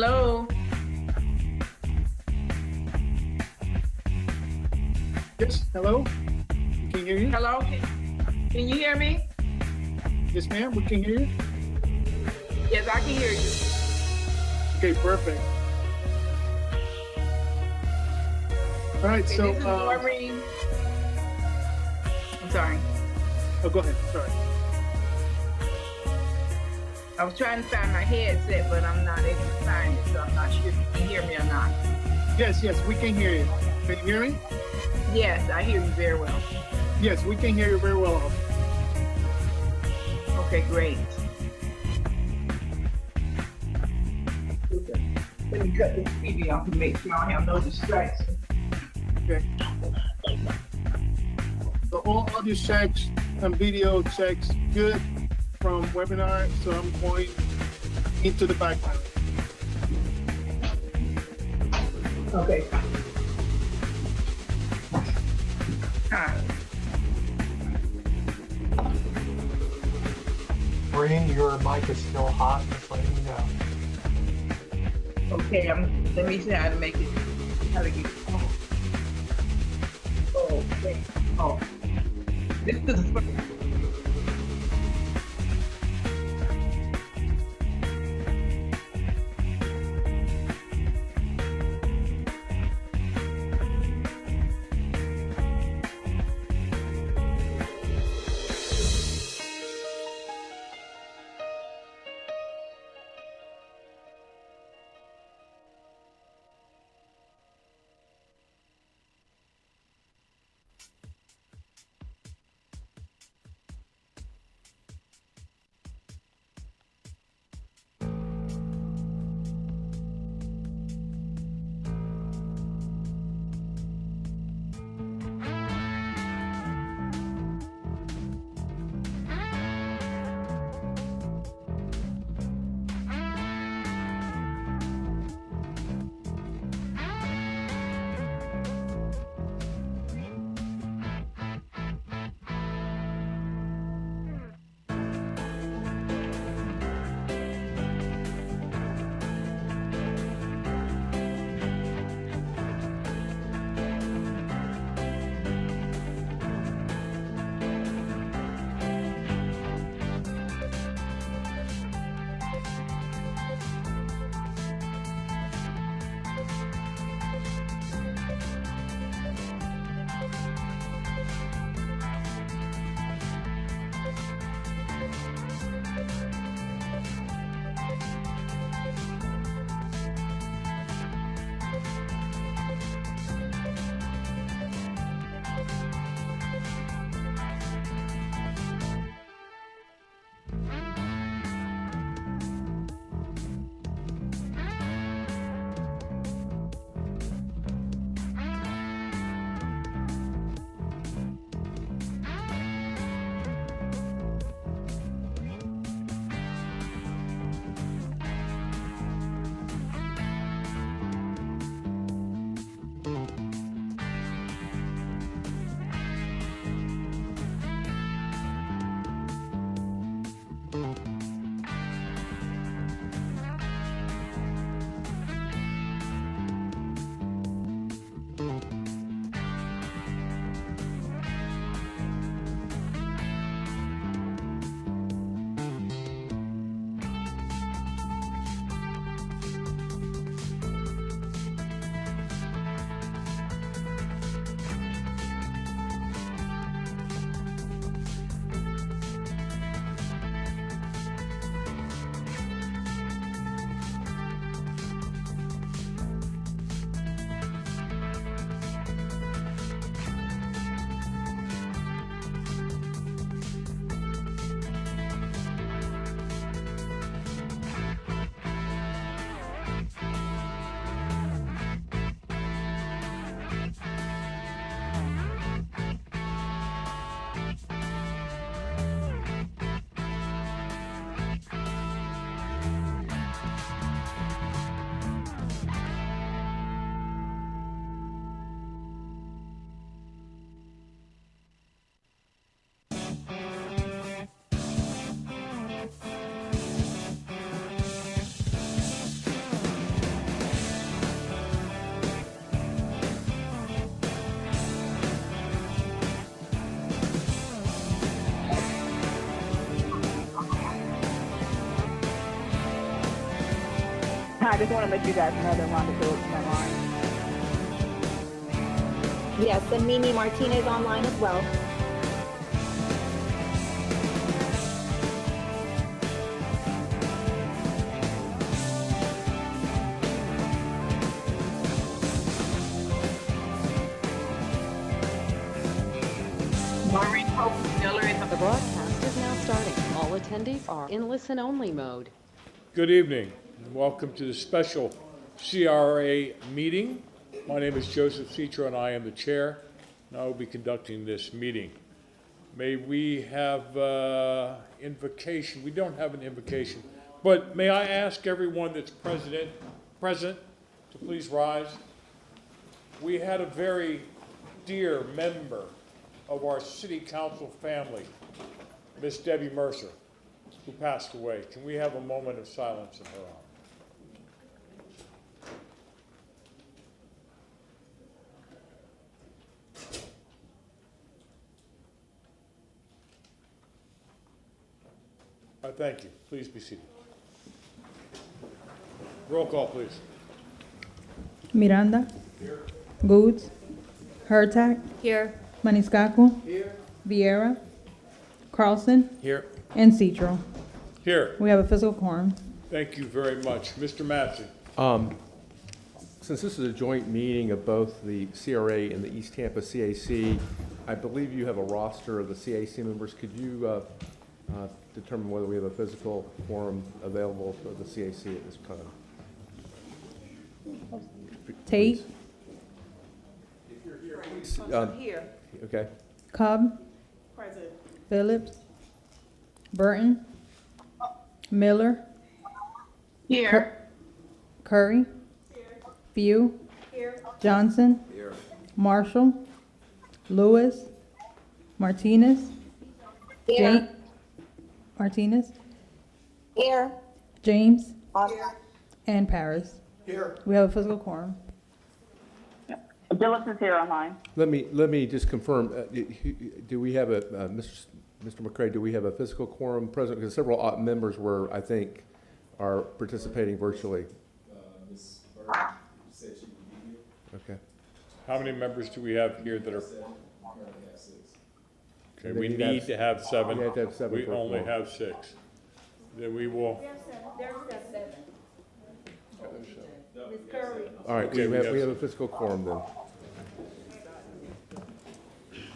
Hello. Yes, hello. We can hear you. Hello. Can you hear me? Yes, ma'am. We can hear you. Yes, I can hear you. Okay, perfect. All right. Okay, So, this is Maureen. I'm sorry. oh, go ahead. Sorry. I was trying to find my headset, but I'm not able to find it, so I'm not sure if you can hear me or not. Yes, we can hear you. Can you hear me? Yes, I hear you very well. Yes, we can hear you very well. Okay, great. Okay. Let me cut this TV off and make sure I have no distraction. Okay. So all audio checks and video checks good from webinar. So I'm going into the background. Okay. Hi. Maureen, your mic is still hot, just letting you know. Okay, let me see how to make it, how to get it. Oh, okay. Oh, this is the first. I just want to let you guys know that Rhonda Phillips is online. Yes, and Mimi Martinez online as well. Maureen Pope Miller is The broadcast is now starting. All attendees are in listen-only mode. Good evening, and welcome to the special CRA meeting. My name is Joseph Citro, and I am the chair, and I will be conducting this meeting. May we have invocation? We don't have an invocation, but may I ask everyone that's present to please rise? We had a very dear member of our city council family, Miss Debbie Mercer, who passed away. Can we have a moment of silence in her honor? Thank you. Please be seated. Roll call, please. Miranda. Here. Goods. Hurtak. Here. Maniscalco. Here. Vieira. Carlson. Here. And Citro. Here. We have a physical quorum. Thank you very much. Mr. Massey. Since this is a joint meeting of both the CRA and the East Tampa CAC, I believe you have a roster of the CAC members. Could you determine whether we have a physical quorum available for the CAC at this time? Tate. Here. Okay. Cobb. Present. Phillips. Burton. Miller. here. Curry. Few. Johnson. Marshall. Lewis. Martinez. Here. Martinez. Here. James. Here. And Paris. Here. We have a physical quorum. Phillips is here online. Let me just confirm. Do we have a Mr. McCray? Do we have a physical quorum present? Because several members are participating virtually. Ms. Burke said she would be here. Okay. How many members do we have here that are? Currently have 6. Okay, we need to have 7. We have to have 7 We for a only quorum. have 6. Then we will. All right, Okay, we we have have a physical quorum then.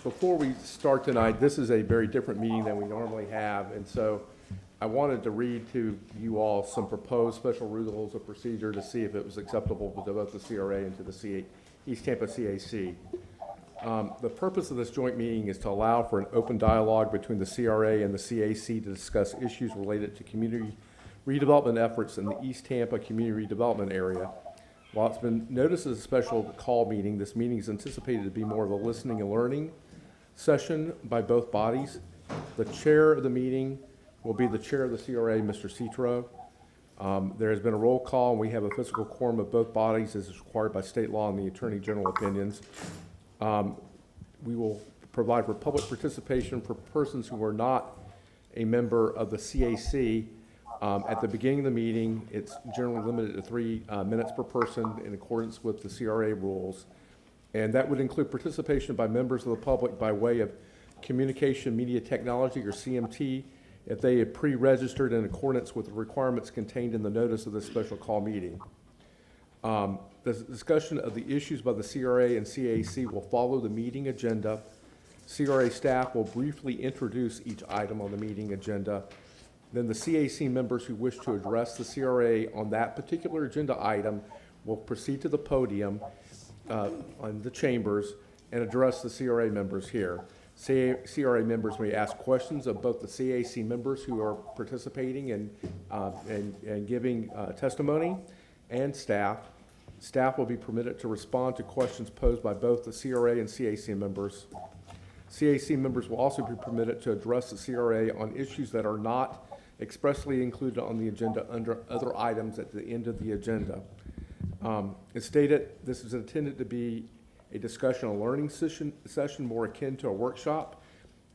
Before we start tonight, this is a very different meeting than we normally have, and so I wanted to read to you all some proposed special rules of procedure to see if it was acceptable to both the CRA and to the East Tampa CAC. The purpose of this joint meeting is to allow for an open dialogue between the CRA and the CAC to discuss issues related to community redevelopment efforts in the East Tampa community redevelopment area. While it's been noticed as a special call meeting, this meeting is anticipated to be more of a listening and learning session by both bodies. The chair of the meeting will be the chair of the CRA, Mr. Citro. There has been a roll call, and we have a physical quorum of both bodies as is required by state law and the Attorney General opinions. We will provide for public participation for persons who are not a member of the CAC. At the beginning of the meeting, it's generally limited to 3 minutes per person in accordance with the CRA rules. And that would include participation by members of the public by way of Communication Media Technology, or CMT, if they have pre-registered in accordance with the requirements contained in the notice of this special call meeting. The discussion of the issues by the CRA and CAC will follow the meeting agenda. CRA staff will briefly introduce each item on the meeting agenda. Then the CAC members who wish to address the CRA on that particular agenda item will proceed to the podium on the chambers and address the CRA members here. CRA members may ask questions of both the CAC members who are participating and giving testimony and staff. Staff will be permitted to respond to questions posed by both the CRA and CAC members. CAC members will also be permitted to address the CRA on issues that are not expressly included on the agenda under other items at the end of the agenda. As stated, this is intended to be a discussion, a learning session more akin to a workshop.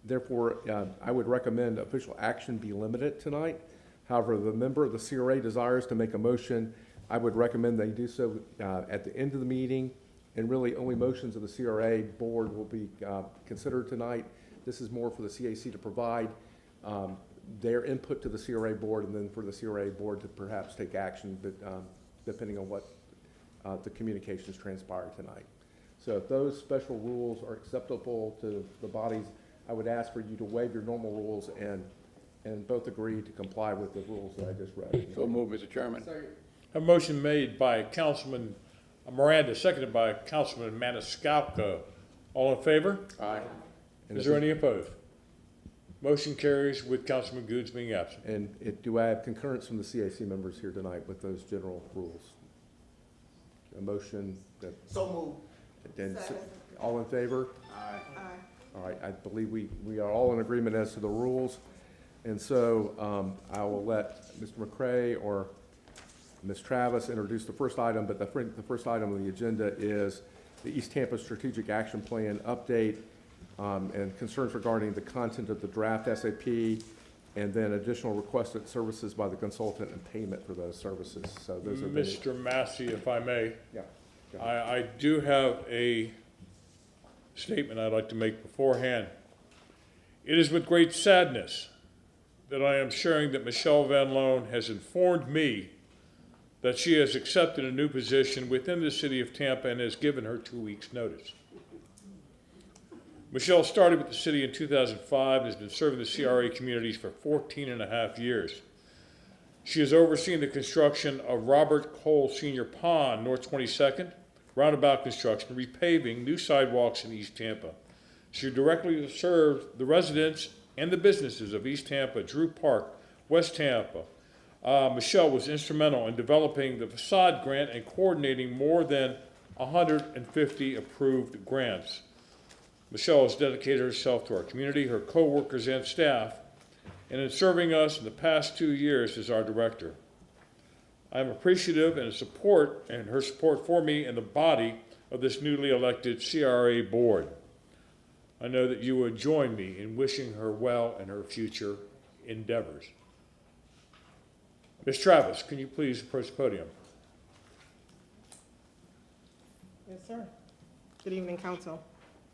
Therefore, I would recommend official action be limited tonight. However, if the member of the CRA desires to make a motion, I would recommend they do so at the end of the meeting, and really only motions of the CRA board will be considered tonight. This is more for the CAC to provide their input to the CRA board, and then for the CRA board to perhaps take action, but, depending on what the communications transpired tonight. So if those special rules are acceptable to the bodies, I would ask for you to waive your normal rules and both agree to comply with the rules that I just read. So move, Mr. Chairman. A motion made by Councilman Miranda, seconded by Councilman Maniscalco. All in favor? Aye. Is there any opposed? Motion carries with Councilman Goods being absent. And do I have concurrence from the CAC members here tonight with those general rules? A motion that. So Then, all in favor? Aye. All right, I believe we are all in agreement as to the rules. And so I will let Mr. McCray or Ms. Travis introduce the first item, but the first item on the agenda is the East Tampa Strategic Action Plan update and concerns regarding the content of the draft SAP, and then additional requested services by the consultant and payment for those services. So those are Mr. Massey, if I may. Yeah. I do have a statement I'd like to make beforehand. It is with great sadness that I am sharing that Michelle Van Loan has informed me that she has accepted a new position within the city of Tampa and has given her 2 weeks' notice. Michelle started with the city in 2005 and has been serving the CRA communities for 14 and a half years. She has overseen the construction of Robert Cole Senior Pond, North 22nd, roundabout construction, repaving new sidewalks in East Tampa. She directly served the residents and the businesses of East Tampa, Drew Park, West Tampa. Michelle was instrumental in developing the facade grant and coordinating more than 150 approved grants. Michelle has dedicated herself to our community, her co-workers and staff, and in serving us in the past 2 years as our director. I am appreciative and her support for me and the body of this newly elected CRA board. I know that you would join me in wishing her well in her future endeavors. Ms. Travis, can you please approach the podium? Yes, sir. Good evening, Council.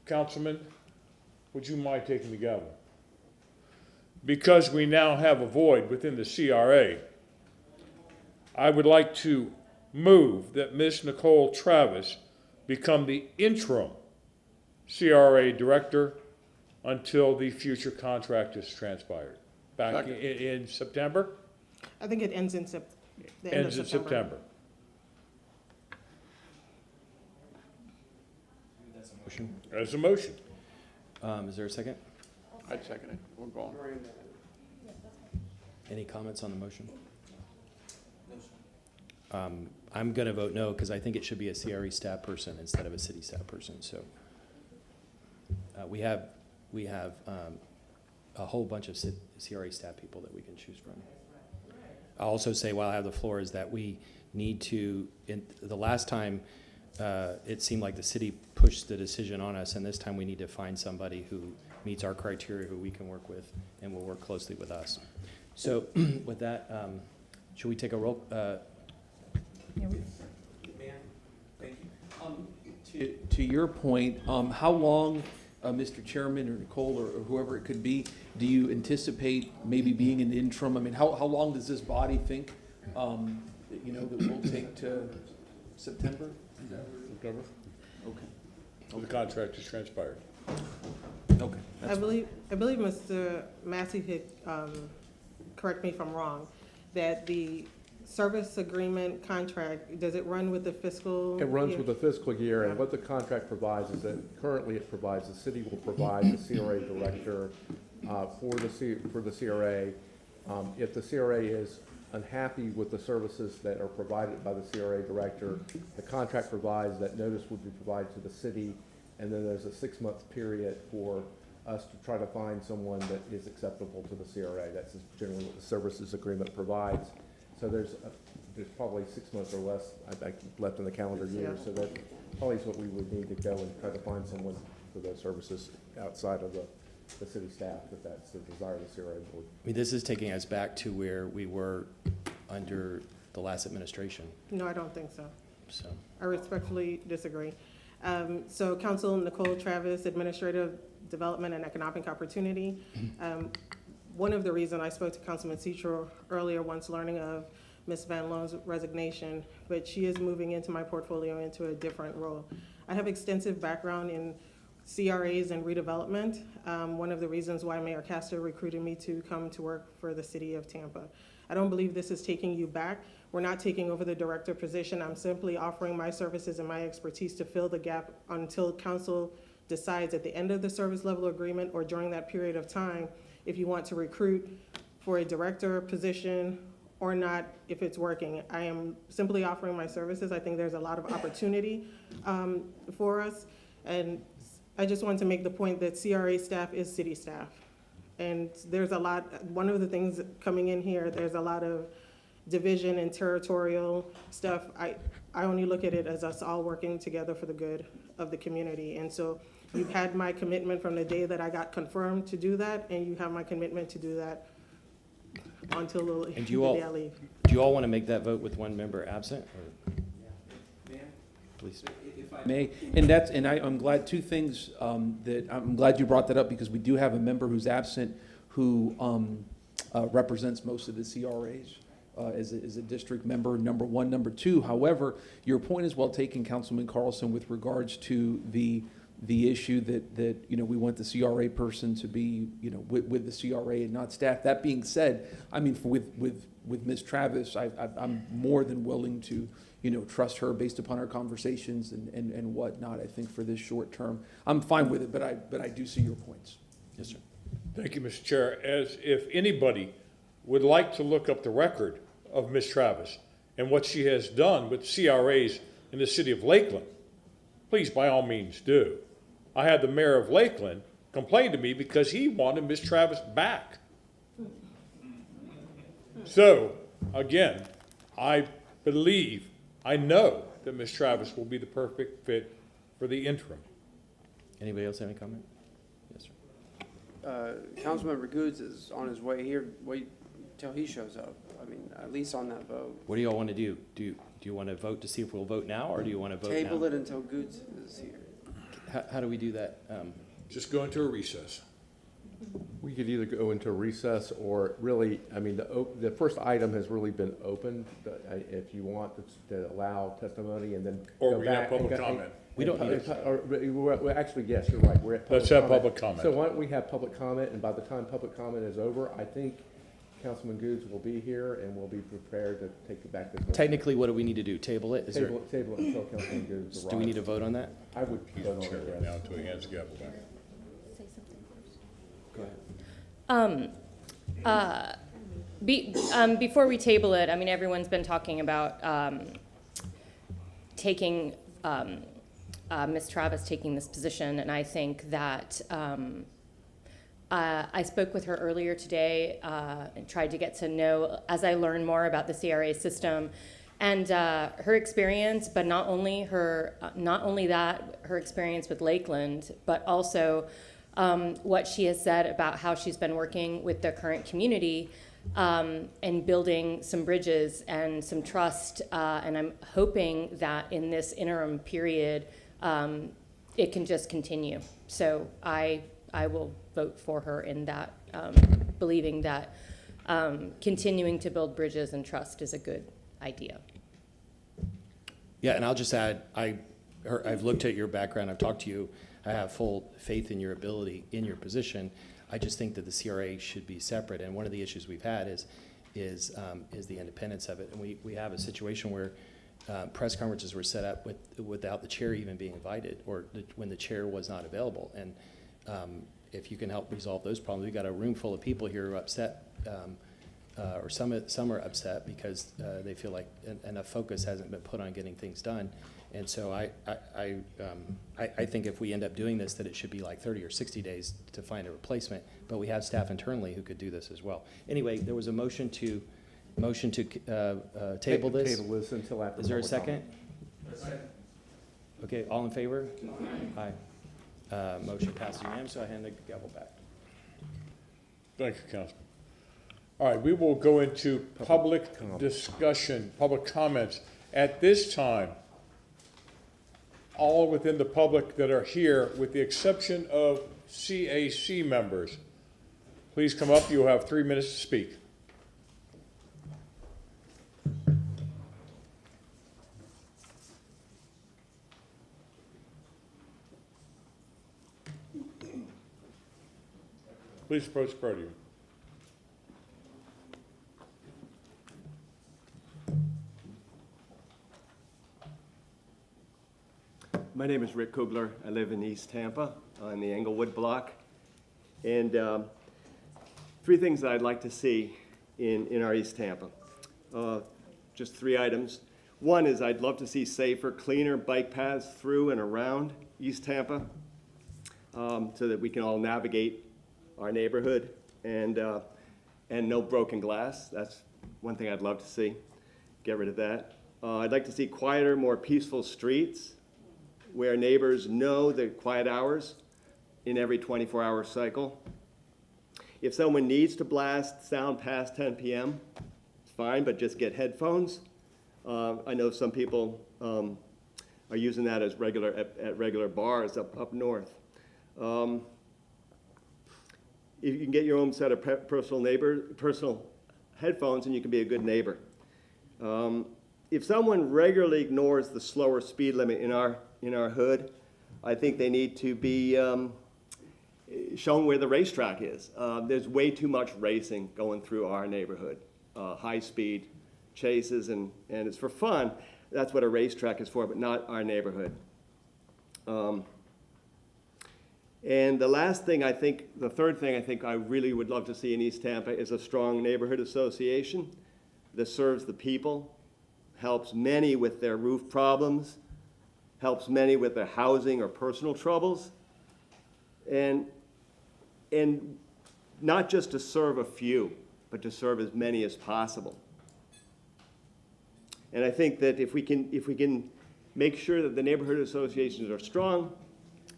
Councilman, would you mind taking the gavel? Because we now have a void within the CRA, I would like to move that Ms. Nicole Travis become the interim CRA director until the future contract is transpired. Back in September? I think it ends in the end Ends of in September. Motion. As a motion. Is there a second? I'd second it. We're going. Any comments on the motion? I'm going to vote no because I think it should be a CRE staff person instead of a city staff person. So we have a whole bunch of CRE staff people that we can choose from. I'll also say while I have the floor is that we need to, the last time it seemed like the city pushed the decision on us, and this time we need to find somebody who meets our criteria, who we can work with, and will work closely with us. So with that, should we take a roll? Thank you. To your point, how long, Mr. Chairman or Nicole or whoever it could be, do you anticipate maybe being an interim? I mean, how long does this body think, that we'll take to September? September. Okay. The contract is transpired. Okay. I believe Mr. Massey had, correct me if I'm wrong, that the service agreement contract, does it run with the fiscal? It runs year? with the fiscal year, and what the contract provides is that currently it provides, the city will provide the CRA director for the CRA. If the CRA is unhappy with the services that are provided by the CRA director, the contract provides that notice would be provided to the city, and then there's a 6-month period for us to try to find someone that is acceptable to the CRA. That's generally what the services agreement provides. So there's probably 6 months or less left in the calendar year, so that probably is what we would need to go and try to find someone for those services outside of the city staff, if that's the desire of the CRA board. I mean, this is taking us back to where we were under the last administration, No, I don't think so. so. I respectfully disagree. So Council Nicole Travis, Administrative Development and Economic Opportunity. One of the reasons I spoke to Councilman Citro earlier once learning of Ms. Van Loan's resignation, but she is moving into my portfolio into a different role. I have extensive background in CRAs and redevelopment. One of the reasons why Mayor Castor recruited me to come to work for the city of Tampa. I don't believe this is taking you back. We're not taking over the director position. I'm simply offering my services and my expertise to fill the gap until council decides at the end of the service level agreement or during that period of time if you want to recruit for a director position or not, if it's working. I am simply offering my services. I think there's a lot of opportunity for us. And I just want to make the point that CRA staff is city staff. And there's a lot, one of the things coming in here, there's a lot of division and territorial stuff. I only look at it as us all working together for the good of the community. And so you've had my commitment from the day that I got confirmed to do that, and you have my commitment to do that until the day I leave. Do you all want to make that vote with one member absent? Or? Please. If I may, and I'm glad two things that I'm glad you brought that up, because we do have a member who's absent who represents most of the CRAs as a district member, number one. Number two, however, your point is well taken, Councilman Carlson, with regards to the issue that we want the CRA person to be with the CRA and not staff. That being said, I mean with Ms. Travis, I'm more than willing to trust her based upon our conversations and whatnot. I think for this short term, I'm fine with it, but I do see your points. Yes, sir. Thank you, Mr. Chair. As if anybody would like to look up the record of Ms. Travis and what she has done with CRAs in the city of Lakeland, please, by all means, do. I had the mayor of Lakeland complain to me because he wanted Ms. Travis back. So, again, I know that Ms. Travis will be the perfect fit for the interim. Anybody else have any comment? Yes, sir. Councilmember Goods is on his way here. Wait till he shows up. I mean, at least on that vote. What do you all want to do? Do you want to vote to see if we'll vote now, or do you want to vote Table now? it until Goods is here. How do we do that? Just go into a recess. We could either go into recess or really, I mean, the first item has really been opened. If you want to allow testimony and then or go we back have public comment. We don't need well, actually, yes, you're right. We're at public Let's have comment. public comment. So why don't we have public comment, and by the time public comment is over, I think Councilman Goods will be here and we'll be prepared to take it back to the Technically, what do we need to do? Table it? table it until Councilman Goods arrives. Do we need to vote on that? I would He's vote the chair on right it, now yes. until he hands the gavel back. Go ahead. Before we table it, I mean, everyone's been talking about taking Ms. Travis taking this position, and I think that I spoke with her earlier today and tried to get to know, as I learned more about the CRA system and her experience, but not only that, her experience with Lakeland, but also what she has said about how she's been working with the current community and building some bridges and some trust. And I'm hoping that in this interim period, it can just continue. So I will vote for her in that, believing that continuing to build bridges and trust is a good idea. Yeah, and I'll just add, I've looked at your background, I've talked to you, I have full faith in your ability, in your position. I just think that the CRA should be separate, and one of the issues we've had is the independence of it. And we have a situation where press conferences were set up without the chair even being invited, or when the chair was not available. And if you can help resolve those problems, we've got a room full of people here who are upset, or some are upset because they feel like enough focus hasn't been put on getting things done. And so I think if we end up doing this, that it should be like 30 or 60 days to find a replacement. But we have staff internally who could do this as well. Anyway, there was a motion to table this. Table this until after. Is there a public second? comment. Okay, all in favor? Aye. Motion passes unanimously, so I hand the gavel back. Thank you, Councilman. All right, we will go into public discussion, public comments. At this time, all within the public that are here, with the exception of CAC members, please come up. You'll have 3 minutes to speak. Please approach the podium. My name is Rick Kugler. I live in East Tampa on the Englewood block. And 3 things that I'd like to see in our East Tampa. Just 3 items. One is I'd love to see safer, cleaner bike paths through and around East Tampa so that we can all navigate our neighborhood and no broken glass. That's one thing I'd love to see. Get rid of that. I'd like to see quieter, more peaceful streets where neighbors know the quiet hours in every 24-hour cycle. If someone needs to blast sound past 10 p.m., it's fine, but just get headphones. I know some people are using that as at regular bars up north. If you can get your own set of personal headphones, and you can be a good neighbor. If someone regularly ignores the slower speed limit in our hood, I think they need to be shown where the racetrack is. There's way too much racing going through our neighborhood, high-speed chases, and it's for fun. That's what a racetrack is for, but not our neighborhood. And the last thing the third thing I think I really would love to see in East Tampa is a strong neighborhood association that serves the people, helps many with their roof problems, helps many with their housing or personal troubles, and not just to serve a few, but to serve as many as possible. And I think that if we can make sure that the neighborhood associations are strong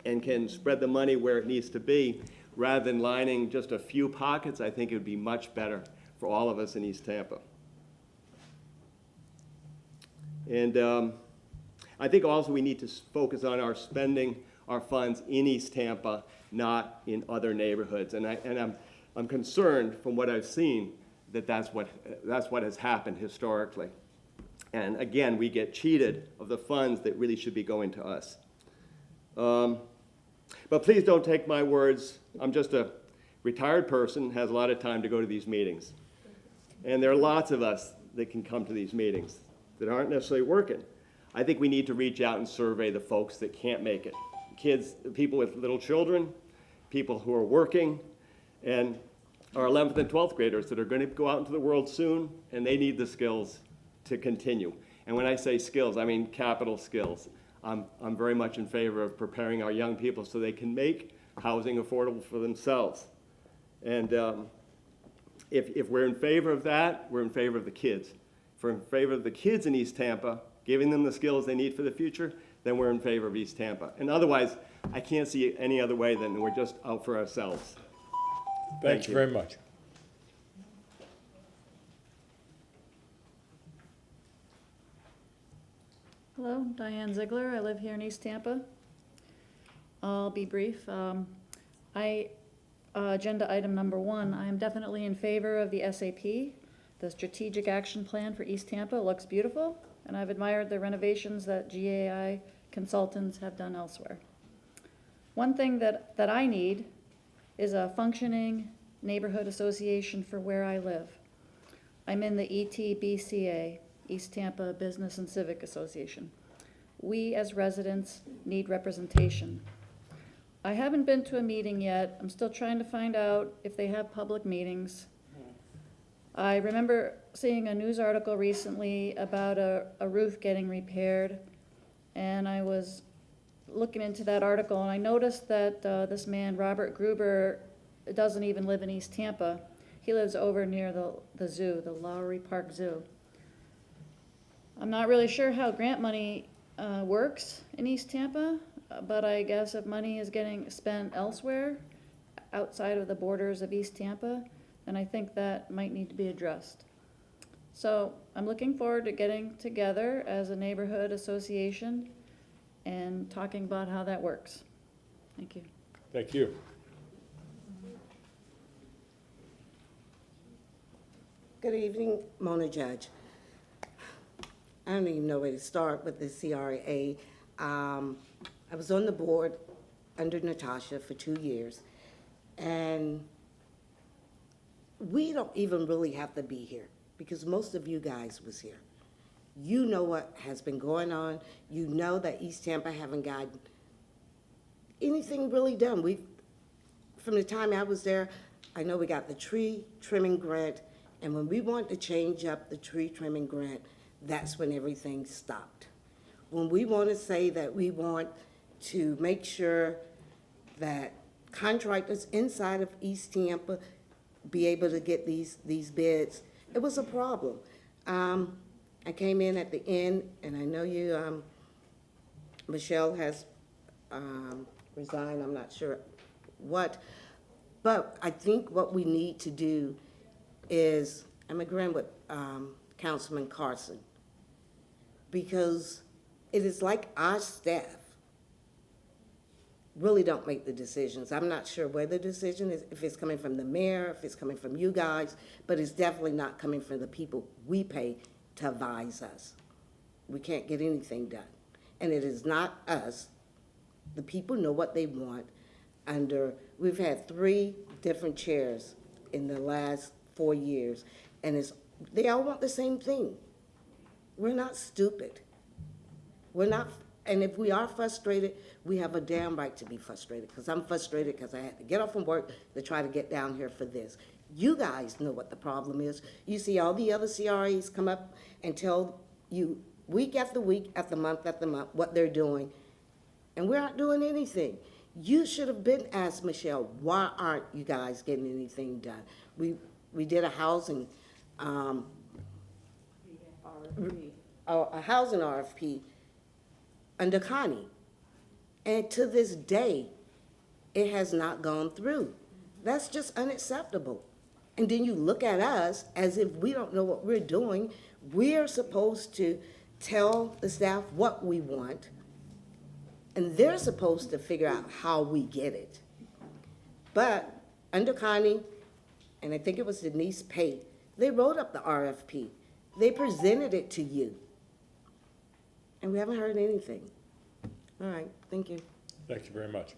and can spread the money where it needs to be, rather than lining just a few pockets, I think it would be much better for all of us in East Tampa. And I think also we need to focus on our spending our funds in East Tampa, not in other neighborhoods. And I'm concerned from what I've seen that that's what has happened historically. And again, we get cheated of the funds that really should be going to us. But please don't take my words. I'm just a retired person, has a lot of time to go to these meetings. And there are lots of us that can come to these meetings that aren't necessarily working. I think we need to reach out and survey the folks that can't make it. Kids, people with little children, people who are working, and our 11th and 12th graders that are going to go out into the world soon, and they need the skills to continue. And when I say skills, I mean capital skills. I'm very much in favor of preparing our young people so they can make housing affordable for themselves. And if we're in favor of that, we're in favor of the kids. If we're in favor of the kids in East Tampa, giving them the skills they need for the future, then we're in favor of East Tampa. And otherwise, I can't see it any other way than we're just out for ourselves. Thanks very much. Hello, Diane Ziegler. I live here in East Tampa. I'll be brief. Agenda item number 1, I am definitely in favor of the SAP, the Strategic Action Plan for East Tampa. It looks beautiful, and I've admired the renovations that GAI consultants have done elsewhere. One thing that I need is a functioning neighborhood association for where I live. I'm in the ETBCA, East Tampa Business and Civic Association. We as residents need representation. I haven't been to a meeting yet. I'm still trying to find out if they have public meetings. I remember seeing a news article recently about a roof getting repaired, and I was looking into that article, and I noticed that this man, Robert Gruber, doesn't even live in East Tampa. He lives over near the zoo, the Lowry Park Zoo. I'm not really sure how grant money works in East Tampa, but I guess if money is getting spent elsewhere, outside of the borders of East Tampa, and I think that might need to be addressed. So I'm looking forward to getting together as a neighborhood association and talking about how that works. Thank you. Thank you. Good evening, Mona Judge. I don't even know where to start with the CRA. I was on the board under Natasha for 2 years, and we don't even really have to be here because most of you guys was here. You know what has been going on. You know that East Tampa haven't gotten anything really done. From the time I was there, I know we got the tree trimming grant, and when we want to change up the tree trimming grant, that's when everything stopped. When we want to say that we want to make sure that contractors inside of East Tampa be able to get these bids, it was a problem. I came in at the end, and I know you, Michelle has resigned, I'm not sure what, but I think what we need to do is, I'm agreeing with Councilman Carson, because it is like our staff really don't make the decisions. I'm not sure where the decision is, if it's coming from the mayor, if it's coming from you guys, but it's definitely not coming from the people we pay to advise us. We can't get anything done. And it is not us. The people know what they want we've had 3 different chairs in the last 4 years, and they all want the same thing. We're not stupid. We're not, and if we are frustrated, we have a damn right to be frustrated, because I'm frustrated because I had to get off from work to try to get down here for this. You guys know what the problem is. You see all the other CRAs come up and tell you week after week, after month, what they're doing, and we aren't doing anything. You should have been asked, Michelle, why aren't you guys getting anything done? We did a housing, a housing RFP under Connie, and to this day, it has not gone through. That's just unacceptable. And then you look at us as if we don't know what we're doing. We're supposed to tell the staff what we want, and they're supposed to figure out how we get it. But under Connie, and I think it was Denise Pate, they wrote up the RFP. They presented it to you. And we haven't heard anything. All right, thank you. Thank you very much.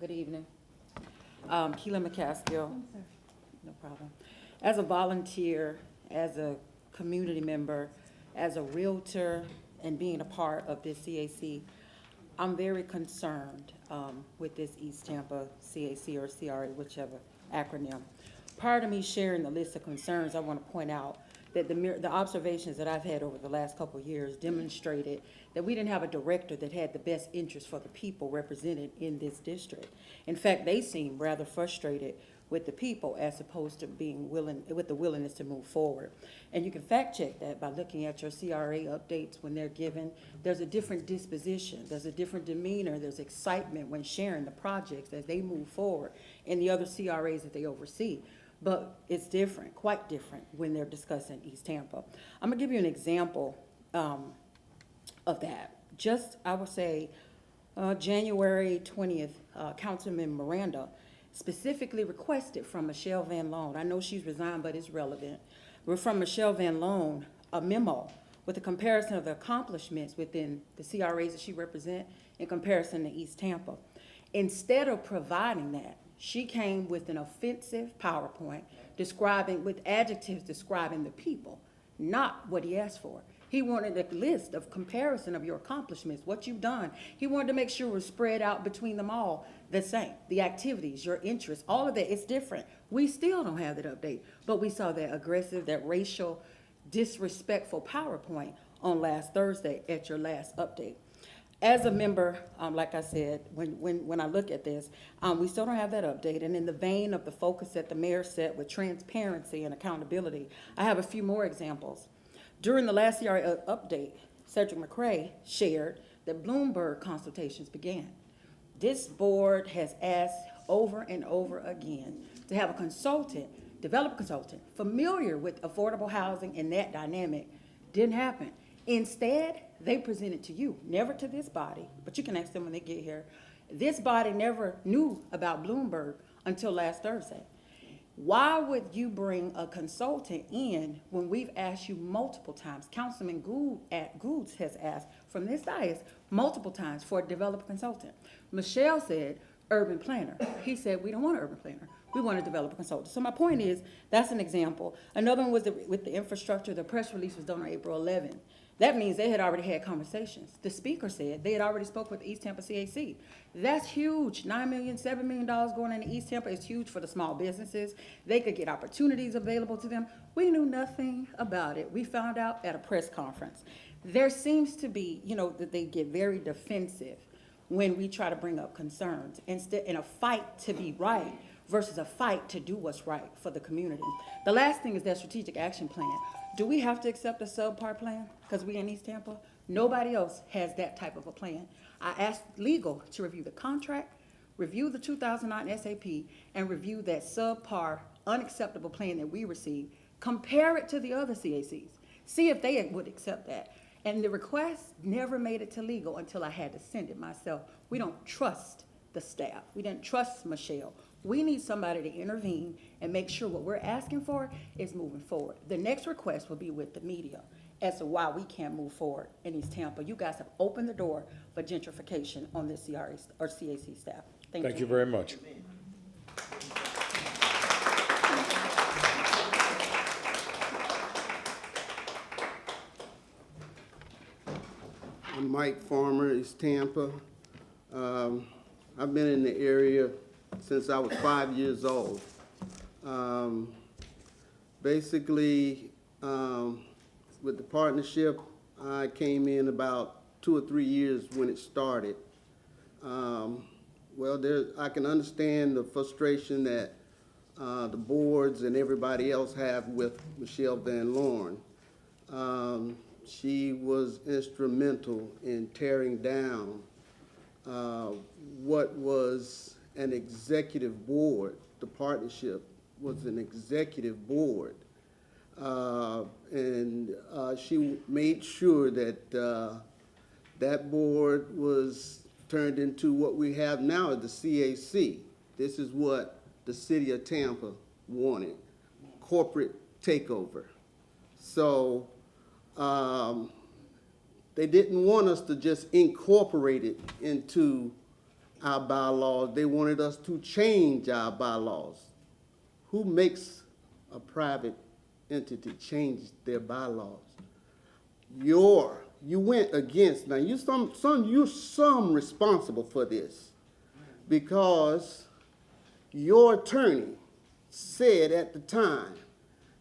Good evening. Keela McCaskill. No problem. As a volunteer, as a community member, as a realtor, and being a part of this CAC, I'm very concerned with this East Tampa CAC or CRA, whichever acronym. Prior to me sharing the list of concerns, I want to point out that the observations that I've had over the last couple of years demonstrated that we didn't have a director that had the best interest for the people represented in this district. In fact, they seem rather frustrated with the people as opposed to being with the willingness to move forward. And you can fact check that by looking at your CRA updates when they're given. There's a different disposition, there's a different demeanor, there's excitement when sharing the projects as they move forward and the other CRAs that they oversee. But it's different, quite different, when they're discussing East Tampa. I'm gonna give you an example of that. Just, I would say, January 20th, Councilman Miranda specifically requested from Michelle Van Loan, I know she's resigned, but it's relevant, we're from Michelle Van Loan, a memo with a comparison of the accomplishments within the CRAs that she represents in comparison to East Tampa. Instead of providing that, she came with an offensive PowerPoint with adjectives describing the people, not what he asked for. He wanted a list of comparison of your accomplishments, what you've done. He wanted to make sure it was spread out between them all the same. The activities, your interests, all of that is different. We still don't have that update, but we saw that aggressive, that racial, disrespectful PowerPoint on last Thursday at your last update. As a member, like I said, when I look at this, we still don't have that update. And in the vein of the focus that the mayor set with transparency and accountability, I have a few more examples. During the last CRA update, Cedric McCray shared that Bloomberg consultations began. This board has asked over and over again to have a consultant, develop a consultant, familiar with affordable housing and that dynamic. Didn't happen. Instead, they presented to you, never to this body, but you can ask them when they get here. This body never knew about Bloomberg until last Thursday. Why would you bring a consultant in when we've asked you multiple times? Councilman Goods has asked from this dais multiple times for a developer consultant. Michelle said urban planner. He said we don't want an urban planner. We want a developer consultant. So my point is, that's an example. Another one was with the infrastructure. The press release was done on April 11th. That means they had already had conversations. The speaker said they had already spoke with the East Tampa CAC. That's huge. $9 million, $7 million going into East Tampa is huge for the small businesses. They could get opportunities available to them. We knew nothing about it. We found out at a press conference. There seems to be, that they get very defensive when we try to bring up concerns instead in a fight to be right versus a fight to do what's right for the community. The last thing is that strategic action plan. Do we have to accept a subpar plan because we in East Tampa? Nobody else has that type of a plan. I asked legal to review the contract, review the 2009 SAP, and review that subpar, unacceptable plan that we received, compare it to the other CACs, see if they would accept that. And the request never made it to legal until I had to send it myself. We don't trust the staff. We didn't trust Michelle. We need somebody to intervene and make sure what we're asking for is moving forward. The next request will be with the media as to why we can't move forward in East Tampa. You guys have opened the door for gentrification on this CRA or CAC staff. Thank you very much. I'm Mike Farmer, East Tampa. I've been in the area since I was 5 years old. Basically, with the partnership, I came in about 2 or 3 years when it started. I can understand the frustration that the boards and everybody else have with Michelle Van Loren. She was instrumental in tearing down what was an executive board. The partnership was an executive board. She made sure that that board was turned into what we have now at the CAC. This is what the city of Tampa wanted, corporate takeover. So they didn't want us to just incorporate it into our bylaws. They wanted us to change our bylaws. Who makes a private entity change their bylaws? You went against, now you're some responsible for this, because your attorney said at the time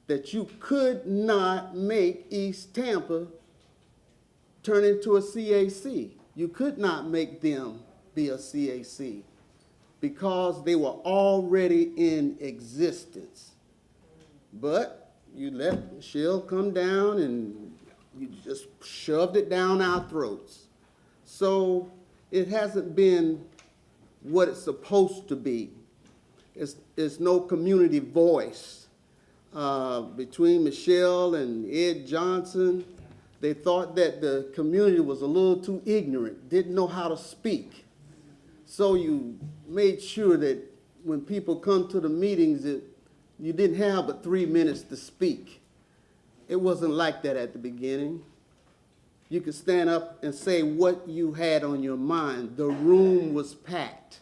that you could not make East Tampa turn into a CAC. You could not make them be a CAC because they were already in existence. But you let Michelle come down and you just shoved it down our throats. So it hasn't been what it's supposed to be. It's no community voice. Between Michelle and Ed Johnson, they thought that the community was a little too ignorant, didn't know how to speak. So you made sure that when people come to the meetings, you didn't have but 3 minutes to speak. It wasn't like that at the beginning. You could stand up and say what you had on your mind. The room was packed.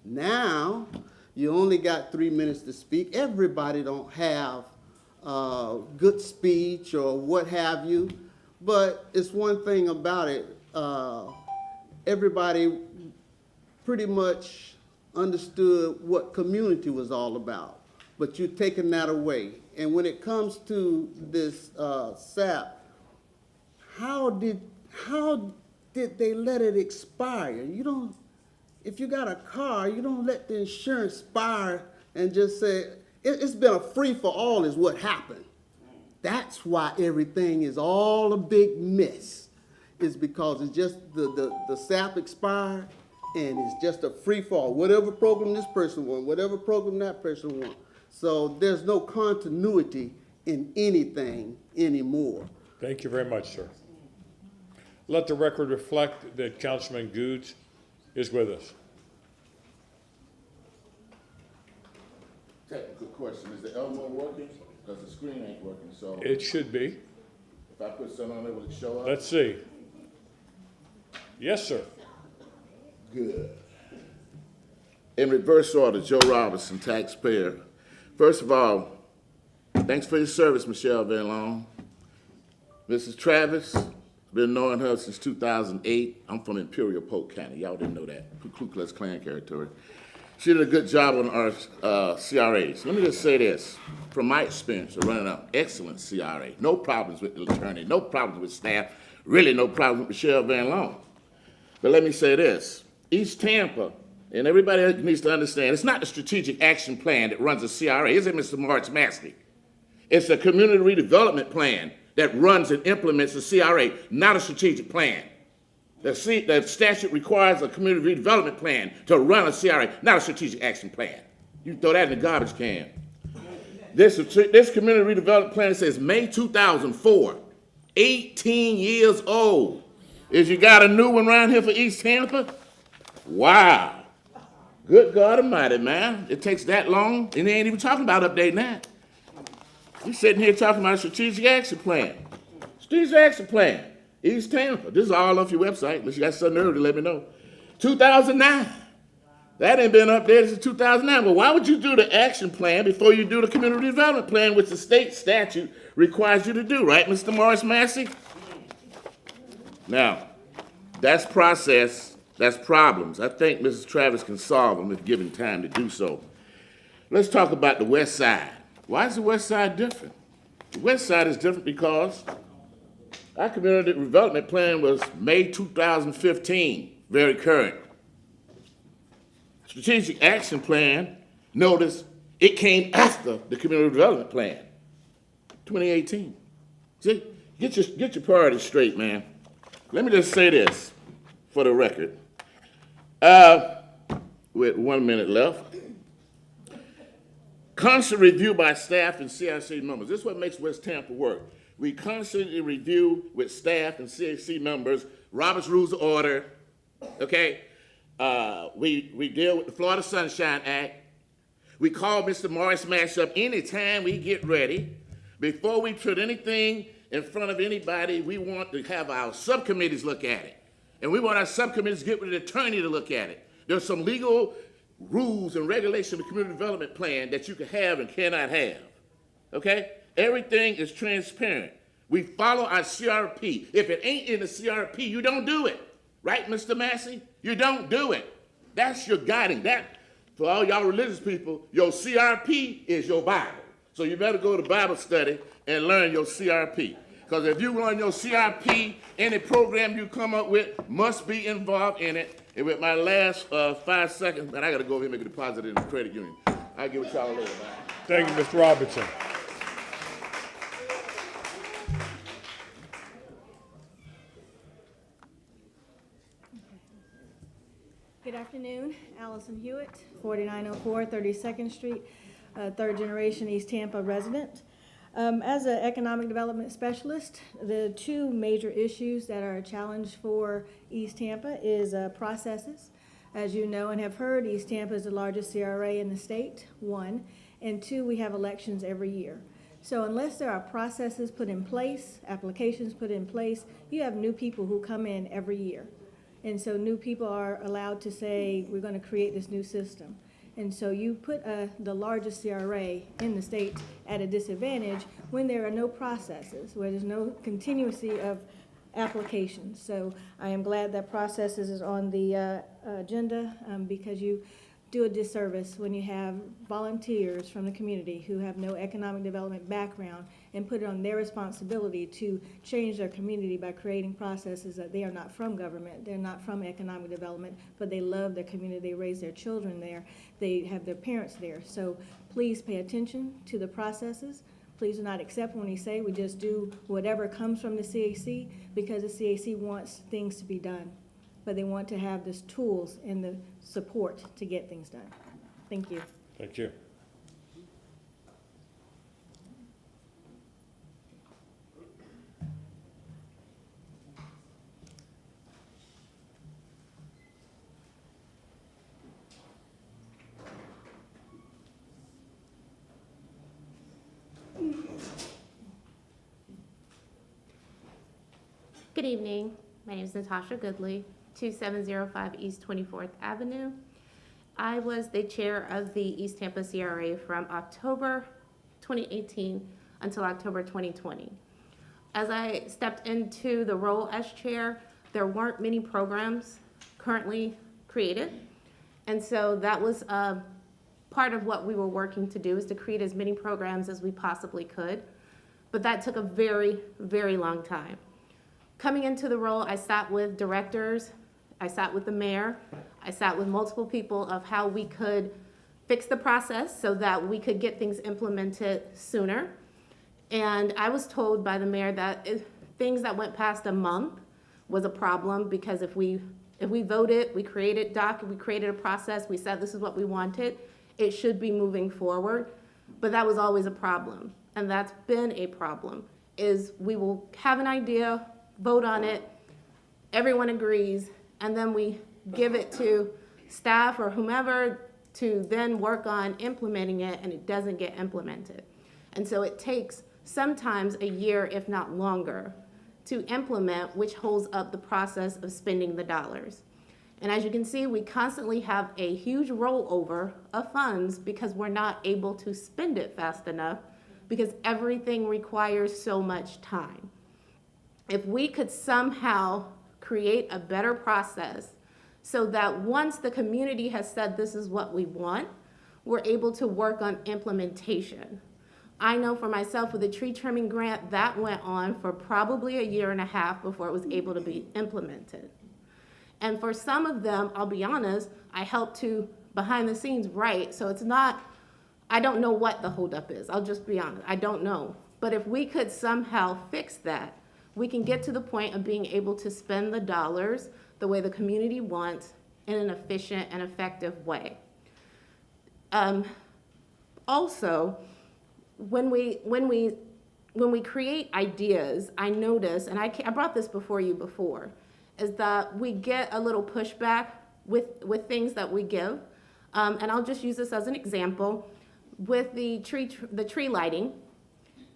Now, you only got 3 minutes to speak. Everybody don't have good speech or what have you, but it's one thing about it. Everybody pretty much understood what community was all about, but you're taking that away. And when it comes to this SAP, how did they let it expire? You don't. If you got a car, you don't let the insurance expire and just say, it's been a free-for-all is what happened. That's why everything is all a big mess, is because it's just the SAP expired and it's just a free fall. Whatever program this person wants, whatever program that person wants. So there's no continuity in anything anymore. Thank you very much, sir. Let the record reflect that Councilman Goods is with us. Technical question, is the Elmo working? Because the screen ain't working, so. It should be. If I put something on there, will it show up? Let's see. Yes, sir. Good. In reverse order, Joe Robinson, taxpayer. First of all, thanks for your service, Michelle Van Loan. Mrs. Travis, been knowing her since 2008. I'm from Imperial Polk County. Y'all didn't know that. Ku Klux Klan territory. She did a good job on our CRAs. Let me just say this. From my experience of running an excellent CRA, no problems with the attorney, no problems with staff, really no problems with Michelle Van Loan. But let me say this. East Tampa, and everybody needs to understand, it's not the strategic action plan that runs a CRA, is it, Mr. March Massey? It's a community redevelopment plan that runs and implements a CRA, not a strategic plan. The statute requires a community redevelopment plan to run a CRA, not a strategic action plan. You throw that in the garbage can. This community redevelopment plan says May 2004, 18 years old. Is you got a new one around here for East Tampa? Wow. Good God Almighty, man. It takes that long, and they ain't even talking about updating that. You're sitting here talking about a strategic action plan. Strategic action plan. East Tampa. This is all off your website, unless you got something early to let me know. 2009. That ain't been updated since 2009. Well, why would you do the action plan before you do the community development plan, which the state statute requires you to do, right, Mr. Morris Massey? Now, that's process, that's problems. I think Mrs. Travis can solve them if given time to do so. Let's talk about the West Side. Why is the West Side different? The West Side is different because our community development plan was May 2015, very current. Strategic action plan, notice it came after the community development plan, 2018. See, get your priorities straight, man. Let me just say this for the record. With 1 minute left. Constant review by staff and CIC members. This is what makes West Tampa work. We constantly review with staff and CIC members Robert's Rules of Order, okay? We deal with the Florida Sunshine Act. We call Mr. Morris Massey up anytime we get ready. Before we put anything in front of anybody, we want to have our subcommittees look at it. And we want our subcommittees to get with an attorney to look at it. There's some legal rules and regulations of the community development plan that you can have and cannot have, okay? Everything is transparent. We follow our CRP. If it ain't in the CRP, you don't do it. Right, Mr. Massey? You don't do it. That's your guiding. That, for all y'all religious people, your CRP is your Bible. So you better go to Bible study and learn your CRP. Because if you learn your CRP, any program you come up with must be involved in it. And with my last 5 seconds, man, I got to go over here and make a deposit in the credit union. I'll give it y'all later, man. Thank you, Mr. Robinson. Good afternoon, Allison Hewitt, 4904 32nd Street, third generation East Tampa resident. As an economic development specialist, the two major issues that are a challenge for East Tampa is processes. As you know and have heard, East Tampa is the largest CRA in the state, one, and two, we have elections every year. So unless there are processes put in place, applications put in place, you have new people who come in every year. And so new people are allowed to say, we're going to create this new system. And so you put the largest CRA in the state at a disadvantage when there are no processes, where there's no continuity of applications. So I am glad that processes is on the agenda because you do a disservice when you have volunteers from the community who have no economic development background and put it on their responsibility to change their community by creating processes that they are not from government, they're not from economic development, but they love their community, they raise their children there, they have their parents there. So please pay attention to the processes. Please do not accept when we say we just do whatever comes from the CAC because the CAC wants things to be done. but they want to have the tools and the support to get things done. Thank you. Thank you. Good evening. My name is Natasha Goodley, 2705 East 24th Avenue. I was the chair of the East Tampa CRA from October 2018 until October 2020. As I stepped into the role as chair, there weren't many programs currently created. And so that was part of what we were working to do, is to create as many programs as we possibly could. But that took a very, very long time. Coming into the role, I sat with directors, I sat with the mayor, I sat with multiple people of how we could fix the process so that we could get things implemented sooner. And I was told by the mayor that things that went past a month was a problem, because if we voted, we created a process, we said this is what we wanted, it should be moving forward. But that was always a problem, and that's been a problem, is we will have an idea, vote on it, everyone agrees, and then we give it to staff or whomever to then work on implementing it, and it doesn't get implemented. And so it takes sometimes a year, if not longer, to implement, which holds up the process of spending the dollars. And as you can see, we constantly have a huge rollover of funds because we're not able to spend it fast enough, because everything requires so much time. If we could somehow create a better process so that once the community has said this is what we want, we're able to work on implementation. I know for myself, with the tree trimming grant, that went on for probably a year and a half before it was able to be implemented. And for some of them, I'll be honest, I helped to behind the scenes write, so it's not, I don't know what the holdup is, I'll just be honest, I don't know. But if we could somehow fix that, we can get to the point of being able to spend the dollars the way the community wants in an efficient and effective way. Also, when we create ideas, I notice, and I brought this before you before, is that we get a little pushback with things that we give. And I'll just use this as an example. With the tree lighting,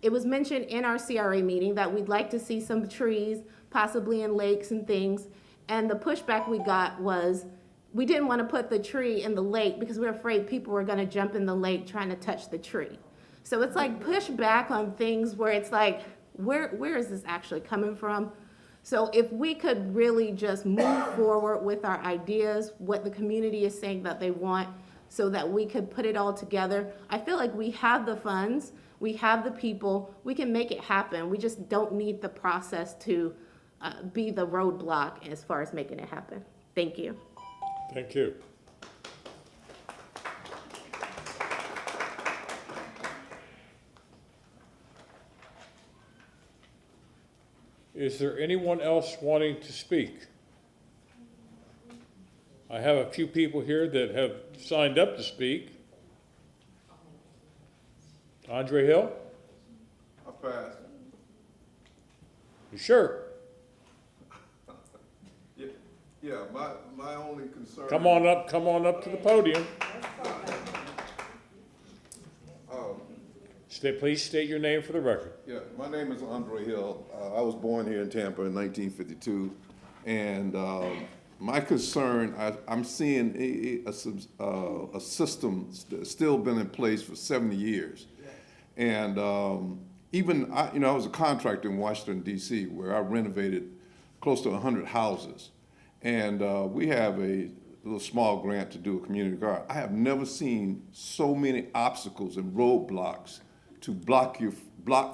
it was mentioned in our CRA meeting that we'd like to see some trees, possibly in lakes and things. And the pushback we got was, we didn't want to put the tree in the lake because we were afraid people were going to jump in the lake trying to touch the tree. So it's like pushback on things where it's like, where is this actually coming from? So if we could really just move forward with our ideas, what the community is saying that they want, so that we could put it all together, I feel like we have the funds, we have the people, we can make it happen. We just don't need the process to be the roadblock as far as making it happen. Thank you. Thank you. Is there anyone else wanting to speak? I have a few people here that have signed up to speak. Andre Hill? I passed. You sure? Yeah, my only concern. Come on up to the podium. Please state your name for the record. Yeah, my name is Andre Hill. I was born here in Tampa in 1952, and my concern, I'm seeing a system still been in place for 70 years, and even I was a contractor in Washington D.C. where I renovated close to 100 houses, and we have a little small grant to do a community garden. I have never seen so many obstacles and roadblocks to block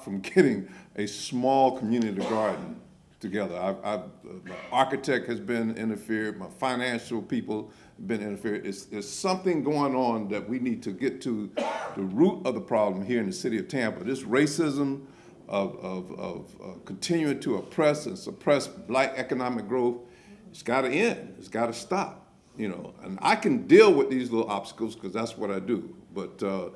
from getting a small community garden together. My architect has been interfered, my financial people have been interfered. There's something going on that we need to get to the root of the problem here in the city of Tampa. This racism of continuing to oppress and suppress black economic growth It's got to end. It's got to stop. You know, and I can deal with these little obstacles because that's what I do. But the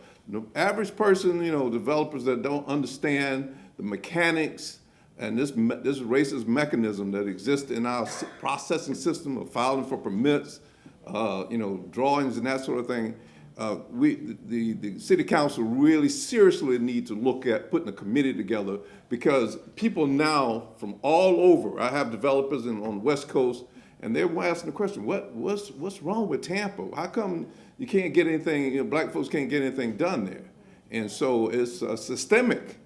average person, you know, developers that don't understand the mechanics and this racist mechanism that exists in our processing system of filing for permits, you know, drawings and that sort of thing, the city council really seriously need to look at putting a committee together, because people now from all over, I have developers on the West Coast, and they're asking the question, what's wrong with Tampa? How come you can't get anything, you know, black folks can't get anything done there? And so it's systemic,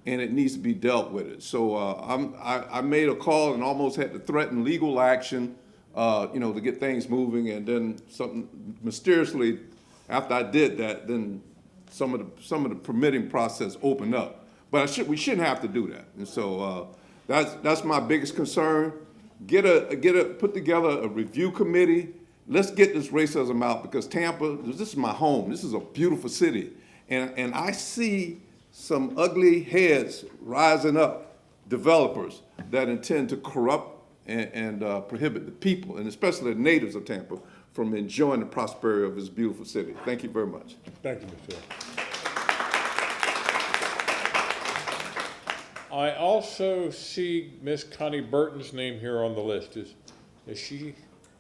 and it needs to be dealt with it. So I made a call and almost had to threaten legal action, you know, to get things moving, and then something mysteriously, after I did that, then some of the permitting process opened up. But we shouldn't have to do that. And so that's my biggest concern. Put together a review committee. Let's get this racism out, because Tampa, this is my home. This is a beautiful city. And I see some ugly heads rising up, developers that intend to corrupt and prohibit the people, and especially the natives of Tampa, from enjoying the prosperity of this beautiful city. Thank you very much. Thank you, Mr. Hill. I also see Miss Connie Burton's name here on the list. Is she,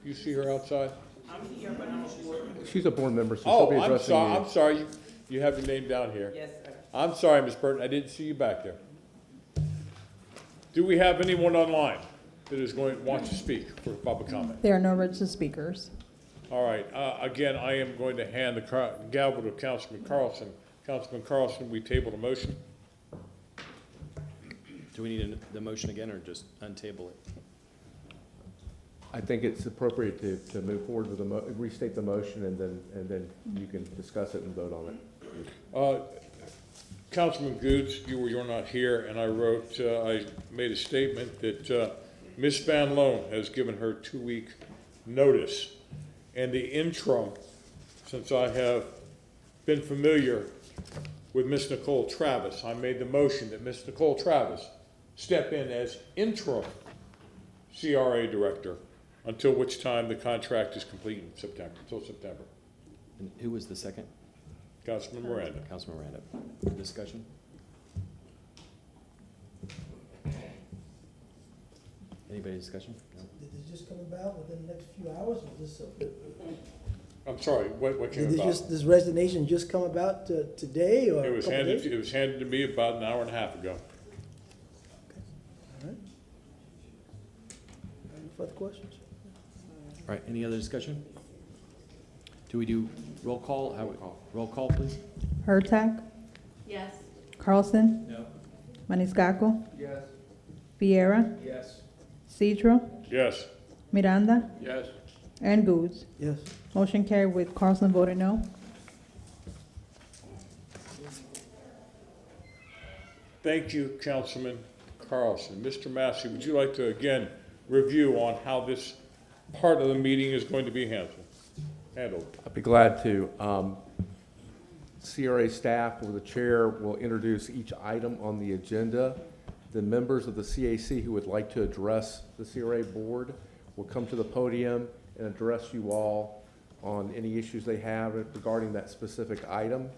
you see her outside? I'm here, but I'm a board member. She's a board member, so she'll be addressing you. I'm sorry. You have your name down here. Yes, sir. I'm sorry, Ms. Burton. I didn't see you back there. Do we have anyone online that wants to speak for public comment? There are no registered speakers. All right. Again, I am going to hand the gavel to Councilman Carlson. Councilman Carlson, we tabled a motion. Do we need the motion again, or just untable it? I think it's appropriate to move forward with restate the motion, and then you can discuss it and vote on it. Councilman Goods, you're not here, and I made a statement that Ms. Van Loan has given her 2-week notice. And the interim, since I have been familiar with Ms. Nicole Travis, I made the motion that Ms. Nicole Travis step in as interim CRA director, until which time the contract is complete in September, until September. And who was the second? Councilman Miranda. Councilman Miranda. Discussion? Anybody discussion? No? Did this just come about within the next few hours, or this? I'm sorry, what came about? Did this resignation just come about today, or It was handed to me about an hour and a half ago. All right. Any further questions? All right, any other discussion? Do we do roll call? Roll call, please. Hurtak, Yes. Carlson, No. Maniscalco, Yes. Vieira, Yes. Citro, Yes. Miranda, Yes. and Goods. Yes. Motion carried with Carlson voting no. Thank you, Councilman Carlson. Mr. Massey, would you like to again review on how this part of the meeting is going to be handled? I'd be glad to. CRA staff or the chair will introduce each item on the agenda. The members of the CAC who would like to address the CRA board will come to the podium and address you all on any issues they have regarding that specific item.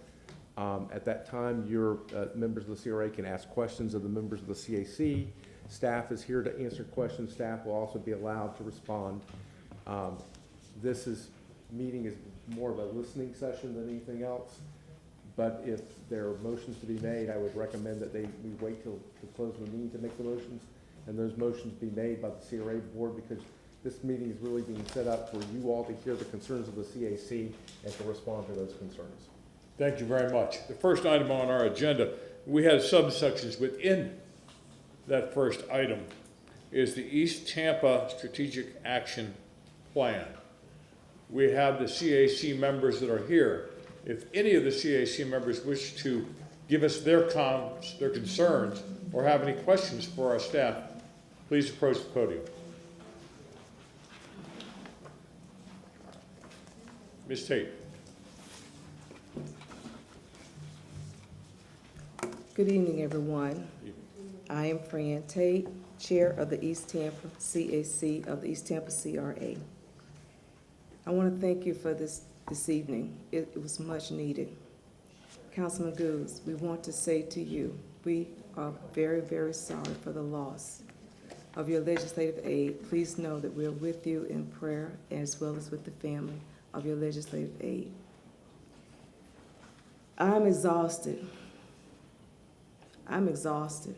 At that time, your members of the CRA can ask questions of the members of the CAC. Staff is here to answer questions. Staff will also be allowed to respond. This meeting is more of a listening session than anything else. But if there are motions to be made, I would recommend that we wait till the close of the meeting to make the motions, and those motions be made by the CRA board, because this meeting is really being set up for you all to hear the concerns of the CAC and to respond to those concerns. Thank you very much. The first item on our agenda, we had subsections within that first item, is the East Tampa Strategic Action Plan. We have the CAC members that are here. If any of the CAC members wish to give us their concerns, or have any questions for our staff, please approach the podium. Ms. Tate. Good evening, everyone. I am Fran Tate, Chair of the East Tampa CAC of the East Tampa CRA. I want to thank you for this evening. It was much needed. Councilman Goose, we want to say to you, we are very, very sorry for the loss of your legislative aide. Please know that we're with you in prayer as well as with the family of your legislative aide. I'm exhausted. I'm exhausted.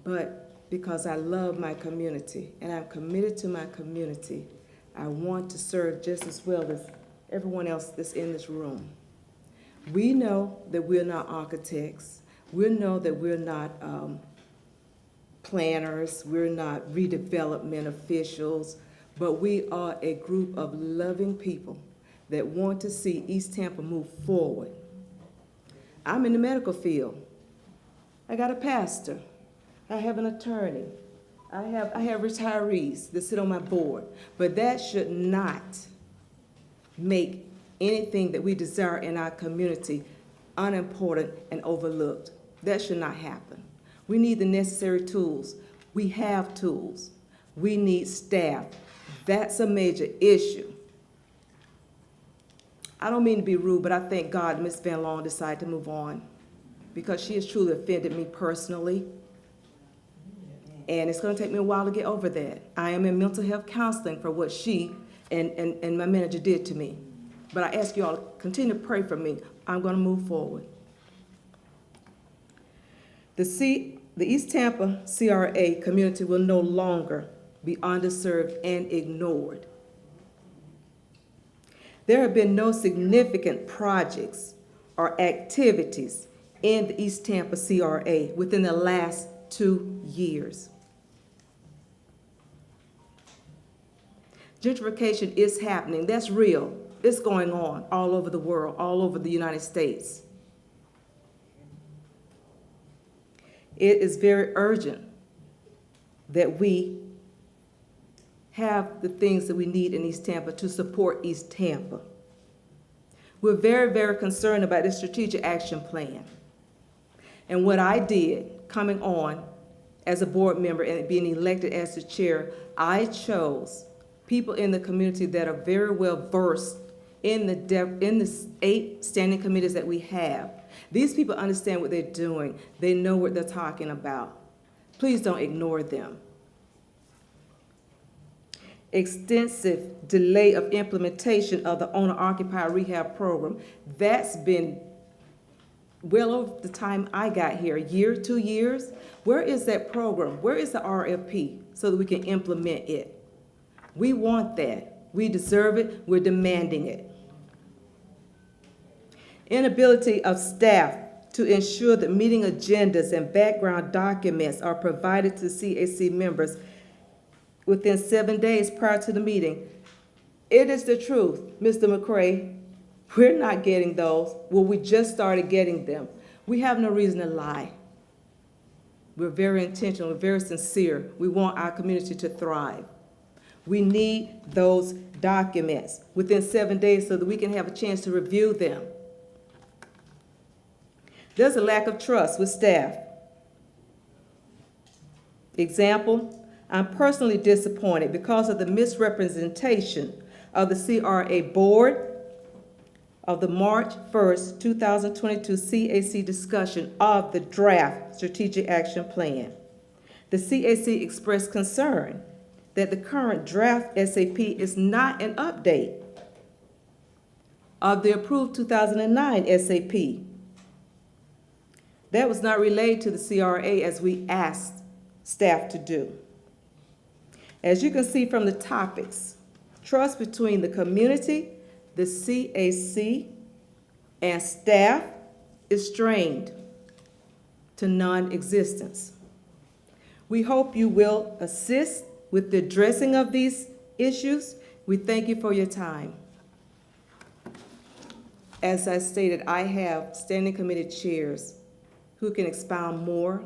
But because I love my community and I'm committed to my community, I want to serve just as well as everyone else that's in this room. We know that we're not architects. We know that we're not planners. We're not redevelopment officials, but we are a group of loving people that want to see East Tampa move forward. I'm in the medical field. I got a pastor. I have an attorney. I have retirees that sit on my board. But that should not make anything that we desire in our community unimportant and overlooked. That should not happen. We need the necessary tools. We have tools. We need staff. That's a major issue. I don't mean to be rude, but I thank God Ms. Van Loan decided to move on because she has truly offended me personally. And it's going to take me a while to get over that. I am in mental health counseling for what she and my manager did to me. But I ask you all to continue to pray for me. I'm going to move forward. The East Tampa CRA community will no longer be underserved and ignored. There have been no significant projects or activities in the East Tampa CRA within the last 2 years. Gentrification is happening. That's real. It's going on all over the world, all over the United States. It is very urgent that we have the things that we need in East Tampa to support East Tampa. We're very, very concerned about this strategic action plan. And what I did coming on as a board member and being elected as the chair, I chose people in the community that are very well versed in the 8 standing committees that we have. These people understand what they're doing. They know what they're talking about. Please don't ignore them. Extensive delay of implementation of the owner-occupied rehab program. That's been well over the time I got here, a year, 2 years. Where is that program? Where is the RFP so that we can implement it? We want that. We deserve it. We're demanding it. Inability of staff to ensure that meeting agendas and background documents are provided to CAC members within 7 days prior to the meeting. It is the truth, Mr. McCray. We're not getting those. Well, we just started getting them. We have no reason to lie. We're very intentional, we're very sincere. We want our community to thrive. We need those documents within 7 days so that we can have a chance to review them. There's a lack of trust with staff. Example, I'm personally disappointed because of the misrepresentation of the CRA board of the March 1st, 2022 CAC discussion of the draft strategic action plan. The CAC expressed concern that the current draft SAP is not an update of the approved 2009 SAP. That was not relayed to the CRA as we asked staff to do. As you can see from the topics, trust between the community, the CAC, and staff is strained to non-existence. We hope you will assist with the addressing of these issues. We thank you for your time. As I stated, I have standing committee chairs who can expound more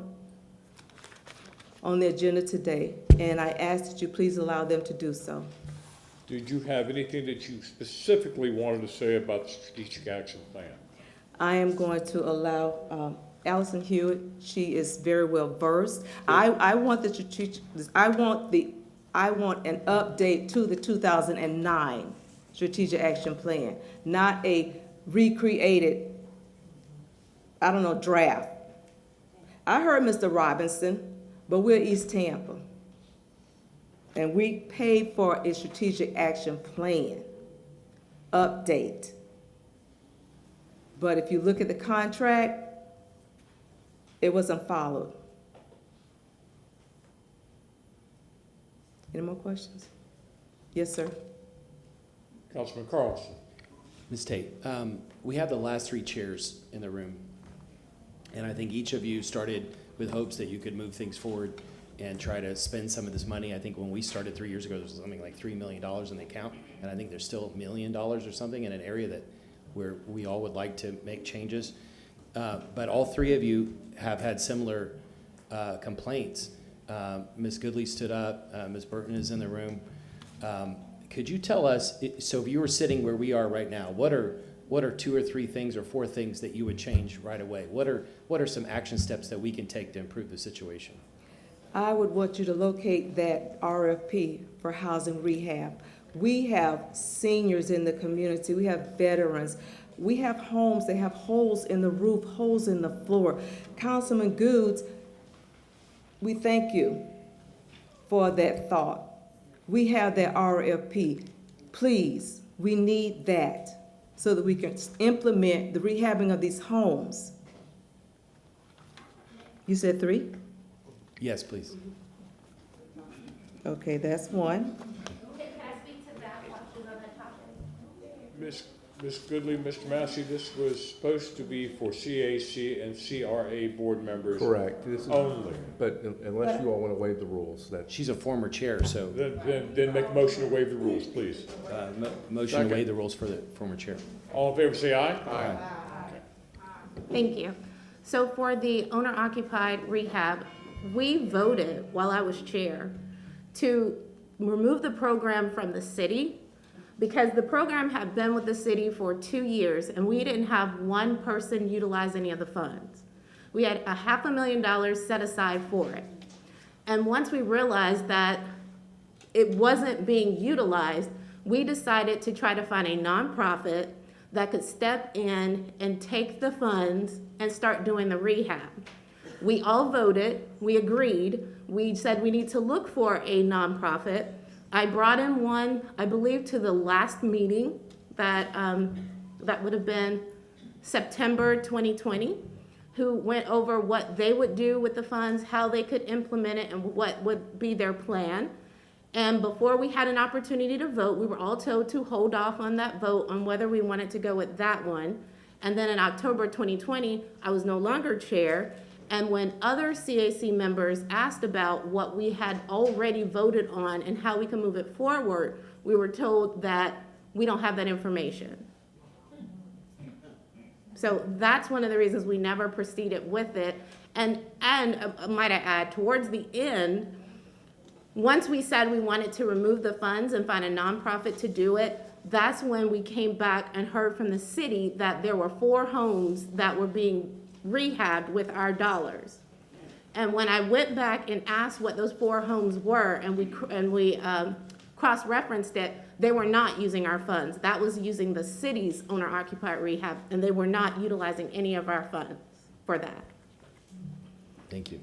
on the agenda today, and I ask that you please allow them to do so. Did you have anything that you specifically wanted to say about the strategic action plan? I am going to allow Allison Hewitt. She is very well versed. I want the strategic, I want an update to the 2009 strategic action plan, not a recreated, I don't know, draft. I heard Mr. Robinson, but we're East Tampa. And we paid for a strategic action plan update. But if you look at the contract, it wasn't followed. Any more questions? Yes, sir. Councilman Carlson. Ms. Tate, we have the last three chairs in the room, and I think each of you started with hopes that you could move things forward and try to spend some of this money. I think when we started 3 years ago, there was something like $3 million in the account, and I think there's still $1 million or something in an area that where we all would like to make changes. But all three of you have had similar complaints. Ms. Goodley stood up, Ms. Burton is in the room. Could you tell us, so if you were sitting where we are right now, what are 2 or 3 things or 4 things that you would change right away? What are some action steps that we can take to improve the situation? I would want you to locate that RFP for housing rehab. We have seniors in the community. We have veterans. We have homes that have holes in the roof, holes in the floor. Councilman Goods, we thank you for that thought. We have that RFP. Please, we need that so that we can implement the rehabbing of these homes. You said 3? Yes, please. Okay, that's one. Ms. Goodley, Mr. Massey, this was supposed to be for CAC and CRA board members. Correct. This is only. But unless you all want to waive the rules, that. She's a former chair, so. Then make a motion to waive the rules, please. Motion to waive the rules for the former chair. All in favor, say aye. Aye. Thank you. So for the owner-occupied rehab, we voted, while I was chair, to remove the program from the city because the program had been with the city for 2 years and we didn't have one person utilize any of the funds. We had $500,000 set aside for it. And once we realized that it wasn't being utilized, we decided to try to find a nonprofit that could step in and take the funds and start doing the rehab. We all voted, we agreed, we said we need to look for a nonprofit. I brought in one, I believe, to the last meeting that would have been September 2020, who went over what they would do with the funds, how they could implement it, and what would be their plan. And before we had an opportunity to vote, we were all told to hold off on that vote on whether we wanted to go with that one. And then in October 2020, I was no longer chair. And when other CAC members asked about what we had already voted on and how we can move it forward, we were told that we don't have that information. So that's one of the reasons we never proceeded with it. And might I add, towards the end, once we said we wanted to remove the funds and find a nonprofit to do it, that's when we came back and heard from the city that there were 4 homes that were being rehabbed with our dollars. And when I went back and asked what those 4 homes were, and we cross-referenced it, they were not using our funds. That was using the city's owner-occupied rehab, and they were not utilizing any of our funds for that. Thank you.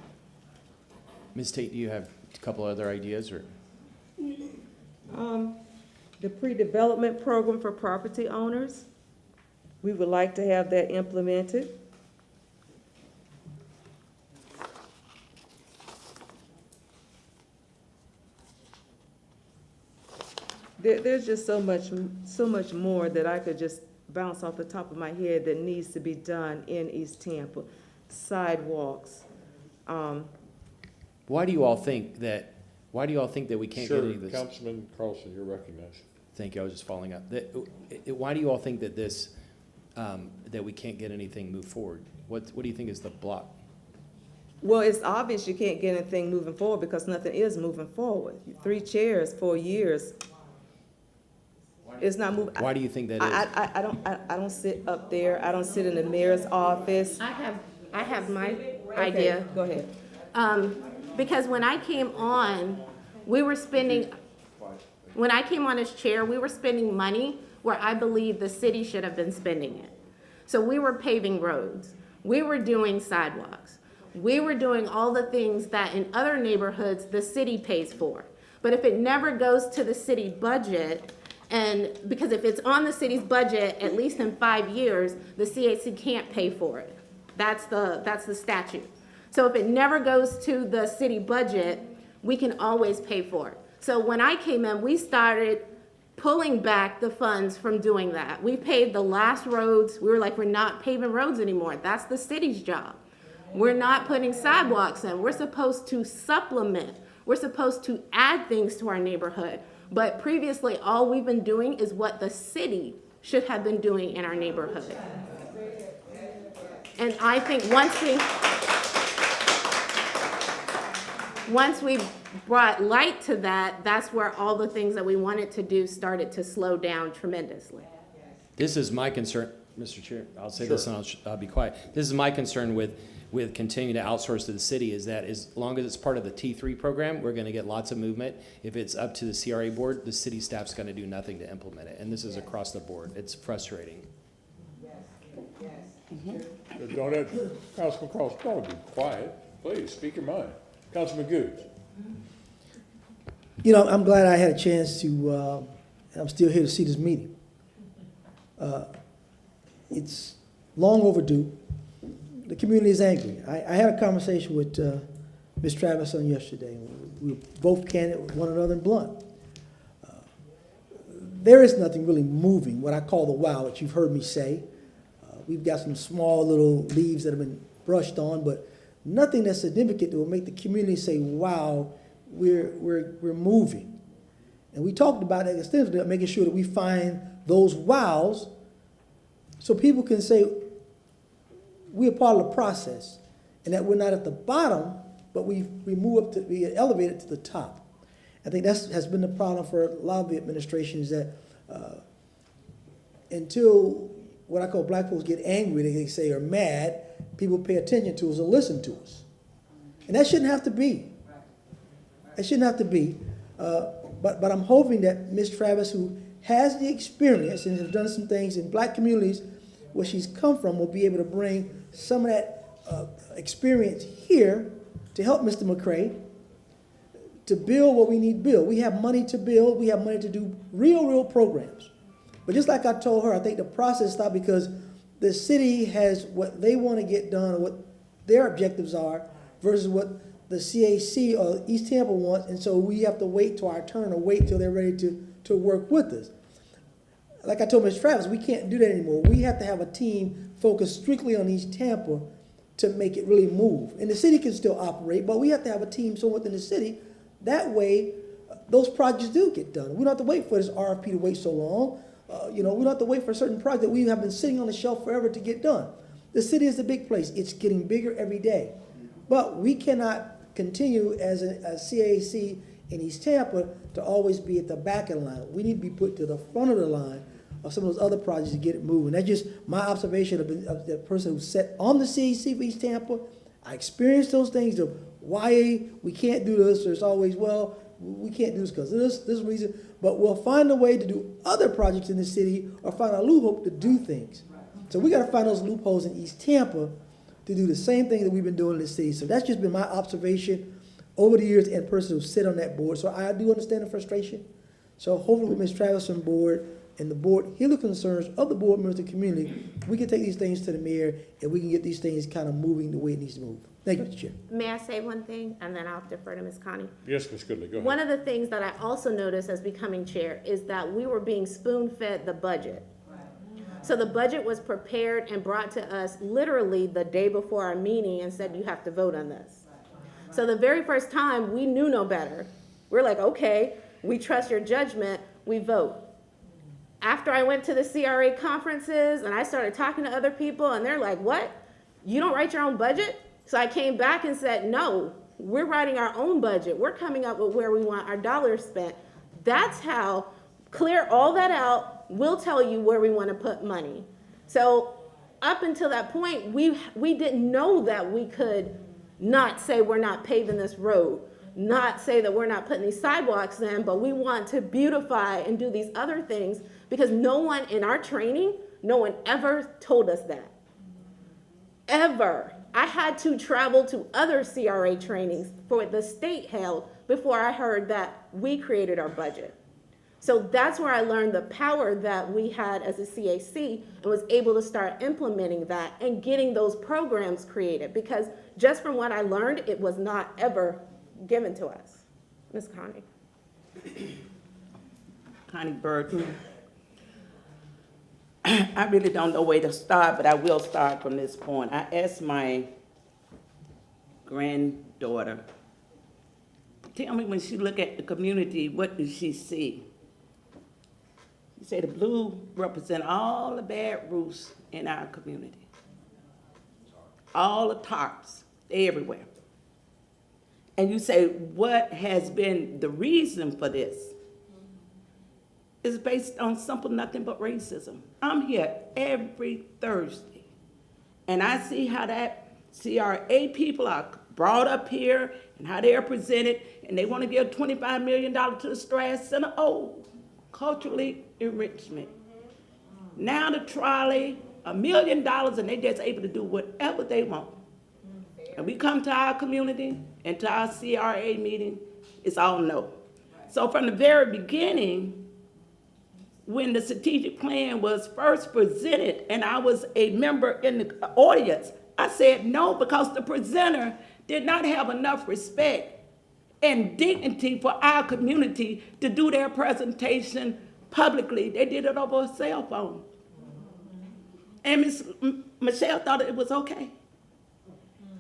Ms. Tate, do you have a couple other ideas, or? The pre-development program for property owners, we would like to have that implemented. There's just so much more that I could just bounce off the top of my head that needs to be done in East Tampa. Sidewalks. Why do you all think that we can't get any of this? Councilman Carlson, you're recognized. Thank you. I was just following up. Why do you all think that that we can't get anything moved forward? What do you think is the block? Well, it's obvious you can't get anything moving forward because nothing is moving forward. 3 chairs, 4 years. It's not moving. Why do you think that is? I don't sit up there. I don't sit in the mayor's office. I have I have my idea. Okay, go ahead. Because when I came on, when I came on as chair, we were spending money where I believe the city should have been spending it. So we were paving roads. We were doing sidewalks. We were doing all the things that in other neighborhoods the city pays for. But if it never goes to the city budget, and because if it's on the city's budget, at least in 5 years, the CAC can't pay for it. That's the statute. So if it never goes to the city budget, we can always pay for it. So when I came in, we started pulling back the funds from doing that. We paved the last roads. We were like, we're not paving roads anymore. That's the city's job. We're not putting sidewalks in. We're supposed to supplement. We're supposed to add things to our neighborhood. But previously, all we've been doing is what the city should have been doing in our neighborhood. And I think once we brought light to that, that's where all the things that we wanted to do started to slow down tremendously. This is my concern, Mr. Chair. I'll say this and I'll be quiet. This is my concern with continuing to outsource to the city, is that as long as it's part of the T3 program, we're going to get lots of movement. If it's up to the CRA board, the city staff's going to do nothing to implement it. And this is across the board. It's frustrating. Councilman Cross, don't be quiet. Please, speak your mind. Councilman Goode. You know, I'm glad I had a chance to, I'm still here to see this meeting. It's long overdue. The community is angry. I had a conversation with Ms. Travis on yesterday. We were both candid with one another and blunt. There is nothing really moving, what I call the wow, that you've heard me say. We've got some small little leaves that have been brushed on, but nothing that's significant that will make the community say, wow, we're moving. And we talked about that extensively, making sure that we find those wows so people can say, we're part of the process, and that we're not at the bottom, but we move up to be elevated to the top. I think that has been the problem for a lot of the administrations, that until what I call black folks get angry, they say are mad, people pay attention to us and listen to us. And that shouldn't have to be. It shouldn't have to be. But I'm hoping that Ms. Travis, who has the experience and has done some things in black communities where she's come from, will be able to bring some of that experience here to help Mr. McCray to build what we need to build. We have money to build. We have money to do real programs. But just like I told her, I think the process stopped because the city has what they want to get done or what their objectives are versus what the CAC or East Tampa wants, and so we have to wait till our turn or wait till they're ready to work with us. Like I told Ms. Travis, we can't do that anymore. We have to have a team focused strictly on East Tampa to make it really move. And the city can still operate, but we have to have a team somewhere within the city. That way, those projects do get done. We don't have to wait for this RFP to wait so long. We don't have to wait for a certain project that we have been sitting on the shelf forever to get done. The city is a big place. It's getting bigger every day. But we cannot continue as a CAC in East Tampa to always be at the back of the line. We need to be put to the front of the line of some of those other projects to get it moving. That's just my observation of the person who sat on the CAC for East Tampa. I experienced those things of why we can't do this. There's always, well, we can't do this because of this reason. But we'll find a way to do other projects in the city or find a loophole to do things. So we got to find those loopholes in East Tampa to do the same thing that we've been doing in the city. So that's just been my observation over the years and person who sit on that board. So I do understand the frustration. So hopefully with Ms. Travis on board and the board hear the concerns of the board members of the community, we can take these things to the mayor and we can get these things kind of moving the way it needs to move. Thank you, Mr. Chair. May I say one thing, and then I'll defer to Ms. Connie? Yes, Ms. Goodley, go ahead. One of the things that I also noticed as becoming chair is that we were being spoon-fed the budget. So the budget was prepared and brought to us literally the day before our meeting and said, you have to vote on this. So the very first time, we knew no better. We're like, okay, we trust your judgment, we vote. After I went to the CRA conferences and I started talking to other people and they're like, what? You don't write your own budget? So I came back and said, no, we're writing our own budget. We're coming up with where we want our dollars spent. That's how, clear all that out, we'll tell you where we want to put money. So up until that point, we didn't know that we could not say we're not paving this road, not say that we're not putting these sidewalks in, but we want to beautify and do these other things because no one in our training, no one ever told us that. Ever. I had to travel to other CRA trainings for what the state held before I heard that we created our budget. So that's where I learned the power that we had as a CAC and was able to start implementing that and getting those programs created. Because just from what I learned, it was not ever given to us. Ms. Connie. Connie Burton. I really don't know where to start, but I will start from this point. I asked my granddaughter, tell me when she look at the community, what does she see? She said the blue represent all the bad roofs in our community. All the tarps, they're everywhere. And you say, what has been the reason for this? It's based on simple nothing but racism. I'm here every Thursday, and I see how that CRA people are brought up here and how they are presented, and they want to give $25 million to the Strass Center. Oh, culturally enrichment. Now the trolley, $1 million, and they just able to do whatever they want. And we come to our community and to our CRA meeting, it's all no. So from the very beginning, when the strategic plan was first presented and I was a member in the audience, I said no because the presenter did not have enough respect and dignity for our community to do their presentation publicly. They did it over a cell phone. And Ms. Michelle thought it was okay.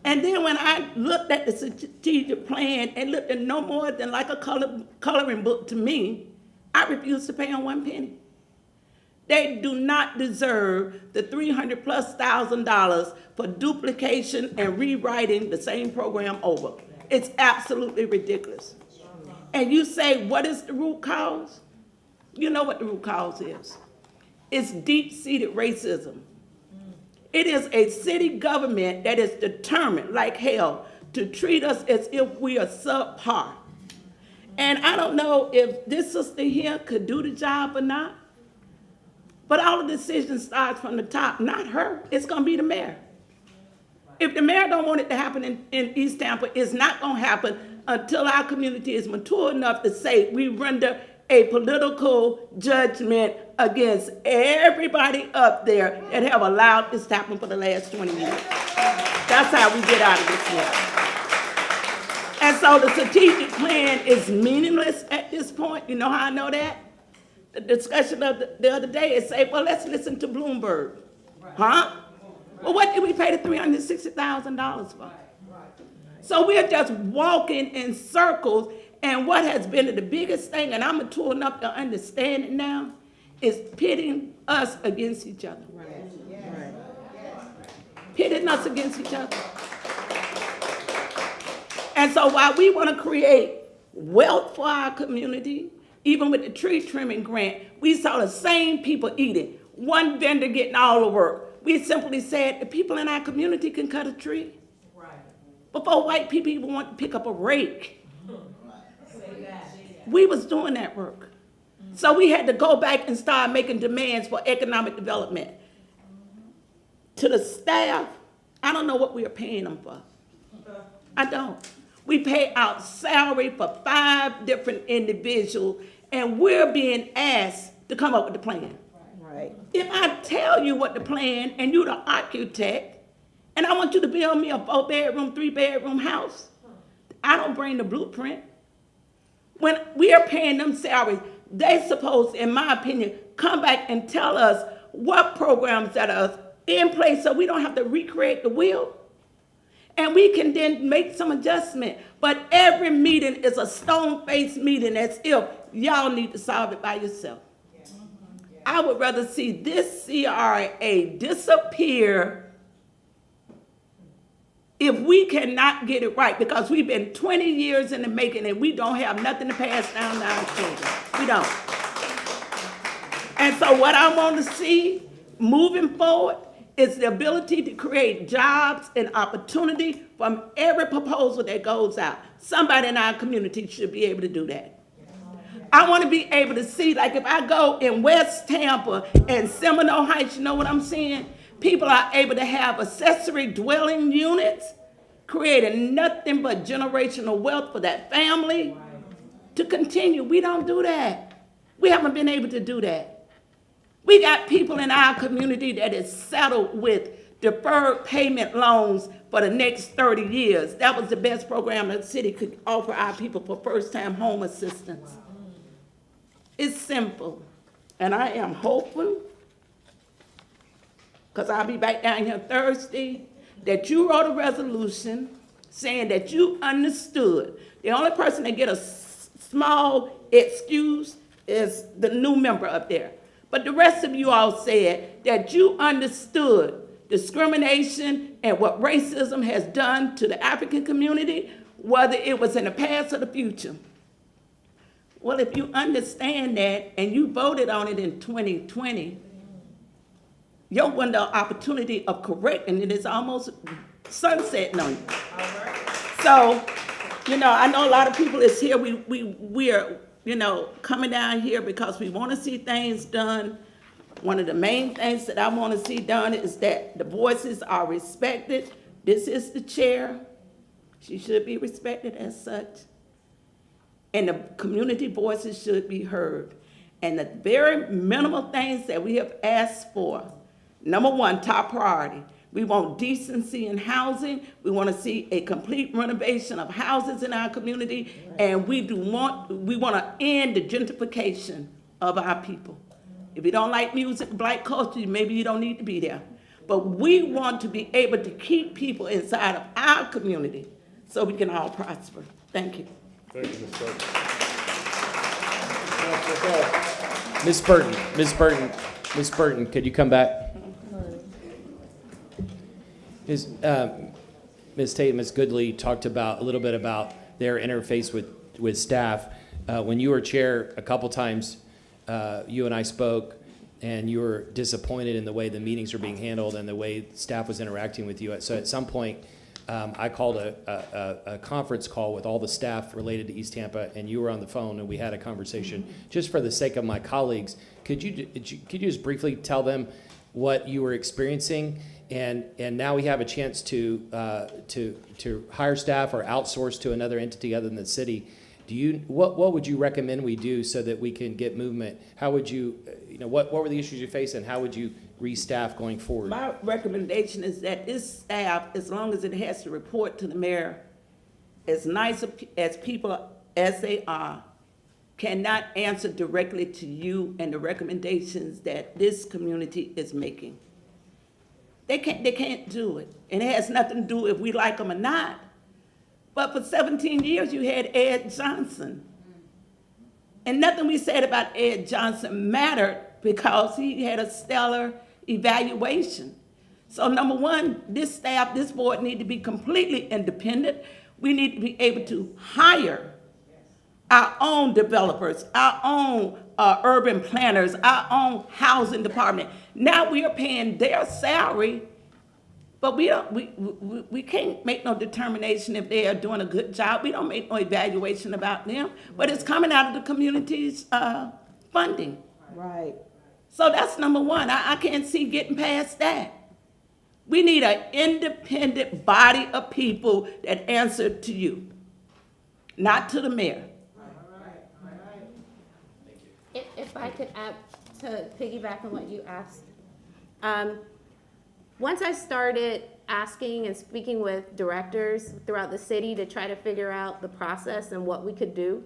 And then when I looked at the strategic plan and looked at no more than like a coloring book to me, I refused to pay them 1 penny. They do not deserve the $300,000+ for duplication and rewriting the same program over. It's absolutely ridiculous. And you say, what is the root cause? You know what the root cause is. It's deep-seated racism. It is a city government that is determined, like hell, to treat us as if we are subpar. And I don't know if this sister here could do the job or not, but all the decisions starts from the top, not her. It's going to be the mayor. If the mayor don't want it to happen in East Tampa, it's not going to happen until our community is mature enough to say we render a political judgment against everybody up there that have allowed this to happen for the last 20 years. That's how we get out of this mess. And so the strategic plan is meaningless at this point. You know how I know that? The discussion of the other day is say, well, let's listen to Bloomberg. Huh? Well, what did we pay the $360,000 for? So we're just walking in circles, and what has been the biggest thing, and I'm mature enough to understand it now, is pitting us against each other. Pitting us against each other. And so while we want to create wealth for our community, even with the tree trimming grant, we saw the same people eating. One vendor getting all the work. We simply said the people in our community can cut a tree. Before white people even want to pick up a rake. We was doing that work. So we had to go back and start making demands for economic development. To the staff, I don't know what we are paying them for. I don't. We pay out salary for 5 different individuals, and we're being asked to come up with the plan. Right. If I tell you what the plan, and you're the architect, and I want you to build me a 4-bedroom, 3-bedroom house, I don't bring the blueprint. When we are paying them salaries, they supposed, in my opinion, come back and tell us what programs that are in place so we don't have to recreate the wheel. And we can then make some adjustment. But every meeting is a stone-faced meeting as if y'all need to solve it by yourself. I would rather see this CRA disappear if we cannot get it right, because we've been 20 years in the making and we don't have nothing to pass down to our children. We don't. And so what I want to see moving forward It's the ability to create jobs and opportunity from every proposal that goes out. Somebody in our community should be able to do that. I want to be able to see, like if I go in West Tampa and Seminole Heights, you know what I'm seeing? People are able to have accessory dwelling units, creating nothing but generational wealth for that family to continue. We don't do that. We haven't been able to do that. We got people in our community that is settled with deferred payment loans for the next 30 years. That was the best program the city could offer our people for first-time home assistance. It's simple, and I am hopeful, because I'll be back down here Thursday, that you wrote a resolution saying that you understood. The only person that get a small excuse is the new member up there. But the rest of you all said that you understood discrimination and what racism has done to the African community, whether it was in the past or the future. Well, if you understand that and you voted on it in 2020, your window of opportunity of correcting it is almost sunsetting on you. So, you know, I know a lot of people is here. We are, you know, coming down here because we want to see things done. One of the main things that I want to see done is that the voices are respected. This is the chair. She should be respected as such. And the community voices should be heard. And the very minimal things that we have asked for, number one, top priority. We want decency in housing. We want to see a complete renovation of houses in our community. And we want to end the gentrification of our people. If you don't like music, black culture, maybe you don't need to be there. But we want to be able to keep people inside of our community so we can all prosper. Thank you. Thank you, Ms. Burton. Ms. Burton, could you come back? Ms. Tate, Ms. Goodley talked about a little bit about their interface with staff. When you were chair, a couple times you and I spoke, and you were disappointed in the way the meetings were being handled and the way staff was interacting with you. So at some point, I called a conference call with all the staff related to East Tampa, and you were on the phone, and we had a conversation. Just for the sake of my colleagues, could you just briefly tell them what you were experiencing? And now we have a chance to hire staff or outsource to another entity other than the city. What would you recommend we do so that we can get movement? How would you, what were the issues you face, and how would you restaff going forward? My recommendation is that this staff, as long as it has to report to the mayor, as nice as people as they are, cannot answer directly to you and the recommendations that this community is making. They can't do it. And it has nothing to do if we like them or not. But for 17 years, you had Ed Johnson. And nothing we said about Ed Johnson mattered because he had a stellar evaluation. So number one, this staff, this board need to be completely independent. We need to be able to hire our own developers, our own urban planners, our own housing department. Now we are paying their salary, but we can't make no determination if they are doing a good job. We don't make no evaluation about them, but it's coming out of the community's funding. Right. So that's number one. I can't see getting past that. We need an independent body of people that answer to you, not to the mayor. If I could add to piggyback on what you asked. Once I started asking and speaking with directors throughout the city to try to figure out the process and what we could do,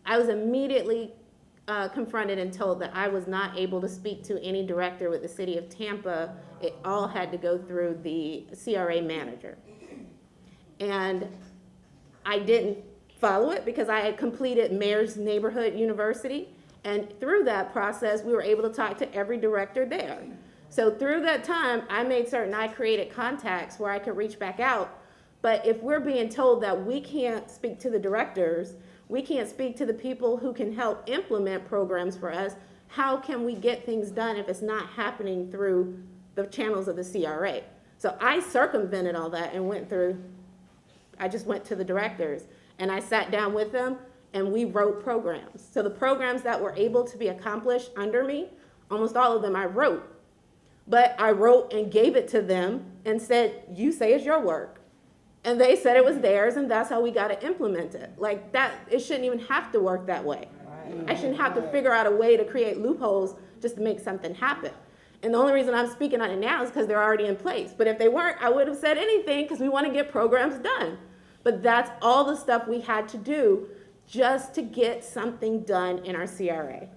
I was immediately confronted and told that I was not able to speak to any director with the city of Tampa. It all had to go through the CRA manager. And I didn't follow it because I had completed Mayor's Neighborhood University. And through that process, we were able to talk to every director there. So through that time, I made certain I created contacts where I could reach back out. But if we're being told that we can't speak to the directors, we can't speak to the people who can help implement programs for us, how can we get things done if it's not happening through the channels of the CRA. So I circumvented all that and I just went to the directors and I sat down with them and we wrote programs. So the programs that were able to be accomplished under me, almost all of them I wrote. But I wrote and gave it to them and said, you say it's your work. And they said it was theirs, and that's how we got to implement it. Like that, it shouldn't even have to work that way. I shouldn't have to figure out a way to create loopholes just to make something happen. And the only reason I'm speaking on it now is because they're already in place. But if they weren't, I would have said anything because we want to get programs done. But that's all the stuff we had to do just to get something done in our CRA.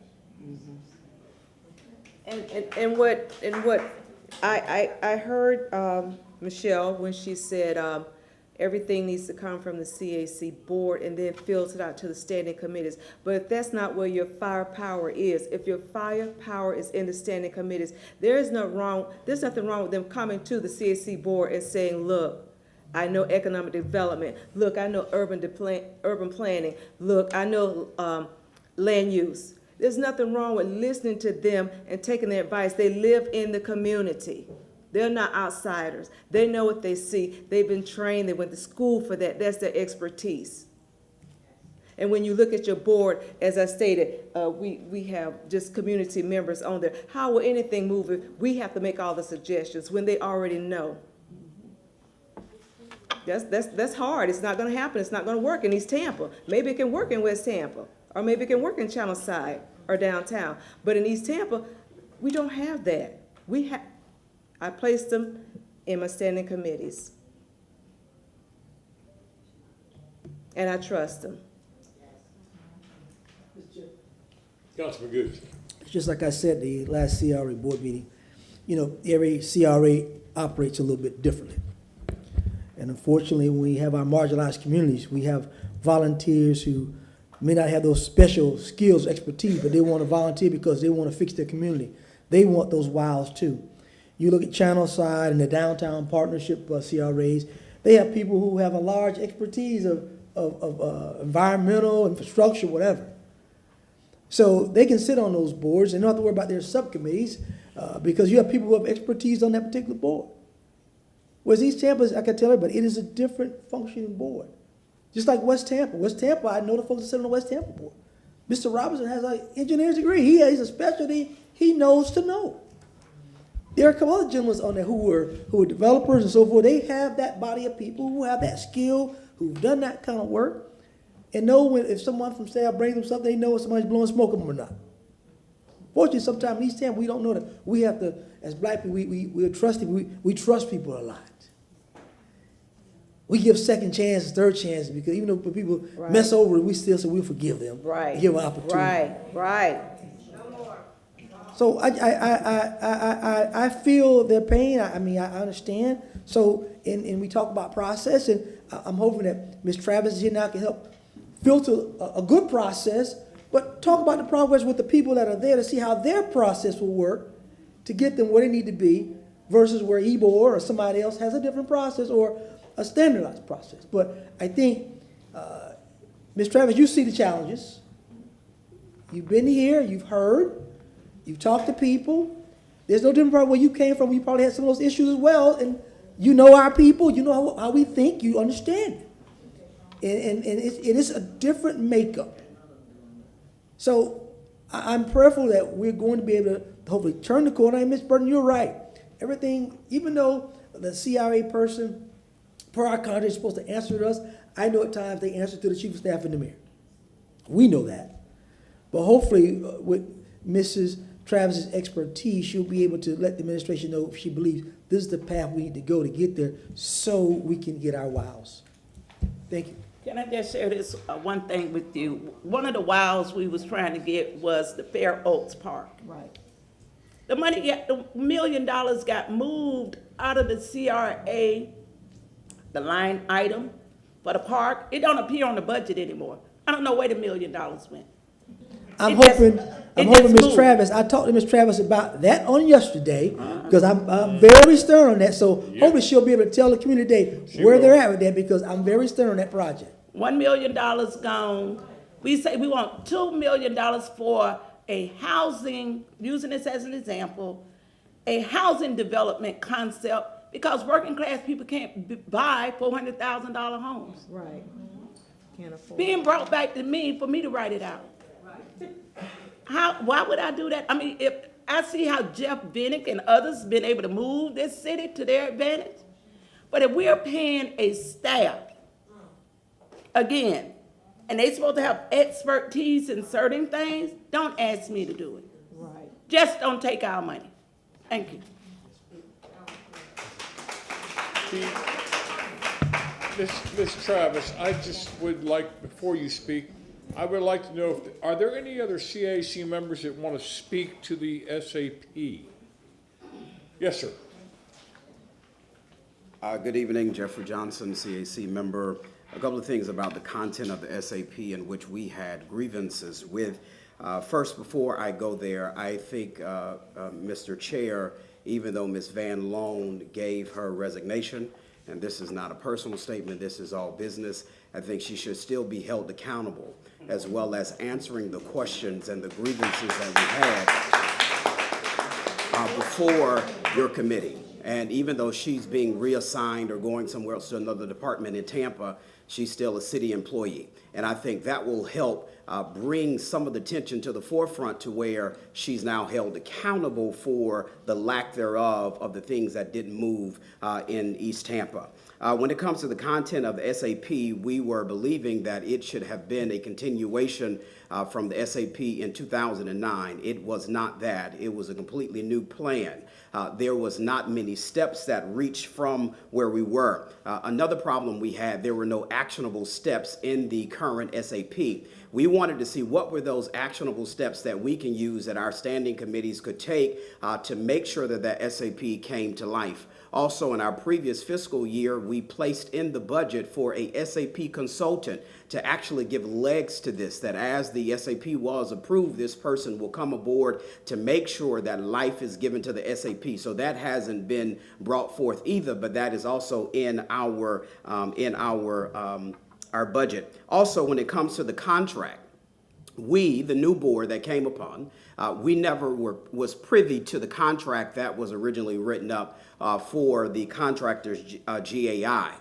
And what I heard Michelle when she said everything needs to come from the CAC board and then filter it out to the standing committees. But if that's not where your firepower is, if your firepower is in the standing committees, there's nothing wrong with them coming to the CAC board and saying, look, I know economic development. Look, I know urban planning. Look, I know land use. There's nothing wrong with listening to them and taking their advice. They live in the community. They're not outsiders. They know what they see. They've been trained. They went to school for that. That's their expertise. And when you look at your board, as I stated, we have just community members on there. How will anything move if we have to make all the suggestions when they already know? That's hard. It's not going to happen. It's not going to work in East Tampa. Maybe it can work in West Tampa. Or maybe it can work in Channel Side or downtown. But in East Tampa, we don't have that. I placed them in my standing committees. And I trust them. Councilman Goode. Just like I said, the last CRA board meeting, every CRA operates a little bit differently. And unfortunately, when we have our marginalized communities, we have volunteers who may not have those special skills, expertise, but they want to volunteer because they want to fix their community. They want those wows too. You look at Channel Side and the Downtown Partnership CRAs, they have people who have a large expertise of environmental, infrastructure, whatever. So they can sit on those boards and don't have to worry about their subcommittees because you have people who have expertise on that particular board. Whereas East Tampa, I can tell everybody, it is a different functioning board. Just like West Tampa. West Tampa, I know the folks that sit on the West Tampa board. Mr. Robinson has an engineer's degree. He's a specialty. He knows to know. There are a couple other gentlemen on there who are developers and so forth. They have that body of people who have that skill, who've done that kind of work, and know if someone from staff brings them something, they know if somebody's blowing smoke at them or not. Fortunately, sometimes in East Tampa, we don't know that. We have to, as black people, we're trusting. We trust people a lot. We give second chances, third chances, because even though people mess over, we still say we'll forgive them. Right. Give them an opportunity. Right. So I feel their pain. I understand. So and we talk about process, and I'm hoping that Ms. Travis is here now can help filter a good process, but talk about the progress with the people that are there to see how their process will work to get them where they need to be versus where EBOR or somebody else has a different process or a standardized process. But I think, Ms. Travis, you see the challenges. You've been here, you've heard, you've talked to people. There's no different part where you came from. You probably had some of those issues as well. And you know our people, you know how we think, you understand it. And it is a different makeup. So I'm prayerful that we're going to be able to hopefully turn the corner. And Ms. Burton, you're right. Everything, even though the CRA person, per our contract, is supposed to answer to us, I know at times they answer to the chief of staff and the mayor. We know that. But hopefully with Mrs. Travis's expertise, she'll be able to let the administration know if she believes this is the path we need to go to get there so we can get our wows. Thank you. Can I just share this one thing with you? One of the wows we was trying to get was the Fair Oaks Park. Right. The money, the $1 million got moved out of the CRA, the line item for the park. It don't appear on the budget anymore. I don't know where the $1 million went. I'm hoping, Ms. Travis, I talked to Ms. Travis about that on yesterday because I'm very stern on that. So hopefully she'll be able to tell the community today where they're at with that because I'm very stern on that project. $1 million gone. We say we want $2 million for a housing, using this as an example, a housing development concept because working class people can't buy $400,000 homes. Right. Can't afford. Being brought back to me for me to write it out. Why would I do that? I mean, if I see how Jeff Vinnick and others been able to move this city to their advantage, but if we're paying a staff, again, and they supposed to have expertise in certain things, don't ask me to do it. Right. Just don't take our money. Thank you. Ms. Travis, I just would like, before you speak, I would like to know, are there any other CAC members that want to speak to the SAP? Yes, sir. Good evening, Jeffrey Johnson, CAC member. A couple of things about the content of the SAP in which we had grievances with. First, before I go there, I think, Mr. Chair, even though Ms. Van Loan gave her resignation, and this is not a personal statement, this is all business, I think she should still be held accountable, as well as answering the questions and the grievances that we had before your committee. And even though she's being reassigned or going somewhere else to another department in Tampa, she's still a city employee. And I think that will help bring some of the tension to the forefront to where she's now held accountable for the lack thereof of the things that didn't move in East Tampa. When it comes to the content of the SAP, we were believing that it should have been a continuation from the SAP in 2009. It was not that. It was a completely new plan. There was not many steps that reached from where we were. Another problem we had, there were no actionable steps in the current SAP. We wanted to see what were those actionable steps that we can use that our standing committees could take to make sure that that SAP came to life. Also, in our previous fiscal year, we placed in the budget for a SAP consultant to actually give legs to this, that as the SAP was approved, this person will come aboard to make sure that life is given to the SAP. So that hasn't been brought forth either, but that is also in our budget. Also, when it comes to the contract, we, the new board that came upon, we never was privy to the contract that was originally written up for the contractor's GAI.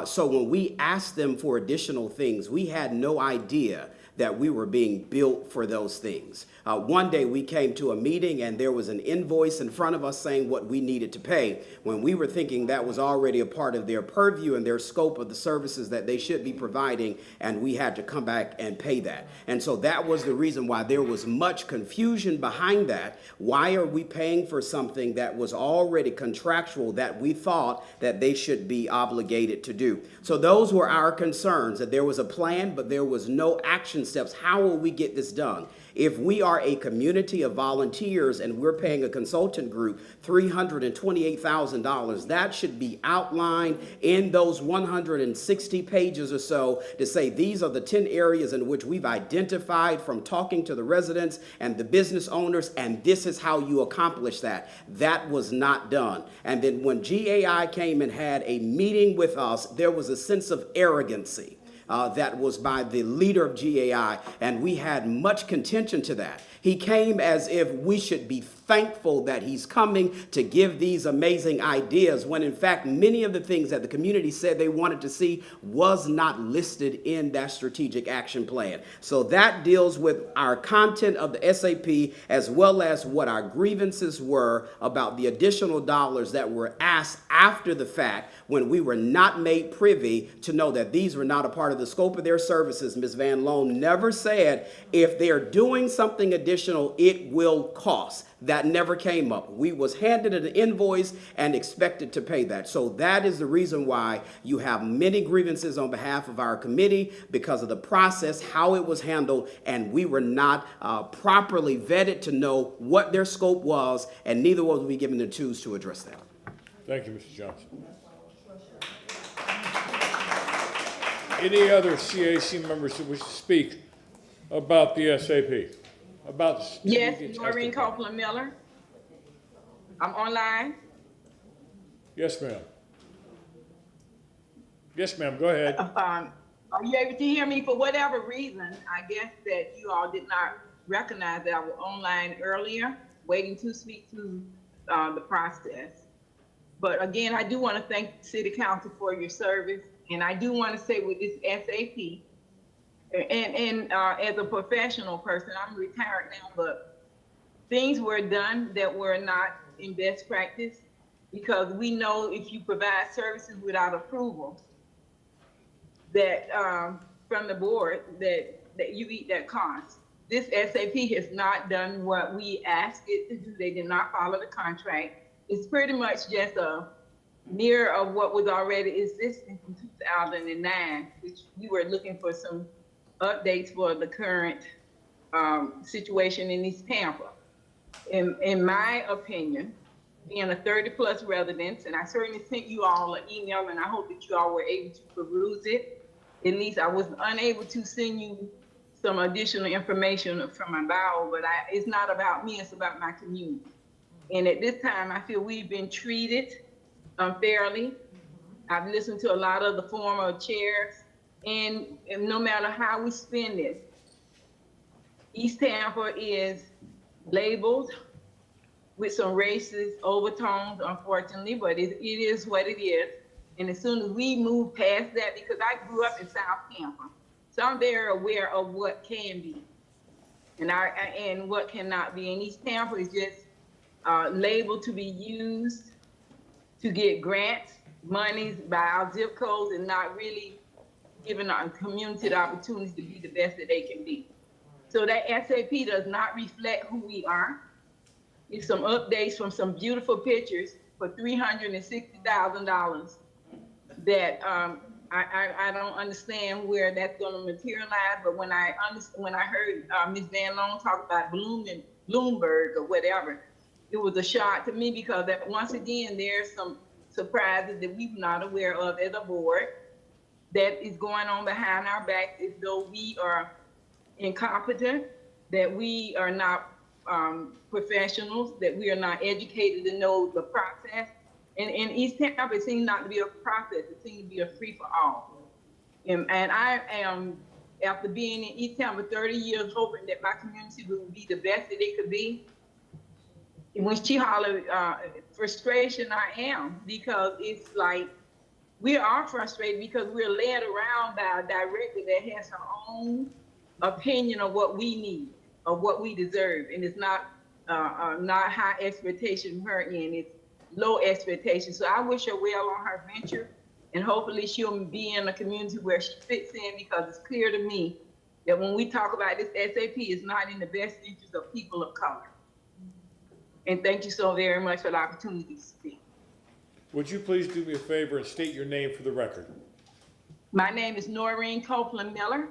So when we asked them for additional things, we had no idea that we were being built for those things. One day we came to a meeting and there was an invoice in front of us saying what we needed to pay, when we were thinking that was already a part of their purview and their scope of the services that they should be providing, and we had to come back and pay that. And so that was the reason why there was much confusion behind that. Why are we paying for something that was already contractual that we thought that they should be obligated to do? So those were our concerns, that there was a plan, but there was no action steps. How will we get this done? If we are a community of volunteers and we're paying a consultant group $328,000, that should be outlined in those 160 pages or so to say these are the 10 areas in which we've identified from talking to the residents and the business owners, and this is how you accomplish that. That was not done. And then when GAI came and had a meeting with us, there was a sense of arrogancy. That was by the leader of GAI, and we had much contention to that. He came as if we should be thankful that he's coming to give these amazing ideas, when in fact many of the things that the community said they wanted to see was not listed in that strategic action plan. So that deals with our content of the SAP, as well as what our grievances were about the additional dollars that were asked after the fact, when we were not made privy to know that these were not a part of the scope of their services. Ms. Van Loan never said if they're doing something additional, it will cost. That never came up. We was handed an invoice and expected to pay that. So that is the reason why you have many grievances on behalf of our committee, because of the process, how it was handled, and we were not properly vetted to know what their scope was, and neither was we given the tools to address that. Thank you, Mr. Johnson. Any other CAC members that wish to speak about the SAP? About the Yes, Noreen Copeland Miller. I'm online. Yes, ma'am. Yes, ma'am. Go ahead. Are you able to hear me? For whatever reason, I guess that you all did not recognize that I was online earlier, waiting to speak to the process. But again, I do want to thank the City Council for your service. And I do want to say with this SAP, and as a professional person, I'm retired now, but things were done that were not in best practice, because we know if you provide services without approval, that from the board, that you eat that cost. This SAP has not done what we asked it to do. They did not follow the contract. It's pretty much just a mirror of what was already existing from 2009, which we were looking for some updates for the current situation in East Tampa. In my opinion, being a 30-plus resident, and I certainly sent you all an email, and I hope that you all were able to peruse it. At least I was unable to send you some additional information from my bio, but it's not about me, it's about my community. And at this time, I feel we've been treated unfairly. I've listened to a lot of the former chairs, and no matter how we spend it, East Tampa is labeled with some racist overtones, unfortunately, but it is what it is. And as soon as we move past that, because I grew up in South Tampa, so I'm very aware of what can be and what cannot be. And East Tampa is just labeled to be used to get grants, monies by our zip codes, and not really giving our community the opportunities to be the best that they can be. So that SAP does not reflect who we are. It's some updates from some beautiful pictures for $360,000 that I don't understand where that's going to materialize. But when I heard Ms. Van Loan talk about Bloomberg or whatever, it was a shock to me, because that, once again, there's some surprises that we were not aware of as a board that is going on behind our backs, as though we are incompetent, that we are not professionals, that we are not educated to know the process. And in East Tampa, it seems not to be a process, it seems to be a free-for-all. And I am, after being in East Tampa 30 years, hoping that my community will be the best that it could be. And when she hollered frustration, I am, because it's like, we are frustrated because we're led around by a director that has her own opinion of what we need, of what we deserve. And it's not high expectation from her end, it's low expectation. So I wish her well on her venture, and hopefully she'll be in a community where she fits in, because it's clear to me that when we talk about this SAP, it's not in the best interest of people of color. And thank you so very much for the opportunity to speak. Would you please do me a favor and state your name for the record? My name is Noreen Copeland Miller.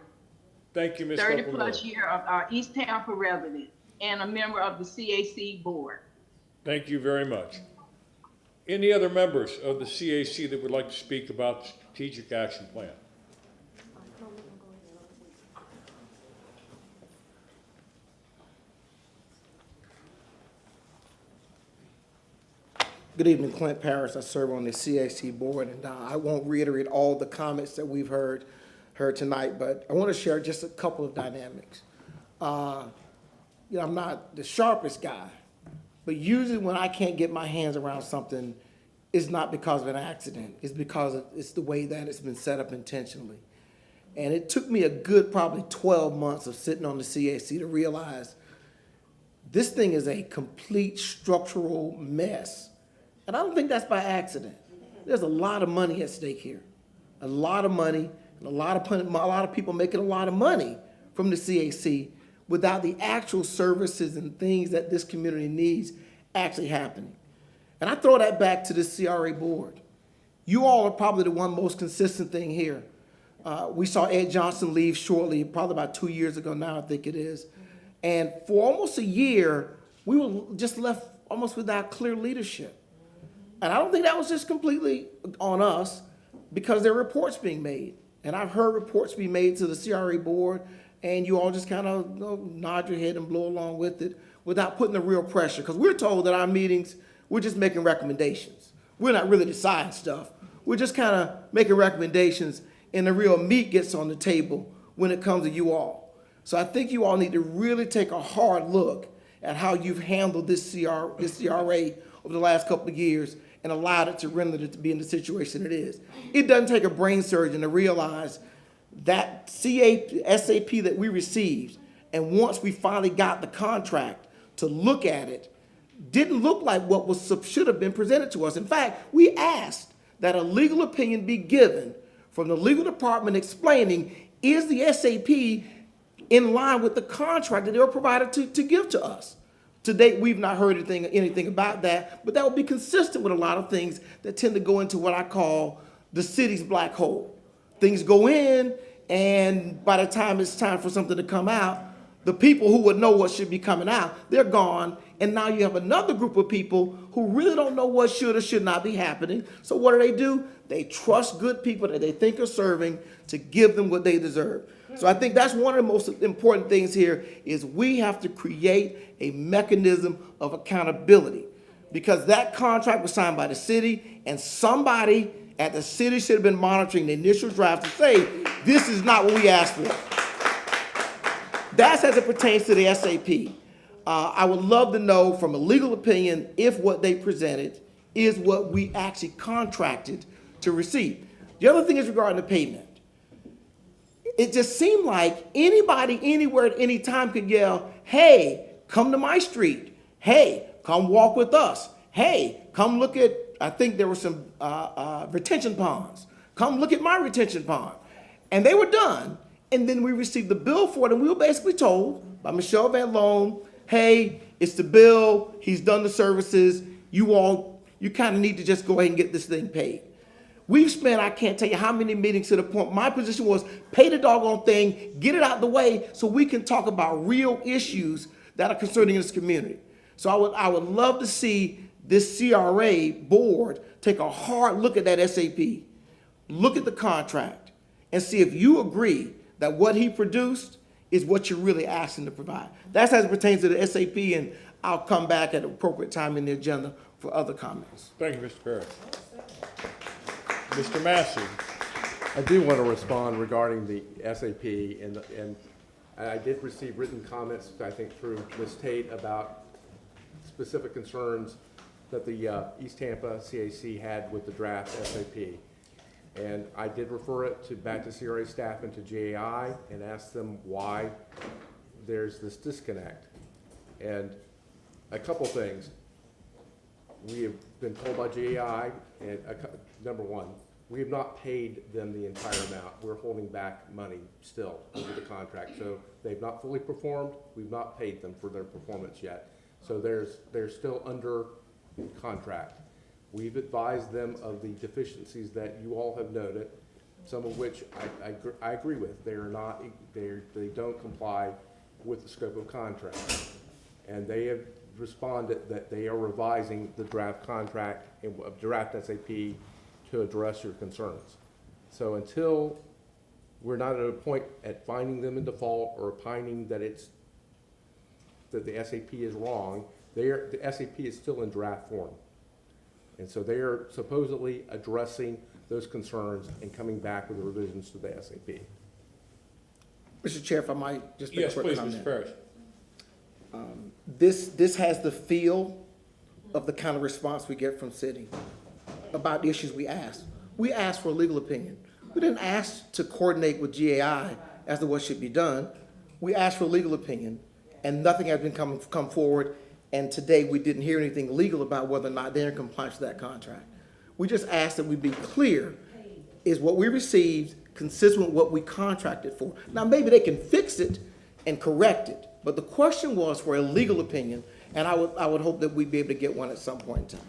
Thank you, Ms. 30-plus year of East Tampa resident and a member of the CAC board. Thank you very much. Any other members of the CAC that would like to speak about the strategic action plan? Good evening, Clint Parrish. I serve on the CAC board, and I won't reiterate all the comments that we've heard tonight, but I want to share just a couple of dynamics. I'm not the sharpest guy, but usually when I can't get my hands around something, it's not because of an accident. It's because it's the way that it's been set up intentionally. And it took me a good probably 12 months of sitting on the CAC to realize this thing is a complete structural mess. And I don't think that's by accident. There's a lot of money at stake here. A lot of money, and a lot of people making a lot of money from the CAC without the actual services and things that this community needs actually happening. And I throw that back to the CRA board. You all are probably the one most consistent thing here. We saw Ed Johnson leave shortly, probably about 2 years ago now, I think it is. And for almost a year, we were just left almost without clear leadership. And I don't think that was just completely on us, because there are reports being made. And I've heard reports be made to the CRA board, and you all just kind of nod your head and blow along with it without putting the real pressure. Because we're told that our meetings, we're just making recommendations. We're not really deciding stuff. We're just kind of making recommendations, and the real meat gets on the table when it comes to you all. So I think you all need to really take a hard look at how you've handled this CRA over the last couple of years and allowed it to render it to be in the situation it is. It doesn't take a brain surgeon to realize that SAP that we received, and once we finally got the contract to look at it, didn't look like what should have been presented to us. In fact, we asked that a legal opinion be given from the legal department explaining, is the SAP in line with the contract that they were provided to give to us? To date, we've not heard anything about that, but that would be consistent with a lot of things that tend to go into what I call the city's black hole. Things go in, and by the time it's time for something to come out, the people who would know what should be coming out, they're gone, and now you have another group of people who really don't know what should or should not be happening. So what do? They trust good people that they think are serving to give them what they deserve. So I think that's one of the most important things here is we have to create a mechanism of accountability, because that contract was signed by the city, and somebody at the city should have been monitoring the initial draft to say, this is not what we asked for. That's as it pertains to the SAP. I would love to know from a legal opinion if what they presented is what we actually contracted to receive. The other thing is regarding the payment. It just seemed like anybody, anywhere, at any time could yell, hey, come to my street. Hey, come walk with us. Hey, come look at, I think there were some retention ponds. Come look at my retention pond. And they were done. And then we received the bill for it, and we were basically told by Michelle Van Loan, hey, it's the bill, he's done the services, you kind of need to just go ahead and get this thing paid. We've spent, I can't tell you how many meetings to the point, my position was pay the doggone thing, get it out the way so we can talk about real issues that are concerning this community. So I would love to see this CRA board take a hard look at that SAP, look at the contract, and see if you agree that what he produced is what you're really asking to provide. That's as it pertains to the SAP, and I'll come back at an appropriate time in the agenda for other comments. Thank you, Mr. Parrish. Mr. Massey. I do want to respond regarding the SAP, and I did receive written comments, I think, through Ms. Tate about specific concerns that the East Tampa CAC had with the draft SAP. And I did refer it back to CRA staff and to JAI and asked them why there's this disconnect. And a couple things. We have been told by JAI, and number one, we have not paid them the entire amount. We're holding back money still under the contract. So they've not fully performed. We've not paid them for their performance yet. So they're still under contract. We've advised them of the deficiencies that you all have noted, some of which I agree with. They don't comply with the scope of contract. And they have responded that they are revising the draft contract and draft SAP to address your concerns. So until we're not at a point at finding them in default or opining that the SAP is wrong, the SAP is still in draft form. And so they are supposedly addressing those concerns and coming back with revisions to the SAP. Mr. Chair, if I might just make a quick comment. Yes, please, Mr. Parrish. This has the feel of the kind of response we get from city about the issues we asked. We asked for a legal opinion. We didn't ask to coordinate with GAI as to what should be done. We asked for a legal opinion, and nothing has been come forward. And today we didn't hear anything legal about whether or not they're in compliance with that contract. We just asked that we be clear, is what we received consistent with what we contracted for? Now maybe they can fix it and correct it, but the question was for a legal opinion, and I would hope that we'd be able to get one at some point in time.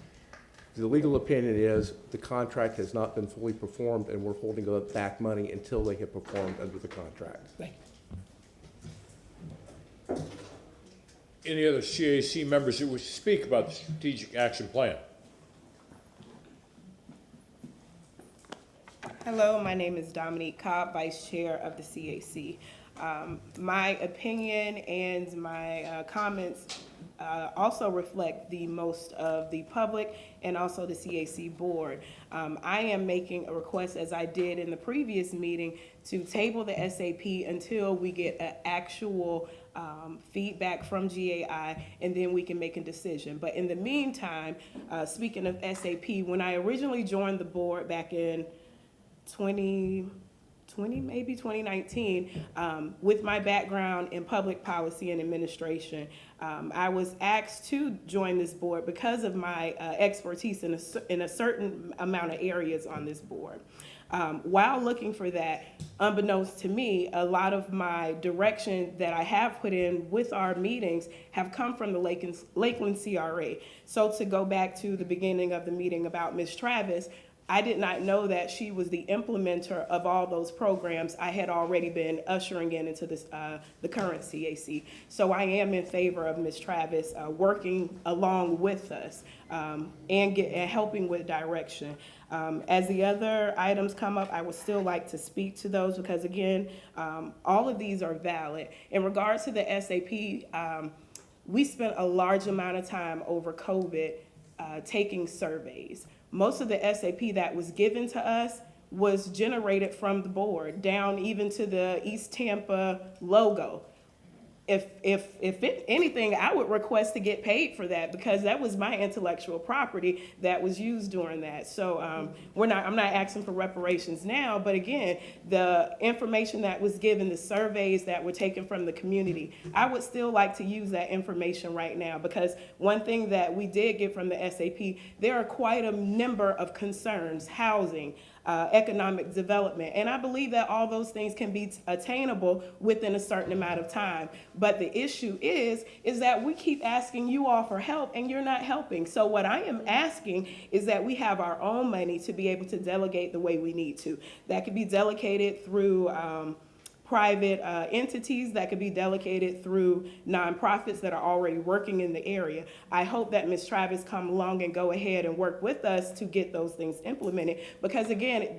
The legal opinion is the contract has not been fully performed and we're holding back money until they have performed under the contract. Thank you. Any other CAC members that wish to speak about the strategic action plan? Hello, my name is Dominique Cobb, Vice Chair of the CAC. My opinion and my comments also reflect the most of the public and also the CAC board. I am making a request, as I did in the previous meeting, to table the SAP until we get an actual feedback from GAI, and then we can make a decision. But in the meantime, speaking of SAP, when I originally joined the board back in 2019, with my background in public policy and administration, I was asked to join this board because of my expertise in a certain amount of areas on this board. While looking for that, unbeknownst to me, a lot of my direction that I have put in with our meetings have come from the Lakeland CRA. So to go back to the beginning of the meeting about Ms. Travis, I did not know that she was the implementer of all those programs I had already been ushering into this, the current CAC. So I am in favor of Ms. Travis working along with us and helping with direction. As the other items come up, I would still like to speak to those because, again, all of these are valid. In regards to the SAP, we spent a large amount of time over COVID taking surveys. Most of the SAP that was given to us was generated from the board, down even to the East Tampa logo. If anything, I would request to get paid for that because that was my intellectual property that was used during that. So I'm not asking for reparations now, but again, the information that was given, the surveys that were taken from the community, I would still like to use that information right now because one thing that we did get from the SAP, there are quite a number of concerns: housing, economic development. And I believe that all those things can be attainable within a certain amount of time. But the issue is that we keep asking you all for help and you're not helping. So what I am asking is that we have our own money to be able to delegate the way we need to. That could be delegated through private entities, that could be delegated through nonprofits that are already working in the area. I hope that Ms. Travis come along and go ahead and work with us to get those things implemented because again,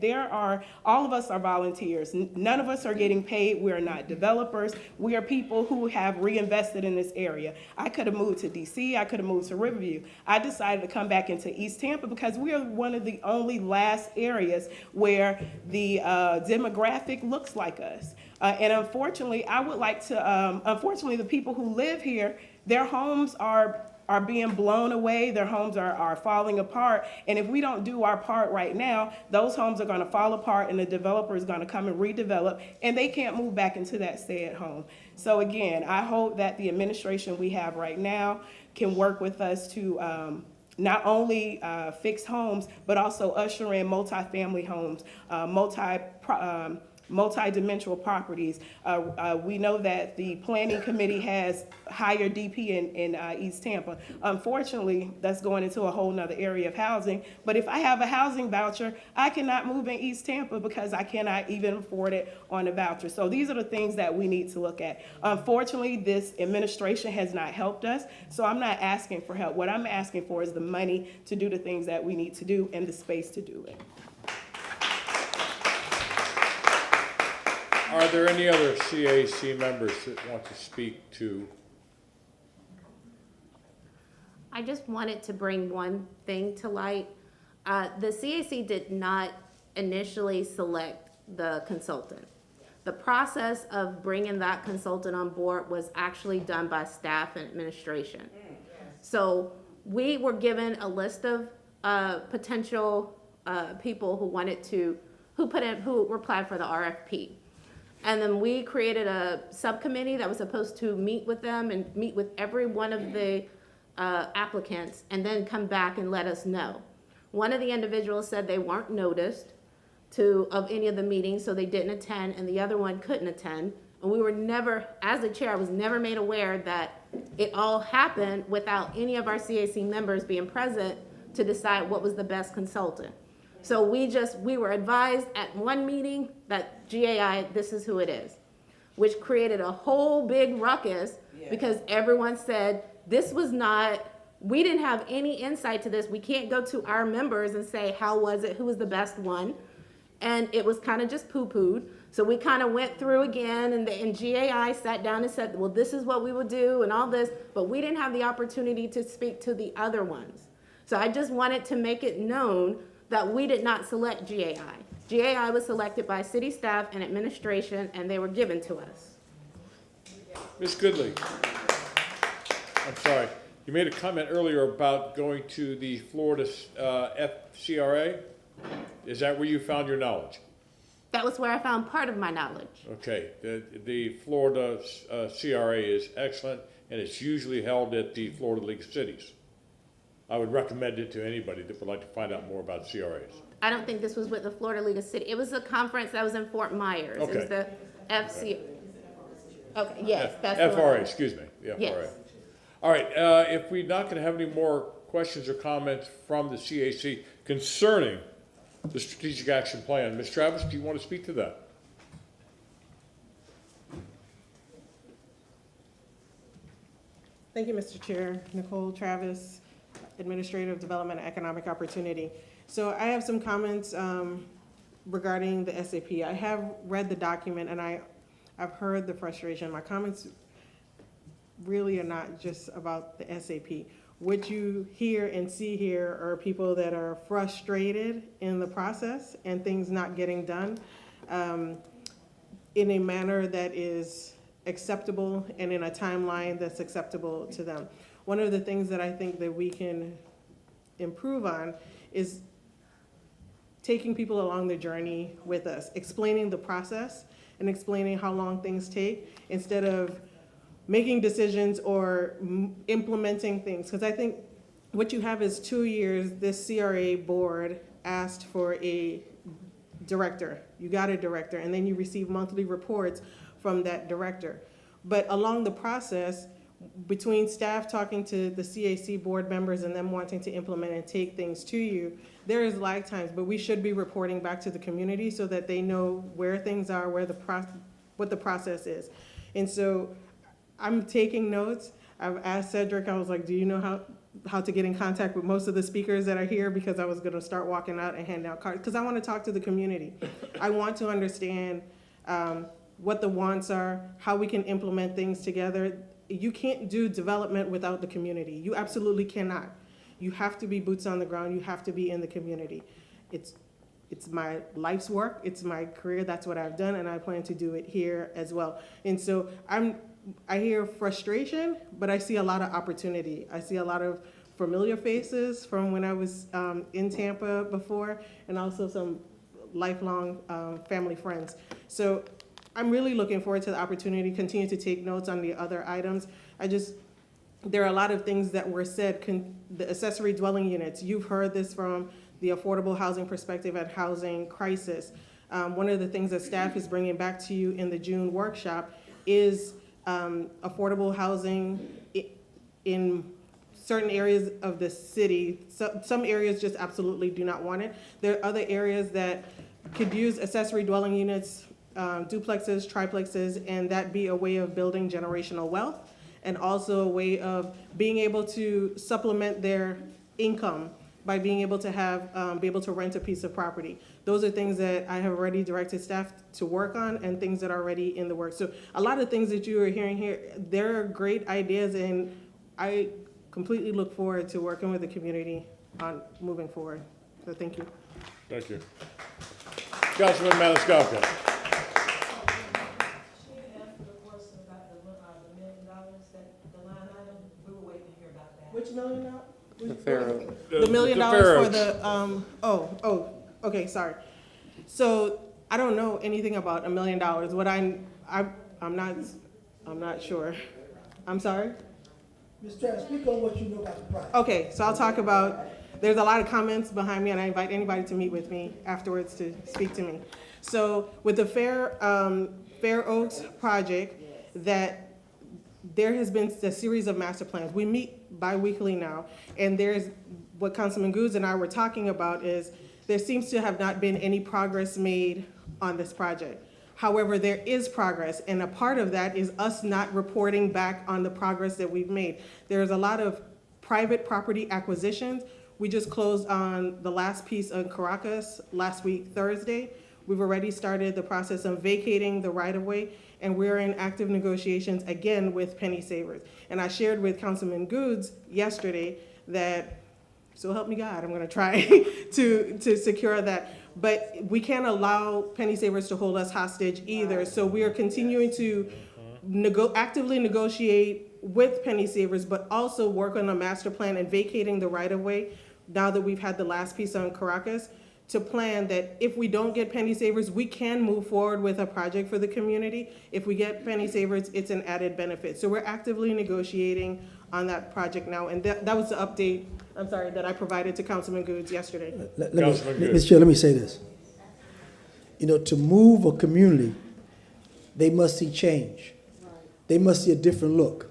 all of us are volunteers. None of us are getting paid. We are not developers. We are people who have reinvested in this area. I could have moved to DC. I could have moved to Riverview. I decided to come back into East Tampa because we are one of the only last areas where the demographic looks like us. And unfortunately, I would like to, unfortunately, the people who live here, their homes are being blown away, their homes are falling apart, and if we don't do our part right now, those homes are going to fall apart and the developer is going to come and redevelop, and they can't move back into that stay-at-home. So again, I hope that the administration we have right now can work with us to not only fix homes, but also usher in multifamily homes, multi-dimensional properties. We know that the planning committee has higher DP in East Tampa. Unfortunately, that's going into a whole nother area of housing. But if I have a housing voucher, I cannot move in East Tampa because I cannot even afford it on a voucher. So these are the things that we need to look at. Unfortunately, this administration has not helped us. So I'm not asking for help. What I'm asking for is the money to do the things that we need to do and the space to do it. Are there any other CAC members that want to speak to? I just wanted to bring one thing to light. The CAC did not initially select the consultant. The process of bringing that consultant on board was actually done by staff and administration. So we were given a list of potential people who applied for the RFP. And then we created a subcommittee that was supposed to meet with them and meet with every one of the applicants and then come back and let us know. One of the individuals said they weren't noticed of any of the meetings, so they didn't attend, and the other one couldn't attend. And we were never, as the chair, I was never made aware that it all happened without any of our CAC members being present to decide what was the best consultant. So we were advised at one meeting that GAI, this is who it is, which created a whole big ruckus because everyone said this was not, we didn't have any insight to this. We can't go to our members and say, how was it? Who was the best one? And it was kind of just poo-pooed. So we kind of went through again, and GAI sat down and said, well, this is what we will do and all this, but we didn't have the opportunity to speak to the other ones. So I just wanted to make it known that we did not select GAI. GAI was selected by city staff and administration, and they were given to us. Ms. Goodley, I'm sorry, you made a comment earlier about going to the Florida FCRA. Is that where you found your knowledge? That was where I found part of my knowledge. Okay, the Florida CRA is excellent, and it's usually held at the Florida League of Cities. I would recommend it to anybody that would like to find out more about CRAs. I don't think this was with the Florida League of Cities. It was a conference that was in Fort Myers. Okay. It was the FC. Okay, yes, that's the FRA, one. excuse me, the FRA. Yes. All right, if we're not going to have any more questions or comments from the CAC concerning the Strategic Action Plan, Ms. Travis, do you want to speak to that? Thank you, Mr. Chair. Nicole Travis, Administrative Development and Economic Opportunity. So I have some comments regarding the SAP. I have read the document and I've heard the frustration. My comments really are not just about the SAP. What you hear and see here are people that are frustrated in the process and things not getting done in a manner that is acceptable and in a timeline that's acceptable to them. One of the things that I think that we can improve on is taking people along the journey with us, explaining the process and explaining how long things take instead of making decisions or implementing things. Because I think what you have is 2 years, this CRA board asked for a director. You got a director, and then you receive monthly reports from that director. But along the process, between staff talking to the CAC board members and them wanting to implement and take things to you, there is lag times, but we should be reporting back to the community so that they know where things are, what the process is. And so I'm taking notes. I've asked Cedric, I was like, do you know how to get in contact with most of the speakers that are here? Because I was gonna start walking out and handing out cards, because I wanna talk to the community. I want to understand what the wants are, how we can implement things together. You can't do development without the community. You absolutely cannot. You have to be boots on the ground. You have to be in the community. It's my life's work. It's my career. That's what I've done, and I plan to do it here as well. And so I hear frustration, but I see a lot of opportunity. I see a lot of familiar faces from when I was in Tampa before, and also some lifelong family friends. So I'm really looking forward to the opportunity, continue to take notes on the other items. There are a lot of things that were said, the accessory dwelling units, you've heard this from the affordable housing perspective and housing crisis. One of the things that staff is bringing back to you in the June workshop is affordable housing in certain areas of the city. Some areas just absolutely do not want it. There are other areas that could use accessory dwelling units, duplexes, triplexes, and that be a way of building generational wealth and also a way of being able to supplement their income by being able to have, be able to rent a piece of property. Those are things that I have already directed staff to work on and things that are already in the works. So a lot of things that you are hearing here, they're great ideas, and I completely look forward to working with the community on moving forward. So thank you. Thank you. Councilman Maniscalco. Which $1 million? The Pharaoh. The $1 million for the, okay, sorry. So I don't know anything about $1 million. What I'm not sure. I'm sorry? Ms. Travis, speak on what you know about the project. Okay, so I'll talk about, there's a lot of comments behind me, and I invite anybody to meet with me afterwards to speak to me. So with the Fair Oaks project, that there has been a series of master plans. We meet bi-weekly now, and there's what Councilman Goods and I were talking about is there seems to have not been any progress made on this project. However, there is progress, and a part of that is us not reporting back on the progress that we've made. There's a lot of private property acquisitions. We just closed on the last piece in Caracas last week, Thursday, We've already started the process of vacating the right-of-way, and we're in active negotiations again with Penny Savers. And I shared with Councilman Goods yesterday that, so help me God, I'm gonna try to secure that. But we can't allow Penny Savers to hold us hostage either. So we are continuing to actively negotiate with Penny Savers, but also work on a master plan and vacating the right-of-way now that we've had the last piece on Caracas, to plan that if we don't get Penny Savers, we can move forward with a project for the community. If we get Penny Savers, it's an added benefit. So we're actively negotiating on that project now, and that was the update, I'm sorry, that I provided to Councilman Goods yesterday. Mr. Chair, let me say this. You know, to move a community, they must see change. They must see a different look.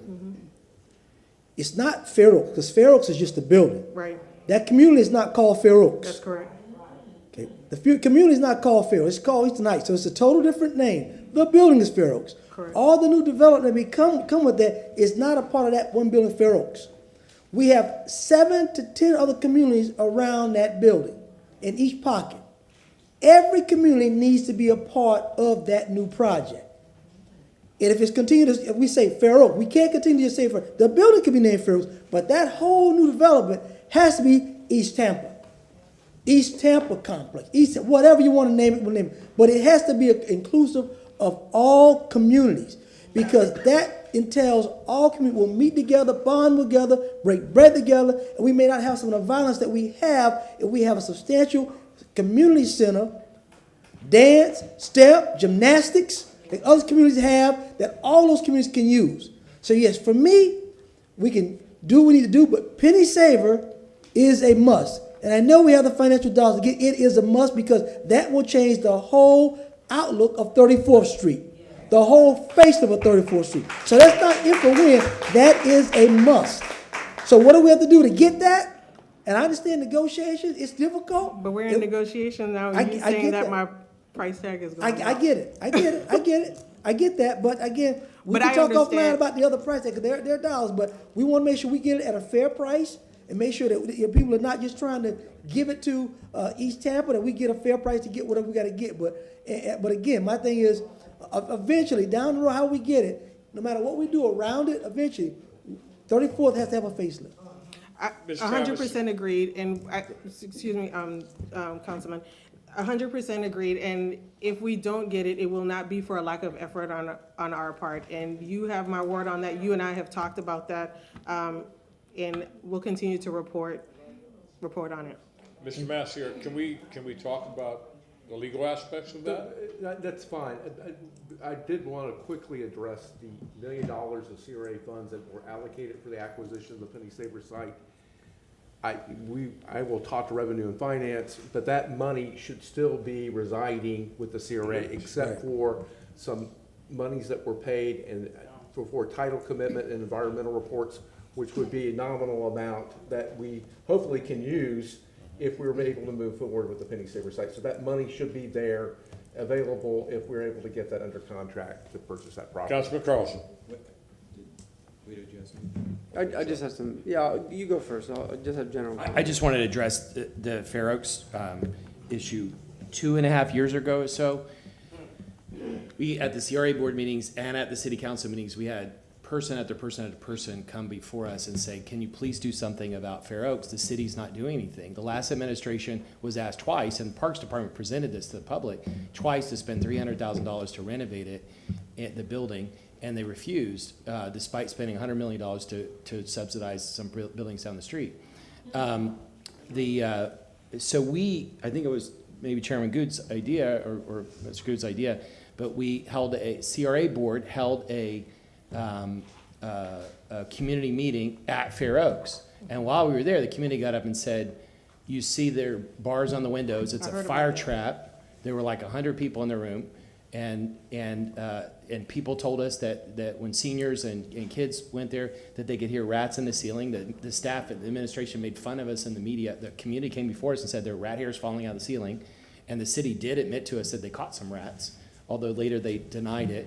It's not Fair Oaks, because Fair Oaks is just a building. Right. That community is not called Fair Oaks. That's correct. Okay. The community is not called Fair Oaks, it's called Eastern Heights, so it's a total different name. The building is Fair Oaks. Correct. All the new development that come with that is not a part of that one building, Fair Oaks. We have 7 to 10 other communities around that building in each pocket. Every community needs to be a part of that new project. And if it's continued, if we say Fair Oak, we can't continue to say Fair Oak. The building can be named Fair Oaks, but that whole new development has to be East Tampa. East Tampa Complex, East, whatever you want to name it, we'll name it. But it has to be inclusive of all communities, because that entails all communities will meet together, bond together, break bread together, and we may not have some of the violence that we have if we have a substantial community center, dance, step, gymnastics, that other communities have, that all those communities can use. So yes, for me, we can do what we need to do, but Penny Saver is a must. And I know we have the financial dollars to get it is a must, because that will change the whole outlook of 34th Street, the whole face of a 34th Street. So that's not if or when, that is a must. So what do we have to do to get that? And I understand negotiations, it's difficult. But we're in negotiation now, and you're saying that my price tag is going up. I get it. I get that, but again, we But can I talk offline understand- about the other price tag, because they're dollars, but we want to make sure we get it at a fair price, and make sure that people are not just trying to give it to East Tampa, that we get a fair price to get whatever we got to get. But again, my thing is, eventually, down the road, how we get it, no matter what we do around it, eventually, 34th has to have a facelift. 100% agreed, and, excuse me, Councilman, 100% agreed, and if we don't get it, it will not be for a lack of effort on our part, and you have my word on that. You and I have talked about that, and we'll continue to report on it. Mr. Massier, can we talk about the legal aspects of that? That's fine. I did want to quickly address the $1 million of CRA funds that were allocated for the acquisition of the Penny Saver site. I will talk to Revenue and Finance, but that money should still be residing with the CRA, except for some monies that were paid and for title commitment and environmental reports, which would be a nominal amount that we hopefully can use if we were able to move forward with the Penny Saver site. So that money should be there, available, if we're able to get that under contract to purchase that property. Councilman Carlson. I just have some, yeah, you go first. I'll just have general. I just wanted to address the Fair Oaks issue. 2.5 years ago or so, we, at the CRA board meetings and at the city council meetings, we had person after person after person come before us and say, can you please do something about Fair Oaks? The city's not doing anything. The last administration was asked twice, and the Parks Department presented this to the public, twice to spend $300,000 to renovate it, the building, and they refused, despite spending $100 million to subsidize some buildings down the street. So I think it was maybe Chairman Good's idea, or Mr. Good's idea, but we held CRA board held a community meeting at Fair Oaks. And while we were there, the community got up and said, you see their bars on the windows, it's a fire trap. There were like 100 people in the room. And people told us that when seniors and kids went there, that they could hear rats in the ceiling. The staff at the administration made fun of us in the media. The community came before us and said there were rat hairs falling out of the ceiling. And the city did admit to us that they caught some rats, although later they denied it.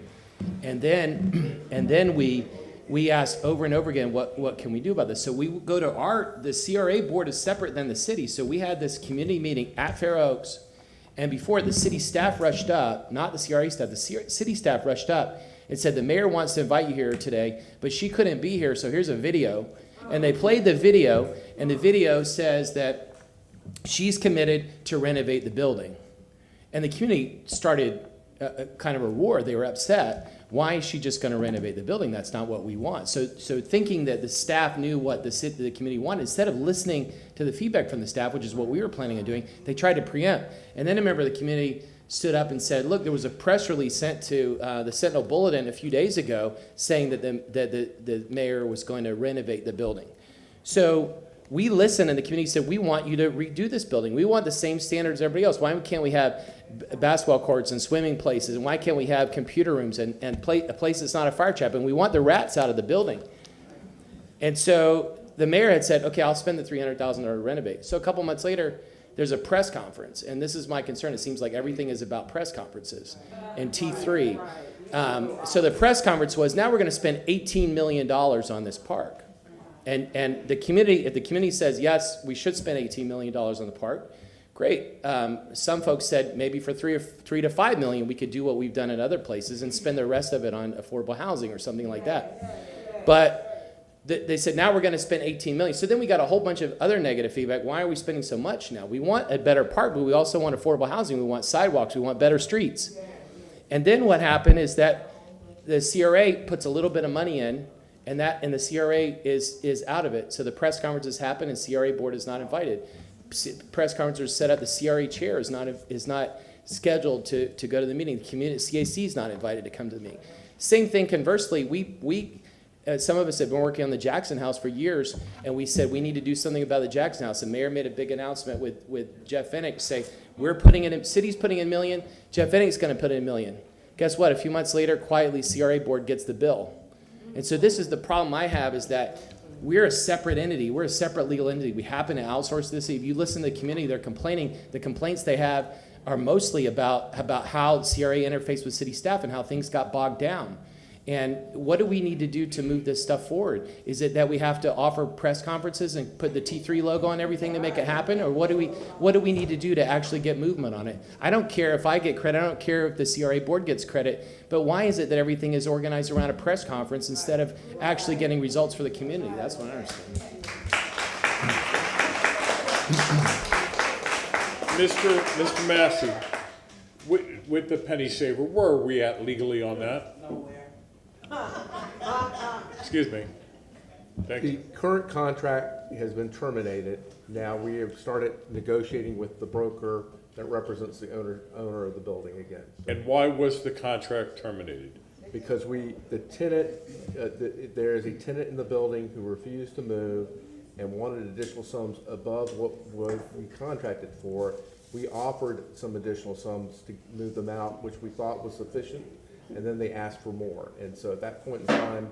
And then we asked over and over again, what can we do about this? So we go to the CRA board is separate than the city. So we had this community meeting at Fair Oaks, And before, the city staff rushed up, not the CRA staff, the city staff rushed up and said, the mayor wants to invite you here today, but she couldn't be here, so here's a video. And they played the video, and the video says that she's committed to renovate the building. And the community started kind of a roar. They were upset. Why is she just going to renovate the building? That's not what we want. So thinking that the staff knew what the community wanted, instead of listening to the feedback from the staff, which is what we were planning on doing, they tried to preempt. And then a member of the community stood up and said, look, there was a press release sent to the Sentinel Bulletin a few days ago saying that the mayor was going to renovate the building. So we listened, and the community said, we want you to redo this building. We want the same standards as everybody else. Why can't we have basketball courts and swimming places? And why can't we have computer rooms and a place that's not a fire trap? And we want the rats out of the building. And so the mayor had said, okay, I'll spend the $300,000 to renovate. So a couple months later, there's a press conference. And this is my concern. It seems like everything is about press conferences and T3. So the press conference was, now we're going to spend $18 million on this park. And the community, if the community says, yes, we should spend $18 million on the park, great. Some folks said maybe for $3 to $5 million, we could do what we've done in other places and spend the rest of it on affordable housing or something like that. But they said, now we're going to spend $18 million. So then we got a whole bunch of other negative feedback. Why are we spending so much now? We want a better park, but we also want affordable housing. We want sidewalks. We want better streets. And then what happened is that the CRA puts a little bit of money in, and the CRA is out of it. So the press conferences happen, and CRA board is not invited. Press conferences are set up. The CRA chair is not scheduled to go to the meeting. The community CAC is not invited to come to the meeting. Same thing. Conversely, we some of us have been working on the Jackson House for years, and we said we need to do something about the Jackson House. The mayor made a big announcement with Jeff Fennick to say we're putting in, city's putting in $1 million. Jeff Fennick's going to put in $1 million. Guess what? A few months later, quietly, CRA board gets the bill. And so this is the problem I have, is that we're a separate entity. We're a separate legal entity. We happen to outsource this. If you listen to the community, they're complaining. The complaints they have are mostly about how CRA interfaced with city staff and how things got bogged down. And what do we need to do to move this stuff forward? Is it that we have to offer press conferences and put the T3 logo on everything to make it happen? Or what do we need to do to actually get movement on it? I don't care if I get credit. I don't care if the CRA board gets credit. But why is it that everything is organized around a press conference instead of actually getting results for the community? That's what I understand. Mr. Massey, with the penny saver, where are we at legally on that? Excuse me. Thank you. The current contract has been terminated. Now we have started negotiating with the broker that represents the owner of the building again. And why was the contract terminated? Because the tenant, there is a tenant in the building who refused to move and wanted additional sums above what we contracted for. We offered some additional sums to move them out, which we thought was sufficient, and then they asked for more. And so at that point in time,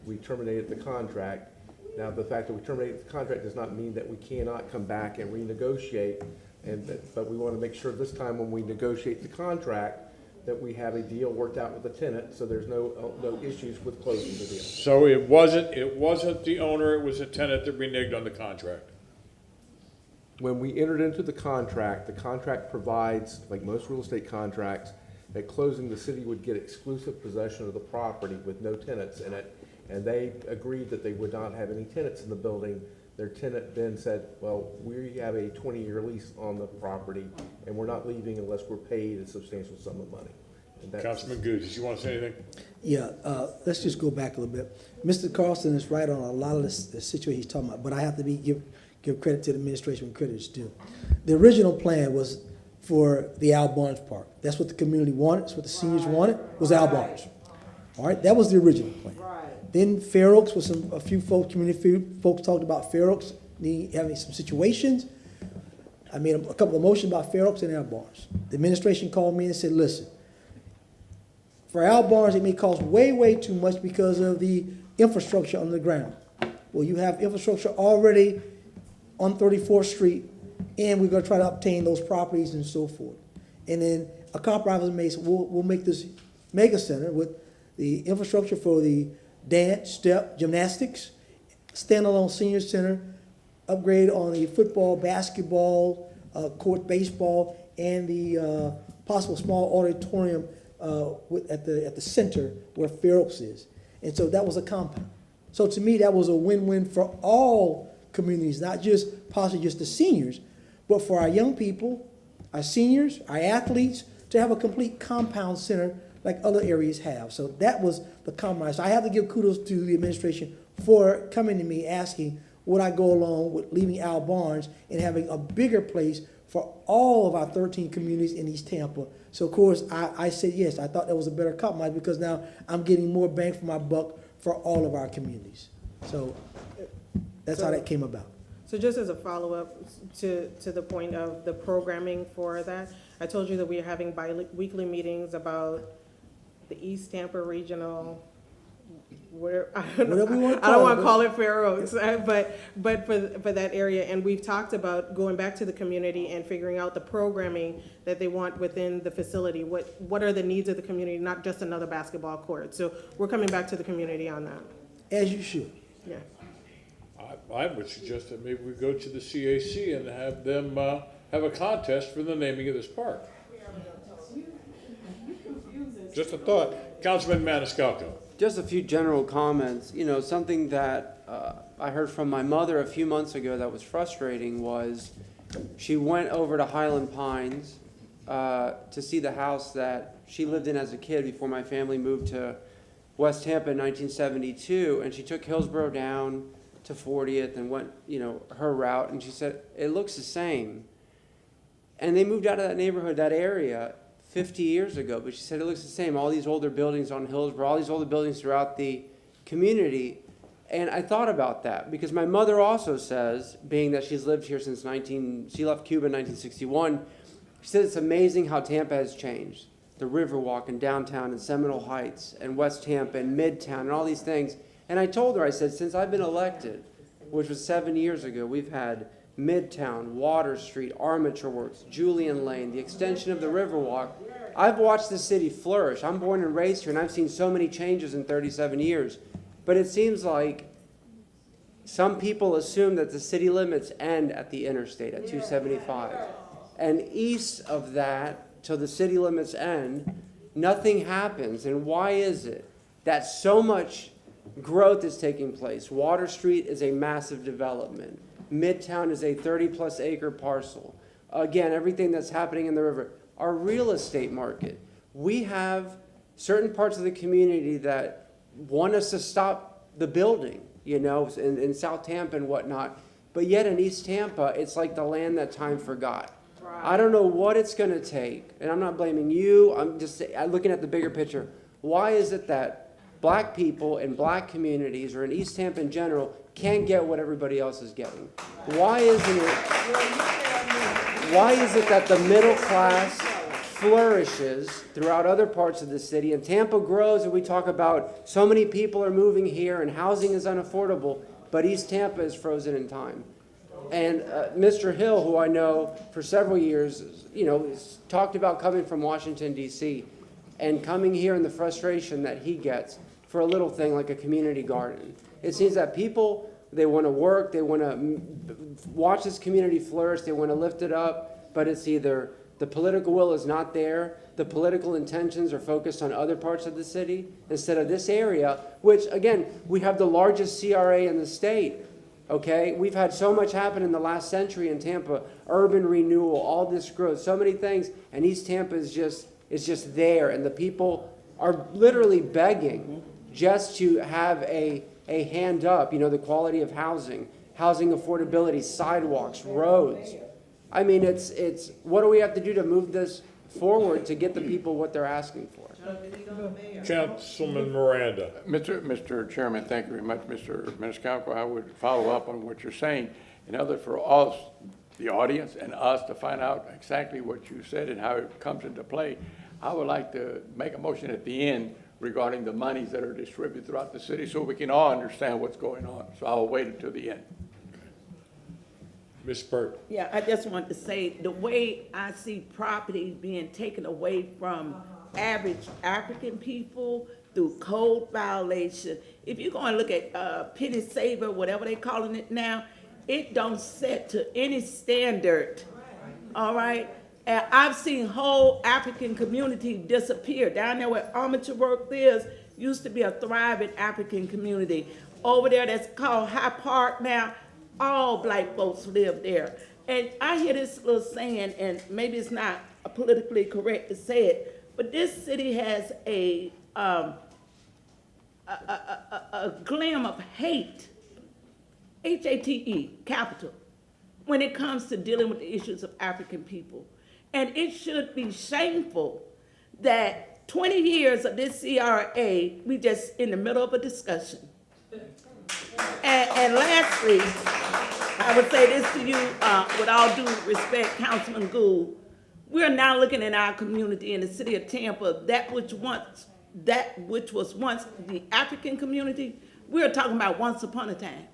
we terminated the contract. Now, the fact that we terminated the contract does not mean that we cannot come back and renegotiate, but we want to make sure this time when we negotiate the contract that we have a deal worked out with the tenant, so there's no issues with closing the deal. So it wasn't the owner, it was a tenant that reneged on the contract. When we entered into the contract provides, like most real estate contracts, at closing the city would get exclusive possession of the property with no tenants in it, and they agreed that they would not have any tenants in the building. Their tenant then said, well, we have a 20-year lease on the property, and we're not leaving unless we're paid a substantial sum of money. Councilman Goode, did you want to say anything? Yeah, let's just go back a little bit. Mr. Carlson is right on a lot of the situation he's talking about, but I have to give credit to the administration when credit is due. The original plan was for the Al Barnes Park. That's what the community wanted. That's what the seniors wanted, was Al Barnes. All right, that was the original plan. Then Fair Oaks was a few folks, community folks talked about Fair Oaks having some situations. I made a couple of motions about Fair Oaks and Al Barnes. The administration called me and said, listen, for Al Barnes, it may cost way, way too much because of the infrastructure on the ground. Well, you have infrastructure already on 34th Street, and we're going to try to obtain those properties and so forth. And then a compromise was made, so we'll make this mega center with the infrastructure for the dance, step, gymnastics, standalone senior center, upgrade on the football, basketball, court baseball, and the possible small auditorium at the center where Fair Oaks is. And so that was a compound. So to me, that was a win-win for all communities, not just possibly just the seniors, but for our young people, our seniors, our athletes, to have a complete compound center like other areas have. So that was the compromise. So I have to give kudos to the administration for coming to me asking would I go along with leaving Al Barnes and having a bigger place for all of our 13 communities in East Tampa. So of course I said yes. I thought that was a better compromise because now I'm getting more bang for my buck for all of our communities. So that's how that came about. So just as a follow-up to the point of the programming for that, I told you that we are having bi-weekly meetings about the East Tampa Regional, I don't want to call it Fair Oaks, but for that area. And we've talked about going back to the community and figuring out the programming that they want within the facility. What are the needs of the community, not just another basketball court. So we're coming back to the community on that. As you should. Yeah. I would suggest that maybe we go to the CAC and have them have a contest for the naming of this park. Just a thought. Councilman Maniscalco. Just a few general comments. You know, something that I heard from my mother a few months ago that was frustrating was she went over to Highland Pines to see the house that she lived in as a kid before my family moved to West Tampa in 1972, and she took Hillsborough down to 40th and went, you know, her route, and she said, it looks the same. And they moved out of that neighborhood, that area, 50 years ago, but she said it looks the same. All these older buildings on Hillsborough, all these older buildings throughout the community. And I thought about that because my mother also says, being that she's lived here since she left Cuba in 1961, she said it's amazing how Tampa has changed. The Riverwalk and downtown and Seminole Heights and West Tampa and Midtown and all these things. And I told her, I said, since I've been elected, which was 7 years ago, we've had Midtown, Water Street, Armature Works, Julian Lane, the extension of the Riverwalk. I've watched the city flourish. I'm born and raised here, and I've seen so many changes in 37 years. But it seems like some people assume that the city limits end at the interstate at 275. And east of that, till the city limits end, nothing happens. And why is it that so much growth is taking place? Water Street is a massive development. Midtown is a 30-plus acre parcel. Again, everything that's happening in the river. Our real estate market. We have certain parts of the community that want us to stop the building, you know, in South Tampa and whatnot. But yet in East Tampa, it's like the land that time forgot. Right. I don't know what it's going to take, and I'm not blaming you. I'm just looking at the bigger picture. Why is it that black people in black communities or in East Tampa in general can't get what everybody else is getting? Why is it that the middle class flourishes throughout other parts of the city and Tampa grows and we talk about so many people are moving here and housing is unaffordable, but East Tampa is frozen in time? And Mr. Hill, who I know for several years, you know, talked about coming from Washington, D.C. and coming here and the frustration that he gets for a little thing like a community garden. It seems that people, they want to work, they want to watch this community flourish, they want to lift it up, but it's either the political will is not there, the political intentions are focused on other parts of the city instead of this area, which, again, we have the largest CRA in the state, okay? We've had so much happen in the last century in Tampa, urban renewal, all this growth, so many things, and East Tampa is just there, and the people are literally begging just to have a hand up, you know, the quality of housing affordability, sidewalks, roads. I mean, it's what do we have to do to move this forward to get the people what they're asking for? Councilman Miranda. Mr. Chairman, thank you very much, Mr. Maniscalco. I would follow up on what you're saying. In order for us, the audience, and us to find out exactly what you said and how it comes into play, I would like to make a motion at the end regarding the monies that are distributed throughout the city so we can all understand what's going on. So I'll wait until the end. Ms. Burt. Yeah, I just want to say the way I see property being taken away from average African people through code violation. If you're going to look at penny saver, whatever they're calling it now, it don't set to any standard. All right. And I've seen whole African community disappear. Down there where amateur work is, used to be a thriving African community. Over there that's called High Park now, all black folks live there. And I hear this little saying, and maybe it's not politically correct to say it, but this city has a gleam of hate, H-A-T-E, capital, when it comes to dealing with the issues of African people. And it should be shameful that 20 years of this CRA, we just in the middle of a discussion. And lastly, I would say this to you, with all due respect, Councilman Gould, we're now looking in our community in the city of Tampa, that which was once the African community, we're talking about once upon a time.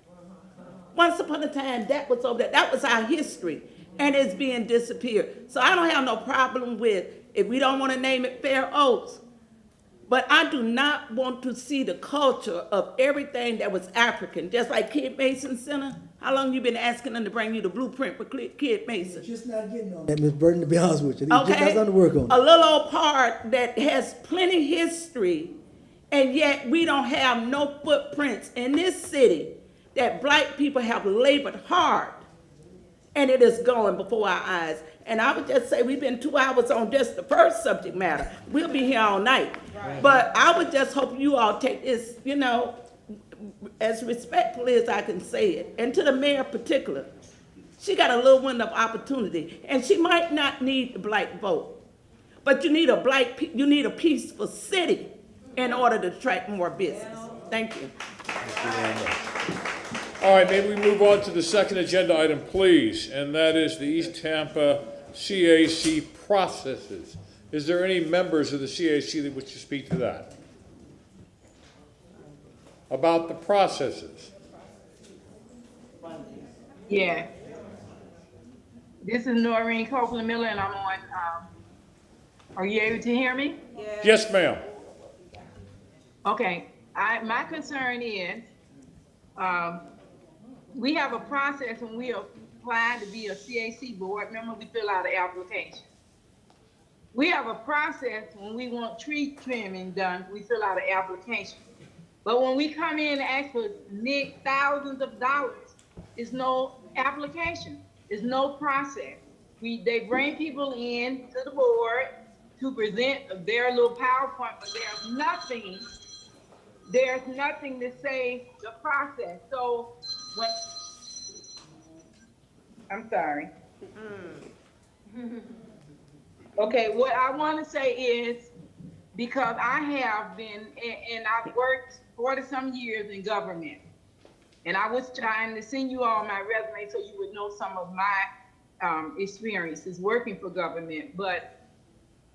Once upon a time, that was over there. That was our history, and it's being disappeared. So I don't have no problem with, if we don't want to name it Fair Oaks, but I do not want to see the culture of everything that was African, just like Kid Mason Center. How long you been asking them to bring you the blueprint for Kid Mason? Just not getting on that, Ms. Burton, to be honest with you. Okay. That's not to work on. A little old part that has plenty history, and yet we don't have no footprints in this city that black people have labored hard, and it is going before our eyes. And I would just say we've been 2 hours on just the first subject matter. We'll be here all night. Right. But I would just hope you all take this, you know, as respectfully as I can say it. And to the mayor in particular, she got a little window of opportunity, and she might not need the black vote, but you need a peaceful city in order to attract more business. Thank you. All right, maybe we move on to the second agenda item, please, and that is the East Tampa CAC processes. Is there any members of the CAC that wish to speak to that? About the processes? Yeah. This is Noreen Copeland Miller, and I'm on, are you able to hear me? Yes, ma'am. Okay, my concern is, we have a process when we apply to be a CAC board member, we fill out an application. We have a process when we want tree trimming done, we fill out an application. But when we come in and ask for thousands of dollars, it's no application, it's no process. They bring people in to the board to present their little PowerPoint, but there's nothing to say the process. So I'm sorry. Okay, what I want to say is, because I have been, and I've worked 40-some years in government, and I was trying to send you all my resume so you would know some of my experiences working for government, but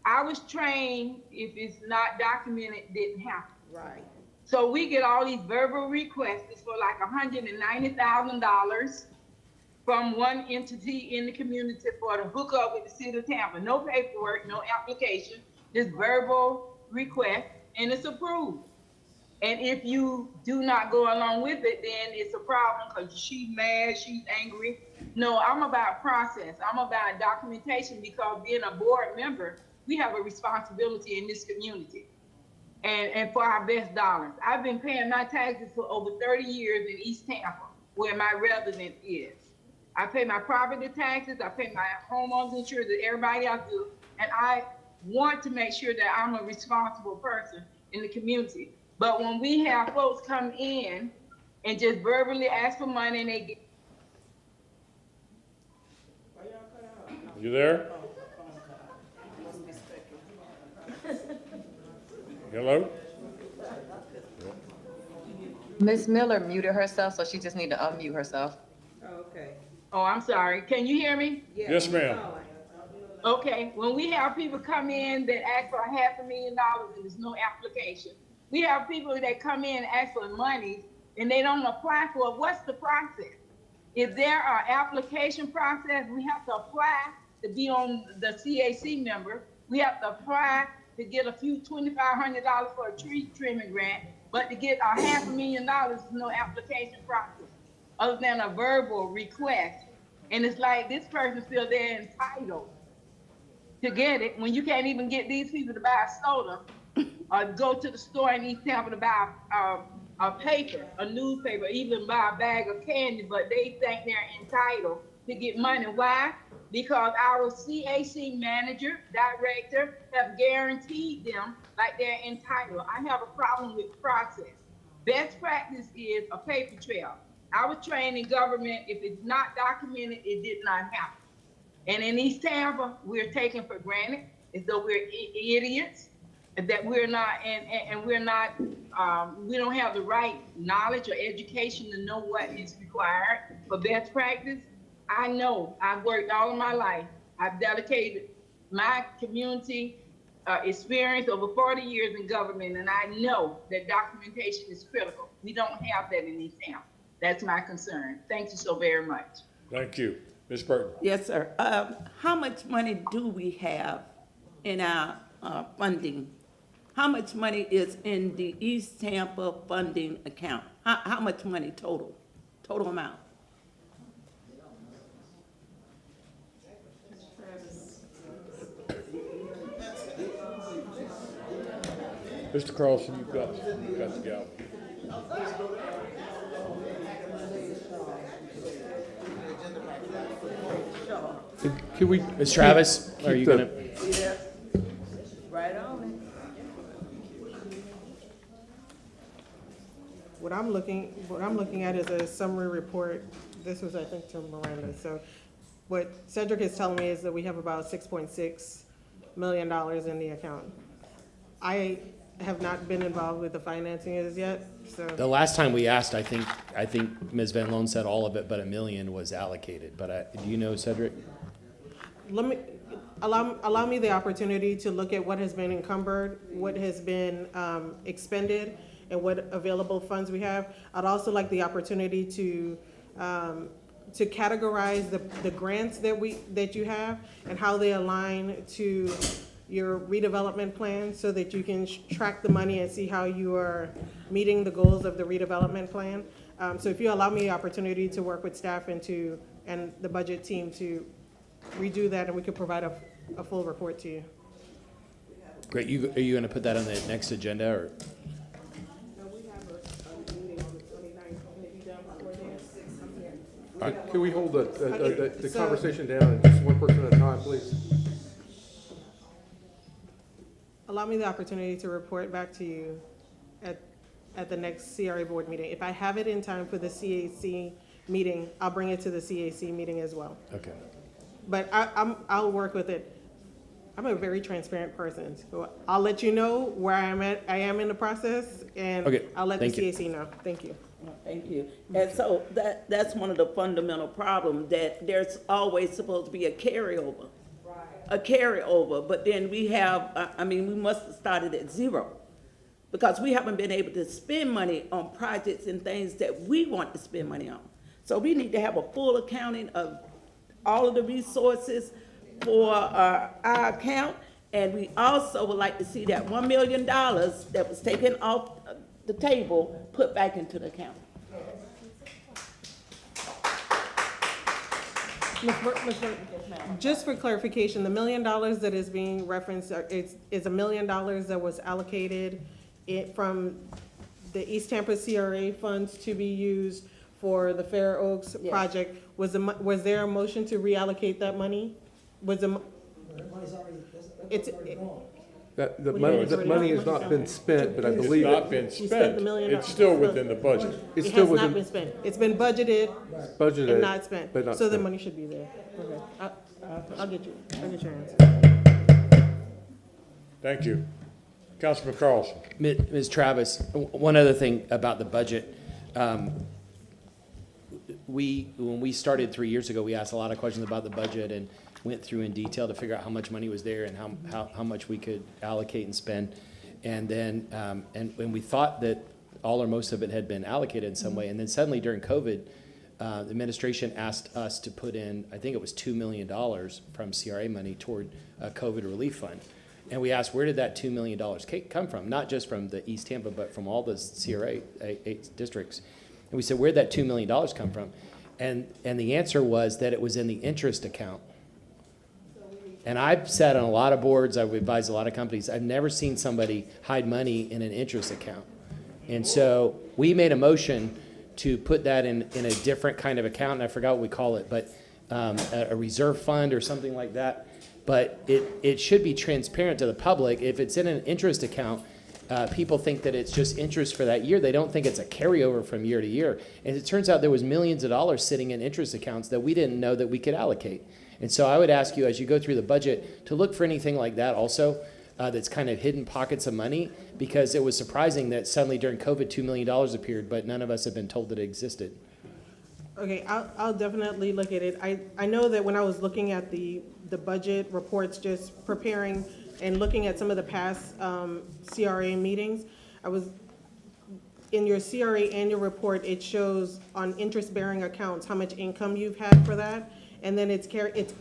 I was trained, if it's not documented, it didn't happen. Right. So we get all these verbal requests for like $190,000 from one entity in the community for to hook up with the city of Tampa. No paperwork, no application, just verbal request, and it's approved. And if you do not go along with it, then it's a problem because she's mad, she's angry. No, I'm about process. I'm about documentation, because being a board member, we have a responsibility in this community and for our best dollars. I've been paying my taxes for over 30 years in East Tampa, where my residence is. I pay my property taxes, I pay my homeowners insurance that everybody else do, and I want to make sure that I'm a responsible person in the community. But when we have folks come in and just verbally ask for money and they get... You there? Hello? Ms. Miller muted herself, so she just need to unmute herself. Okay. Oh, I'm sorry. Can you hear me? Yes, ma'am. Okay. When we have people come in that ask for $500,000 and there's no application, we have people that come in and ask for money and they don't apply for it. What's the process? If there are application process, we have to apply to be on the CAC member. We have to apply to get a few $2,500 for a tree trimming grant, but to get $500,000 is no application process other than a verbal request. And it's like this person feels they're entitled. to get it when you can't even get these people to buy a soda or go to the store in East Tampa to buy a paper, a newspaper, even buy a bag of candy, but they think they're entitled to get money. Why? Because our CAC manager, director have guaranteed them like they're entitled. I have a problem with process. Best practice is a paper trail. I was trained in government. If it's not documented, it did not happen. And in East Tampa, we're taken for granted as though we're idiots, that we're not, and we're not, we don't have the right knowledge or education to know what is required for best practice. I know I've worked all of my life. I've dedicated my community experience over 40 years in government, and I know that documentation is critical. We don't have that in East Tampa. That's my concern. Thank you so very much. Thank you. Ms. Burton. Yes, sir. How much money do we have in our funding? How much money is in the East Tampa funding account? How much money total amount? Mr. Carlson, you've got the gavel. Can we? Ms. Travis, are you gonna? Yeah, right on it. What I'm looking at is a summary report. This was, I think, to Miranda. So what Cedric is telling me is that we have about $6.6 million in the account. I have not been involved with the financing as yet, so. The last time we asked, I think Ms. Van Loan said all of it, but $1 million was allocated. But do you know, Cedric? Allow me the opportunity to look at what has been encumbered, what has been expended, and what available funds we have. I'd also like the opportunity to categorize the grants that you have and how they align to your redevelopment plan, so that you can track the money and see how you are meeting the goals of the redevelopment plan. So if you allow me the opportunity to work with staff and the budget team to redo that, and we could provide a full report to you. Great. Are you going to put that on the next agenda, or? Can we hold the conversation down and just one person at a time, please? Allow me the opportunity to report back to you at the next CRA board meeting. If I have it in time for the CAC meeting, I'll bring it to the CAC meeting as well. Okay. But I'll work with it. I'm a very transparent person, so I'll let you know where I am in the process, and Okay. I'll let the Thank you. CAC know. Thank you. Thank you. And so that's one of the fundamental problems, that there's always supposed to be a carryover. A carryover, but then we have, we must have started at zero, because we haven't been able to spend money on projects and things that we want to spend money on. So we need to have a full accounting of all of the resources for our account, and we also would like to see that $1 million that was taken off the table put back into the account. Just for clarification, the $1 million that is being referenced is $1 million that was allocated from the East Tampa CRA funds to be used for the Fair Oaks project. Was there a motion to reallocate that money? The money has not been spent, but I believe It's not been spent. It's still within the budget. It has not been spent. It's been budgeted and not spent. But not So the spent. money should be there. Okay. I'll get your answer. Thank you. Councilman Carlson. Ms. Travis, one other thing about the budget. When we started 3 years ago, we asked a lot of questions about the budget and went through in detail to figure out how much money was there and how much we could allocate and spend. And then, and when we thought that all or most of it had been allocated in some way, and then suddenly during COVID, the administration asked us to put in, I think it was $2 million from CRA money toward a COVID relief fund. And we asked, where did that $2 million come from? Not just from the East Tampa, but from all the CRA 8 districts. And we said, where'd that $2 million come from? And the answer was that it was in the interest account. And I've sat on a lot of boards, I've advised a lot of companies, I've never seen somebody hide money in an interest account. And so we made a motion to put that in a different kind of account, and I forgot what we call it, but a reserve fund or something like that. But it should be transparent to the public. If it's in an interest account, people think that it's just interest for that year. They don't think it's a carryover from year to year. And it turns out there was millions of dollars sitting in interest accounts that we didn't know that we could allocate. And so I would ask you, as you go through the budget, to look for anything like that also, that's kind of hidden pockets of money, because it was surprising that suddenly during COVID, $2 million appeared, but none of us have been told that it existed. Okay, I'll definitely look at it. I know that when I was looking at the budget reports, just preparing and looking at some of the past CRA meetings, in your CRA annual report, it shows on interest-bearing accounts how much income you've had for that, and then it's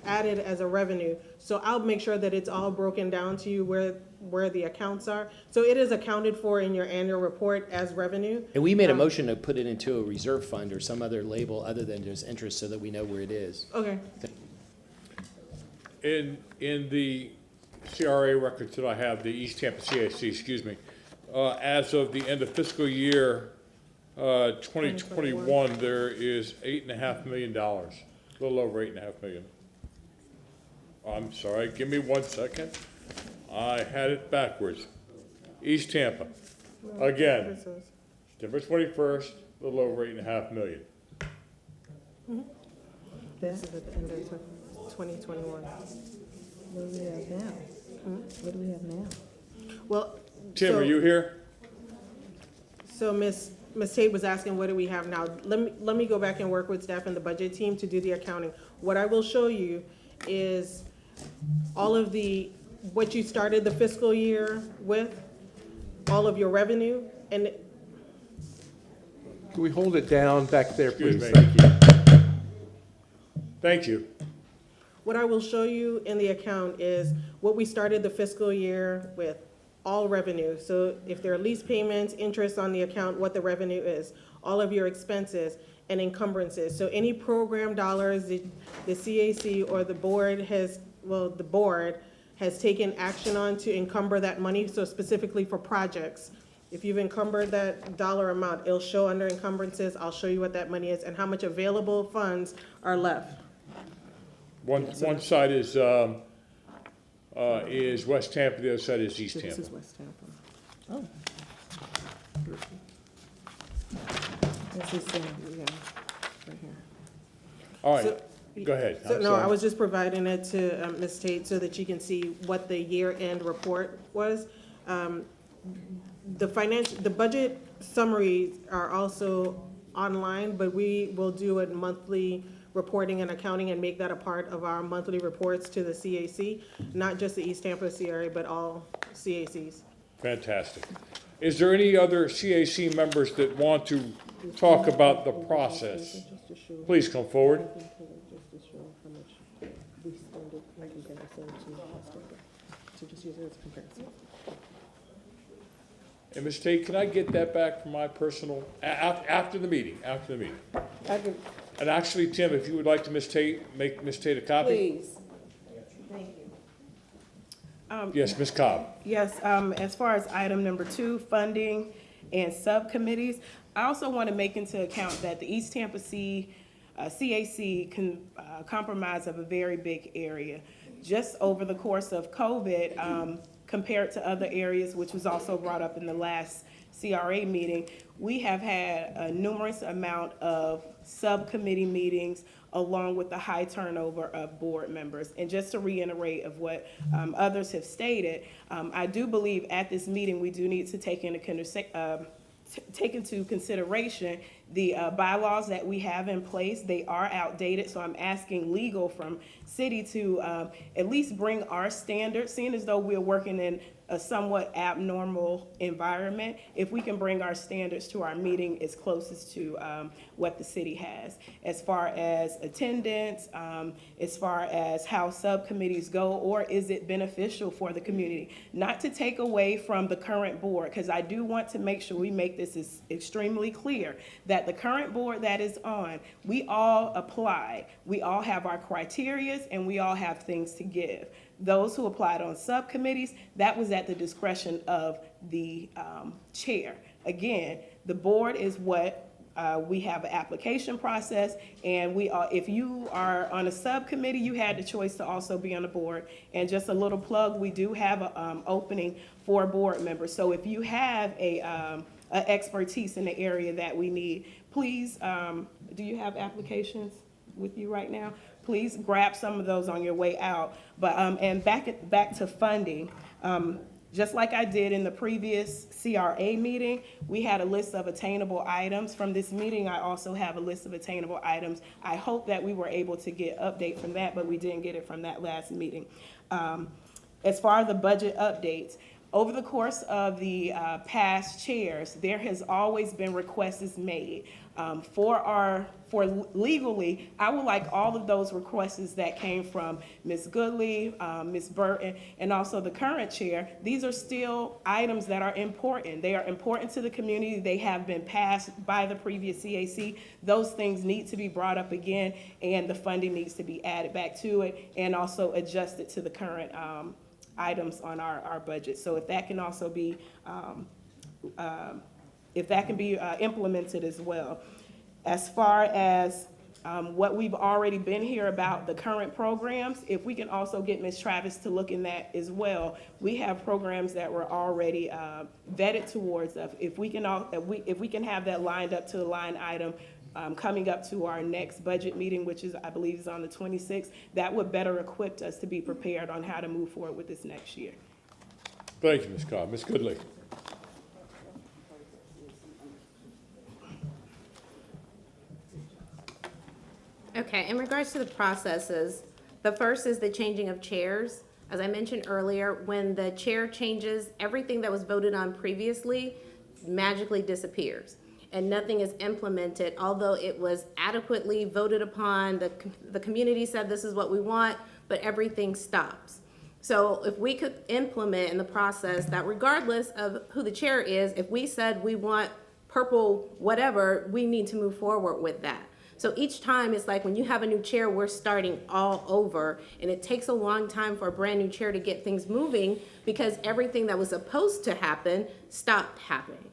added as a revenue. So I'll make sure that it's all broken down to you where the accounts are. So it is accounted for in your annual report as revenue. And we made a motion to put it into a reserve fund or some other label other than just interest so that we know where it is. Okay. In the CRA records that I have, the East Tampa CAC, excuse me, as of the end of fiscal year 2021, there is $8.5 million, a little over $8.5 million. I'm sorry, give me 1 second. I had it backwards. East Tampa, again, September 21st, a little over $8.5 million. This is at the end of 2021. What do we have now? What do we have now? Well, Tim, so, are you here? So Ms. Tate was asking, what do we have now? Let me go back and work with staff and the budget team to do the accounting. What I will show you is all of what you started the fiscal year with, all of your revenue, and Can we hold it down back there, please? Excuse me. Thank you. Thank you. what I will show you in the account is what we started the fiscal year with, all revenue. So if there are lease payments, interest on the account, what the revenue is, all of your expenses and encumbrances. So any program dollars the CAC or the board has taken action on to encumber that money, so specifically for projects. If you've encumbered that dollar amount, it'll show under encumbrances. I'll show you what that money is and how much available funds are left. One side is West Tampa, the other side is East Tampa. This is West Tampa. Oh. This is, yeah, right here. All right, So- go ahead. So, I'm no, sorry. I was just providing it to Ms. Tate so that you can see what the year-end report was. The budget summaries are also online, but we will do a monthly reporting and accounting and make that a part of our monthly reports to the CAC, not just the East Tampa CRA, but all CACs. Fantastic. Is there any other CAC members that want to talk about the process? Please come forward. And Ms. Tate, can I get that back from my personal, after the meeting, And actually, Tim, if you would like to make Ms. Tate a copy? Please. Thank you. Yes, Ms. Cobb. Yes, as far as item number 2, funding and subcommittees, I also want to make into account that the East Tampa CAC can comprise of a very big area. Just over the course of COVID, compared to other areas, which was also brought up in the last CRA meeting, we have had a numerous amount of subcommittee meetings along with the high turnover of board members. And just to reiterate of what others have stated, I do believe at this meeting we do need to take into consideration the bylaws that we have in place. They are outdated, so I'm asking legal from city to at least bring our standards, seeing as though we're working in a somewhat abnormal environment. If we can bring our standards to our meeting as closest to what the city has, as far as attendance, as far as how subcommittees go, or is it beneficial for the community? Not to take away from the current board, because I do want to make sure we make this as extremely clear that the current board that is on, we all apply. We all have our criterias and we all have things to give. Those who applied on subcommittees, that was at the discretion of the chair. Again, the board is what we have an application process, and if you are on a subcommittee, you had the choice to also be on the board. And just a little plug, we do have an opening for board members. So if you have a expertise in the area that we need, please, do you have applications with you right now? Please grab some of those on your way out. But and back to funding. Just like I did in the previous CRA meeting, we had a list of attainable items. From this meeting, I also have a list of attainable items. I hope that we were able to get update from that, but we didn't get it from that last meeting. As far as the budget updates, over the course of the past chairs, there has always been requests made. For legally, I would like all of those requests that came from Ms. Goodley, Ms. Burton, and also the current chair. These are still items that are important. They are important to the community. They have been passed by the previous CAC. Those things need to be brought up again, and the funding needs to be added back to it and also adjusted to the current items on our budget. So if that can also be, implemented as well. As far as what we've already been here about the current programs, if we can also get Ms. Travis to look in that as well. We have programs that were already vetted towards us. If we can have that lined up to a line item coming up to our next budget meeting, which is, I believe, is on the 26th, that would better equip us to be prepared on how to move forward with this next year. Thank you, Ms. Cobb. Ms. Goodley. Okay, in regards to the processes, the first is the changing of chairs. As I mentioned earlier, when the chair changes, everything that was voted on previously magically disappears and nothing is implemented, although it was adequately voted upon. The community said this is what we want, but everything stops. So if we could implement in the process that regardless of who the chair is, if we said we want purple whatever, we need to move forward with that. So each time it's like when you have a new chair, we're starting all over, and it takes a long time for a brand new chair to get things moving because everything that was supposed to happen stopped happening.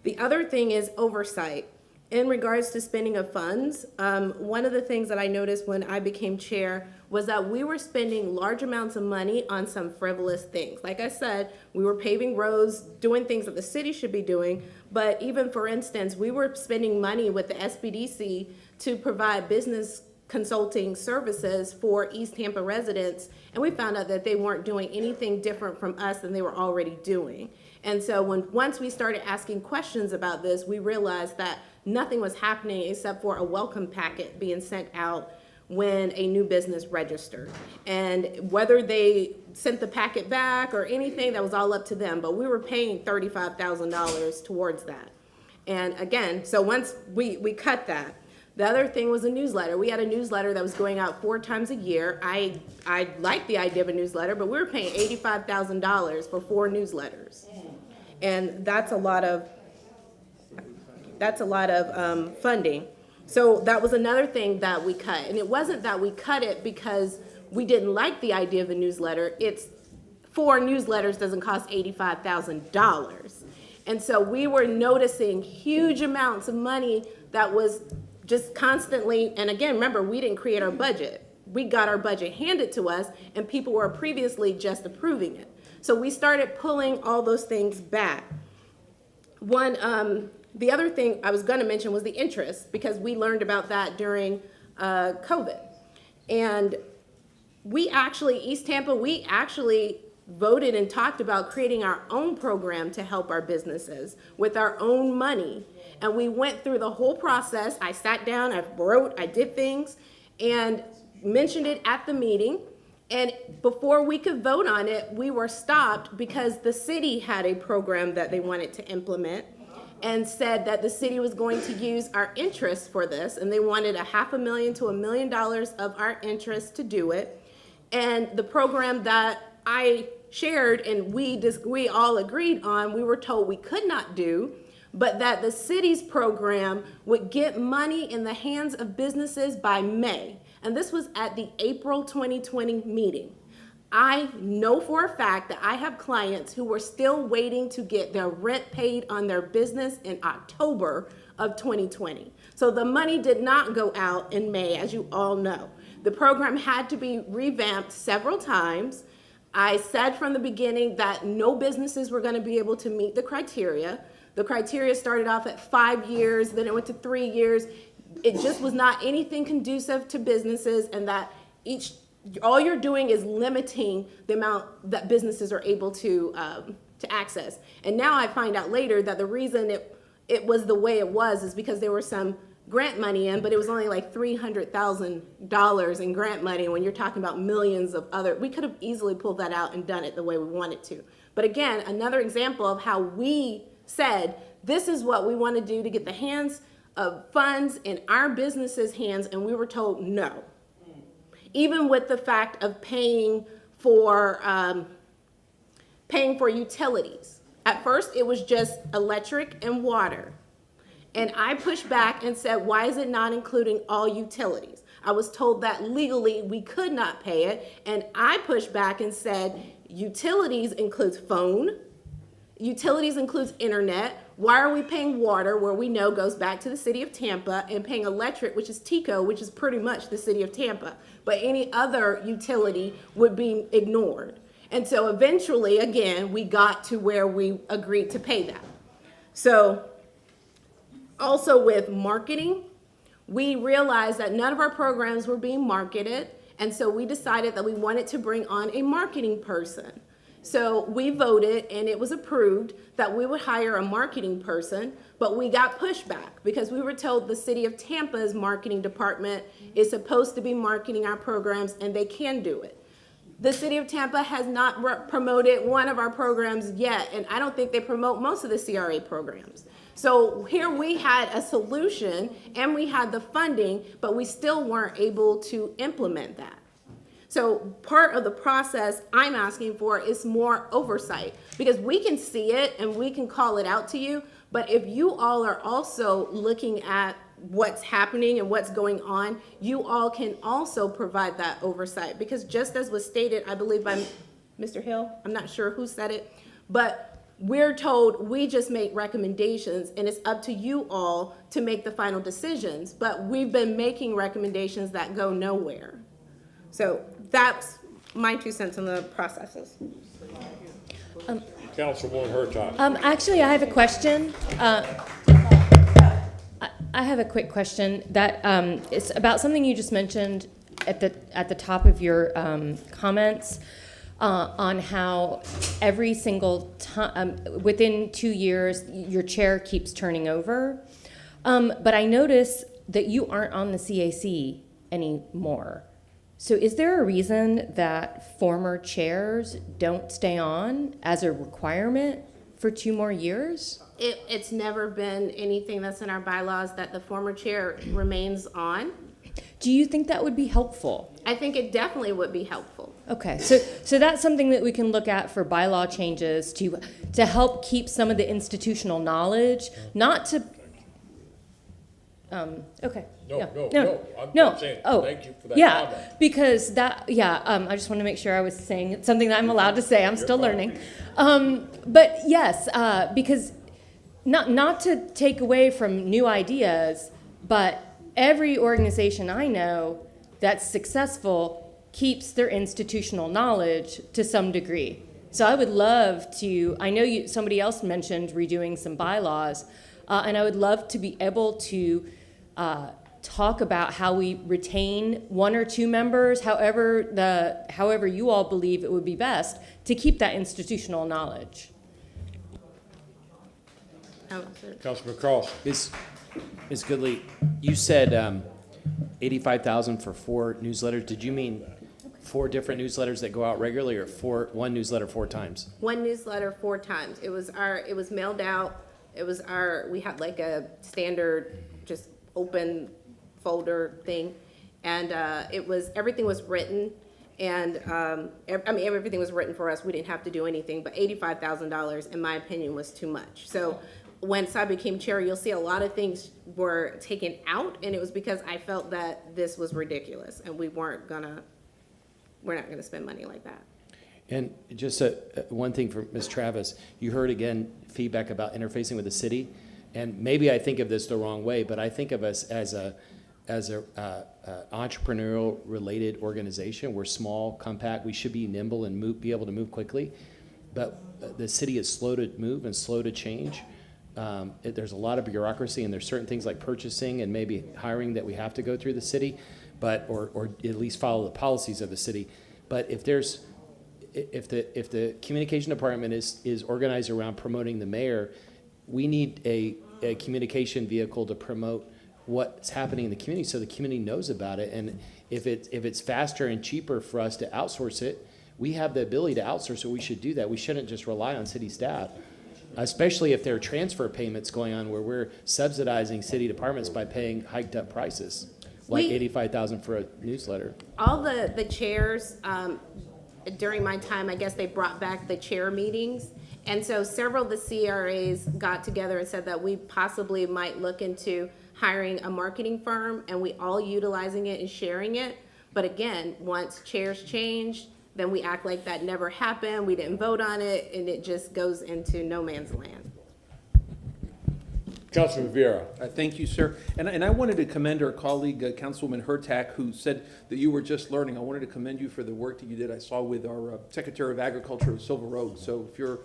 The other thing is oversight. In regards to spending of funds, one of the things that I noticed when I became chair was that we were spending large amounts of money on some frivolous things. Like I said, we were paving roads, doing things that the city should be doing, but even for instance, we were spending money with the SBDC to provide business consulting services for East Tampa residents, and we found out that they weren't doing anything different from us than they were already doing. And so once we started asking questions about this, we realized that nothing was happening except for a welcome packet being sent out when a new business registered. And whether they sent the packet back or anything, that was all up to them, but we were paying $35,000 towards that. And again, so once we cut that, the other thing was a newsletter. We had a newsletter that was going out 4 times a year. I liked the idea of a newsletter, but we were paying $85,000 for 4 newsletters. And that's a lot of funding. So that was another thing that we cut. And it wasn't that we cut it because we didn't like the idea of a newsletter. It's 4 newsletters doesn't cost $85,000. And so we were noticing huge amounts of money that was just constantly, and again, remember, we didn't create our budget. We got our budget handed to us, and people were previously just approving it. So we started pulling all those things back. The other thing I was going to mention was the interest, because we learned about that during COVID. And East Tampa, we actually voted and talked about creating our own program to help our businesses with our own money. And we went through the whole process. I sat down, I wrote, I did things, and mentioned it at the meeting. And before we could vote on it, we were stopped because the city had a program that they wanted to implement and said that the city was going to use our interest for this. And they wanted $500,000 to $1 million of our interest to do it. And the program that I shared and we all agreed on, we were told we could not do, but that the city's program would get money in the hands of businesses by May. And this was at the April 2020 meeting. I know for a fact that I have clients who were still waiting to get their rent paid on their business in October of 2020. So the money did not go out in May, as you all know. The program had to be revamped several times. I said from the beginning that no businesses were going to be able to meet the criteria. The criteria started off at 5 years, then it went to 3 years. It just was not anything conducive to businesses, and that all you're doing is limiting the amount that businesses are able to access. And now I find out later that the reason it was the way it was is because there were some grant money in, but it was only like $300,000 in grant money when you're talking about millions of other. We could have easily pulled that out and done it the way we wanted to. But again, another example of how we said, this is what we want to do to get the hands of funds in our businesses' hands, and we were told no. Even with the fact of paying for utilities. At first, it was just electric and water. And I pushed back and said, why is it not including all utilities? I was told that legally we could not pay it. And I pushed back and said, utilities includes phone, utilities includes internet. Why are we paying water, where we know goes back to the city of Tampa, and paying electric, which is TECO, which is pretty much the city of Tampa, but any other utility would be ignored. And so eventually, again, we got to where we agreed to pay that. So also with marketing, we realized that none of our programs were being marketed, and so we decided that we wanted to bring on a marketing person. So we voted, and it was approved that we would hire a marketing person, but we got pushback because we were told the city of Tampa's marketing department is supposed to be marketing our programs, and they can do it. The city of Tampa has not promoted one of our programs yet, and I don't think they promote most of the CRA programs. So here we had a solution, and we had the funding, but we still weren't able to implement that. So part of the process I'm asking for is more oversight, because we can see it and we can call it out to you, but if you all are also looking at what's happening and what's going on, you all can also provide that oversight. Because just as was stated, I believe by Mr. Hill, I'm not sure who said it, but we're told we just make recommendations and it's up to you all to make the final decisions. But we've been making recommendations that go nowhere. So that's my 2 cents on the processes. Councilwoman Hurtado. Actually, I have a question. I have a quick question that it's about something you just mentioned at the top of your comments on how every single time within 2 years your chair keeps turning over. But I notice that you aren't on the CAC anymore. So is there a reason that former chairs don't stay on as a requirement for 2 more years? It's never been anything that's in our bylaws that the former chair remains on. Do you think that would be helpful? I think it definitely would be helpful. Okay, so that's something that we can look at for bylaw changes to help keep some of the institutional knowledge, not to. Okay. I'm saying thank you for that comment. Because that, I just want to make sure I was saying something that I'm allowed to say. I'm still learning. But yes, because not to take away from new ideas, but every organization I know that's successful keeps their institutional knowledge to some degree. So I would love to, I know somebody else mentioned redoing some bylaws, and I would love to be able to talk about how we retain 1 or 2 members, however you all believe it would be best to keep that institutional knowledge. Councilman Cross. Ms. Goodley, you said $85,000 for 4 newsletters. Did you mean 4 different newsletters that go out regularly, or 1 newsletter 4 times? 1 newsletter 4 times. It was mailed out. We had like a standard, just open folder thing, and everything was written, and everything was written for us. We didn't have to do anything, but $85,000, in my opinion, was too much. So when I became chair, you'll see a lot of things were taken out, and it was because I felt that this was ridiculous, and we're not gonna spend money like that. And just one thing for Ms. Travis, you heard again feedback about interfacing with the city, and maybe I think of this the wrong way, but I think of us as a entrepreneurial related organization. We're small, compact. We should be nimble and be able to move quickly, but the city is slow to move and slow to change. There's a lot of bureaucracy, and there's certain things like purchasing and maybe hiring that we have to go through the city, or at least follow the policies of the city. But if the communication department is organized around promoting the mayor, we need a communication vehicle to promote what's happening in the community so the community knows about it. And if it's faster and cheaper for us to outsource it, we have the ability to outsource it. We should do that. We shouldn't just rely on city staff, especially if there are transfer payments going on where we're subsidizing city departments by paying hiked up prices, like $85,000 for a newsletter. All the chairs, during my time, I guess they brought back the chair meetings. And so several of the CRAs got together and said that we possibly might look into hiring a marketing firm, and we all utilizing it and sharing it. But again, once chairs changed, then we act like that never happened. We didn't vote on it, and it just goes into no man's land. Councilman Vieira. Thank you, sir. And I wanted to commend our colleague, Councilwoman Hurtak, who said that you were just learning. I wanted to commend you for the work that you did. I saw with our Secretary of Agriculture of Silver Road. So if you're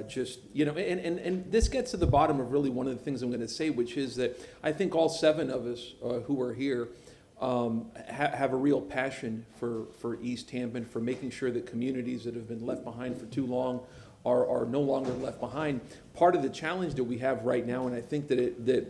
just, and this gets to the bottom of really one of the things I'm going to say, which is that I think all 7 of us who are here have a real passion for East Hampton, for making sure that communities that have been left behind for too long are no longer left behind. Part of the challenge that we have right now, and I think that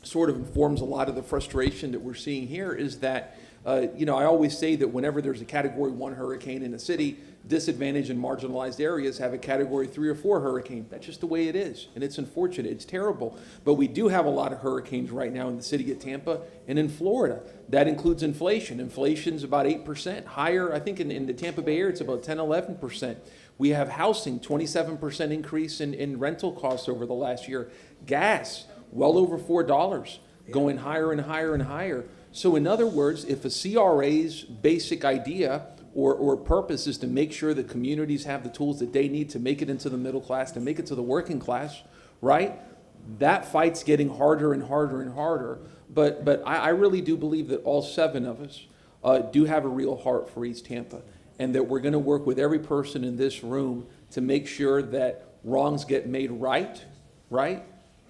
sort of informs a lot of the frustration that we're seeing here, is that I always say that whenever there's a Category 1 hurricane in a city, disadvantaged and marginalized areas have a Category 3 or 4 hurricane. That's just the way it is, and it's unfortunate. It's terrible. But we do have a lot of hurricanes right now in the city of Tampa and in Florida. That includes inflation. Inflation's about 8% higher. I think in the Tampa Bay area, it's about 10, 11%. We have housing, 27% increase in rental costs over the last year. Gas, well over $4, going higher and higher and higher. So in other words, if a CRA's basic idea or purpose is to make sure that communities have the tools that they need to make it into the middle class, to make it to the working class, right? That fight's getting harder and harder and harder. But I really do believe that all 7 of us do have a real heart for East Tampa, and that we're going to work with every person in this room to make sure that wrongs get made right,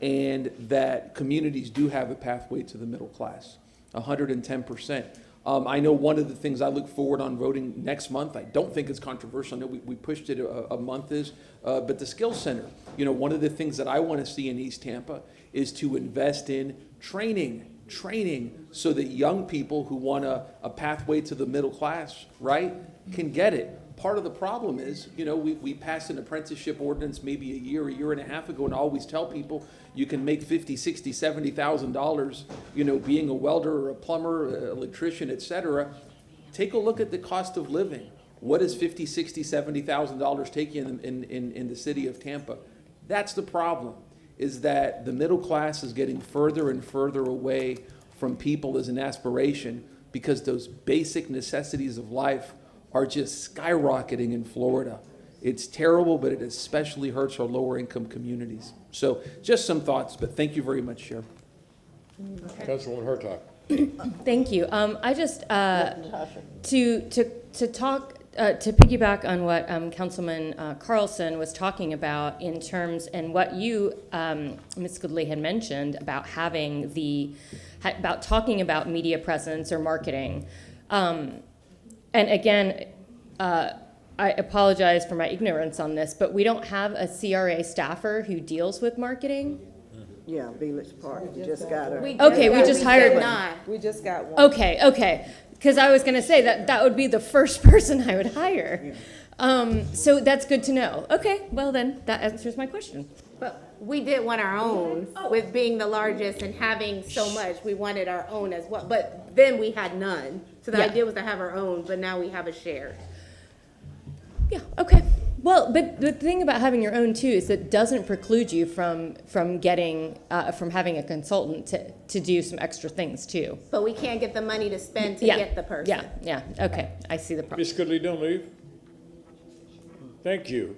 and that communities do have a pathway to the middle class, 110%. I know one of the things I look forward on voting next month, I don't think it's controversial, I know we pushed it a month, but the Skills Center. One of the things that I want to see in East Tampa is to invest in training so that young people who want a pathway to the middle class, can get it. Part of the problem is, we passed an apprenticeship ordinance maybe a year and a half ago, and I always tell people you can make $50,000, $60,000, $70,000, being a welder or a plumber, electrician, etc. Take a look at the cost of living. What does $50,000, $60,000, $70,000 take you in the city of Tampa? That's the problem, is that the middle class is getting further and further away from people as an aspiration, because those basic necessities of life are just skyrocketing in Florida. It's terrible, but it especially hurts our lower income communities. So just some thoughts, but thank you very much, Chair. Councilwoman Hurtak. Thank you. I just, to piggyback on what Councilman Carlson was talking about in terms, and what you, Ms. Goodley, had mentioned about about talking about media presence or marketing. And again, I apologize for my ignorance on this, but we don't have a CRA staffer who deals with marketing. Yeah, Felix Park, we just got her. We just hired one. We just got one. Okay. Because I was going to say that would be the first person I would hire. So that's good to know. Okay, well then, that answers my question. But we did want our own, with being the largest and having so much, we wanted our own as well. But then we had none. So the idea was to have our own, but now we have a share. Yeah, okay. Well, but the thing about having your own too is that it doesn't preclude you from getting, from having a consultant to do some extra things too. But we can't get the money to spend to get the person. Yeah, okay, I see the problem. Ms. Goodley, don't leave. Thank you.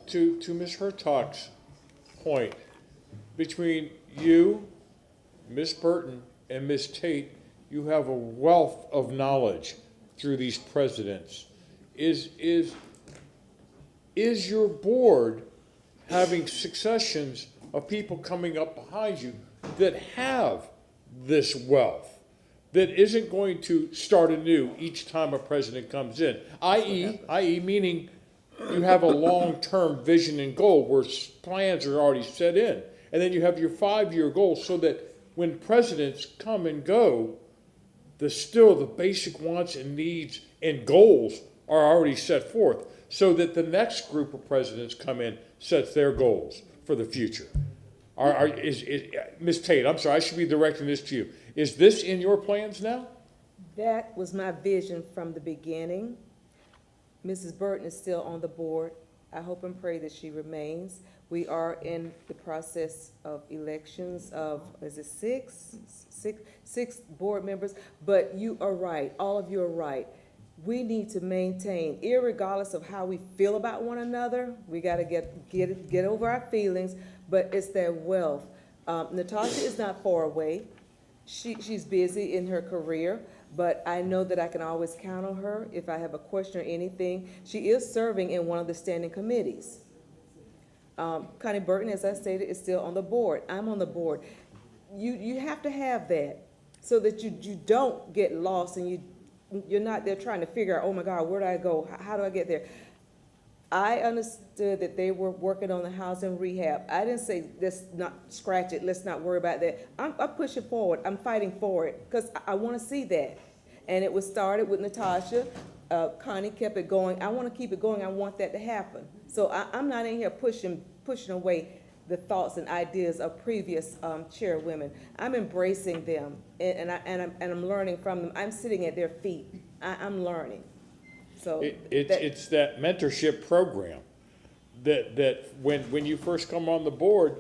To Ms. Hertog's point, between you, Ms. Burton, and Ms. Tate, you have a wealth of knowledge through these presidents. Is your board having successions of people coming up behind you that have this wealth, that isn't going to start anew each time a president comes in, i.e. meaning you have a long-term vision and goal where plans are already set in, and then you have your 5-year goal so that when presidents come and go, still the basic wants and needs and goals are already set forth, so that the next group of presidents come in, sets their goals for the future. Ms. Tate, I'm sorry, I should be directing this to you. Is this in your plans now? That was my vision from the beginning. Mrs. Burton is still on the board. I hope and pray that she remains. We are in the process of elections of, is it six board members? But you are right, all of you are right. We need to maintain, irregardless of how we feel about one another, we gotta get over our feelings, but it's that wealth. Natasha is not far away. She's busy in her career, but I know that I can always count on her if I have a question or anything. She is serving in one of the standing committees. Connie Burton, as I stated, is still on the board. I'm on the board. You have to have that so that you don't get lost and you're not there trying to figure out, oh my God, where do I go? How do I get there? I understood that they were working on the housing rehab. I didn't say, let's not scratch it, let's not worry about that. I'm pushing forward, I'm fighting for it, because I want to see that. And it was started with Natasha. Connie kept it going. I want to keep it going, I want that to happen. So I'm not in here pushing away the thoughts and ideas of previous chairwomen. I'm embracing them, and I'm learning from them. I'm sitting at their feet. I'm learning. So it's that mentorship program that when you first come on the board,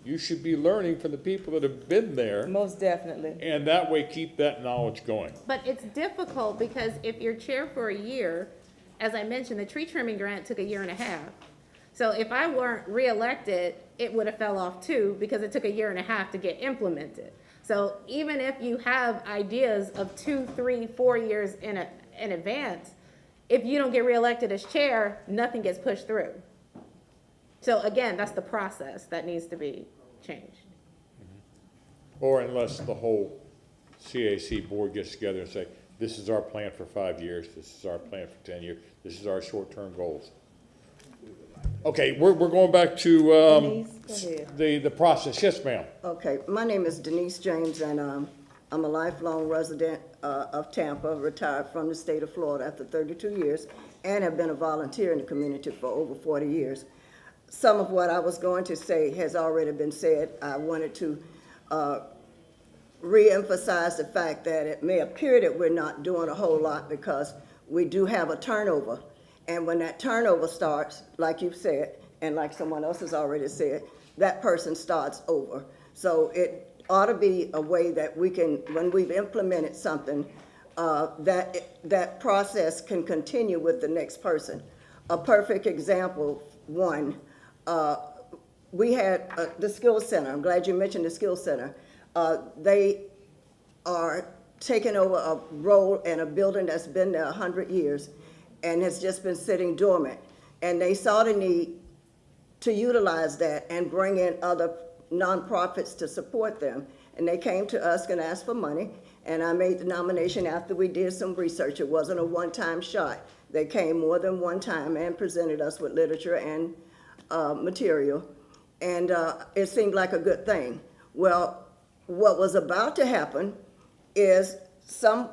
you should be learning from the people that have been there. Most definitely. And that way keep that knowledge going. But it's difficult because if you're chair for a year, as I mentioned, the tree trimming grant took 1.5 years. So if I weren't reelected, it would have fell off too, because it took 1.5 years to get implemented. So even if you have ideas of 2, 3, 4 years in advance, if you don't get reelected as chair, nothing gets pushed through. So again, that's the process that needs to be changed. Or unless the whole CAC board gets together and say, this is our plan for 5 years, this is our plan for 10 years, this is our short-term goals. Okay, we're going back to the process. Yes, ma'am. Okay, my name is Denise James, and I'm a lifelong resident of Tampa, retired from the state of Florida after 32 years, and have been a volunteer in the community for over 40 years. Some of what I was going to say has already been said. I wanted to re-emphasize the fact that it may appear that we're not doing a whole lot because we do have a turnover. And when that turnover starts, like you've said, and like someone else has already said, that person starts over. So it ought to be a way that we can, when we've implemented something, that process can continue with the next person. A perfect example, we had the Skills Center. I'm glad you mentioned the Skills Center. They are taking over a role in a building that's been there 100 years and has just been sitting dormant. And they saw the need to utilize that and bring in other nonprofits to support them. And they came to us and asked for money, and I made the nomination after we did some research. It wasn't a one-time shot. They came more than one time and presented us with literature and material, and it seemed like a good thing. Well, what was about to happen is some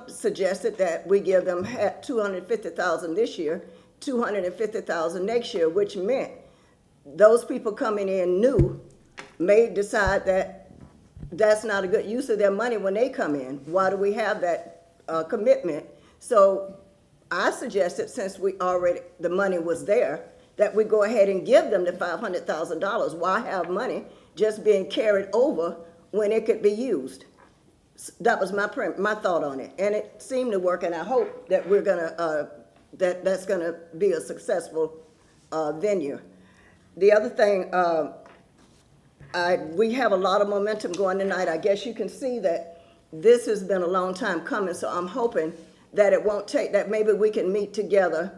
suggested that we give them $250,000 this year, $250,000 next year, which meant those people coming in new may decide that that's not a good use of their money when they come in. Why do we have that commitment? So I suggested, since the money was there, that we go ahead and give them the $500,000. Why have money just being carried over when it could be used? That was my thought on it, and it seemed to work, and I hope that we're gonna that's gonna be a successful venue. The other thing, we have a lot of momentum going tonight. I guess you can see that this has been a long time coming, so I'm hoping that it won't take, that maybe we can meet together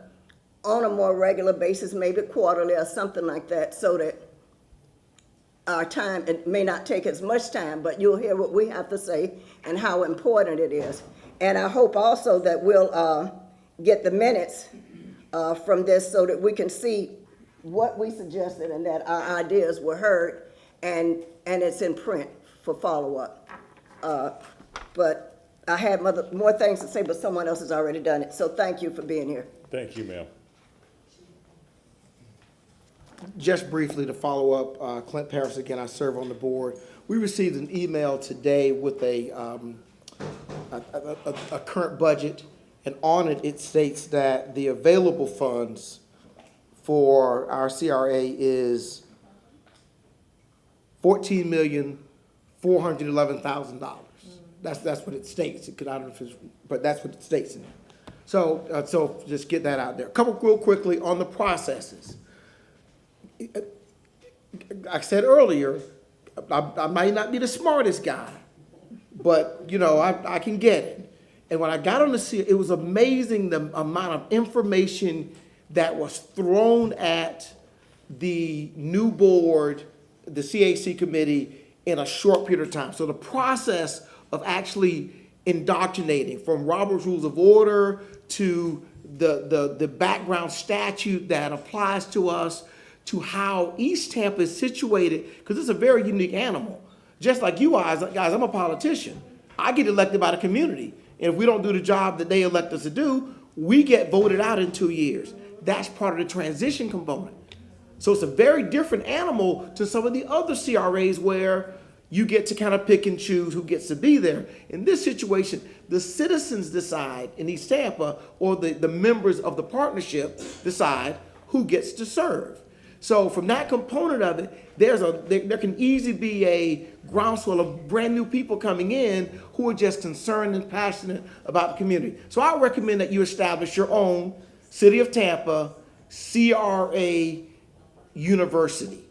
on a more regular basis, maybe quarterly or something like that, so that our time, it may not take as much time, but you'll hear what we have to say and how important it is. And I hope also that we'll get the minutes from this so that we can see what we suggested and that our ideas were heard and it's in print for follow-up. But I had more things to say, but someone else has already done it. So thank you for being here. Thank you, ma'am. Just briefly to follow up, Clint Paris again, I serve on the board. We received an email today with a current budget, and on it, it states that the available funds for our CRA is $14,411,000. That's what it states. It could, I don't know if it's, but that's what it states in there. So just get that out there. A couple real quickly on the processes. I said earlier, I might not be the smartest guy, but you know, I can get it. And when I got on the CRA, it was amazing the amount of information that was thrown at the new board, the CAC committee, in a short period of time. So the process of actually indoctrinating from Robert's Rules of Order to the background statute that applies to us, to how East Tampa is situated, because it's a very unique animal. Just like you guys, I'm a politician. I get elected by the community. And if we don't do the job that they elect us to do, we get voted out in 2 years. That's part of the transition component. So it's a very different animal to some of the other CRAs where you get to kind of pick and choose who gets to be there. In this situation, the citizens decide in East Tampa, or the members of the partnership decide who gets to serve. So from that component of it, there can easily be a groundswell of brand new people coming in who are just concerned and passionate about the community. So I recommend that you establish your own City of Tampa CRA University.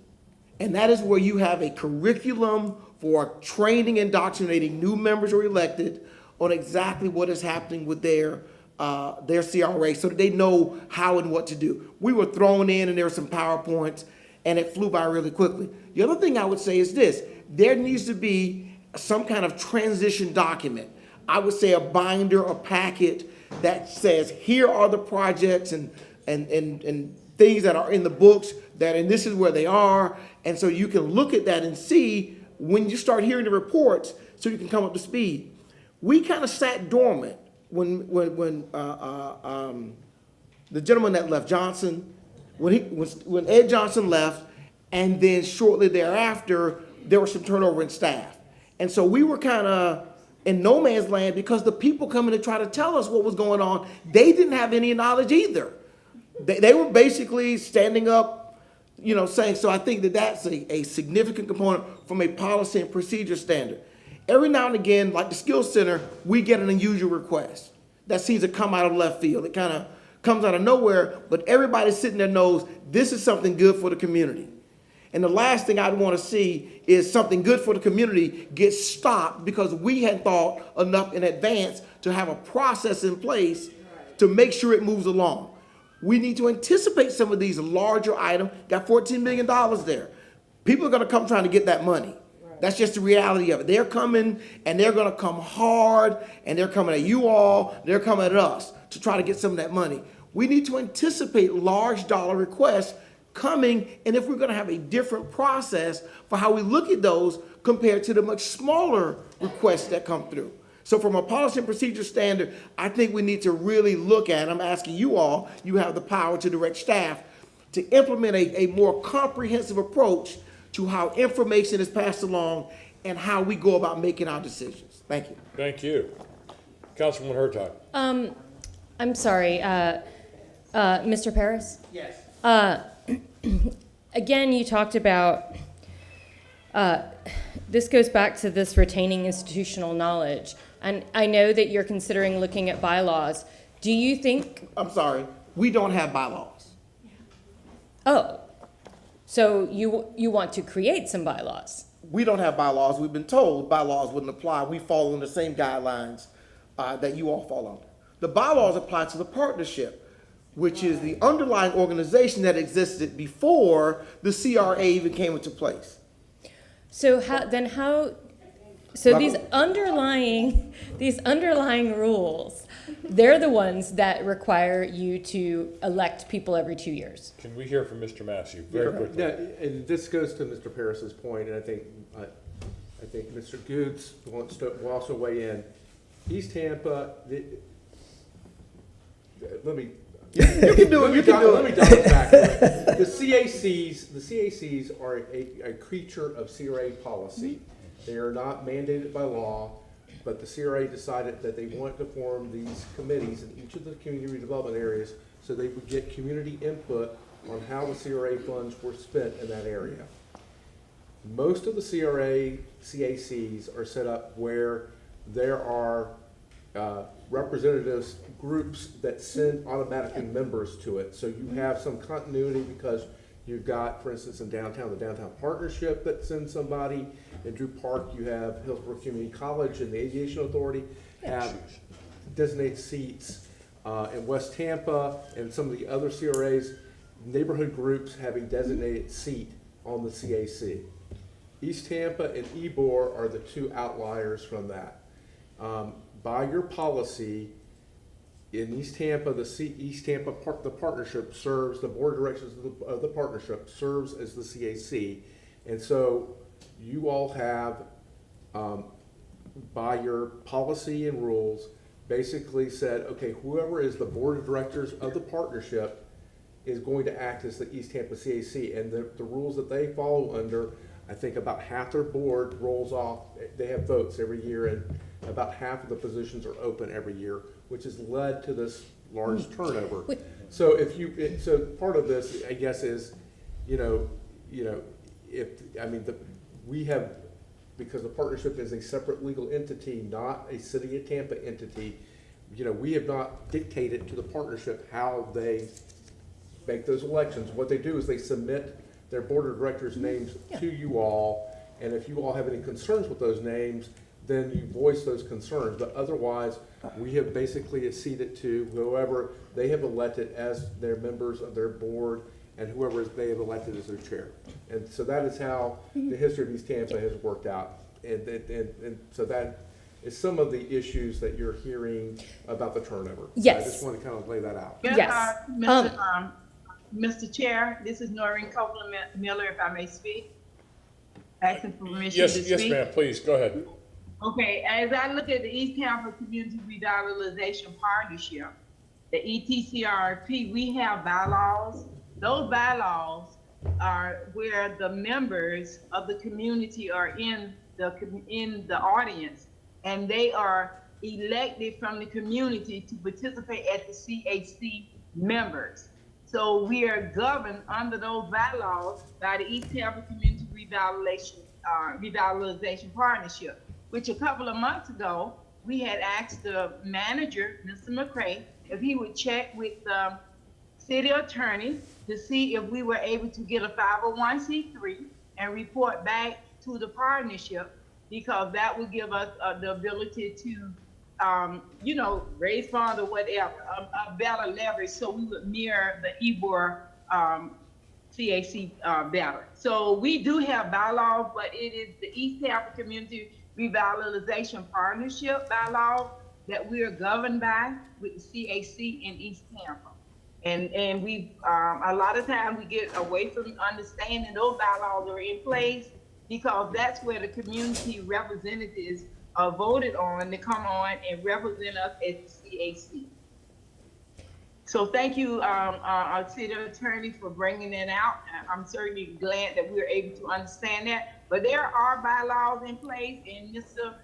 And that is where you have a curriculum for training and indoctrinating new members who are elected on exactly what is happening with their CRA, so that they know how and what to do. We were thrown in and there were some PowerPoints and it flew by really quickly. The other thing I would say is this: there needs to be some kind of transition document. I would say a binder, a packet that says, here are the projects and things that are in the books, and this is where they are. And so you can look at that and see when you start hearing the reports, so you can come up to speed. We kind of sat dormant when the gentleman that left, Johnson, when Ed Johnson left, and then shortly thereafter, there was some turnover in staff. And so we were kind of in no man's land, because the people coming to try to tell us what was going on, they didn't have any knowledge either. They were basically standing up, you know, saying, so I think that that's a significant component from a policy and procedure standard. Every now and again, like the Skills Center, we get an unusual request that seems to come out of left field. It kind of comes out of nowhere, but everybody sitting there knows this is something good for the community. And the last thing I'd want to see is something good for the community get stopped because we had thought enough in advance to have a process in place to make sure it moves along. We need to anticipate some of these larger items. Got $14 million there. People are going to come trying to get that money. That's just the reality of it. They're coming, and they're going to come hard, and they're coming at you all, they're coming at us to try to get some of that money. We need to anticipate large dollar requests coming, and if we're going to have a different process for how we look at those compared to the much smaller requests that come through. So from a policy and procedure standard, I think we need to really look at, I'm asking you all, you have the power to direct staff, to implement a more comprehensive approach to how information is passed along and how we go about making our decisions. Thank you. Thank you. Councilwoman Hurtag. I'm sorry, Mr. Paris? Yes. Again, you talked about, this goes back to this retaining institutional knowledge. And I know that you're considering looking at bylaws. Do you think, I'm sorry, we don't have bylaws. oh, so you want to create some bylaws? We don't have bylaws. We've been told bylaws wouldn't apply. We fall under the same guidelines that you all fall under. The bylaws apply to the partnership, which is the underlying organization that existed before the CRA even came into place. So so these underlying rules, they're the ones that require you to elect people every 2 years. Can we hear from Mr. Massey very quickly? Yeah, and this goes to Mr. Paris's point, and I think Mr. Goods will also weigh in. East Tampa, let me. You can do it. Let me dial it back. The CACs are a creature of CRA policy. They are not mandated by law, but the CRA decided that they want to form these committees in each of the community redevelopment areas so they would get community input on how the CRA funds were spent in that area. Most of the CACs are set up where there are representatives, groups that send automatically members to it. So you have some continuity because you've got, for instance, in downtown, the Downtown Partnership that sends somebody. In Drew Park, you have Hillsborough Community College and the Aviation Authority have designated seats. In West Tampa and some of the other CRAs, neighborhood groups have a designated seat on the CAC. East Tampa and Ybor are the two outliers from that. By your policy, in East Tampa, the partnership serves, the board of directors of the partnership serves as the CAC. And so you all have, by your policy and rules, basically said, okay, whoever is the board of directors of the partnership is going to act as the East Tampa CAC. And the rules that they follow under, I think about half their board rolls off, they have votes every year, and about half of the positions are open every year, which has led to this large turnover. So so part of this, I guess, is, we have, because the partnership is a separate legal entity, not a City of Tampa entity, we have not dictated to the partnership how they make those elections. What they do is they submit their board of directors' names to you all, and if you all have any concerns with those names, then you voice those concerns. But otherwise, we have basically acceded to whoever they have elected as their members of their board and whoever they have elected as their chair. And so that is how the history of East Tampa has worked out. And so that is some of the issues that you're hearing about the turnover. Yes. I just want to kind of lay that out. Yes. Mr. Chair, this is Noreen Copeland Miller, if I may speak. Asking for permission to speak. Yes, ma'am, please, go ahead. Okay, as I look at the East Tampa Community Revitalization Partnership, the ETCRP, we have bylaws. Those bylaws are where the members of the community are in the audience, and they are elected from the community to participate as the CAC members. So we are governed under those bylaws by the East Tampa Community Revitalization Partnership, which a couple of months ago, we had asked the manager, Mr. McCray, if he would check with the city attorney to see if we were able to get a 501c3 and report back to the partnership, because that would give us the ability to, raise funds or whatever, a better leverage, so we would mirror the Ybor CAC better. So we do have bylaws, but it is the East Tampa Community Revitalization Partnership bylaw that we are governed by with the CAC in East Tampa. And we, a lot of times we get away from understanding those bylaws are in place, because that's where the community representatives are voted on to come on and represent us as the CAC. So thank you, our city attorney, for bringing that out. I'm certainly glad that we're able to understand that. But there are bylaws in place, and Mr.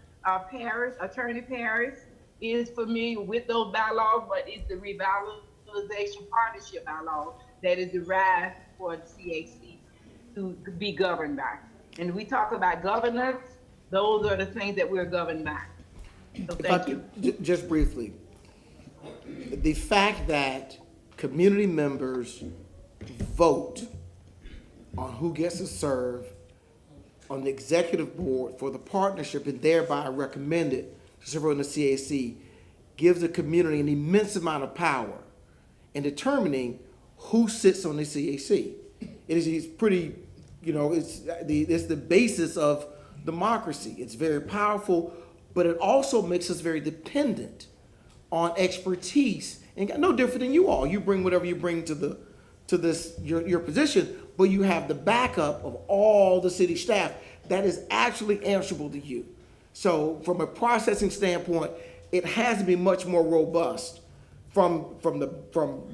Paris, Attorney Paris, is familiar with those bylaws, but it's the Revitalization Partnership bylaw that is derived for the CAC to be governed by. And we talk about governance, those are the things that we're governed by. So thank you. Just briefly, the fact that community members vote on who gets to serve on the executive board for the partnership and thereby recommended to serve on the CAC gives the community an immense amount of power in determining who sits on the CAC. It's pretty, it's the basis of democracy. It's very powerful, but it also makes us very dependent on expertise, and no different than you all. You bring whatever you bring to your position, but you have the backup of all the city staff that is actually answerable to you. So from a processing standpoint, it has to be much more robust from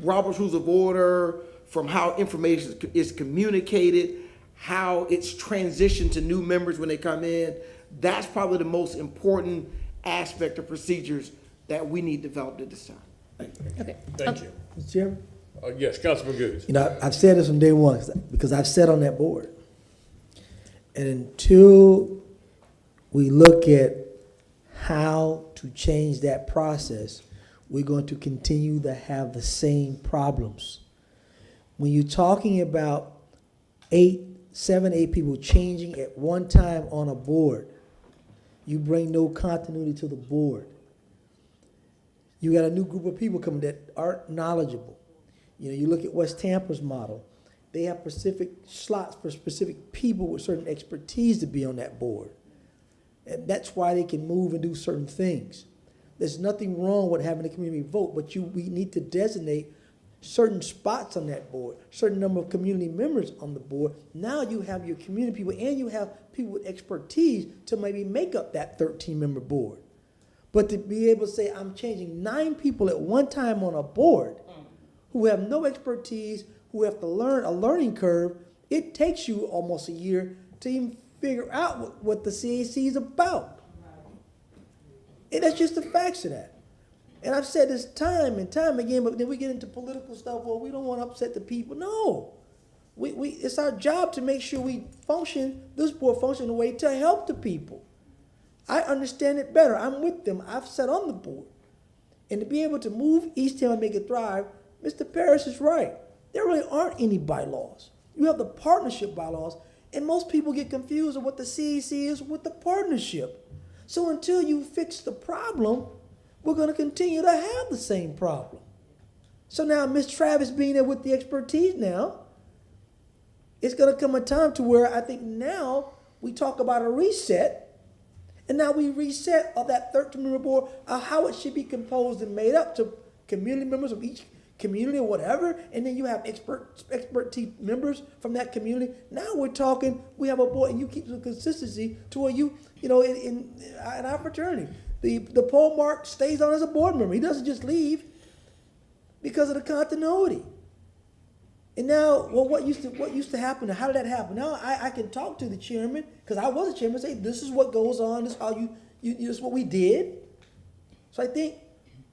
Robert's Rules of Order, from how information is communicated, how it's transitioned to new members when they come in. That's probably the most important aspect of procedures that we need developed at this time. Thank you. Okay. Thank you. Mr. Chairman? Yes, Councilman Goode. I've said this from day one because I've sat on that board. And until we look at how to change that process, we're going to continue to have the same problems. When you're talking about 7, 8 people changing at one time on a board, you bring no continuity to the board. You got a new group of people coming that aren't knowledgeable. You look at West Tampa's model. They have specific slots for specific people with certain expertise to be on that board. And that's why they can move and do certain things. There's nothing wrong with having a community vote, but we need to designate certain spots on that board, certain number of community members on the board. Now you have your community people and you have people with expertise to maybe make up that 13-member board. But to be able to say, I'm changing 9 people at one time on a board who have no expertise, who have to learn a learning curve, it takes you almost a year to even figure out what the CAC is about. And that's just the facts of that. And I've said this time and time again, but then we get into political stuff. Well, we don't want to upset the people. No. It's our job to make sure this board function in a way to help the people. I understand it better. I'm with them. I've sat on the board. And to be able to move East Tampa and make it thrive, Mr. Parrish is right. There really aren't any bylaws. You have the partnership bylaws, and most people get confused of what the CAC is with the partnership. So until you fix the problem, we're going to continue to have the same problem. So now Ms. Travis being there with the expertise now, it's going to come a time to where I think now we talk about a reset, and now we reset of that 13-member board of how it should be composed and made up to community members of each community or whatever, and then you have expertise members from that community. Now we're talking, we have a board, and you keep some consistency to where in our fraternity, the pole mark stays on as a board member. He doesn't just leave because of the continuity. And now, well, what used to happen? How did that happen? Now I can talk to the chairman, because I was a chairman, and say, this is what goes on, this is how this is what we did. So I think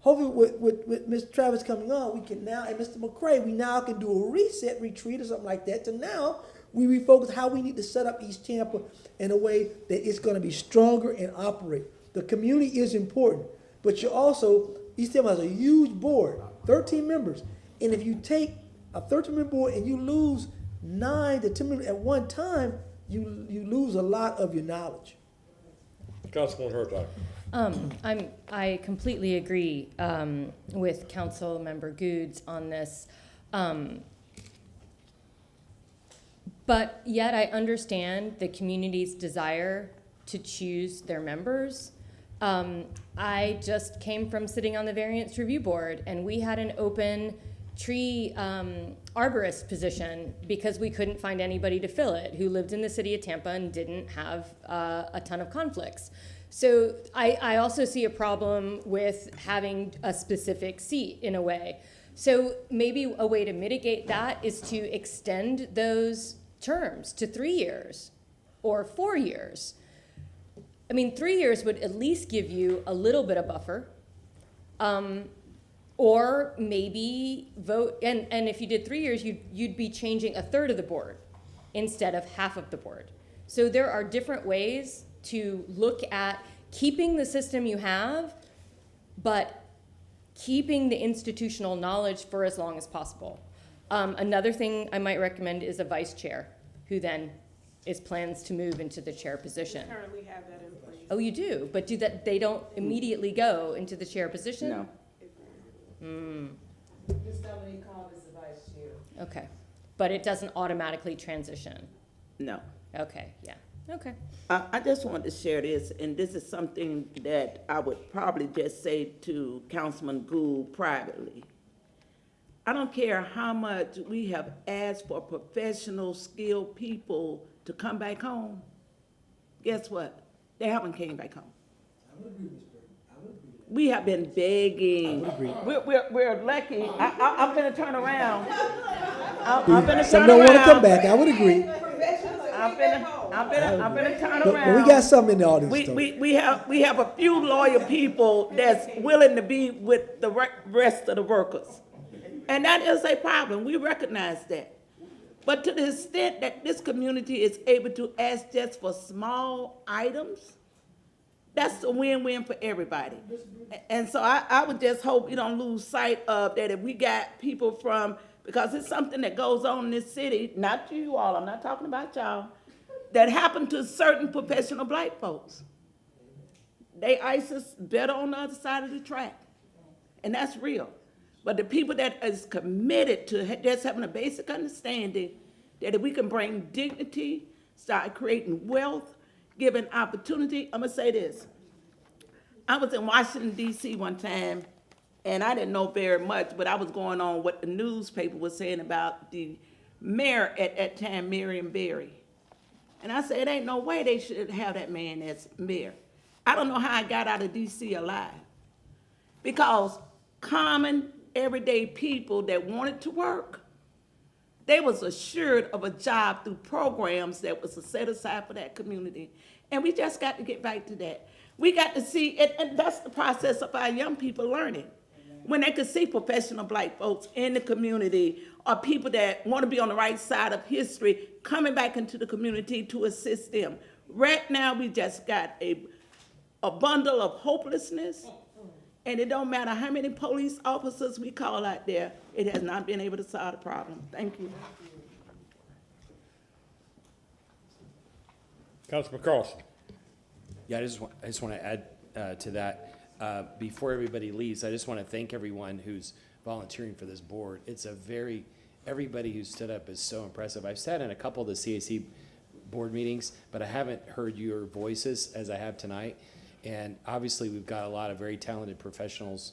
hopefully with Ms. Travis coming on, we can now, and Mr. McCray, we now can do a reset retreat or something like that. So now we refocus how we need to set up East Tampa in a way that it's going to be stronger and operate. The community is important, but East Tampa has a huge board, 13 members. And if you take a 13-member board and you lose 9 to 10 members at one time, you lose a lot of your knowledge. Councilman Hertog. I completely agree with Council Member Goods on this. But yet I understand the community's desire to choose their members. I just came from sitting on the Variance Review Board, and we had an open tree arborist position because we couldn't find anybody to fill it who lived in the city of Tampa and didn't have a ton of conflicts. So I also see a problem with having a specific seat in a way. So maybe a way to mitigate that is to extend those terms to 3 years or 4 years. I mean, 3 years would at least give you a little bit of buffer. Or maybe vote, and if you did 3 years, you'd be changing a third of the board instead of half of the board. So there are different ways to look at keeping the system you have, but keeping the institutional knowledge for as long as possible. Another thing I might recommend is a vice chair, who then plans to move into the chair position. We currently have that in place. Oh, you do? But they don't immediately go into the chair position? No. Ms. Dominique Cobb is the vice chair. Okay. But it doesn't automatically transition? No. Okay, yeah. Okay. I just wanted to share this, and this is something that I would probably just say to Councilman Gould privately. I don't care how much we have asked for professional, skilled people to come back home. Guess what? They haven't came back home. We have been begging. We're lucky. I'm gonna turn around. I'm gonna Some turn don't want to around. come back, I would agree. I'm gonna turn But around. we got some in the audience, though. We have a few loyal people that's willing to be with the rest of the workers. And that is a problem. We recognize that. But to the extent that this community is able to ask just for small items, that's a win-win for everybody. And so I would just hope we don't lose sight of that if we got people from, because it's something that goes on in this city, not to you all, I'm not talking about y'all, that happen to certain professional black folks. They ice us better on the other side of the track. And that's real. But the people that is committed to just having a basic understanding that if we can bring dignity, start creating wealth, giving opportunity. I'm gonna say this. I was in Washington, D.C. one time, and I didn't know very much, but I was going on what the newspaper was saying about the mayor at that time, Marion Barry. And I said, ain't no way they should have that man as mayor. I don't know how I got out of D.C. alive. Because common, everyday people that wanted to work, they was assured of a job through programs that was set aside for that community. And we just got to get back to that. We got to see, and that's the process of our young people learning. When they could see professional black folks in the community or people that want to be on the right side of history coming back into the community to assist them. Right now, we just got a bundle of hopelessness. And it don't matter how many police officers we call out there, it has not been able to solve the problem. Thank you. Councilman Carlson. Yeah, I just want to add to that. Before everybody leaves, I just want to thank everyone who's volunteering for this board. It's everybody who stood up is so impressive. I've sat in a couple of the CAC board meetings, but I haven't heard your voices as I have tonight. And obviously, we've got a lot of very talented professionals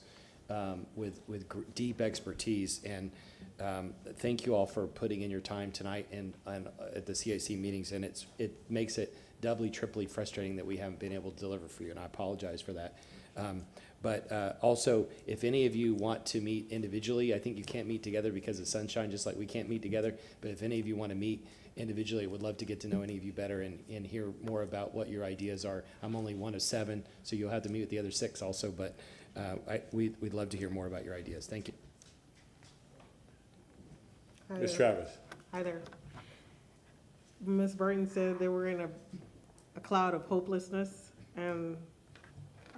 with deep expertise. And thank you all for putting in your time tonight and at the CIC meetings. And it makes it doubly, triply frustrating that we haven't been able to deliver for you. And I apologize for that. But also, if any of you want to meet individually, I think you can't meet together because of sunshine, just like we can't meet together. But if any of you want to meet individually, I would love to get to know any of you better and hear more about what your ideas are. I'm only one of 7, so you'll have to meet with the other 6 also, but we'd love to hear more about your ideas. Thank you. Ms. Travis. Hi there. Ms. Burton said they were in a cloud of hopelessness, and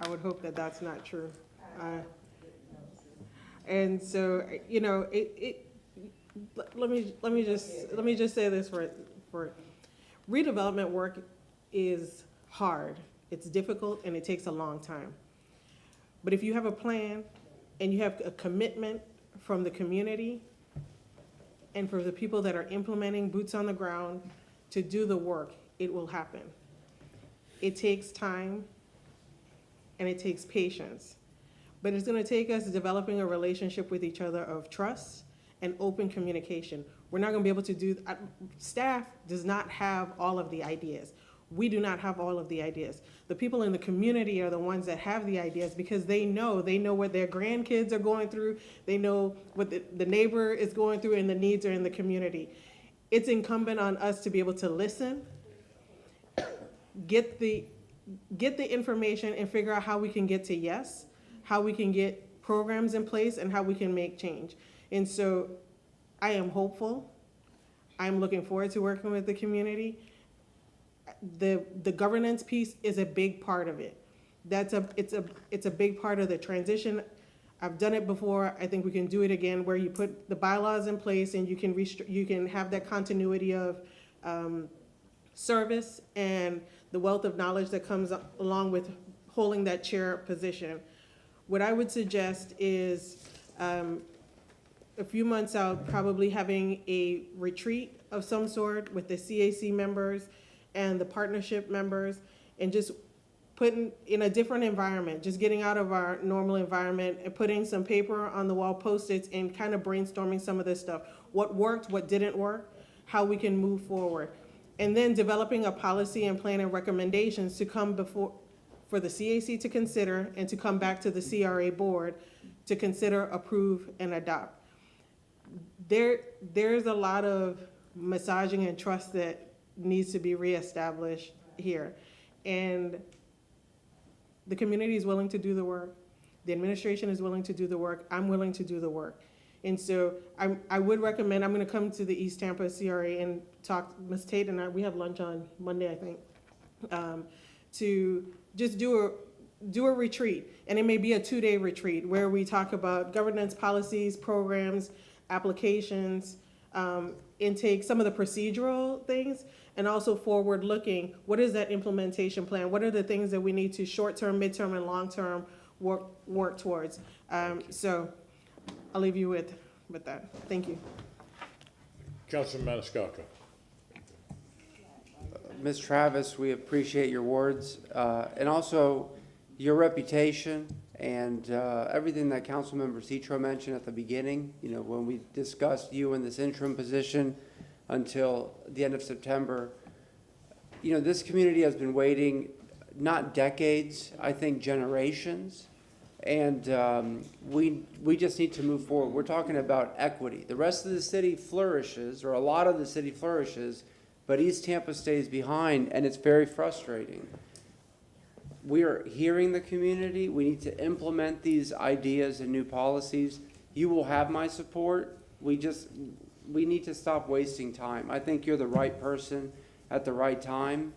I would hope that that's not true. And so, you know, let me just say this for redevelopment work is hard. It's difficult and it takes a long time. But if you have a plan and you have a commitment from the community and for the people that are implementing boots on the ground to do the work, it will happen. It takes time and it takes patience. But it's going to take us developing a relationship with each other of trust and open communication. We're not gonna be able to do, staff does not have all of the ideas. We do not have all of the ideas. The people in the community are the ones that have the ideas because they know what their grandkids are going through, they know what the neighbor is going through and the needs are in the community. It's incumbent on us to be able to listen, get the information and figure out how we can get to yes, how we can get programs in place and how we can make change. And so I am hopeful. I'm looking forward to working with the community. The governance piece is a big part of it. It's a big part of the transition. I've done it before. I think we can do it again, where you put the bylaws in place and you can have that continuity of service and the wealth of knowledge that comes along with holding that chair position. What I would suggest is a few months out, probably having a retreat of some sort with the CAC members and the partnership members, and just putting in a different environment, just getting out of our normal environment and putting some paper on the wall, Post-its, and kind of brainstorming some of this stuff. What worked, what didn't work, how we can move forward. And then developing a policy and plan and recommendations to come before, for the CAC to consider and to come back to the CRA board to consider, approve, and adopt. There's a lot of massaging and trust that needs to be reestablished here. And the community is willing to do the work. The administration is willing to do the work. I'm willing to do the work. And so I would recommend, I'm gonna come to the East Tampa CRA and talk, Ms. Tate and I, we have lunch on Monday, I think, to just do a retreat. And it may be a 2-day retreat where we talk about governance policies, programs, applications, intake, some of the procedural things, and also forward-looking. What is that implementation plan? What are the things that we need to short-term, mid-term, and long-term work towards? So I'll leave you with that. Thank you. Councilman Maniscalco. Ms. Travis, we appreciate your words and also your reputation and everything that Councilmember Citro mentioned at the beginning. You know, when we discussed you in this interim position until the end of September, you know, this community has been waiting not decades, I think generations. And we just need to move forward. We're talking about equity. The rest of the city flourishes, or a lot of the city flourishes, but East Tampa stays behind, and it's very frustrating. We are hearing the community. We need to implement these ideas and new policies. You will have my support. We need to stop wasting time. I think you're the right person at the right time.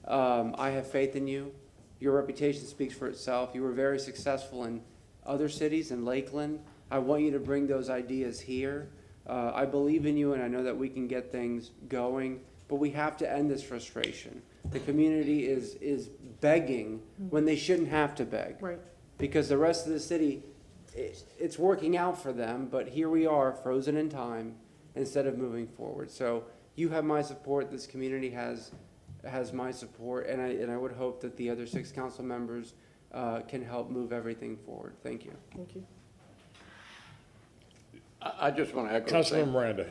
I have faith in you. Your reputation speaks for itself. You were very successful in other cities, in Lakeland. I want you to bring those ideas here. I believe in you, and I know that we can get things going, but we have to end this frustration. The community is begging when they shouldn't have to beg. Right. Because the rest of the city, it's working out for them, but here we are, frozen in time, instead of moving forward. So you have my support. This community has my support, and I would hope that the other 6 council members can help move everything forward. Thank you. Thank you. I just want to echo. Councilman Miranda.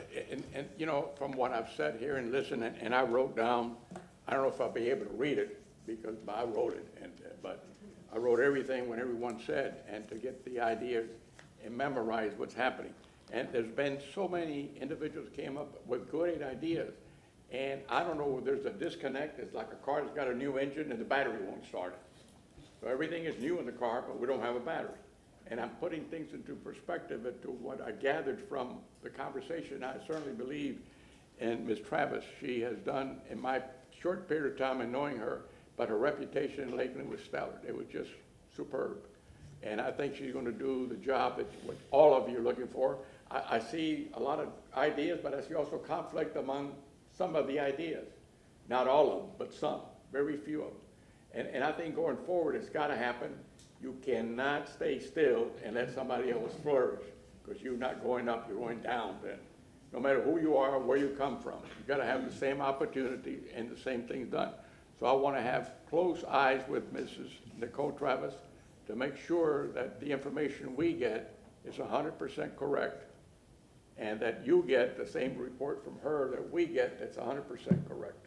And you know, from what I've said here and listened, and I wrote down, I don't know if I'll be able to read it because I wrote it, but I wrote everything when everyone said, and to get the ideas and memorize what's happening. And there's been so many individuals came up with great ideas. And I don't know, there's a disconnect. It's like a car that's got a new engine and the battery won't start it. So everything is new in the car, but we don't have a battery. And I'm putting things into perspective into what I gathered from the conversation. I certainly believe in Ms. Travis. She has done, in my short period of time in knowing her, but her reputation in Lakeland was stellar. It was just superb. And I think she's going to do the job that what all of you are looking for. I see a lot of ideas, but I see also conflict among some of the ideas. Not all of them, but some, very few of them. And I think going forward, it's got to happen. You cannot stay still and let somebody else flourish, because you're not going up, you're going down then. No matter who you are, where you come from, you've got to have the same opportunity and the same things done. So I want to have close eyes with Mrs. Nicole Travis to make sure that the information we get is 100% correct, and that you get the same report from her that we get that's 100% correct.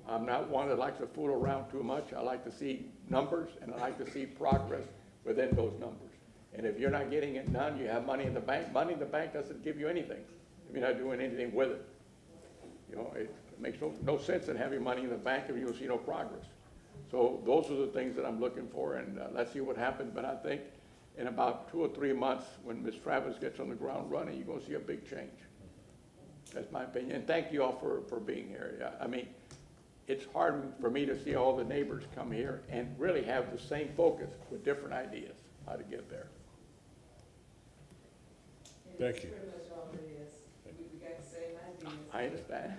I'm not one that likes to fool around too much. I like to see numbers, and I like to see progress within those numbers. And if you're not getting it done, you have money in the bank. Money in the bank doesn't give you anything if you're not doing anything with it. You know, it makes no sense in having money in the bank if you don't see no progress. So those are the things that I'm looking for, and let's see what happens. But I think in about 2 or 3 months, when Ms. Travis gets on the ground running, you're going to see a big change. That's my opinion. And thank you all for being here. I mean, it's hard for me to see all the neighbors come here and really have the same focus with different ideas how to get there. Thank you. I understand.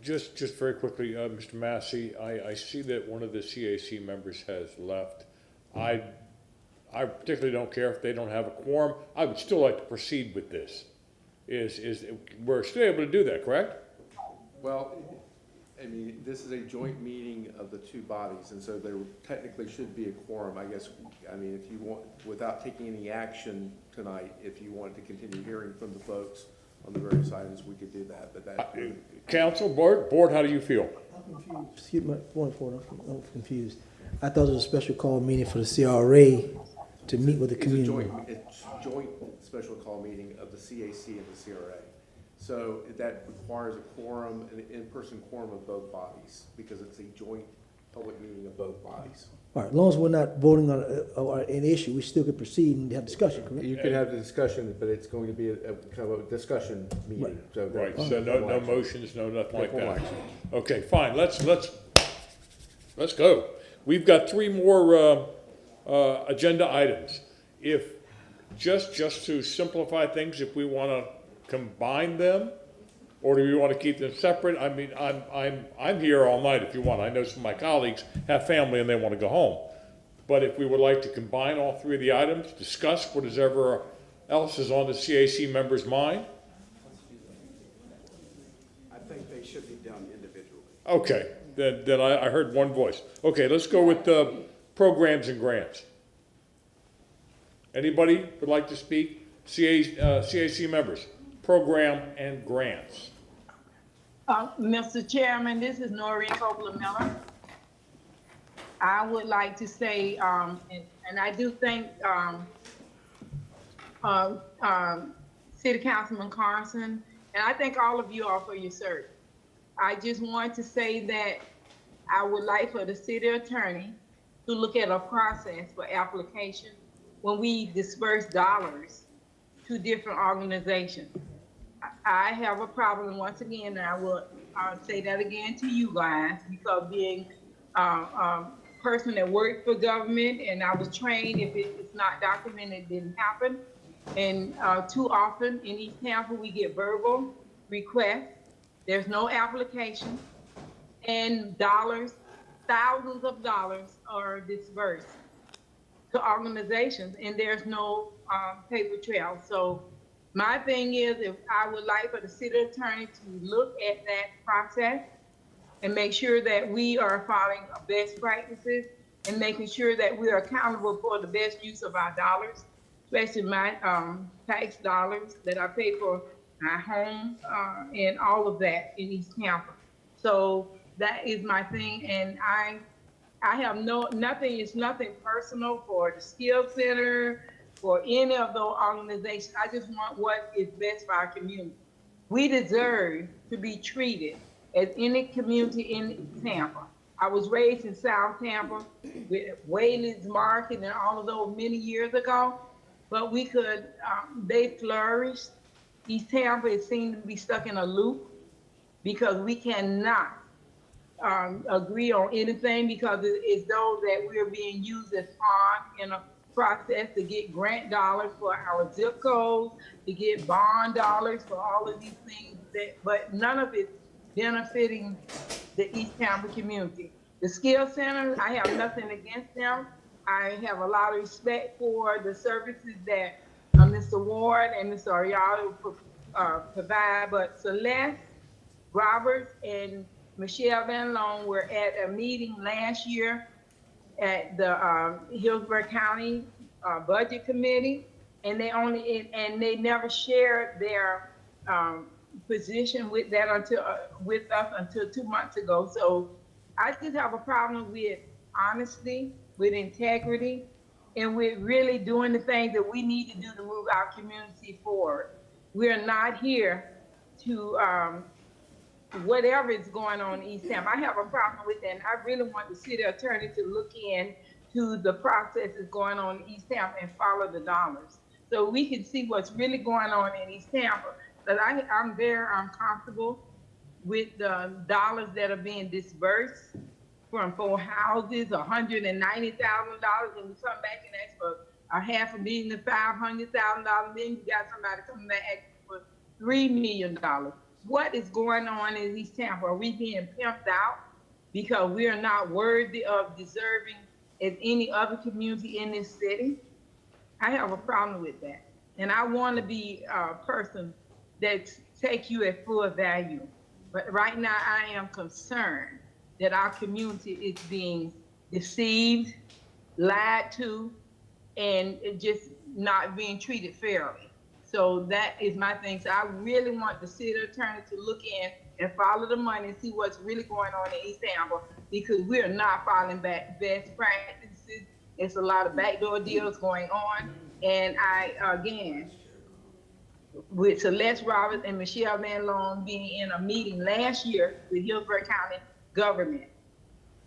Just very quickly, Mr. Massey, I see that one of the CAC members has left. I particularly don't care if they don't have a quorum. I would still like to proceed with this. We're still able to do that, correct? Well, I mean, this is a joint meeting of the two bodies, and so there technically should be a quorum, I guess. I mean, if you want, without taking any action tonight, if you wanted to continue hearing from the folks on the various items, we could do that, but that. Council, board, how do you feel? I'm confused. Excuse me, point forward, I'm confused. I thought it was a special call meeting for the CRA to meet with the community. It's joint special call meeting of the CAC and the CRA. So that requires a quorum, an in-person quorum of both bodies, because it's a joint public meeting of both bodies. All right, as long as we're not voting on an issue, we still could proceed and have discussion, correct? You could have the discussion, but it's going to be a kind of a discussion meeting. Right. So Right, so no motions, no nothing like Take no that. action. Okay, fine, let's go. We've got 3 more agenda items. If, just to simplify things, if we want to combine them, or do we want to keep them separate? I mean, I'm here all night if you want. I know some of my colleagues have family and they want to go home. But if we would like to combine all 3 of the items, discuss whatever else is on the CAC member's mind. I think they should be done individually. Okay, then I heard one voice. Okay, let's go with programs and grants. Anybody would like to speak? CAC members, program and grants. Mr. Chairman, this is Noreen Copeland Miller. I would like to say, and I do thank City Councilman Carson, and I thank all of you all for your service. I just want to say that I would like for the city attorney to look at a process for application when we disperse dollars to different organizations. I have a problem, once again, and I'll say that again to you guys, because being a person that worked for government, and I was trained, if it's not documented, it didn't happen. And too often in East Tampa, we get verbal requests. There's no application, and dollars, thousands of dollars are dispersed to organizations, and there's no paper trail. So my thing is, if I would like for the city attorney to look at that process and make sure that we are following best practices and making sure that we are accountable for the best use of our dollars, especially my tax dollars that I pay for my home and all of that in East Tampa. So that is my thing, and I have nothing, it's nothing personal for the Skills Center, for any of those organizations. I just want what is best for our community. We deserve to be treated as any community in Tampa. I was raised in South Tampa with Whaley's Market and all of those many years ago, but we could, they flourished. East Tampa is seen to be stuck in a loop because we cannot agree on anything, because it's those that we're being used as pawns in a process to get grant dollars for our zip codes, to get bond dollars for all of these things, but none of it benefiting the East Tampa community. The Skills Center, I have nothing against them. I have a lot of respect for the services that Mr. Ward and Mr. Ariado provide, but Celeste Roberts and Michelle Van Loan were at a meeting last year at the Hillsborough County Budget Committee, and they never shared their position with that with us until 2 months ago. So I just have a problem with honesty, with integrity, and with really doing the things that we need to do to move our community forward. We're not here to whatever is going on in East Tampa. I have a problem with that, and I really want the city attorney to look into the processes going on in East Tampa and follow the dollars, so we can see what's really going on in East Tampa. But I'm very uncomfortable with the dollars that are being dispersed from 4 houses, $190,000, and we come back and ask for $500,000 to $500,000, then you got somebody coming back asking for $3 million. What is going on in East Tampa? Are we being pimped out because we are not worthy of deserving as any other community in this city? I have a problem with that. And I want to be a person that take you at full value. But right now I am concerned that our community is being deceived, lied to, and just not being treated fairly. So that is my thing. So I really want the city attorney to look in and follow the money and see what's really going on in East Tampa, because we are not following back best practices. It's a lot of backdoor deals going on. And I, again, with Celeste Roberts and Michelle Van Loan being in a meeting last year with Hillsborough County government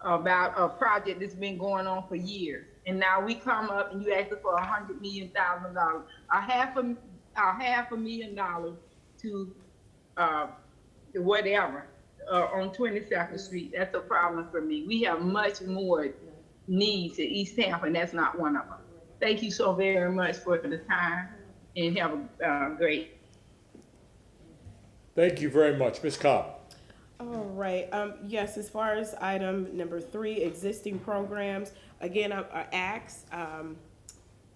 about a project that's been going on for years. And now we come up and you ask for $100 million, $500,000 to whatever on 22nd Street. That's a problem for me. We have much more needs at East Tampa, and that's not one of them. Thank you so very much for the time, and have a great. Thank you very much. Ms. Cobb. All right. Yes, as far as item number 3, existing programs, again, I asked,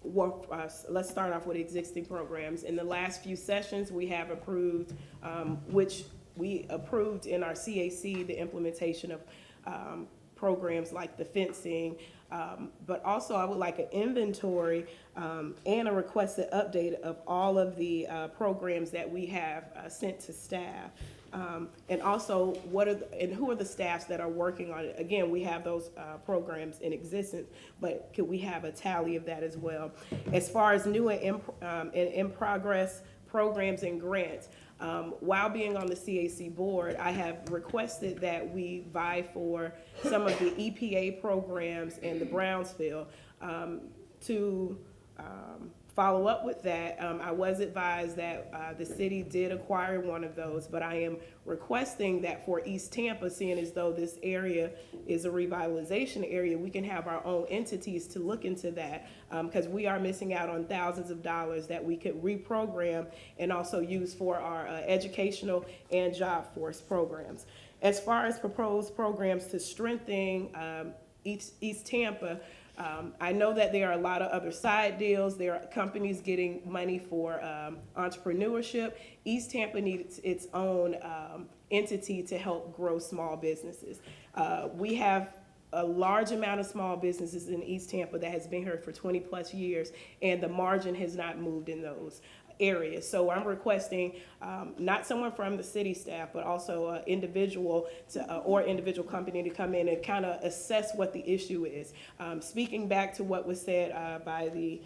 let's start off with existing programs. In the last few sessions, we have approved, which we approved in our CAC, the implementation of programs like the fencing, but also I would like an inventory and a requested update of all of the programs that we have sent to staff. And also, who are the staffs that are working on it? Again, we have those programs in existence, but could we have a tally of that as well? As far as new and in progress programs and grants, while being on the CAC board, I have requested that we vie for some of the EPA programs in the Brownsville. To follow up with that, I was advised that the city did acquire one of those, but I am requesting that for East Tampa, seeing as though this area is a revitalization area, we can have our own entities to look into that, because we are missing out on thousands of dollars that we could reprogram and also use for our educational and job force programs. As far as proposed programs to strengthen East Tampa, I know that there are a lot of other side deals. There are companies getting money for entrepreneurship. East Tampa needs its own entity to help grow small businesses. We have a large amount of small businesses in East Tampa that has been here for 20 plus years, and the margin has not moved in those areas. So I'm requesting not someone from the city staff, but also an individual or individual company to come in and kind of assess what the issue is. Speaking back to what was said by the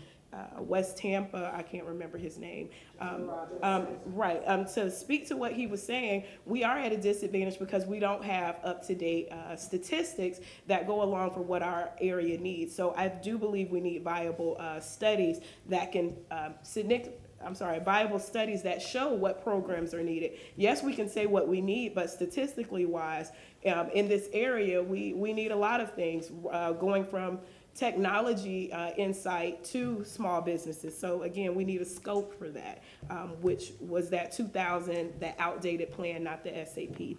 West Tampa, I can't remember his name. To speak to what he was saying, we are at a disadvantage because we don't have up-to-date statistics that go along for what our area needs. So I do believe we need viable studies that can viable studies that show what programs are needed. Yes, we can say what we need, but statistically wise, in this area, we need a lot of things, going from technology insight to small businesses. So again, we need a scope for that, which was that 2000, that outdated plan, not the SAP.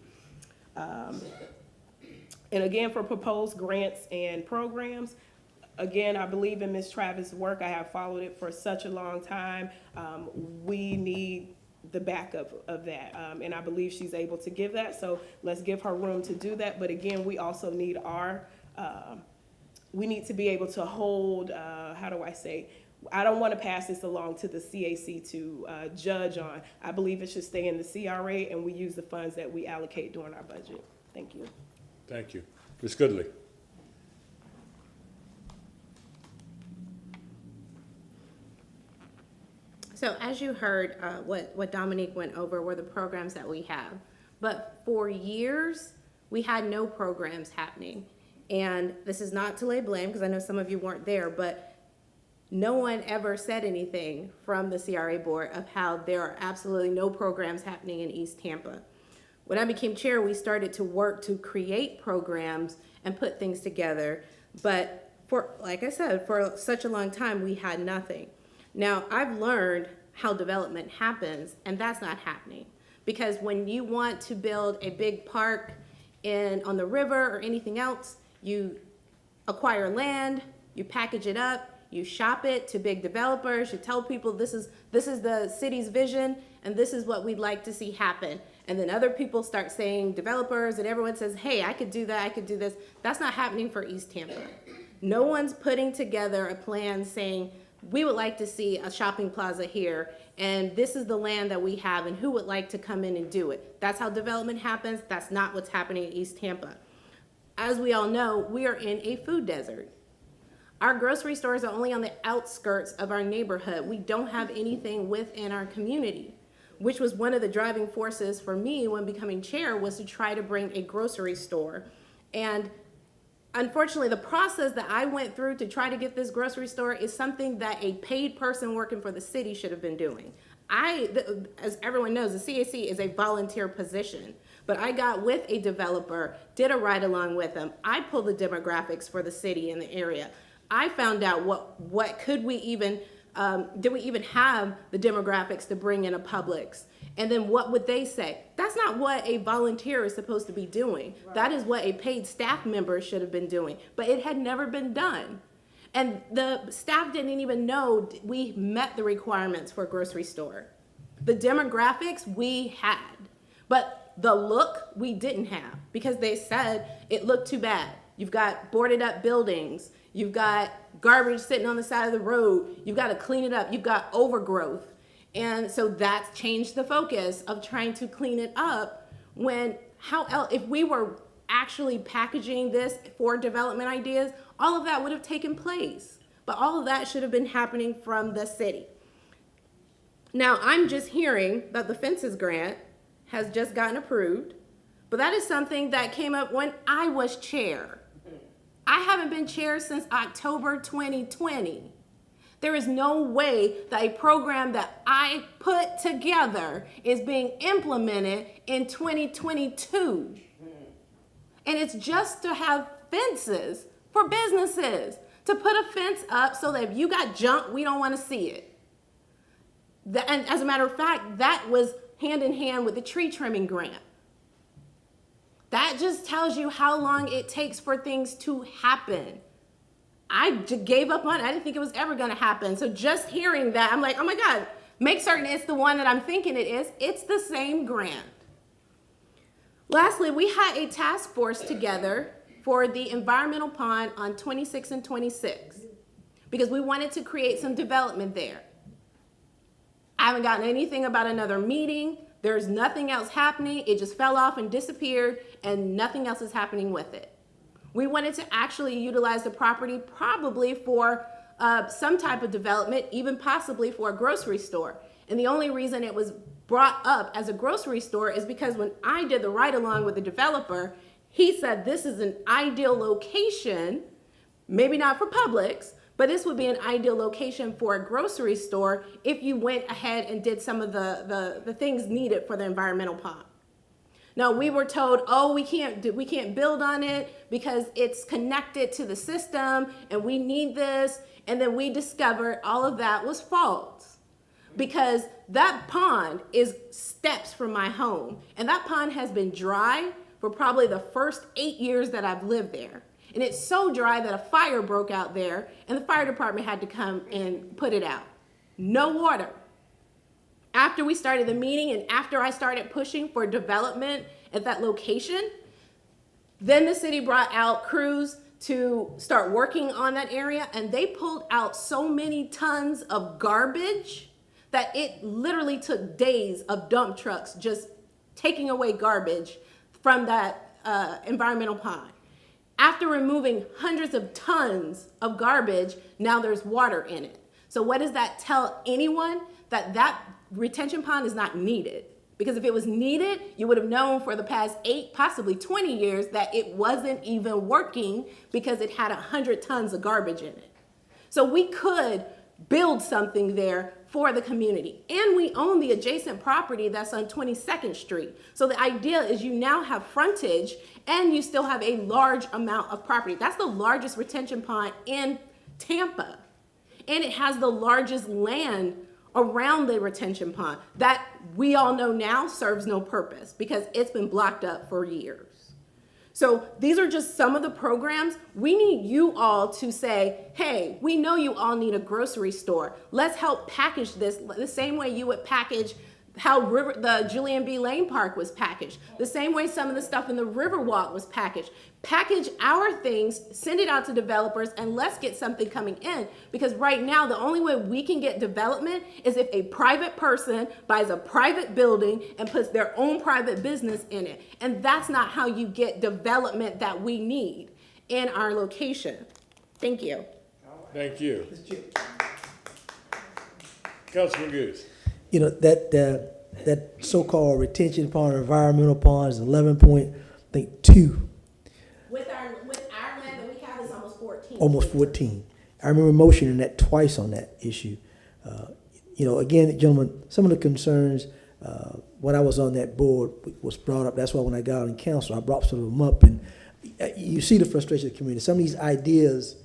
And again, for proposed grants and programs, again, I believe in Ms. Travis' work. I have followed it for such a long time. We need the backup of that, and I believe she's able to give that. So let's give her room to do that. But again, we also need we need to be able to hold, I don't want to pass this along to the CAC to judge on. I believe it should stay in the CRA, and we use the funds that we allocate during our budget. Thank you. Thank you. Ms. Goodley. So as you heard, what Dominique went over were the programs that we have. But for years, we had no programs happening. And this is not to lay blame, because I know some of you weren't there, but no one ever said anything from the CRA board of how there are absolutely no programs happening in East Tampa. When I became chair, we started to work to create programs and put things together. But like I said, for such a long time, we had nothing. Now, I've learned how development happens, and that's not happening. Because when you want to build a big park on the river or anything else, you acquire land, you package it up, you shop it to big developers, you tell people this is the city's vision, and this is what we'd like to see happen. And then other people start saying, developers, and everyone says, hey, I could do that, I could do this. That's not happening for East Tampa. No one's putting together a plan saying, we would like to see a shopping plaza here, and this is the land that we have, and who would like to come in and do it. That's how development happens. That's not what's happening in East Tampa. As we all know, we are in a food desert. Our grocery stores are only on the outskirts of our neighborhood. We don't have anything within our community, which was one of the driving forces for me when becoming chair, was to try to bring a grocery store. And unfortunately, the process that I went through to try to get this grocery store is something that a paid person working for the city should have been doing. As everyone knows, the CAC is a volunteer position, but I got with a developer, did a ride-along with them. I pulled the demographics for the city and the area. I found out what could we even, did we even have the demographics to bring in a Publix? And then what would they say? That's not what a volunteer is supposed to be doing. Right. That is what a paid staff member should have been doing, but it had never been done. And the staff didn't even know we met the requirements for a grocery store. The demographics we had, but the look we didn't have, because they said it looked too bad. You've got boarded up buildings, you've got garbage sitting on the side of the road, you've got to clean it up, you've got overgrowth. And so that's changed the focus of trying to clean it up, when how else, if we were actually packaging this for development ideas, all of that would have taken place. But all of that should have been happening from the city. Now, I'm just hearing that the fences grant has just gotten approved, but that is something that came up when I was chair. I haven't been chair since October 2020. There is no way that a program that I put together is being implemented in 2022. And it's just to have fences for businesses, to put a fence up so that if you got junk, we don't want to see it. And as a matter of fact, that was hand in hand with the tree trimming grant. That just tells you how long it takes for things to happen. I gave up on it. I didn't think it was ever going to happen. So just hearing that, I'm like, oh my God, make certain it's the one that I'm thinking it is. It's the same grant. Lastly, we had a task force together for the environmental pond on 26 and 26 because we wanted to create some development there. I haven't gotten anything about another meeting. There's nothing else happening. It just fell off and disappeared, and nothing else is happening with it. We wanted to actually utilize the property probably for some type of development, even possibly for a grocery store. And the only reason it was brought up as a grocery store is because when I did the ride-along with the developer, he said this is an ideal location, maybe not for Publix, but this would be an ideal location for a grocery store if you went ahead and did some of the things needed for the environmental pond. Now, we were told, oh, we can't build on it because it's connected to the system and we need this. And then we discovered all of that was false because that pond is steps from my home. And that pond has been dry for probably the first 8 years that I've lived there. And it's so dry that a fire broke out there and the fire department had to come and put it out. No water. After we started the meeting and after I started pushing for development at that location, then the city brought out crews to start working on that area, and they pulled out so many tons of garbage that it literally took days of dump trucks just taking away garbage from that environmental pond. After removing hundreds of tons of garbage, now there's water in it. So what does that tell anyone? That retention pond is not needed. Because if it was needed, you would have known for the past 8, possibly 20 years that it wasn't even working because it had 100 tons of garbage in it. So we could build something there for the community. And we own the adjacent property that's on 22nd Street. So the idea is you now have frontage and you still have a large amount of property. That's the largest retention pond in Tampa. And it has the largest land around the retention pond that we all know now serves no purpose because it's been blocked up for years. So these are just some of the programs. We need you all to say, hey, we know you all need a grocery store. Let's help package this the same way you would package how the Julian B. Lane Park was packaged, the same way some of the stuff in the Riverwalk was packaged. Package our things, send it out to developers, and let's get something coming in. Because right now, the only way we can get development is if a private person buys a private building and puts their own private business in it. And that's not how you get development that we need in our location. Thank you. Thank you. Councilman Goose. You know, that so-called retention pond, environmental pond is 11.2. With our land that we have is almost 14. Almost 14. I remember motioning that twice on that issue. You know, again, gentlemen, some of the concerns when I was on that board was brought up. That's why when I got on council, I brought some of them up. And you see the frustration of the community. Some of these ideas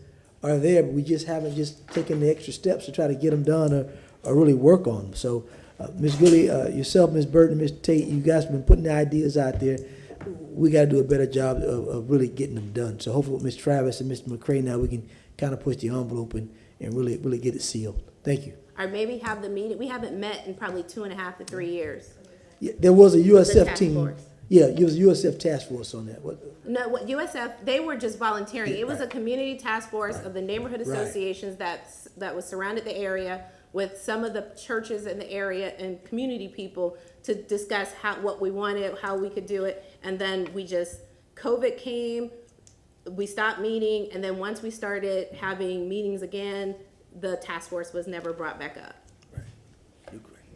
are there, but we just haven't just taken the extra steps to try to get them done or really work on them. So, Ms. Goodley, yourself, Ms. Burton, Mr. Tate, you guys have been putting the ideas out there. We got to do a better job of really getting them done. So hopefully with Ms. Travis and Mr. McCray now we can kind of push the envelope and really get it sealed. Thank you. Or maybe have the meeting. We haven't met in probably 2.5 to 3 years. Yeah, there was a USF task team. force. Yeah, it was a USF task force on that. No, what USF, they were just volunteering. Yeah, It was right. a community task force of the neighborhood Right. associations that was surrounded the area with some of the churches in the area and community people to discuss what we wanted, how we could do it. And then COVID came, we stopped meeting. And then once we started having meetings again, the task force was never brought back up.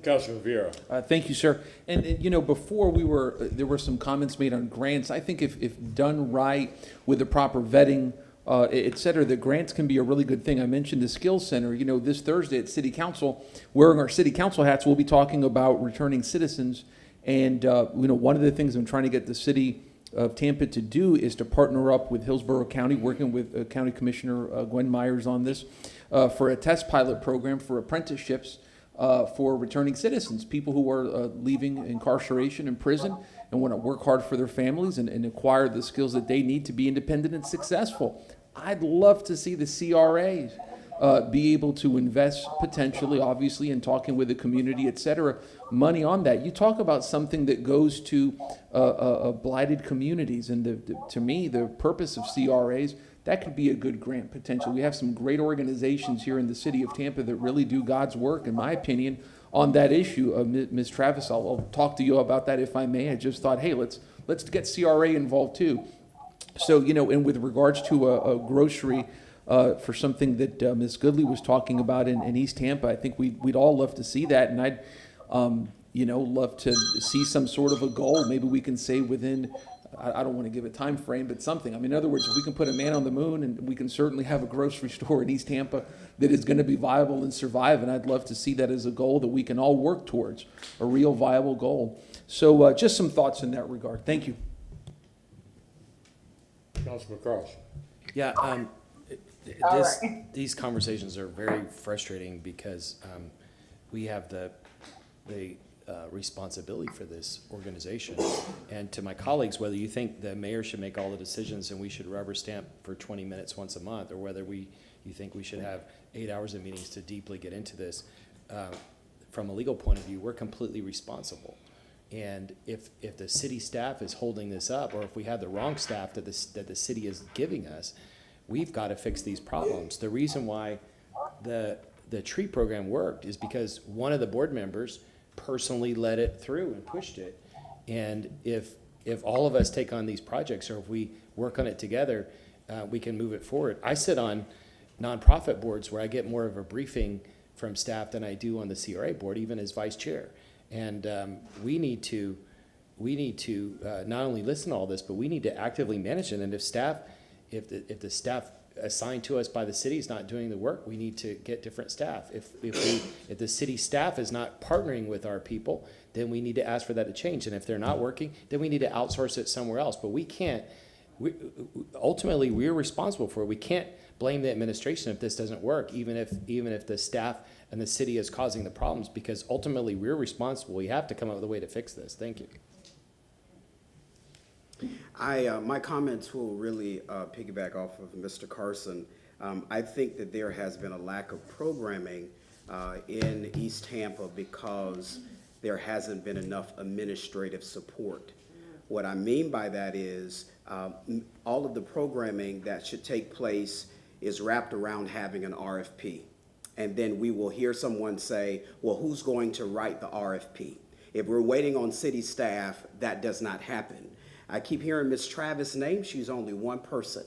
Councilman Vieira. Thank you, sir. And you know, before there were some comments made on grants. I think if done right with the proper vetting, et cetera, the grants can be a really good thing. I mentioned the Skills Center. You know, this Thursday at City Council, wearing our City Council hats, we'll be talking about returning citizens. And, you know, one of the things I'm trying to get the city of Tampa to do is to partner up with Hillsborough County, working with County Commissioner Gwen Myers on this, for a test pilot program for apprenticeships for returning citizens, people who are leaving incarceration and prison and want to work hard for their families and acquire the skills that they need to be independent and successful. I'd love to see the CRAs be able to invest potentially, obviously, in talking with the community, et cetera, money on that. You talk about something that goes to blighted communities, and to me, the purpose of CRAs, that could be a good grant potential. We have some great organizations here in the city of Tampa that really do God's work, in my opinion, on that issue. Ms. Travis, I'll talk to you about that if I may. I just thought, hey, let's get CRA involved too. So, you know, and with regards to a grocery for something that Ms. Goodley was talking about in East Tampa, I think we'd all love to see that, and I'd, you know, love to see some sort of a goal. Maybe we can say within, I don't want to give a time frame, but something. I mean, in other words, if we can put a man on the moon, and we can certainly have a grocery store in East Tampa that is going to be viable and survive, and I'd love to see that as a goal that we can all work towards, a real viable goal. So just some thoughts in that regard. Thank you. Councilman Cross. Yeah, these conversations are very frustrating because we have the responsibility for this organization. And to my colleagues, whether you think the mayor should make all the decisions and we should rubber stamp for 20 minutes once a month, or whether you think we should have 8 hours of meetings to deeply get into this, from a legal point of view, we're completely responsible. And if the city staff is holding this up, or if we have the wrong staff that the city is giving us, we've got to fix these problems. The reason why the tree program worked is because one of the board members personally led it through and pushed it. And if all of us take on these projects, or if we work on it together, we can move it forward. I sit on nonprofit boards where I get more of a briefing from staff than I do on the CRA board, even as vice chair. And we need to not only listen to all this, but we need to actively manage it. And if the staff assigned to us by the city is not doing the work, we need to get different staff. If the city staff is not partnering with our people, then we need to ask for that to change. And if they're not working, then we need to outsource it somewhere else. But we can't, ultimately, we're responsible for it. We can't blame the administration if this doesn't work, even if the staff and the city is causing the problems, because ultimately we're responsible. We have to come up with a way to fix this. Thank you. My comments will really piggyback off of Mr. Carson. I think that there has been a lack of programming in East Tampa because there hasn't been enough administrative support. What I mean by that is all of the programming that should take place is wrapped around having an RFP. And then we will hear someone say, well, who's going to write the RFP? If we're waiting on city staff, that does not happen. I keep hearing Ms. Travis' name. She's only one person.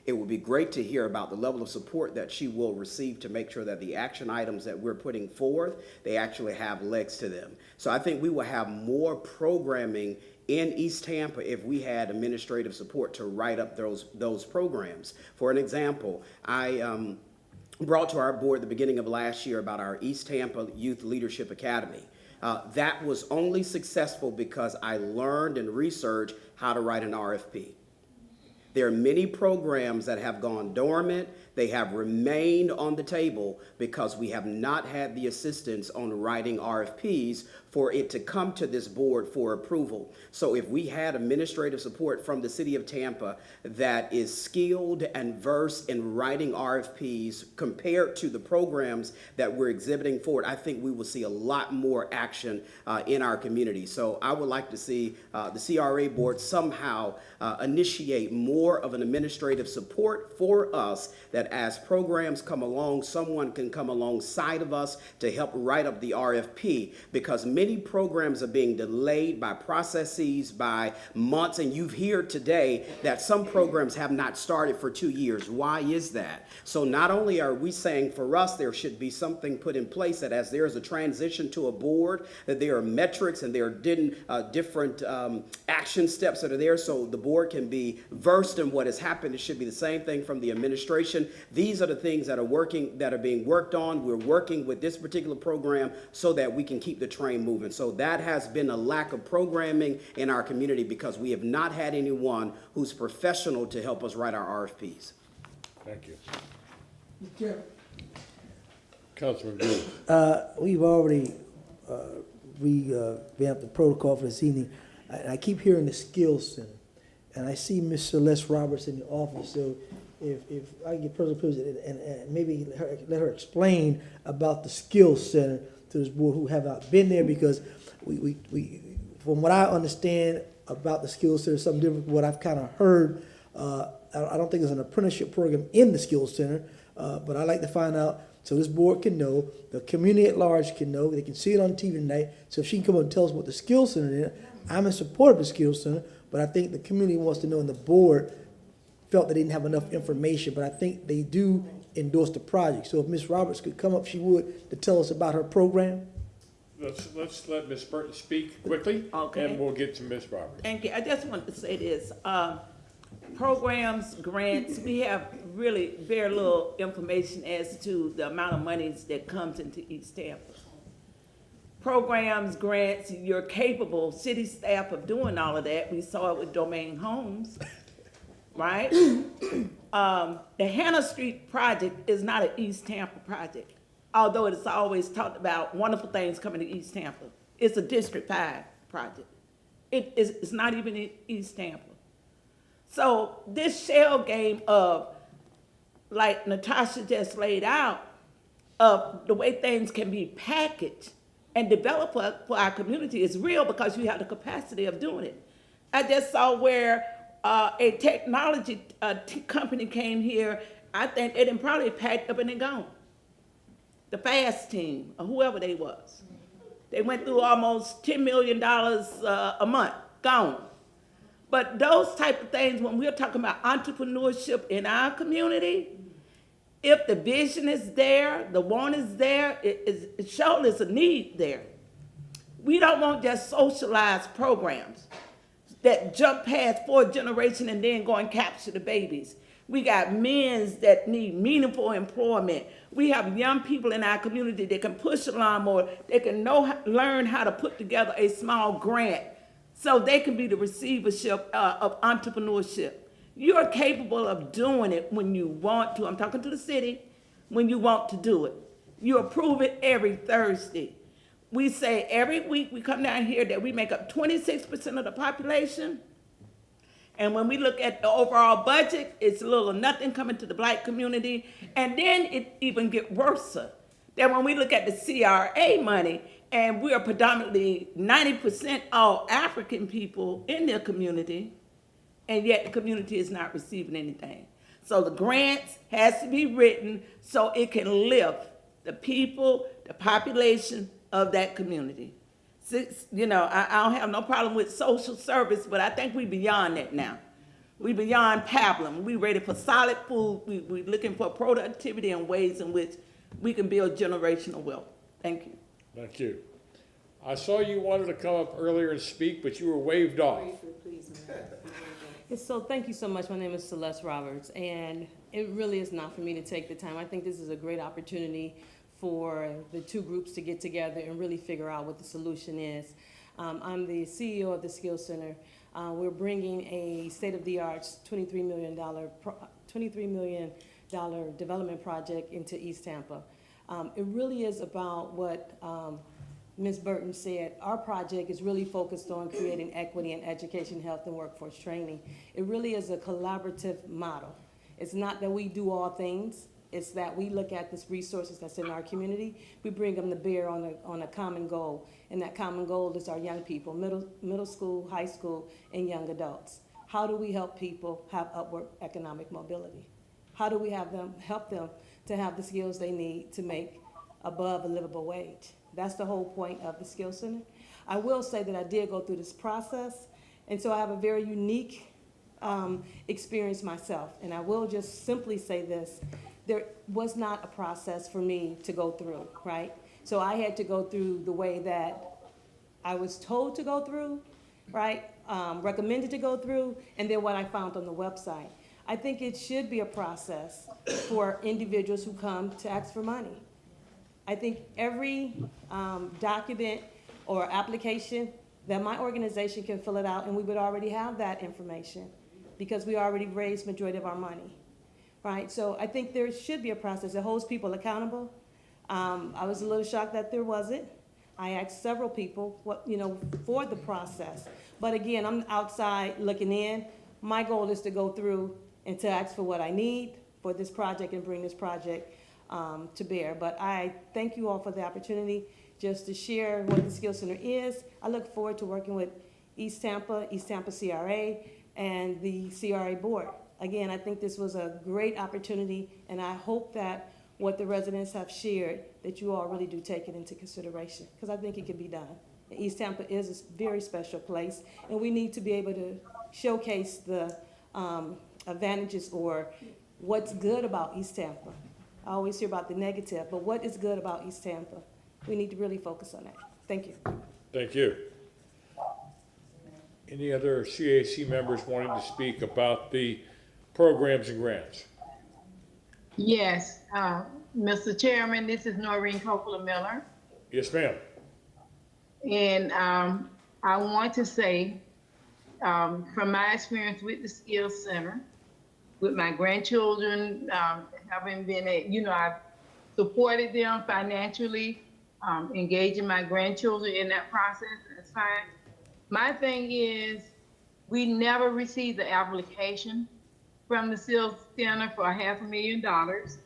It would be great to hear about the level of support that she will receive to make sure that the action items that we're putting forth, they actually have legs to them. So I think we will have more programming in East Tampa if we had administrative support to write up those programs. For an example, I brought to our board at the beginning of last year about our East Tampa Youth Leadership Academy. That was only successful because I learned and researched how to write an RFP. There are many programs that have gone dormant. They have remained on the table because we have not had the assistance on writing RFPs for it to come to this board for approval. So if we had administrative support from the city of Tampa that is skilled and versed in writing RFPs compared to the programs that we're exhibiting forward, I think we will see a lot more action in our community. So I would like to see the CRA board somehow initiate more of an administrative support for us, that as programs come along, someone can come alongside of us to help write up the RFP, because many programs are being delayed by processes, by months, and you've heard today that some programs have not started for 2 years. Why is that? So not only are we saying for us there should be something put in place that as there is a transition to a board, that there are metrics and there are different action steps that are there so the board can be versed in what has happened. It should be the same thing from the administration. These are the things that are being worked on. We're working with this particular program so that we can keep the train moving. So that has been a lack of programming in our community because we have not had anyone who's professional to help us write our RFPs. Thank you. Mr. Chairman. Councilman Gould. We've already revamped the protocol for this evening. I keep hearing the Skills Center, and I see Ms. Celeste Roberts in the office, so if I get personal privilege and maybe let her explain about the Skills Center to this board who have not been there, because we from what I understand about the Skills Center, something different from what I've kind of heard. I don't think there's an apprenticeship program in the Skills Center, but I'd like to find out so this board can know, the community at large can know, they can see it on TV tonight. So if she can come up and tell us what the Skills Center is, I'm in support of the Skills Center, but I think the community wants to know, and the board felt they didn't have enough information, but I think they do endorse the project. So if Ms. Roberts could come up, she would, to tell us about her program. Let's let Ms. Burton speak quickly, Okay. and we'll get to Ms. Roberts. Thank you. I just wanted to say this. Programs, grants, we have really very little information as to the amount of monies that comes into East Tampa. Programs, grants, you're capable, city staff, of doing all of that. We saw it with Domain Homes, right? The Hannah Street project is not an East Tampa project, although it is always talked about wonderful things coming to East Tampa. It's a District 5 project. It's not even in East Tampa. So this shell game of, like Natasha just laid out, of the way things can be packaged and developed for our community is real because you have the capacity of doing it. I just saw where a technology company came here. I think they done probably packed up and then gone. The FAST team, or whoever they was. They went through almost $10 million a month, gone. But those type of things, when we're talking about entrepreneurship in our community, if the vision is there, the want is there, it surely is a need there. We don't want just socialized programs that jump past 4 generations and then go and capture the babies. We got men that need meaningful employment. We have young people in our community that can push a lawnmower. They can learn how to put together a small grant so they can be the receivership of entrepreneurship. You're capable of doing it when you want to. I'm talking to the city, when you want to do it. You approve it every Thursday. We say every week we come down here that we make up 26% of the population. And when we look at the overall budget, it's little or nothing coming to the Black community. And then it even get worse. That when we look at the CRA money, and we are predominantly 90% all African people in their community, and yet the community is not receiving anything. So the grants has to be written so it can lift the people, the population of that community. I don't have no problem with social service, but I think we beyond that now. We beyond pablum. We ready for solid food. We looking for productivity and ways in which we can build generational wealth. Thank you. Thank you. I saw you wanted to come up earlier and speak, but you were waved off. Yes, so thank you so much. My name is Celeste Roberts, and it really is not for me to take the time. I think this is a great opportunity for the two groups to get together and really figure out what the solution is. I'm the CEO of the Skills Center. We're bringing a state-of-the-art $23 million development project into East Tampa. It really is about what Ms. Burton said. Our project is really focused on creating equity in education, health, and workforce training. It really is a collaborative model. It's not that we do all things. It's that we look at the resources that's in our community. We bring them to bear on a common goal, and that common goal is our young people, middle school, high school, and young adults. How do we help people have upward economic mobility? How do we help them to have the skills they need to make above a livable wage? That's the whole point of the Skills Center. I will say that I did go through this process, and so I have a very unique experience myself. And I will just simply say this. There was not a process for me to go through, right? So I had to go through the way that I was told to go through, right? Recommended to go through, and then what I found on the website. I think it should be a process for individuals who come to ask for money. I think every document or application that my organization can fill it out, and we would already have that information because we already raised majority of our money. Right, so I think there should be a process that holds people accountable. I was a little shocked that there wasn't. I asked several people for the process. But again, I'm outside looking in. My goal is to go through and to ask for what I need for this project and bring this project to bear. But I thank you all for the opportunity just to share what the Skills Center is. I look forward to working with East Tampa CRA, and the CRA board. Again, I think this was a great opportunity, and I hope that what the residents have shared, that you all really do take it into consideration, because I think it can be done. East Tampa is a very special place, and we need to be able to showcase the advantages or what's good about East Tampa. I always hear about the negative, but what is good about East Tampa? We need to really focus on that. Thank you. Thank you. Any other CAC members wanting to speak about the programs and grants? Yes, Mr. Chairman, this is Noreen Coppola Miller. Yes, ma'am. And I want to say, from my experience with the Skills Center, with my grandchildren, having been I've supported them financially, engaging my grandchildren in that process, that's fine. My thing is, we never received the application from the Skills Center for $500,000.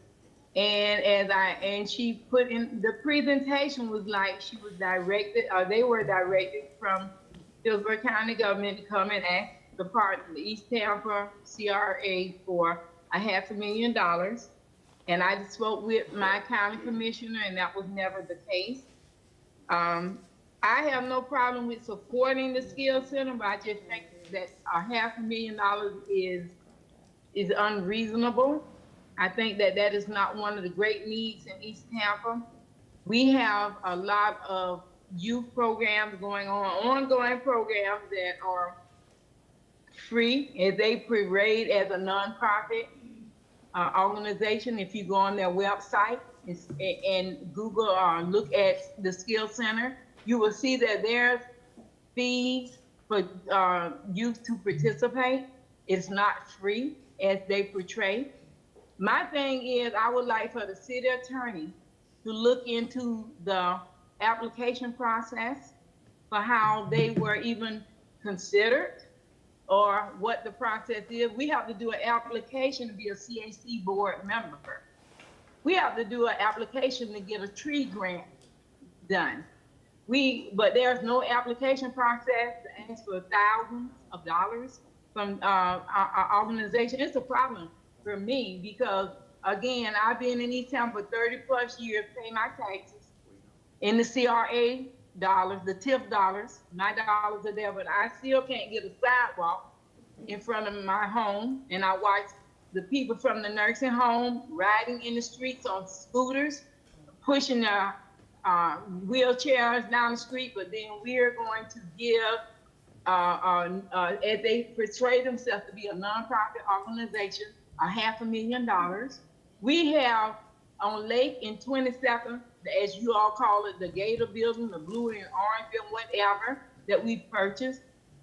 And she put in, the presentation was like she was directed, or they were directed from Hillsborough County government to come and ask the East Tampa CRA for $500,000. And I spoke with my county commissioner, and that was never the case. I have no problem with supporting the Skills Center, but I just think that $500,000 is unreasonable. I think that that is not one of the great needs in East Tampa. We have a lot of youth programs going on, ongoing programs that are free, as they parade as a nonprofit. organization. If you go on their website and Google or look at the Skill Center, you will see that there's fees for youth to participate. It's not free as they portray. My thing is, I would like for the city attorney to look into the application process for how they were even considered or what the process is. We have to do an application to be a CAC board member. We have to do an application to get a tree grant done. But there's no application process to ask for thousands of dollars from our organization. It's a problem for me because, again, I've been in East Town for 30 plus years, pay my taxes in the CRA dollars, the TIF dollars. My dollars are there, but I still can't get a sidewalk in front of my home. And I watch the people from the nursing home riding in the streets on scooters, pushing their wheelchairs down the street, but then we're going to give, as they portray themselves to be a nonprofit organization, $500,000. We have on Lake in 22nd, as you all call it, the Gator building, the blue and orange building, whatever, that we purchased.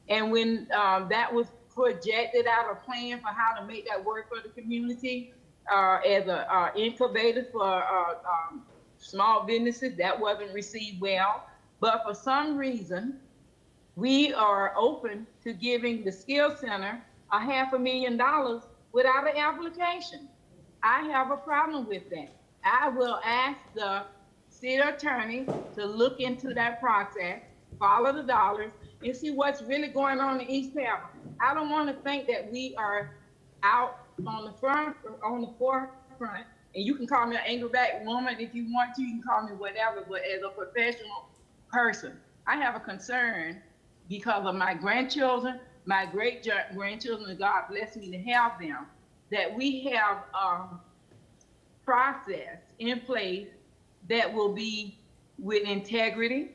And when that was projected out a plan for how to make that work for the community as an incubator for small businesses, that wasn't received well. But for some reason, we are open to giving the Skill Center $500,000 without an application. I have a problem with that. I will ask the city attorney to look into that process, follow the dollars, and see what's really going on in East Tampa. I don't want to think that we are out on the forefront, and you can call me an angry black woman if you want to, you can call me whatever, but as a professional person, I have a concern because of my grandchildren, my great-grandchildren, and God bless me to have them, that we have process in place that will be with integrity,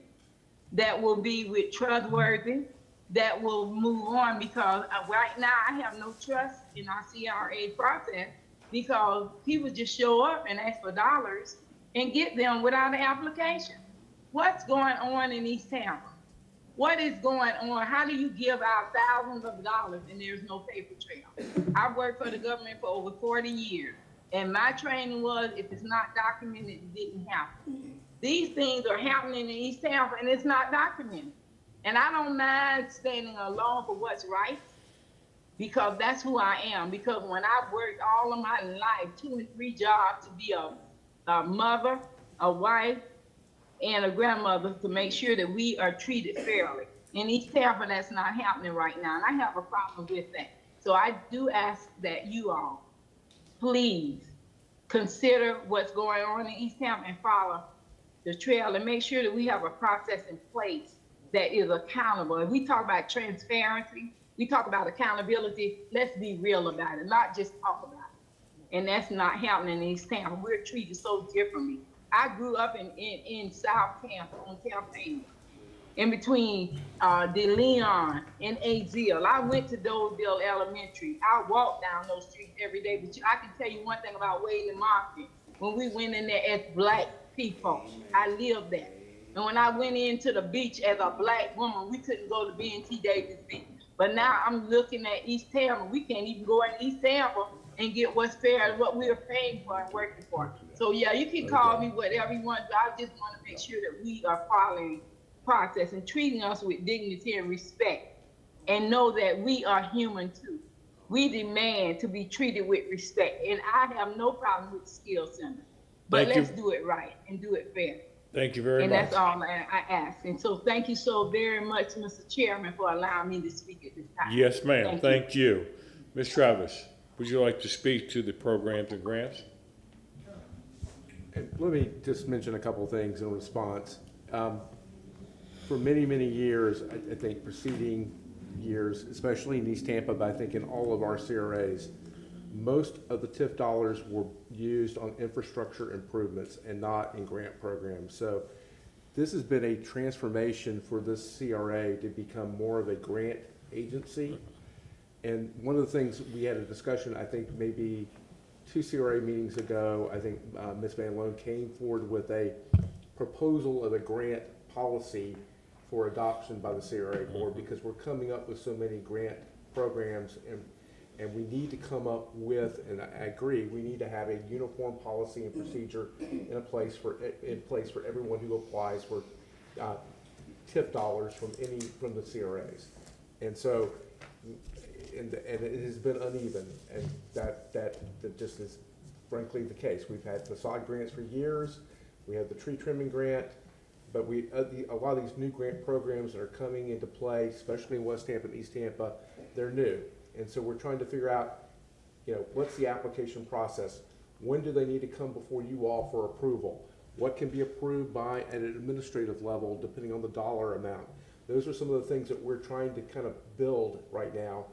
that will be with trustworthy, that will move on, because right now I have no trust in our CRA process because people just show up and ask for dollars and get them without an application. What's going on in East Tampa? What is going on? How do you give out thousands of dollars and there's no paper trail? I've worked for the government for over 40 years, and my training was, if it's not documented, it didn't happen. These things are happening in East Tampa and it's not documented. And I don't mind standing alone for what's right, because that's who I am. Because when I worked all of my life, 2 and 3 jobs to be a mother, a wife, and a grandmother, to make sure that we are treated fairly. In East Tampa, that's not happening right now, and I have a problem with that. So I do ask that you all, please consider what's going on in East Tampa and follow the trail and make sure that we have a process in place that is accountable. If we talk about transparency, we talk about accountability, let's be real about it, not just talk about it. And that's not happening in East Tampa. We're treated so differently. I grew up in South Tampa, on Campaign, in between De Leon and Azille. I went to Doleville Elementary. I walked down those streets every day, but I can tell you one thing about Wayland Market. When we went in there as black people, I lived there. And when I went into the beach as a black woman, we couldn't go to B&T Davis Beach. But now I'm looking at East Tampa. We can't even go in East Tampa and get what's fair and what we're paying for and working for. So yeah, you can call me whatever you want, but I just want to make sure that we are following process and treating us with dignity and respect, and know that we are human too. We demand to be treated with respect, and I have no problem with the Skill Center. But let's do it right and do it fair. Thank you very much. And that's all I ask. And so thank you so very much, Mr. Chairman, for allowing me to speak at this time. Yes, ma'am. Thank you. Ms. Travis, would you like to speak to the programs and grants? Let me just mention a couple of things in response. For many, many years, I think preceding years, especially in East Tampa, but I think in all of our CRAs, most of the TIF dollars were used on infrastructure improvements and not in grant programs. So this has been a transformation for this CRA to become more of a grant agency. And one of the things we had a discussion, I think maybe 2 CRA meetings ago, I think Ms. Van Loan came forward with a proposal of a grant policy for adoption by the CRA board, because we're coming up with so many grant programs, and we need to come up with, and I agree, we need to have a uniform policy and procedure in place for everyone who applies for TIF dollars from the CRAs. And so, and it has been uneven, and that just is frankly the case. We've had facade grants for years. We have the tree trimming grant, but a lot of these new grant programs that are coming into play, especially in West Tampa and East Tampa, they're new. And so we're trying to figure out, what's the application process? When do they need to come before you all for approval? What can be approved by at an administrative level, depending on the dollar amount? Those are some of the things that we're trying to kind of build right now,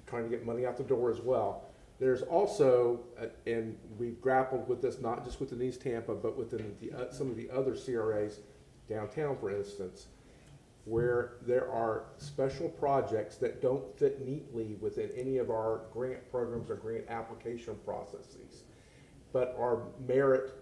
trying to get money out the door as well. There's also, and we've grappled with this not just within East Tampa, but within some of the other CRAs downtown, for instance, where there are special projects that don't fit neatly within any of our grant programs or grant application processes, but are merit,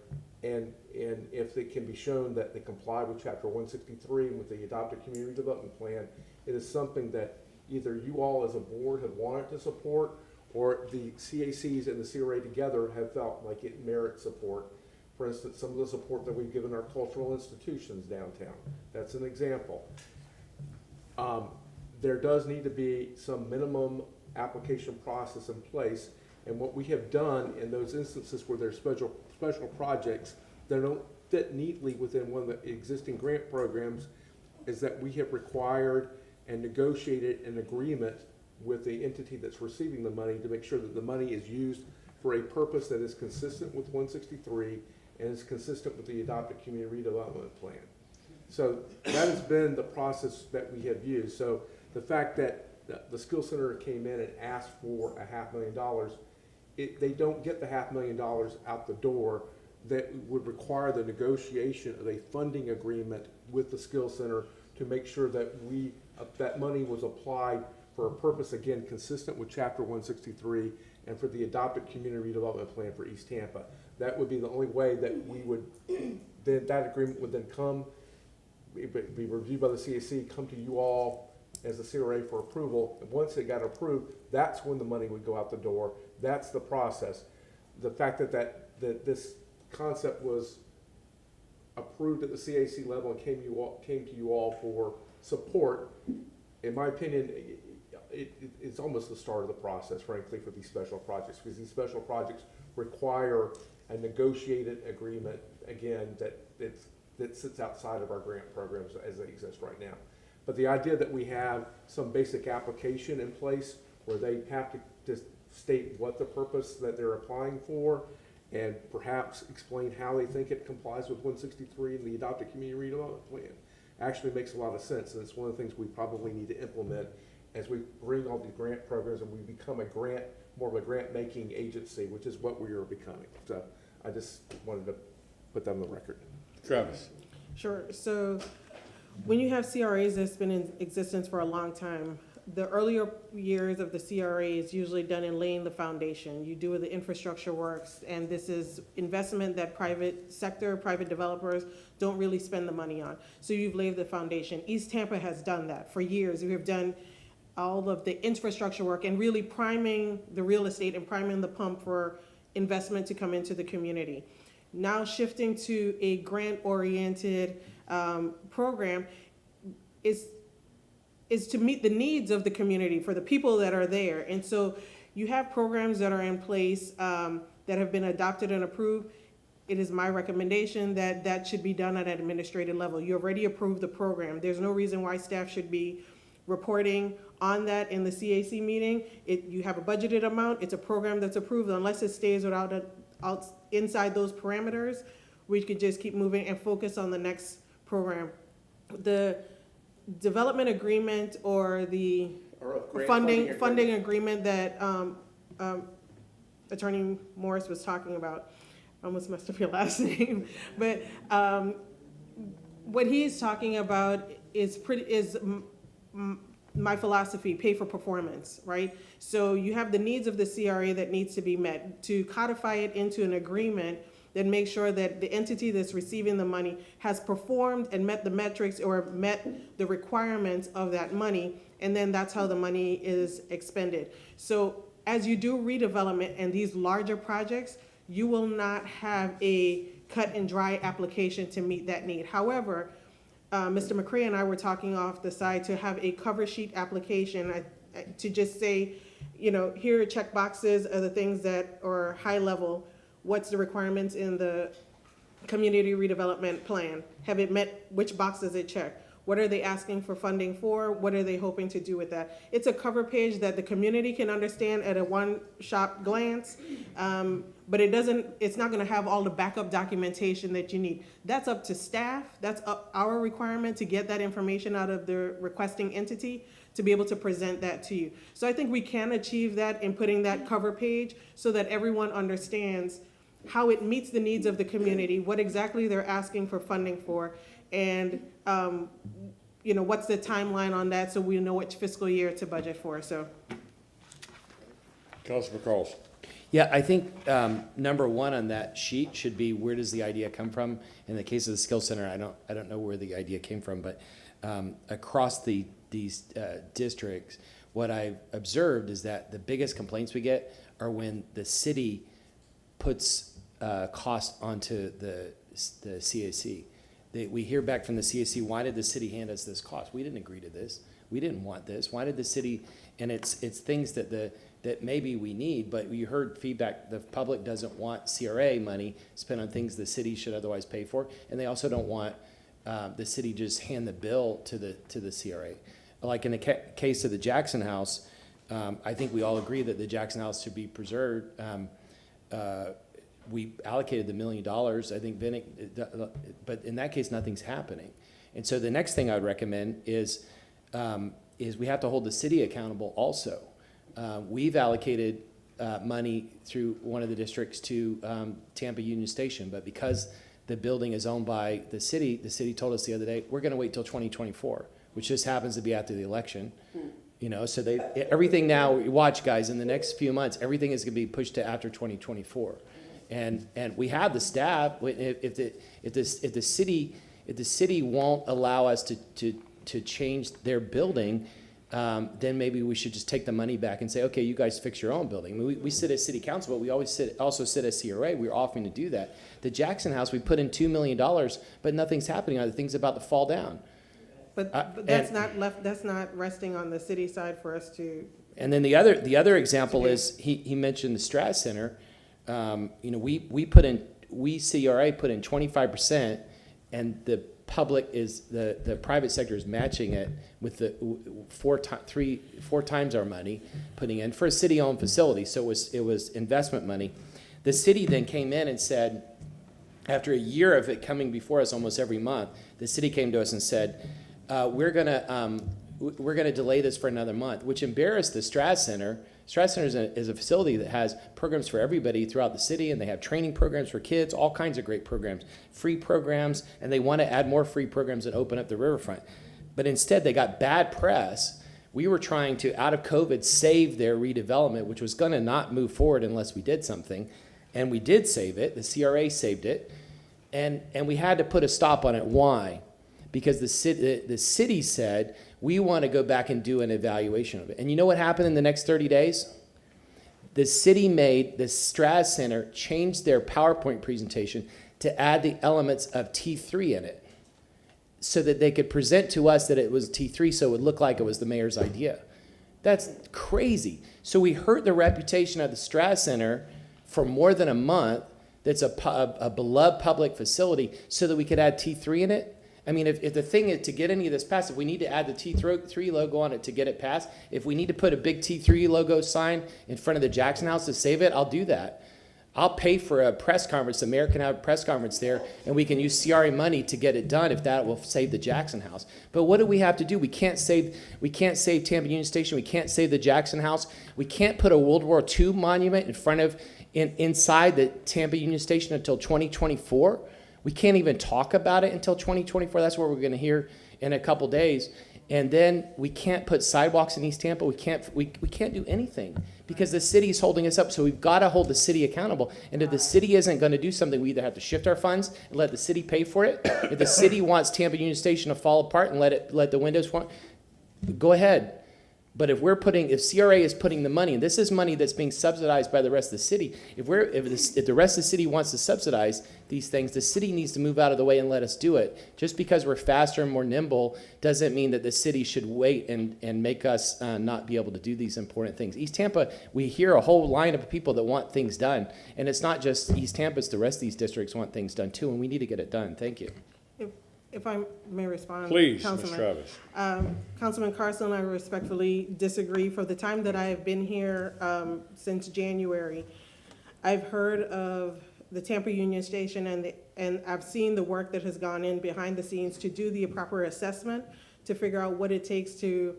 and if it can be shown that they comply with Chapter 163 and with the Adopted Community Development Plan, it is something that either you all as a board have wanted to support, or the CACs and the CRA together have felt like it merits support. For instance, some of the support that we've given our cultural institutions downtown. That's an example. There does need to be some minimum application process in place, and what we have done in those instances where there's special projects that don't fit neatly within one of the existing grant programs is that we have required and negotiated an agreement with the entity that's receiving the money to make sure that the money is used for a purpose that is consistent with 163 and is consistent with the Adopted Community Redevelopment Plan. So that has been the process that we have used. So the fact that the Skill Center came in and asked for $500,000, they don't get the $500,000 out the door. That would require the negotiation of a funding agreement with the Skill Center to make sure that that money was applied for a purpose, again, consistent with Chapter 163 and for the Adopted Community Redevelopment Plan for East Tampa. That would be the only way that we would, then that agreement would then come, be reviewed by the CAC, come to you all as the CRA for approval. And once it got approved, that's when the money would go out the door. That's the process. The fact that this concept was approved at the CAC level and came to you all for support, in my opinion, it's almost the start of the process, frankly, for these special projects, because these special projects require a negotiated agreement, again, that sits outside of our grant programs as they exist right now. But the idea that we have some basic application in place where they have to just state what the purpose that they're applying for, and perhaps explain how they think it complies with 163 and the Adopted Community Redevelopment Plan, actually makes a lot of sense, and it's one of the things we probably need to implement as we bring all these grant programs and we become more of a grant-making agency, which is what we are becoming. So I just wanted to put that on the record. Travis. Sure. So when you have CRAs that's been in existence for a long time, the earlier years of the CRA is usually done in laying the foundation. You do the infrastructure works, and this is investment that private developers don't really spend the money on. So you've laid the foundation. East Tampa has done that for years. We have done all of the infrastructure work and really priming the real estate and priming the pump for investment to come into the community. Now shifting to a grant-oriented program is to meet the needs of the community for the people that are there. And so you have programs that are in place that have been adopted and approved. It is my recommendation that that should be done at an administrative level. You already approved the program. There's no reason why staff should be reporting on that in the CAC meeting. You have a budgeted amount. It's a program that's approved. Unless it stays inside those parameters, we could just keep moving and focus on the next program. The development agreement or the funding agreement that Attorney Morris was talking about. I almost messed up your last name, but what he's talking about is my philosophy, pay for performance, right? So you have the needs of the CRA that needs to be met. To codify it into an agreement that makes sure that the entity that's receiving the money has performed and met the metrics or met the requirements of that money, and then that's how the money is expended. So as you do redevelopment and these larger projects, you will not have a cut and dry application to meet that need. However, Mr. McCray and I were talking off the side to have a cover sheet application to just say, you know, here are check boxes of the things that are high level. What's the requirements in the community redevelopment plan? Have it met, which box does it check? What are they asking for funding for? What are they hoping to do with that? It's a cover page that the community can understand at a one-shot glance, but it's not gonna have all the backup documentation that you need. That's up to staff, that's our requirement to get that information out of the requesting entity to be able to present that to you. So I think we can achieve that in putting that cover page so that everyone understands how it meets the needs of the community, what exactly they're asking for funding for, and you know, what's the timeline on that so we know which fiscal year to budget for. So, Councilman Carls. Yeah, I think number one on that sheet should be, where does the idea come from? In the case of the Skill Center, I don't know where the idea came from, but across these districts, what I've observed is that the biggest complaints we get are when the city puts cost onto the CAC. We hear back from the CAC, why did the city hand us this cost? We didn't agree to this. We didn't want this. Why did the city? And it's things that maybe we need, but you heard feedback. The public doesn't want CRA money spent on things the city should otherwise pay for, and they also don't want the city just hand the bill to the CRA. Like in the case of the Jackson House, I think we all agree that the Jackson House should be preserved. We allocated the $1 million, I think, but in that case, nothing's happening. And so the next thing I'd recommend is we have to hold the city accountable also. We've allocated money through one of the districts to Tampa Union Station, but because the building is owned by the city told us the other day, we're gonna wait till 2024, which just happens to be after the election. You know, so everything now, watch guys, in the next few months, everything is gonna be pushed to after 2024. And we have the staff. If the city won't allow us to change their building, then maybe we should just take the money back and say, okay, you guys fix your own building. I mean, we sit as city council, but we always also sit as CRA. We're offering to do that. The Jackson House, we put in $2 million, but nothing's happening on it. The thing's about to fall down. but that's not resting on the city side for us to. And then the other example is he mentioned the Strat Center. You know, we CRA put in 25%, and the public is the private sector is matching it with the four times our money putting in for a city-owned facility. So it was investment money. The city then came in and said, after a year of it coming before us almost every month, the city came to us and said, we're gonna delay this for another month, which embarrassed the Strat Center. Strat Center is a facility that has programs for everybody throughout the city, and they have training programs for kids, all kinds of great programs, free programs, and they want to add more free programs and open up the riverfront. But instead, they got bad press. We were trying to, out of COVID, save their redevelopment, which was going to not move forward unless we did something, and we did save it. The CRA saved it, and we had to put a stop on it. Why? Because the city said, we want to go back and do an evaluation of it. And you know what happened in the next 30 days? The city made the Strat Center change their PowerPoint presentation to add the elements of T3 in it so that they could present to us that it was T3 so it would look like it was the mayor's idea. That's crazy. So we hurt the reputation of the Strat Center for more than a month. That's a beloved public facility so that we could add T3 in it. I mean, if the thing is to get any of this passed, if we need to add the T3 logo on it to get it passed, if we need to put a big T3 logo sign in front of the Jackson House to save it, I'll do that. I'll pay for a press conference. The mayor can have a press conference there, and we can use CRA money to get it done if that will save the Jackson House. But what do we have to do? We can't save Tampa Union Station. We can't save the Jackson House. We can't put a World War II monument inside the Tampa Union Station until 2024. We can't even talk about it until 2024. That's what we're going to hear in a couple days. And then we can't put sidewalks in East Tampa. We can't do anything because the city's holding us up. So we've got to hold the city accountable. And if the city isn't going to do something, we either have to shift our funds and let the city pay for it. If the city wants Tampa Union Station to fall apart and let the windows fall, go ahead. But if CRA is putting the money, and this is money that's being subsidized by the rest of the city, if the rest of the city wants to subsidize these things, the city needs to move out of the way and let us do it. Just because we're faster and more nimble doesn't mean that the city should wait and make us not be able to do these important things. East Tampa, we hear a whole line of people that want things done, and it's not just East Tampa, it's the rest of these districts want things done too, and we need to get it done. Thank you. If I may respond, Please, Councilman. Ms. Travis. Councilman Carson, I respectfully disagree. For the time that I have been here since January, I've heard of the Tampa Union Station and I've seen the work that has gone in behind the scenes to do the proper assessment, to figure out what it takes to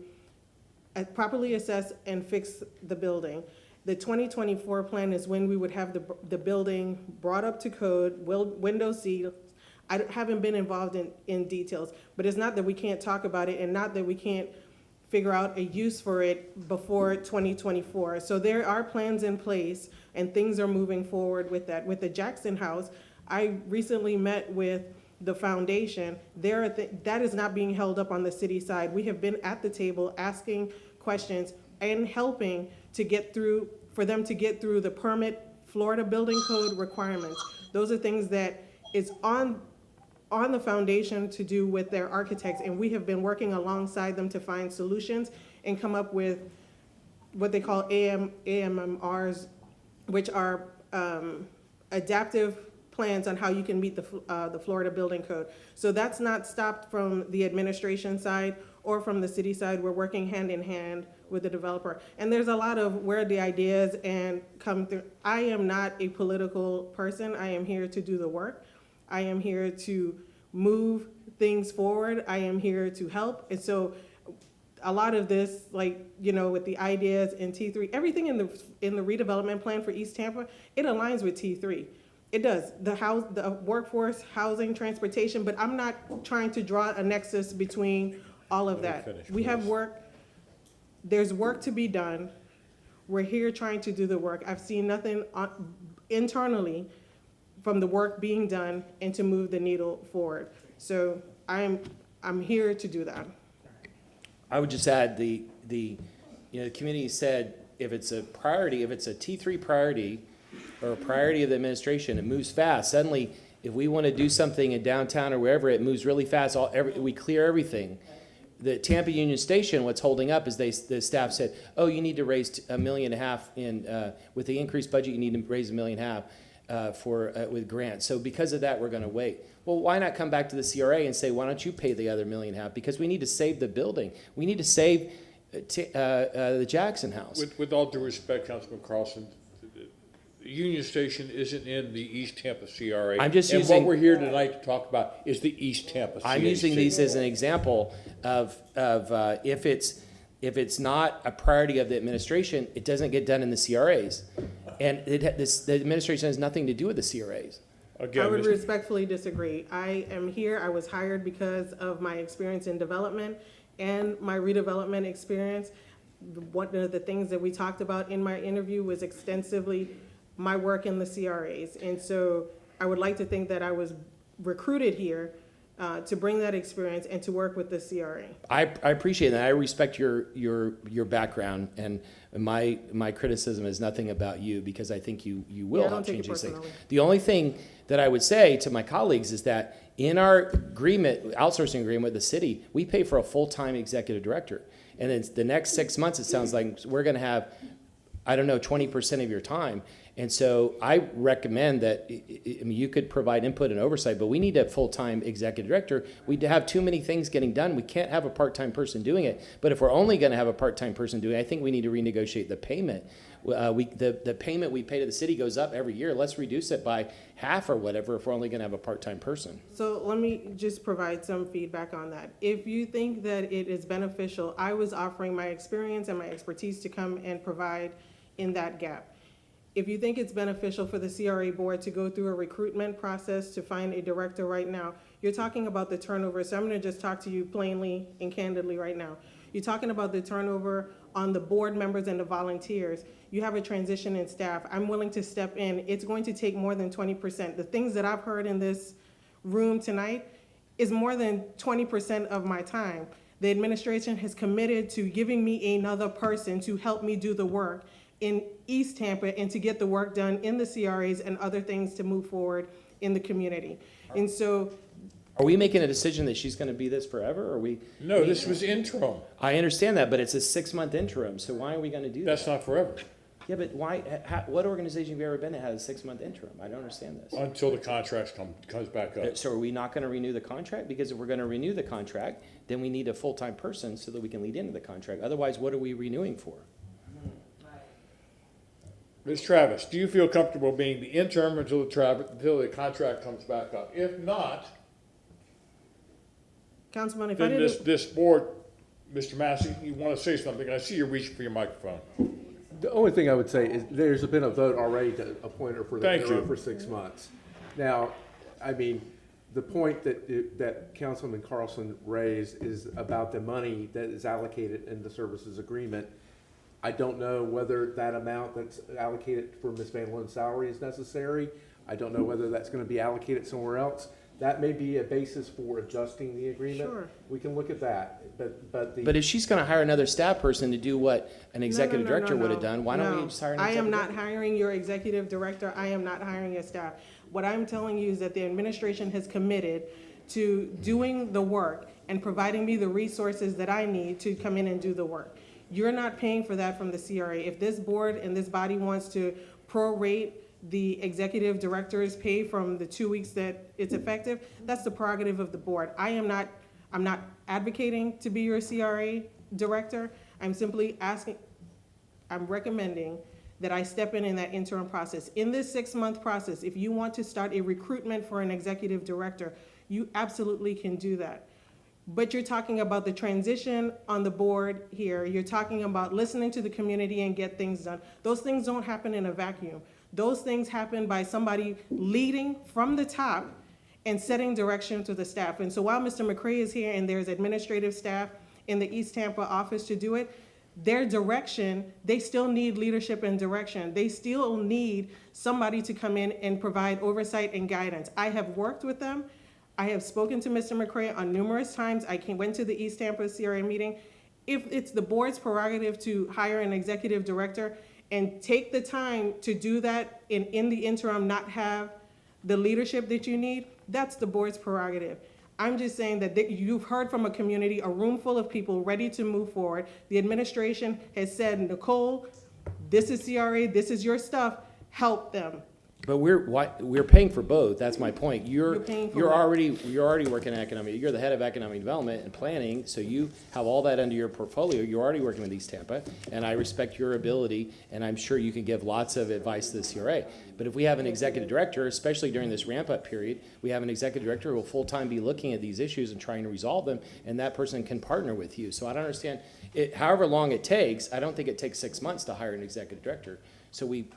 properly assess and fix the building. The 2024 plan is when we would have the building brought up to code, window seat. I haven't been involved in details, but it's not that we can't talk about it and not that we can't figure out a use for it before 2024. So there are plans in place and things are moving forward with that. With the Jackson House, I recently met with the foundation. That is not being held up on the city side. We have been at the table asking questions and helping for them to get through the permit Florida building code requirements. Those are things that is on the foundation to do with their architects, and we have been working alongside them to find solutions and come up with what they call AMMRs, which are adaptive plans on how you can meet the Florida building code. So that's not stopped from the administration side or from the city side. We're working hand in hand with the developer. And there's a lot of where the ideas and come through. I am not a political person. I am here to do the work. I am here to move things forward. I am here to help. And so a lot of this, with the ideas in T3, everything in the redevelopment plan for East Tampa, it aligns with T3. It does. The workforce, housing, transportation, but I'm not trying to draw a nexus between all of that. We have work. There's work to be done. We're here trying to do the work. I've seen nothing internally from the work being done and to move the needle forward. So I'm here to do that. I would just add the community said if it's a priority, if it's a T3 priority or a priority of the administration, it moves fast. Suddenly, if we want to do something in downtown or wherever, it moves really fast. We clear everything. The Tampa Union Station, what's holding up is the staff said, oh, you need to raise $1.5 million with the increased budget, you need to raise $1.5 million. With grants. So because of that, we're going to wait. Well, why not come back to the CRA and say, why don't you pay the other $1.5 million? Because we need to save the building. We need to save the Jackson House. With all due respect, Councilman Carlson, the Union Station isn't in the East Tampa CRA. What we're here tonight to talk about is the East Tampa CRA. I'm using these as an example of if it's not a priority of the administration, it doesn't get done in the CRAs. And the administration has nothing to do with the CRAs. Again, I would respectfully disagree. I am here. I was hired because of my experience in development and my redevelopment experience. One of the things that we talked about in my interview was extensively my work in the CRAs. And so I would like to think that I was recruited here to bring that experience and to work with the CRA. I appreciate that. I respect your background, and my criticism is nothing about you because I think you will help change these things. The only thing that I would say to my colleagues is that in our outsourcing agreement with the city, we pay for a full-time executive director. And then the next 6 months, it sounds like we're going to have, 20% of your time. And so I recommend that, you could provide input and oversight, but we need a full-time executive director. We have too many things getting done. We can't have a part-time person doing it. But if we're only going to have a part-time person doing it, I think we need to renegotiate the payment. The payment we pay to the city goes up every year. Let's reduce it by half or whatever if we're only going to have a part-time person. So let me just provide some feedback on that. If you think that it is beneficial, I was offering my experience and my expertise to come and provide in that gap. If you think it's beneficial for the CRA board to go through a recruitment process to find a director right now, You're talking about the turnover, so I'm gonna just talk to you plainly and candidly right now. You're talking about the turnover on the board members and the volunteers. You have a transition in staff. I'm willing to step in. It's going to take more than 20%. The things that I've heard in this room tonight is more than 20% of my time. The administration has committed to giving me another person to help me do the work in East Tampa and to get the work done in the CRAs and other things to move forward in the community. And so, Are we making a decision that she's gonna be this forever, or are we? No, this was interim. I understand that, but it's a 6-month interim, so why are we gonna do that? That's not forever. Yeah, but why, what organization have you ever been that has a 6-month interim? I don't understand this. Until the contract comes back up. So are we not gonna renew the contract? Because if we're gonna renew the contract, then we need a full-time person so that we can lead into the contract. Otherwise, what are we renewing for? Ms. Travis, do you feel comfortable being the interim until the contract comes back up? If not, Councilman, if I then didn't. this board, Mr. Massey, you want to say something? I see you're reaching for your microphone. The only thing I would say is there's been a vote already to appoint her for the Thank you. for 6 months. Now, I mean, the point that Councilman Carlson raised is about the money that is allocated in the services agreement. I don't know whether that amount that's allocated for Ms. Van Loon's salary is necessary. I don't know whether that's going to be allocated somewhere else. That may be a basis for adjusting the agreement. Sure. We can look at that, But if she's gonna hire another staff person to do what an executive director would have done, why don't we just hire an I executive am director? not hiring your executive director. I am not hiring your staff. What I'm telling you is that the administration has committed to doing the work and providing me the resources that I need to come in and do the work. You're not paying for that from the CRA. If this board and this body wants to prorate the executive director's pay from the 2 weeks that it's effective, that's the prerogative of the board. I'm not advocating to be your CRA director. I'm simply I'm recommending that I step in that interim process. In this 6-month process, if you want to start a recruitment for an executive director, you absolutely can do that. But you're talking about the transition on the board here. You're talking about listening to the community and get things done. Those things don't happen in a vacuum. Those things happen by somebody leading from the top and setting direction to the staff. And so while Mr. McCray is here and there's administrative staff in the East Tampa office to do it, their direction, they still need leadership and direction. They still need somebody to come in and provide oversight and guidance. I have worked with them. I have spoken to Mr. McCray on numerous times. I went to the East Tampa CRA meeting. If it's the board's prerogative to hire an executive director and take the time to do that in the interim, not have the leadership that you need, that's the board's prerogative. I'm just saying that you've heard from a community, a room full of people ready to move forward. The administration has said, Nicole, this is CRA, this is your stuff, help them. But we're paying for both. That's my point. You're paying for already working in economic. You're the head of economic development and planning, so you have all that under your portfolio. You're already working with East Tampa, and I respect your ability, and I'm sure you can give lots of advice to the CRA. But if we have an executive director, especially during this ramp-up period, we have an executive director who will full-time be looking at these issues and trying to resolve them, and that person can partner with you. So I don't understand. However long it takes, I don't think it takes 6 months to hire an executive director. So we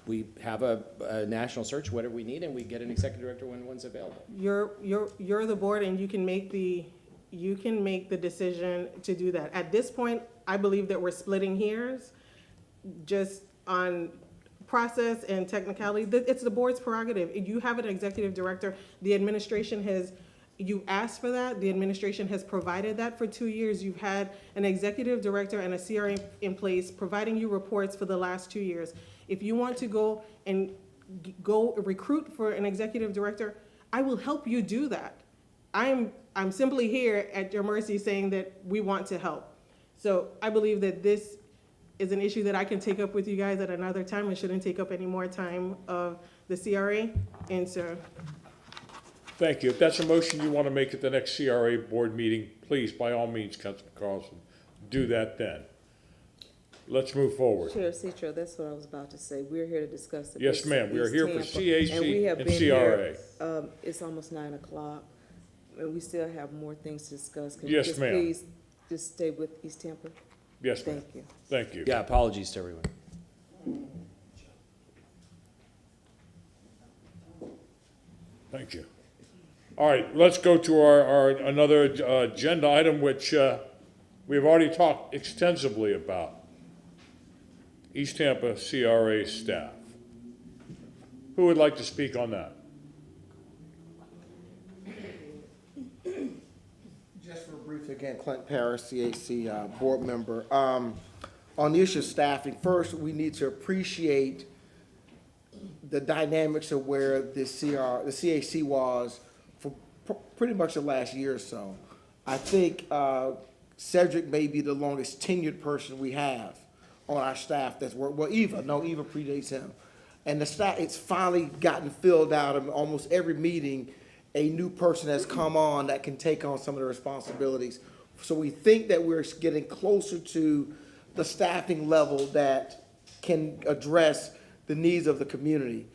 have a national search, whatever we need, and we get an executive director when one's available. You're the board, and you can make the decision to do that. At this point, I believe that we're splitting hairs just on process and technicality. It's the board's prerogative. If you have an executive director, the administration you asked for that, the administration has provided that for 2 years. You've had an executive director and a CRA in place providing you reports for the last 2 years. If you want to go recruit for an executive director, I will help you do that. I'm simply here at your mercy saying that we want to help. So I believe that this is an issue that I can take up with you guys at another time. It shouldn't take up any more time of the CRA. And so. Thank you. If that's a motion you want to make at the next CRA board meeting, please, by all means, Councilman Carlson, do that then. Let's move forward. Chair Citro, that's what I was about to say. We're here to discuss the. Yes, ma'am. We are here for Tampa, CAC and we have and been CRA. Here, it's almost 9 o'clock, and we still have more things to discuss. Can Yes, you just ma'am. please just stay with East Tampa? Yes, ma'am. Thank you. Thank you. Yeah, apologies to everyone. Thank you. All right, let's go to our another agenda item, which we've already talked extensively about. East Tampa CRA staff. Who would like to speak on that? Just for a brief, again, Clint Parrish, CAC board member. On the issue of staffing, first, we need to appreciate the dynamics of where the CAC was for pretty much the last year or so. I think Cedric may be the longest tenured person we have on our staff that's worked. Well, Eva predates him. And the staff, it's finally gotten filled out of almost every meeting. A new person has come on that can take on some of the responsibilities. So we think that we're getting closer to the staffing level that can address the needs of the community.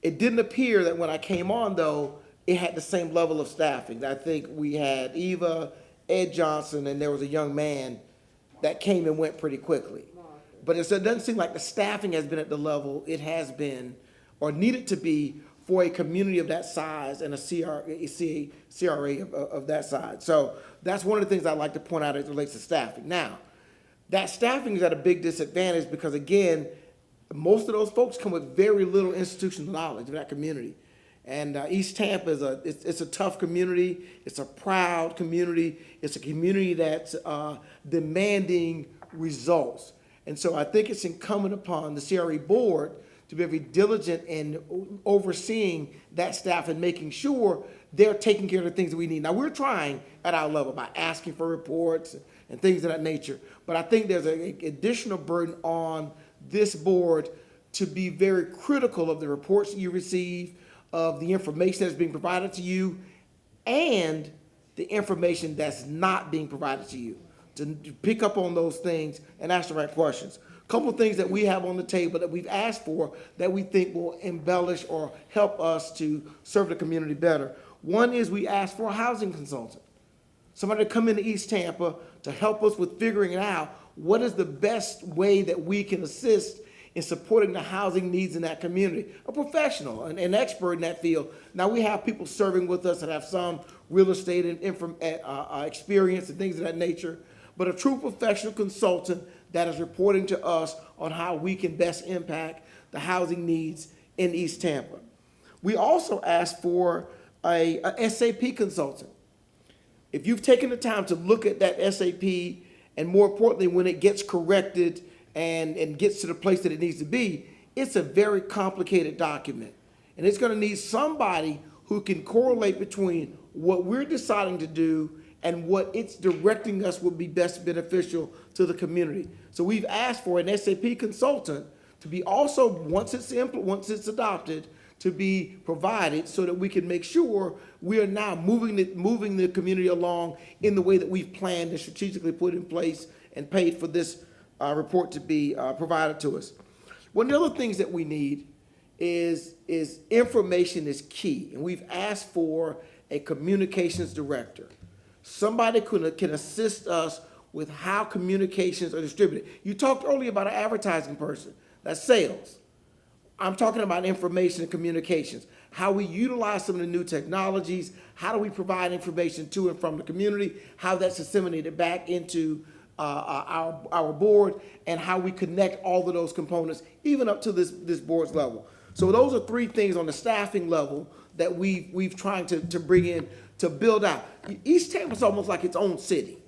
It didn't appear that when I came on, though, it had the same level of staffing. I think we had Eva, Ed Johnson, and there was a young man that came and went pretty quickly. But it doesn't seem like the staffing has been at the level it has been or needed to be for a community of that size and a CRA of that size. So that's one of the things I'd like to point out as it relates to staffing. Now, that staffing is at a big disadvantage because, again, most of those folks come with very little institutional knowledge of that community. And East Tampa is a tough community. It's a proud community. It's a community that's demanding results. And so I think it's incumbent upon the CRA board to be very diligent in overseeing that staff and making sure they're taking care of the things that we need. Now, we're trying at our level by asking for reports and things of that nature. But I think there's an additional burden on this board to be very critical of the reports that you receive, of the information that's being provided to you, and the information that's not being provided to you, to pick up on those things and ask the right questions. A couple of things that we have on the table that we've asked for that we think will embellish or help us to serve the community better. One is we asked for a housing consultant, somebody to come into East Tampa to help us with figuring out what is the best way that we can assist in supporting the housing needs in that community. A professional, an expert in that field. Now, we have people serving with us that have some real estate and experience and things of that nature, but a true professional consultant that is reporting to us on how we can best impact the housing needs in East Tampa. We also asked for a SAP consultant. If you've taken the time to look at that SAP, and more importantly, when it gets corrected and gets to the place that it needs to be, it's a very complicated document. And it's going to need somebody who can correlate between what we're deciding to do and what it's directing us would be best beneficial to the community. So we've asked for an SAP consultant to be also, once it's adopted, to be provided so that we can make sure we are now moving the community along in the way that we've planned and strategically put in place and paid for this report to be provided to us. One of the other things that we need is information is key, and we've asked for a communications director. Somebody can assist us with how communications are distributed. You talked earlier about an advertising person. That's sales. I'm talking about information and communications, how we utilize some of the new technologies, how do we provide information to and from the community, how that's disseminated back into our board, and how we connect all of those components, even up to this board's level. So those are three things on the staffing level that we've trying to bring in to build out. East Tampa is almost like its own city,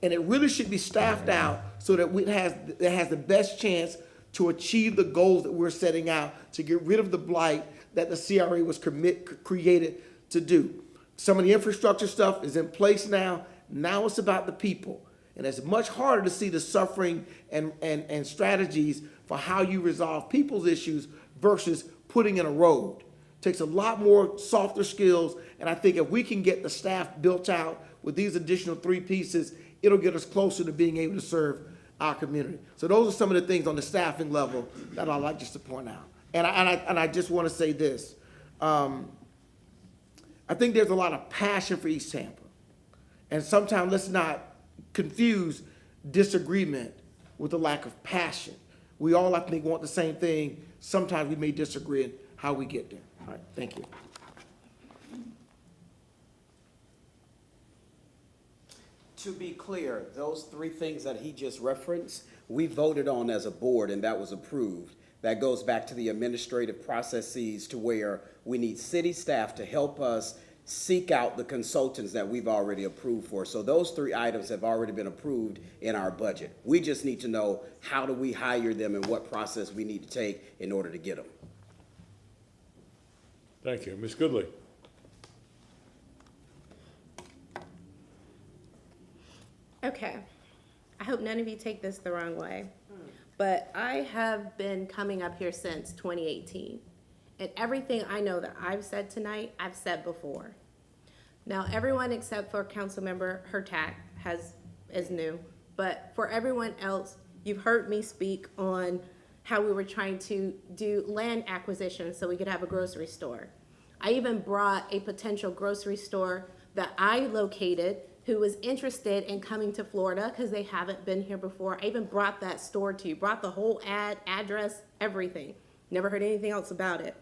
and it really should be staffed out so that it has the best chance to achieve the goals that we're setting out to get rid of the blight that the CRA was created to do. Some of the infrastructure stuff is in place now. Now it's about the people. And it's much harder to see the suffering and strategies for how you resolve people's issues versus putting in a road. It takes a lot more softer skills, and I think if we can get the staff built out with these additional three pieces, it'll get us closer to being able to serve our community. So those are some of the things on the staffing level that I'd like just to point out. And I just want to say this. I think there's a lot of passion for East Tampa. And sometimes let's not confuse disagreement with a lack of passion. We all, I think, want the same thing. Sometimes we may disagree in how we get there. All right, thank you. To be clear, those three things that he just referenced, we voted on as a board and that was approved. That goes back to the administrative processes to where we need city staff to help us seek out the consultants that we've already approved for. So those three items have already been approved in our budget. We just need to know how do we hire them and what process we need to take in order to get them. Thank you. Ms. Goodley? Okay. I hope none of you take this the wrong way, but I have been coming up here since 2018. And everything I know that I've said tonight, I've said before. Now, everyone except for Councilmember Hurtak is new, but for everyone else, you've heard me speak on how we were trying to do land acquisition so we could have a grocery store. I even brought a potential grocery store that I located who was interested in coming to Florida because they haven't been here before. I even brought that store to you, brought the whole address, everything. Never heard anything else about it.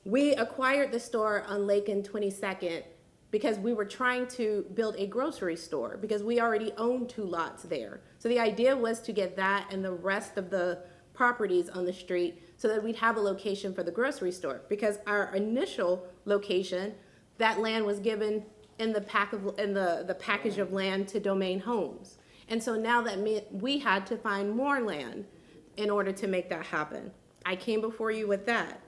We acquired the store on Lake and 22nd because we were trying to build a grocery store because we already own 2 lots there. So the idea was to get that and the rest of the properties on the street so that we'd have a location for the grocery store, because our initial location, that land was given in the package of land to Domain Homes. And so now that we had to find more land in order to make that happen. I came before you with that.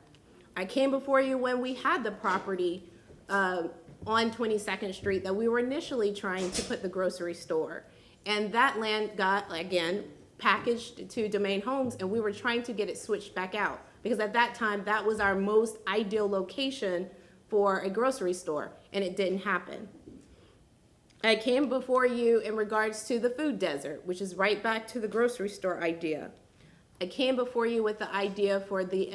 I came before you when we had the property on 22nd Street that we were initially trying to put the grocery store. And that land got, again, packaged to Domain Homes, and we were trying to get it switched back out because at that time, that was our most ideal location for a grocery store, and it didn't happen. I came before you in regards to the food desert, which is right back to the grocery store idea. I came before you with the idea for the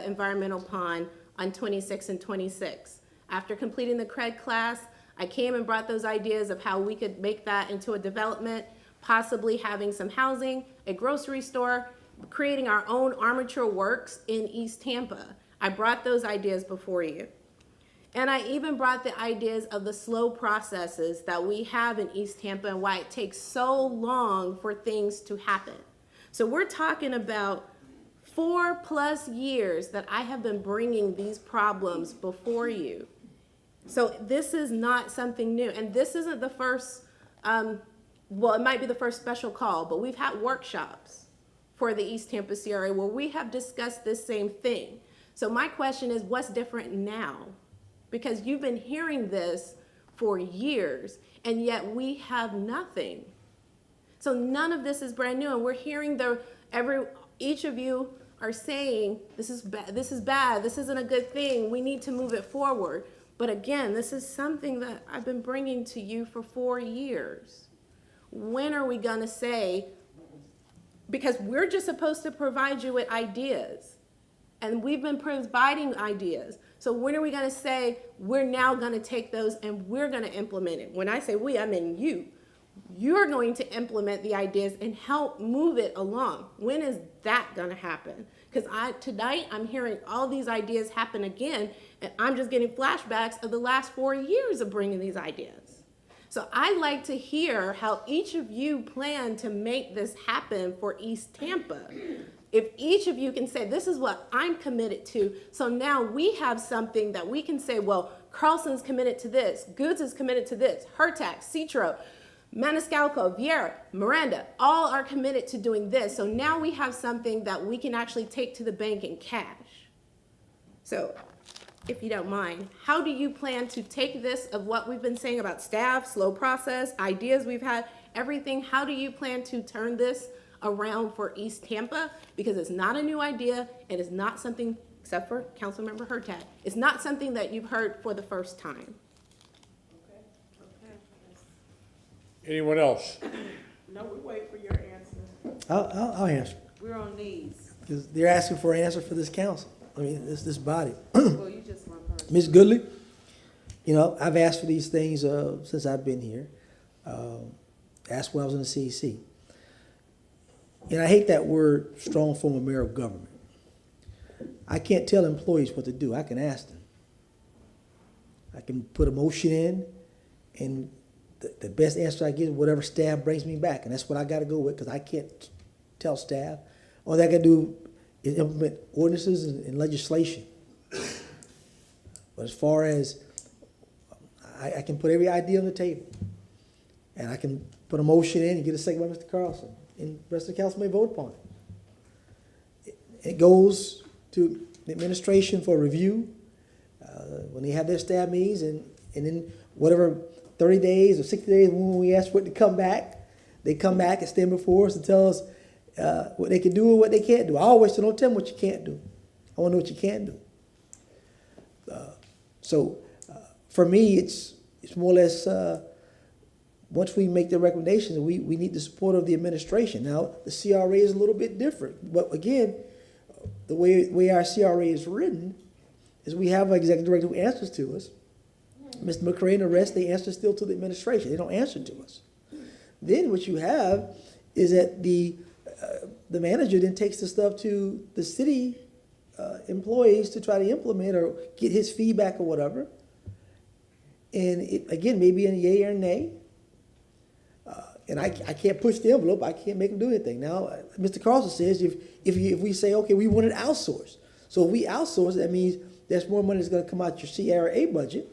environmental pond on 26 and 26. After completing the cred class, I came and brought those ideas of how we could make that into a development, possibly having some housing, a grocery store, creating our own armature works in East Tampa. I brought those ideas before you. And I even brought the ideas of the slow processes that we have in East Tampa and why it takes so long for things to happen. So we're talking about 4+ years that I have been bringing these problems before you. So this is not something new. And this isn't the first, well, it might be the first special call, but we've had workshops for the East Tampa CRA where we have discussed this same thing. So my question is, what's different now? Because you've been hearing this for years, and yet we have nothing. So none of this is brand new, and we're hearing each of you are saying, this is bad, this isn't a good thing, we need to move it forward. But again, this is something that I've been bringing to you for 4 years. When are we gonna say, because we're just supposed to provide you with ideas, and we've been providing ideas. So when are we gonna say, we're now gonna take those and we're gonna implement it? When I say we, I mean you. You're going to implement the ideas and help move it along. When is that gonna happen? Because tonight I'm hearing all these ideas happen again, and I'm just getting flashbacks of the last 4 years of bringing these ideas. So I'd like to hear how each of you plan to make this happen for East Tampa. If each of you can say, this is what I'm committed to, so now we have something that we can say, well, Carlson's committed to this, Goods is committed to this, Hurtak, Citro, Maniscalco, Vieira, Miranda, all are committed to doing this. So now we have something that we can actually take to the bank in cash. So if you don't mind, how do you plan to take this of what we've been saying about staff, slow process, ideas we've had, everything, how do you plan to turn this around for East Tampa? Because it's not a new idea, and it's not something, except for Councilmember Hurtak, it's not something that you've heard for the first time. Anyone else? No, we wait for your answer. I'll answer. We're on knees. Because they're asking for an answer for this council. I mean, this body. Well, you just one person. Ms. Goodley, you know, I've asked for these things since I've been here. Asked when I was in the CEC. And I hate that word, strong form of mayor of government. I can't tell employees what to do. I can ask them. I can put a motion in, and the best answer I get is whatever staff brings me back, and that's what I got to go with, because I can't tell staff. All I got to do is implement ordinances and legislation. But as far as, I can put every idea on the table, and I can put a motion in and get a second by Mr. Carlson, and the rest of the council may vote upon it. It goes to the administration for review when they have their staff meetings, and then whatever 30 days or 60 days when we ask for it to come back, they come back and stand before us and tell us what they can do and what they can't do. I always say, don't tell them what you can't do. I want to know what you can do. So for me, it's more or less, once we make the recommendations, we need the support of the administration. Now, the CRA is a little bit different. But again, the way our CRA is written is we have an executive director who answers to us. Mr. McCray and the rest, they answer still to the administration. They don't answer to us. Then what you have is that the manager then takes the stuff to the city employees to try to implement or get his feedback or whatever. And it, again, maybe a yay or nay. And I can't push the envelope. I can't make them do anything. Now, Mr. Carlson says if we say, okay, we want it outsourced. So if we outsource, that means there's more money that's going to come out your CRA budget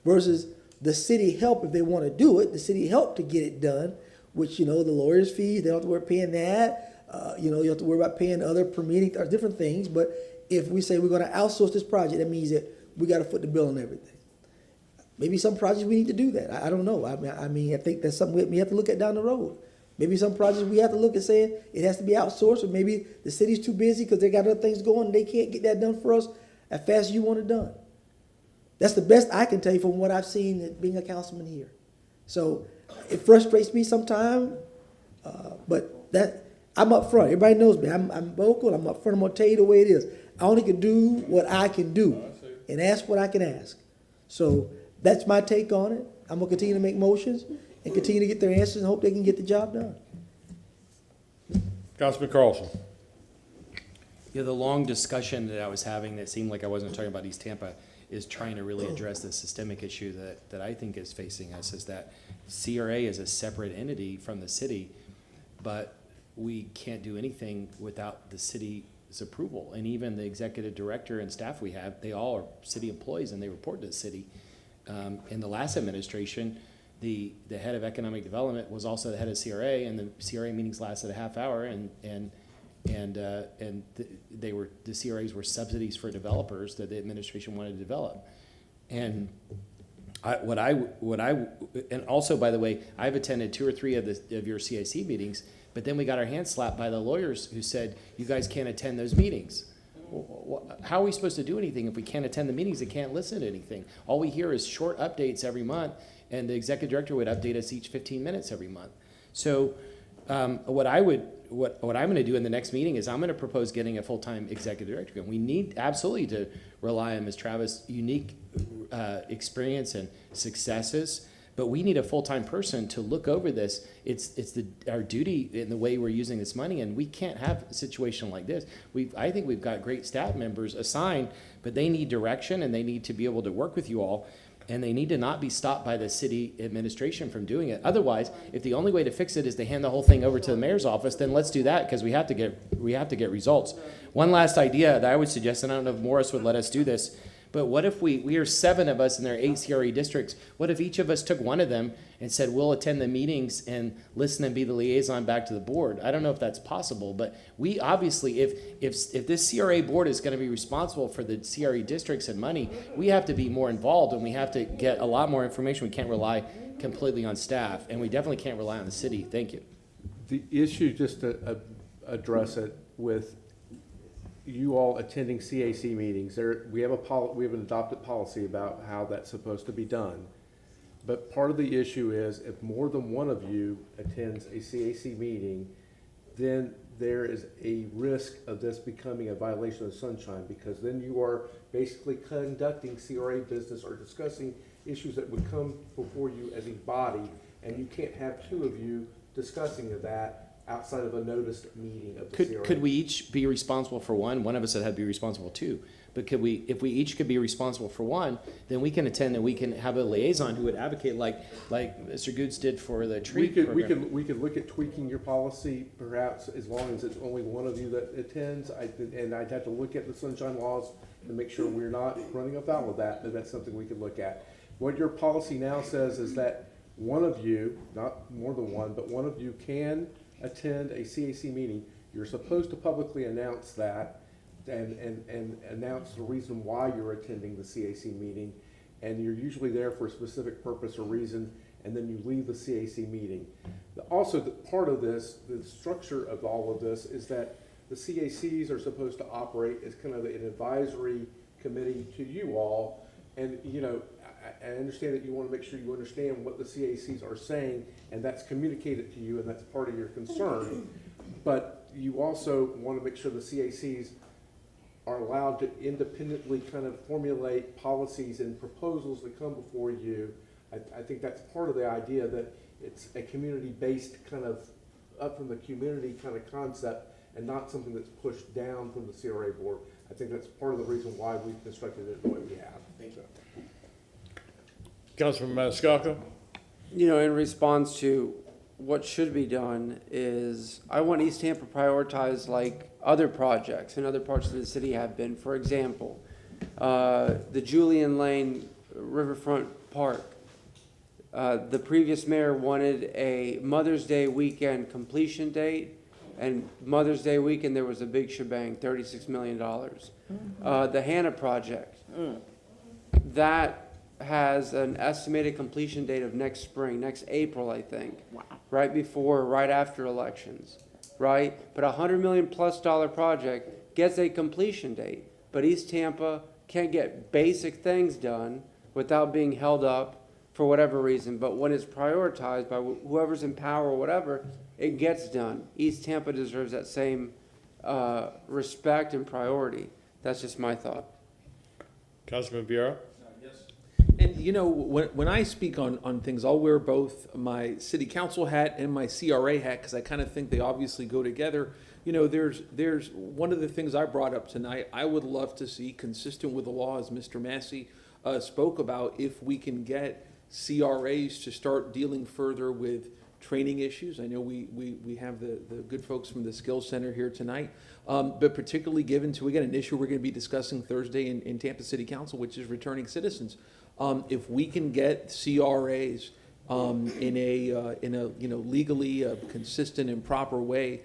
versus the city help if they want to do it. The city help to get it done, which, the lawyer's fees, they don't have to worry about paying that. You have to worry about paying other permitting or different things. But if we say we're going to outsource this project, that means that we got to foot the bill on everything. Maybe some projects we need to do that. I don't know. I mean, I think that's something we have to look at down the road. Maybe some projects we have to look at saying it has to be outsourced, or maybe the city's too busy because they got other things going and they can't get that done for us as fast as you want it done. That's the best I can tell you from what I've seen being a councilman here. So it frustrates me sometimes, but I'm up front. Everybody knows me. I'm vocal. I'm up front. I'm going to tell you the way it is. I only can do what I can do and ask what I can ask. So that's my take on it. I'm going to continue to make motions and continue to get their answers and hope they can get the job done. Councilman Carlson. Yeah, the long discussion that I was having that seemed like I wasn't talking about East Tampa is trying to really address the systemic issue that I think is facing us, is that CRA is a separate entity from the city, but we can't do anything without the city's approval. And even the executive director and staff we have, they all are city employees and they report to the city. In the last administration, the head of economic development was also the head of CRA, and the CRA meetings lasted a half hour, and the CRAs were subsidies for developers that the administration wanted to develop. And and also, by the way, I've attended 2 or 3 of your CIC meetings, but then we got our hands slapped by the lawyers who said, you guys can't attend those meetings. How are we supposed to do anything if we can't attend the meetings and can't listen to anything? All we hear is short updates every month, and the executive director would update us each 15 minutes every month. So what I'm going to do in the next meeting is I'm going to propose getting a full-time executive director. And we need absolutely to rely on Ms. Travis' unique experience and successes, but we need a full-time person to look over this. It's our duty in the way we're using this money, and we can't have a situation like this. I think we've got great staff members assigned, but they need direction and they need to be able to work with you all. And they need to not be stopped by the city administration from doing it. Otherwise, if the only way to fix it is to hand the whole thing over to the mayor's office, then let's do that, because we have to get results. One last idea that I would suggest, and I don't know if Morris would let us do this, but what if we are 7 of us and there are 8 CRE districts? What if each of us took one of them and said, we'll attend the meetings and listen and be the liaison back to the board? I don't know if that's possible, but we obviously, if this CRA board is going to be responsible for the CRE districts and money, we have to be more involved, and we have to get a lot more information. We can't rely completely on staff, and we definitely can't rely on the city. Thank you. The issue, just to address it, with you all attending CAC meetings, we have an adopted policy about how that's supposed to be done. But part of the issue is if more than one of you attends a CAC meeting, then there is a risk of this becoming a violation of sunshine, because then you are basically conducting CRA business or discussing issues that would come before you as a body, and you can't have 2 of you discussing that outside of a noticed meeting of the CRA. Could we each be responsible for one? One of us had to be responsible for two. But if we each could be responsible for one, then we can attend and we can have a liaison who would advocate like Mr. Goods did for the tree program. We could look at tweaking your policy, perhaps, as long as it's only one of you that attends. And I'd have to look at the sunshine laws and make sure we're not running afoul of that, but that's something we could look at. What your policy now says is that one of you, not more than one, but one of you can attend a CAC meeting. You're supposed to publicly announce that and announce the reason why you're attending the CAC meeting, and you're usually there for a specific purpose or reason, and then you leave the CAC meeting. Also, part of this, the structure of all of this, is that the CACs are supposed to operate as kind of an advisory committee to you all, and I understand that you want to make sure you understand what the CACs are saying, and that's communicated to you, and that's part of your concern. But you also want to make sure the CACs are allowed to independently kind of formulate policies and proposals that come before you. I think that's part of the idea, that it's a community-based kind of up from the community kind of concept, and not something that's pushed down from the CRA board. I think that's part of the reason why we've constructed it the way we have. Thank you. Councilman Maniscalco? In response to what should be done is, I want East Tampa prioritized like other projects in other parts of the city have been. For example, the Julian Lane Riverfront Park. The previous mayor wanted a Mother's Day weekend completion date, and Mother's Day weekend there was a big shebang, $36 million. The Hannah project, that has an estimated completion date of next spring, next April, I think. Wow. Right after elections, right? But $100 million+ project gets a completion date, but East Tampa can't get basic things done without being held up for whatever reason. But when it's prioritized by whoever's in power or whatever, it gets done. East Tampa deserves that same respect and priority. That's just my thought. Councilman Vieira? And when I speak on things, I'll wear both my city council hat and my CRA hat, because I kind of think they obviously go together. There's one of the things I brought up tonight, I would love to see, consistent with the law, as Mr. Massey spoke about, if we can get CRAs to start dealing further with training issues. I know we have the good folks from the Skills Center here tonight, but particularly given to, again, an issue we're going to be discussing Thursday in Tampa City Council, which is returning citizens. If we can get CRAs in a legally consistent and proper way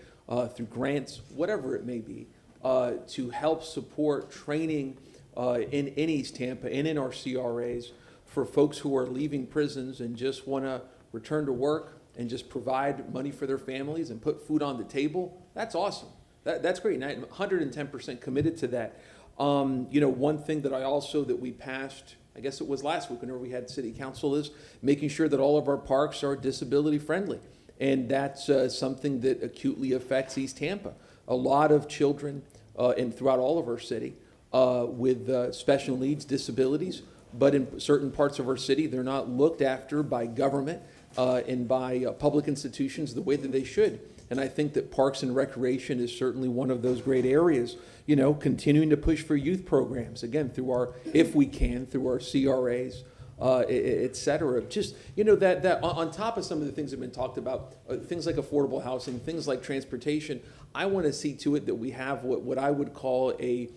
through grants, whatever it may be, to help support training in East Tampa and in our CRAs for folks who are leaving prisons and just want to return to work and just provide money for their families and put food on the table, that's awesome. That's great, and I'm 110% committed to that. One thing that we passed, I guess it was last week whenever we had city council, is making sure that all of our parks are disability friendly. And that's something that acutely affects East Tampa. A lot of children and throughout all of our city with special needs, disabilities, but in certain parts of our city, they're not looked after by government and by public institutions the way that they should. And I think that Parks and Recreation is certainly one of those great areas, continuing to push for youth programs, again, through our, if we can, through our CRAs, et cetera. Just, that on top of some of the things that have been talked about, things like affordable housing, things like transportation, I want to see to it that we have what I would call a,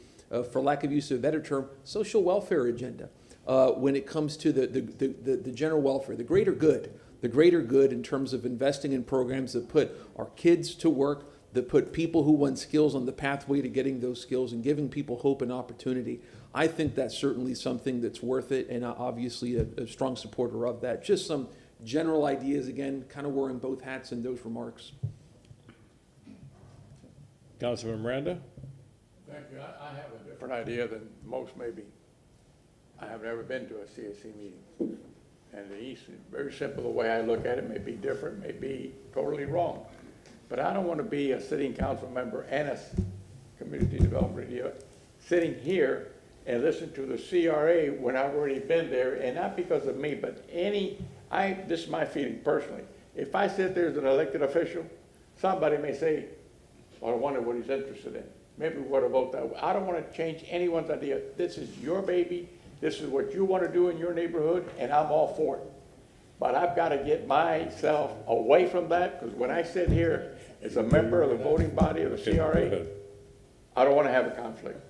for lack of use of a better term, social welfare agenda when it comes to the general welfare, the greater good in terms of investing in programs that put our kids to work, that put people who want skills on the pathway to getting those skills and giving people hope and opportunity. I think that's certainly something that's worth it, and obviously a strong supporter of that. Just some general ideas, again, kind of wearing both hats in those remarks. Councilman Miranda? Thank you. I have a different idea than most maybe. I have never been to a CAC meeting. And the East, very simple, the way I look at it may be different, may be totally wrong. But I don't want to be a sitting council member and a community development review sitting here and listen to the CRA when I've already been there, and not because of me, but this is my feeling personally. If I sit there as an elected official, somebody may say, or I wonder what he's interested in. Maybe we want to vote that way. I don't want to change anyone's idea. This is your baby. This is what you want to do in your neighborhood, and I'm all for it. But I've got to get myself away from that, because when I sit here as a member of the voting body of the CRA, I don't want to have a conflict.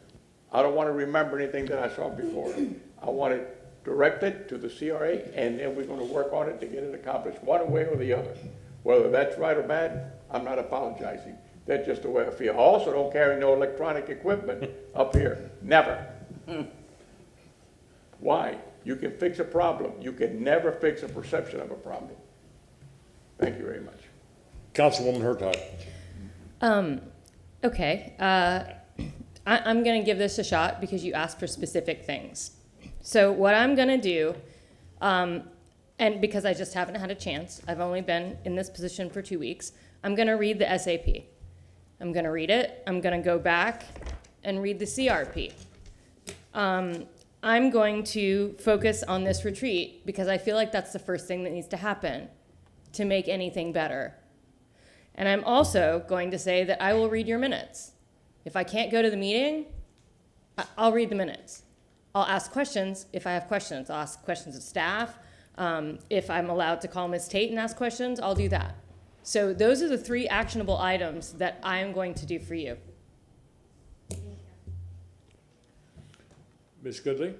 I don't want to remember anything that I saw before. I want it directed to the CRA, and then we're going to work on it to get it accomplished one way or the other. Whether that's right or bad, I'm not apologizing. That's just the way I feel. I also don't carry no electronic equipment up here. Never. Why? You can fix a problem. You can never fix a perception of a problem. Thank you very much. Councilwoman Hurtag. Okay. I'm going to give this a shot because you asked for specific things. So what I'm going to do, and because I just haven't had a chance, I've only been in this position for 2 weeks, I'm going to read the SAP. I'm going to read it. I'm going to go back and read the CRP. I'm going to focus on this retreat because I feel like that's the first thing that needs to happen to make anything better. And I'm also going to say that I will read your minutes. If I can't go to the meeting, I'll read the minutes. I'll ask questions if I have questions. I'll ask questions of staff. If I'm allowed to call Ms. Tate and ask questions, I'll do that. So those are the 3 actionable items that I am going to do for you. Ms. Goodley?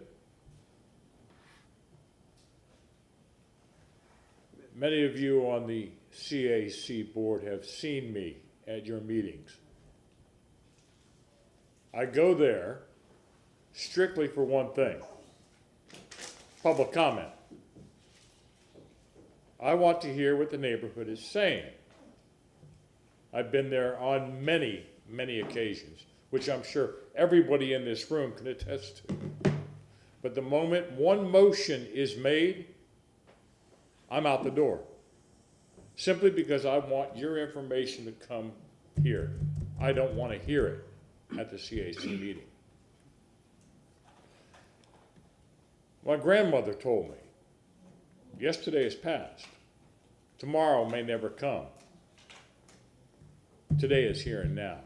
Many of you on the CAC board have seen me at your meetings. I go there strictly for one thing: public comment. I want to hear what the neighborhood is saying. I've been there on many, many occasions, which I'm sure everybody in this room can attest to. But the moment one motion is made, I'm out the door. Simply because I want your information to come here. I don't want to hear it at the CAC meeting. My grandmother told me, yesterday is past. Tomorrow may never come. Today is here and now.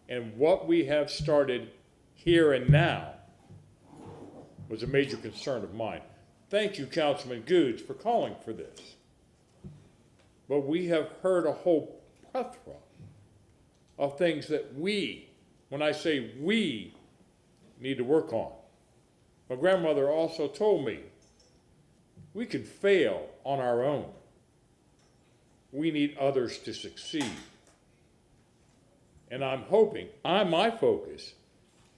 And what we have started here and now was a major concern of mine. Thank you, Councilman Goods, for calling for this. But we have heard a whole plethora of things that we, when I say we, need to work on. My grandmother also told me we can fail on our own. We need others to succeed. And I'm hoping, my focus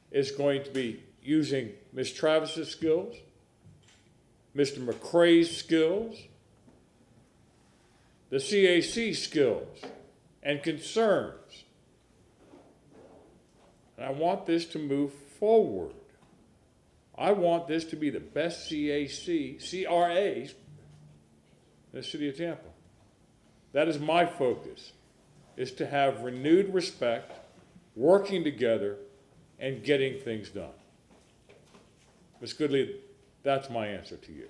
is going to be using Ms. Travis's skills, Mr. McCrae's skills, the CAC skills and concerns. And I want this to move forward. I want this to be the best CRA in the city of Tampa. That is my focus, is to have renewed respect, working together, and getting things done. Ms. Goodley, that's my answer to you.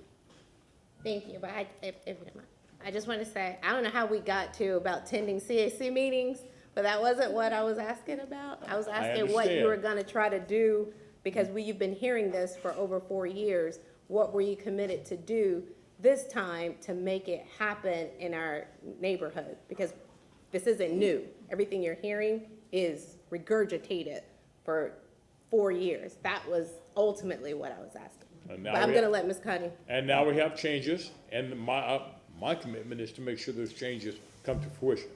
Thank you, but if you don't mind, I just want to say, I don't know how we got to about attending CAC meetings, but that wasn't what I was asking about. I was asking what you were going to try to do, because you've been hearing this for over 4 years. What were you committed to do this time to make it happen in our neighborhood? Because this isn't new. Everything you're hearing is regurgitated for 4 years. That was ultimately what I was asking. But I'm going to let Ms. Cuddy. And now we have changes, and my commitment is to make sure those changes come to fruition.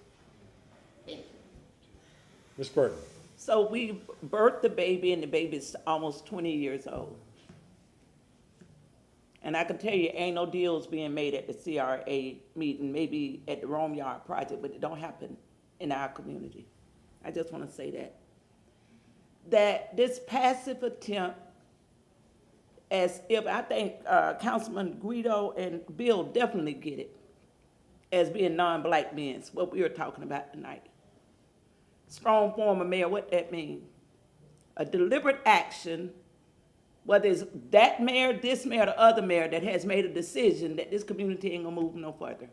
Ms. Burton. So we birthed the baby, and the baby's almost 20 years old. And I can tell you, ain't no deals being made at the CRA meeting, maybe at the Rome Yard project, but it don't happen in our community. I just want to say that this passive attempt, as if I think Councilman Guido and Bill definitely get it, as being non-black men, what we were talking about tonight. Strong form of mayor, what that mean? A deliberate action, whether it's that mayor, this mayor, the other mayor, that has made a decision that this community ain't gonna move no further.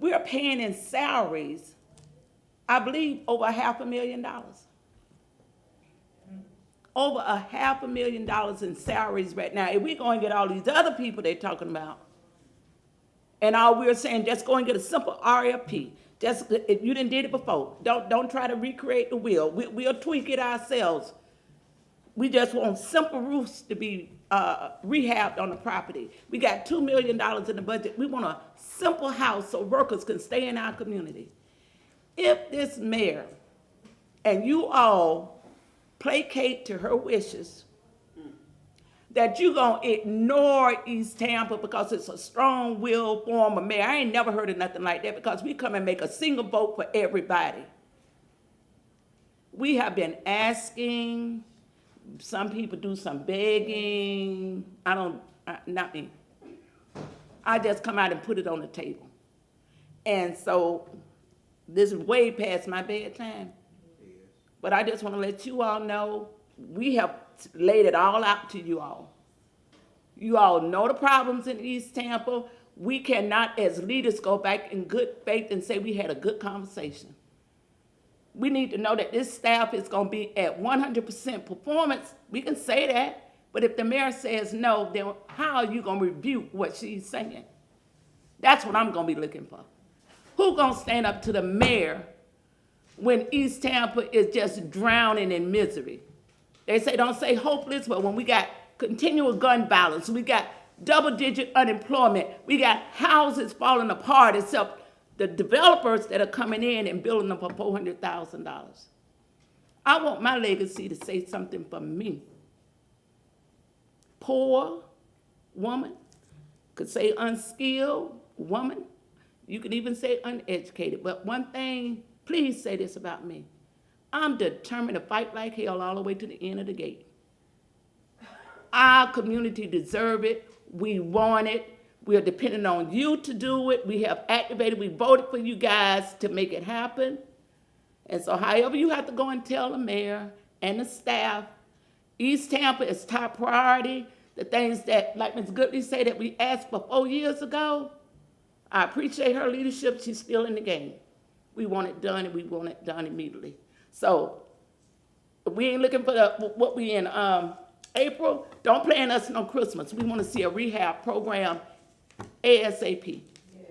We are paying in salaries I believe over $500,000. Over $500,000 in salaries right now. If we go and get all these other people they're talking about, and all we're saying, just go and get a simple RFP. Just, if you didn't did it before, don't try to recreate the wheel. We'll tweak it ourselves. We just want simple roofs to be rehabbed on the property. We got $2 million in the budget. We want a simple house so workers can stay in our community. If this mayor and you all placate to her wishes, that you're going to ignore East Tampa because it's a strong-willed form of mayor. I ain't never heard of nothing like that, because we come and make a single vote for everybody. We have been asking, some people do some begging. Not me. I just come out and put it on the table. And so this is way past my bedtime. But I just want to let you all know, we have laid it all out to you all. You all know the problems in East Tampa. We cannot, as leaders, go back in good faith and say we had a good conversation. We need to know that this staff is going to be at 100% performance. We can say that, but if the mayor says no, then how are you going to rebuke what she's saying? That's what I'm going to be looking for. Who's going to stand up to the mayor when East Tampa is just drowning in misery? They say don't say hopeless, but when we got continual gun violence, we got double-digit unemployment, we got houses falling apart, except the developers that are coming in and building them for $400,000. I want my legacy to say something for me. Poor woman, could say unskilled woman, you could even say uneducated, but one thing, please say this about me. I'm determined to fight like hell all the way to the end of the gate. Our community deserves it. We want it. We are depending on you to do it. We have activated, we voted for you guys to make it happen. And so however you have to go and tell the mayor and the staff, East Tampa is top priority. The things that, like Ms. Goodley said, that we asked for 4 years ago, I appreciate her leadership. She's still in the game. We want it done, and we want it done immediately. So we ain't looking for what we in April. Don't plan us no Christmas. We want to see a rehab program ASAP. Yes.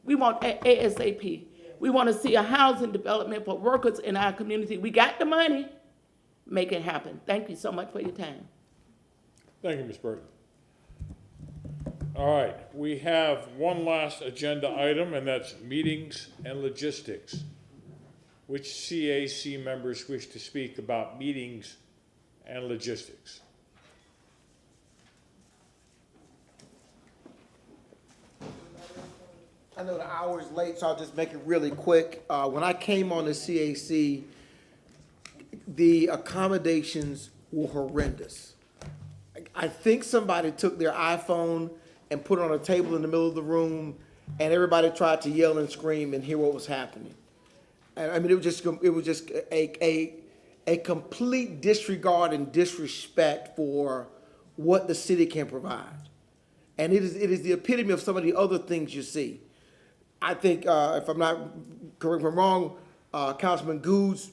We want ASAP. Yes. We want to see a housing development for workers in our community. We got the money. Make it happen. Thank you so much for your time. Thank you, Ms. Burton. All right, we have one last agenda item, and that's meetings and logistics. Which CAC members wish to speak about meetings and logistics? I know the hour is late, so I'll just make it really quick. When I came on the CAC, the accommodations were horrendous. I think somebody took their iPhone and put it on a table in the middle of the room, and everybody tried to yell and scream and hear what was happening. I mean, it was just a complete disregard and disrespect for what the city can provide. And it is the epitome of some of the other things you see. I think, if I'm not correct, if I'm wrong, Councilman Goods,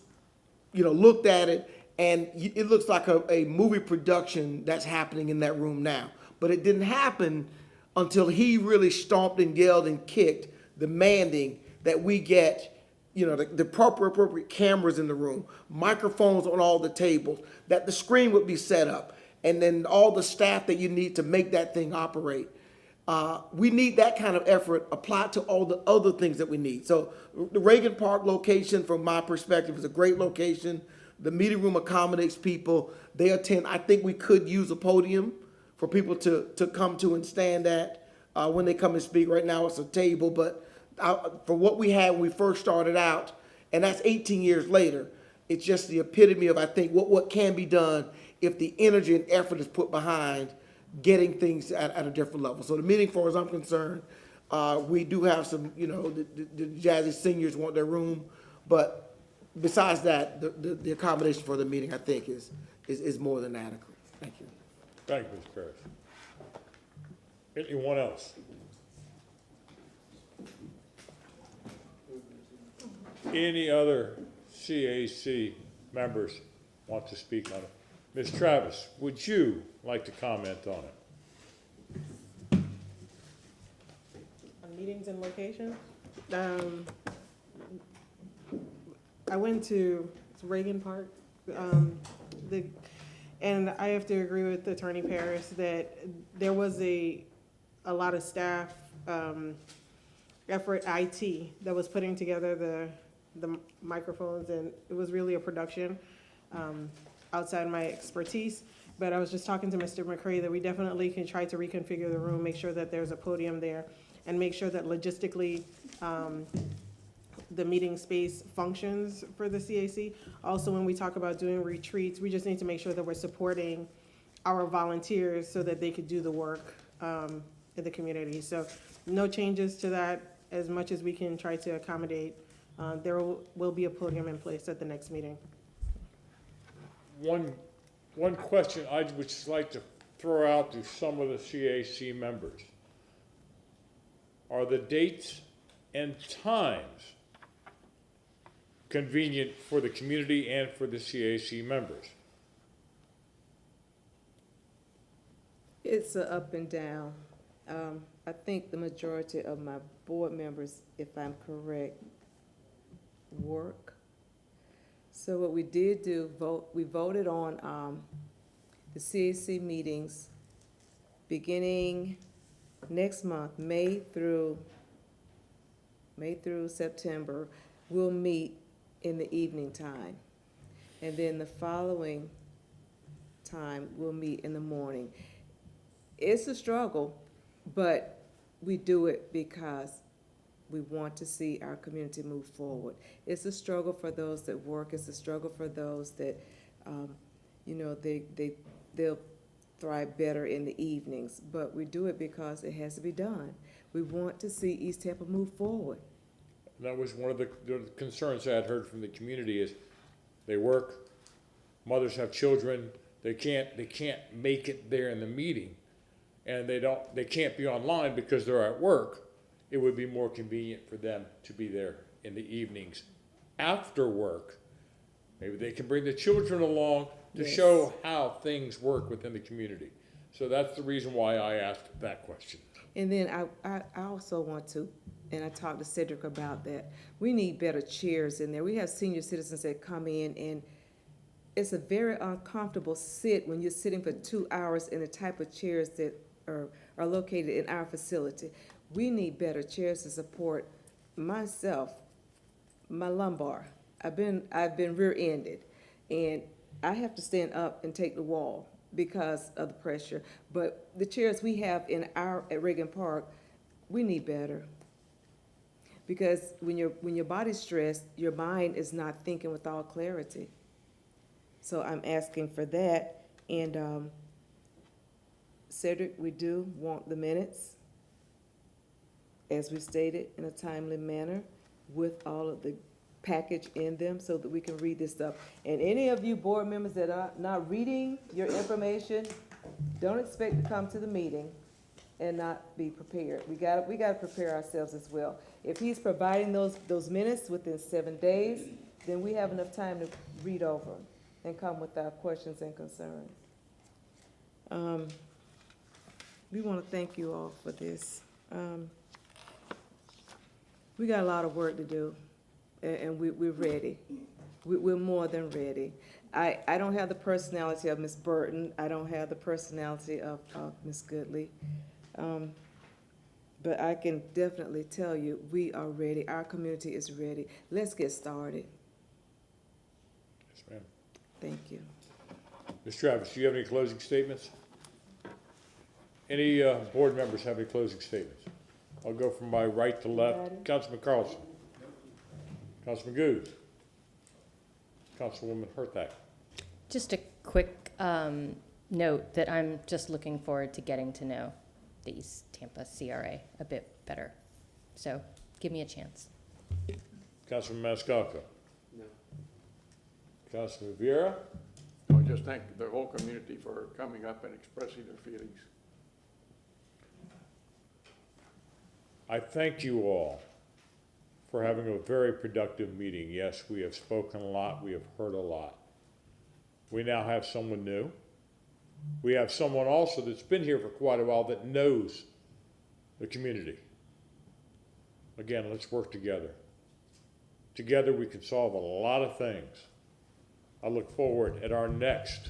looked at it, and it looks like a movie production that's happening in that room now. But it didn't happen until he really stomped and yelled and kicked, demanding that we get the appropriate cameras in the room, microphones on all the tables, that the screen would be set up, and then all the staff that you need to make that thing operate. We need that kind of effort applied to all the other things that we need. So the Reagan Park location, from my perspective, is a great location. The meeting room accommodates people. They attend. I think we could use a podium for people to come to and stand at when they come and speak. Right now it's a table, but for what we had when we first started out, and that's 18 years later, it's just the epitome of, I think, what can be done if the energy and effort is put behind getting things at a different level. So the meeting, as far as I'm concerned, we do have some, the Jazzy seniors want their room, but besides that, the accommodation for the meeting, I think, is more than adequate. Thank you. Thank you, Mr. Parrish. Anyone else? Any other CAC members want to speak on it? Ms. Travis, would you like to comment on it? On meetings and locations, I went to Reagan Park, and I have to agree with Attorney Paris that there was a lot of staff effort, IT, that was putting together the microphones, and it was really a production outside my expertise. But I was just talking to Mr. McCray that we definitely can try to reconfigure the room, make sure that there's a podium there, and make sure that logistically the meeting space functions for the CAC. Also, when we talk about doing retreats, we just need to make sure that we're supporting our volunteers so that they could do the work in the community. So no changes to that, as much as we can try to accommodate. There will be a podium in place at the next meeting. One question I would just like to throw out to some of the CAC members. Are the dates and times convenient for the community and for the CAC members? It's a up and down. I think the majority of my board members, if I'm correct, work. So what we did do, we voted on the CAC meetings beginning next month, May through September. We'll meet in the evening time. And then the following time, we'll meet in the morning. It's a struggle, but we do it because we want to see our community move forward. It's a struggle for those that work. It's a struggle for those that, they'll thrive better in the evenings. But we do it because it has to be done. We want to see East Tampa move forward. That was one of the concerns I had heard from the community is they work, mothers have children, they can't make it there in the meeting, and they can't be online because they're at work. It would be more convenient for them to be there in the evenings after work. Maybe they can bring the children along to show how things work within the community. So that's the reason why I asked that question. And then I also want to, and I talked to Cedric about that, we need better chairs in there. We have senior citizens that come in, and it's a very uncomfortable sit when you're sitting for 2 hours in the type of chairs that are located in our facility. We need better chairs to support myself, my lumbar. I've been rear-ended, and I have to stand up and take the wall because of the pressure. But the chairs we have at Reagan Park, we need better. Because when your body's stressed, your mind is not thinking with all clarity. So I'm asking for that. And Cedric, we do want the minutes, as we stated, in a timely manner with all of the package in them so that we can read this stuff. And any of you board members that are not reading your information, don't expect to come to the meeting and not be prepared. We got to prepare ourselves as well. If he's providing those minutes within 7 days, then we have enough time to read over them and come with our questions and concerns. We want to thank you all for this. We got a lot of work to do, and we're ready. We're more than ready. I don't have the personality of Ms. Burton. I don't have the personality of Ms. Goodley. But I can definitely tell you, we are ready. Our community is ready. Let's get started. Yes, ma'am. Thank you. Ms. Travis, do you have any closing statements? Any board members have any closing statements? I'll go from my right to left. Councilman Carlson. Councilman Goode. Councilwoman Hurtak. Just a quick note that I'm just looking forward to getting to know the East Tampa CRA a bit better. So give me a chance. Councilman Maniscalco. No. Councilman Vieira. I would just thank the whole community for coming up and expressing their feelings. I thank you all for having a very productive meeting. Yes, we have spoken a lot, we have heard a lot. We now have someone new. We have someone also that's been here for quite a while that knows the community. Again, let's work together. Together we can solve a lot of things. I look forward at our next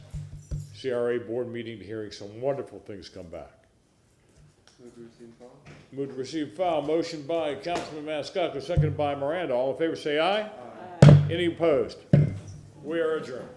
CRA board meeting to hearing some wonderful things come back. Move to receive and file. Motion by Councilman Maniscalco, seconded by Miranda. All in favor say aye. Aye. Any opposed? We are adjourned.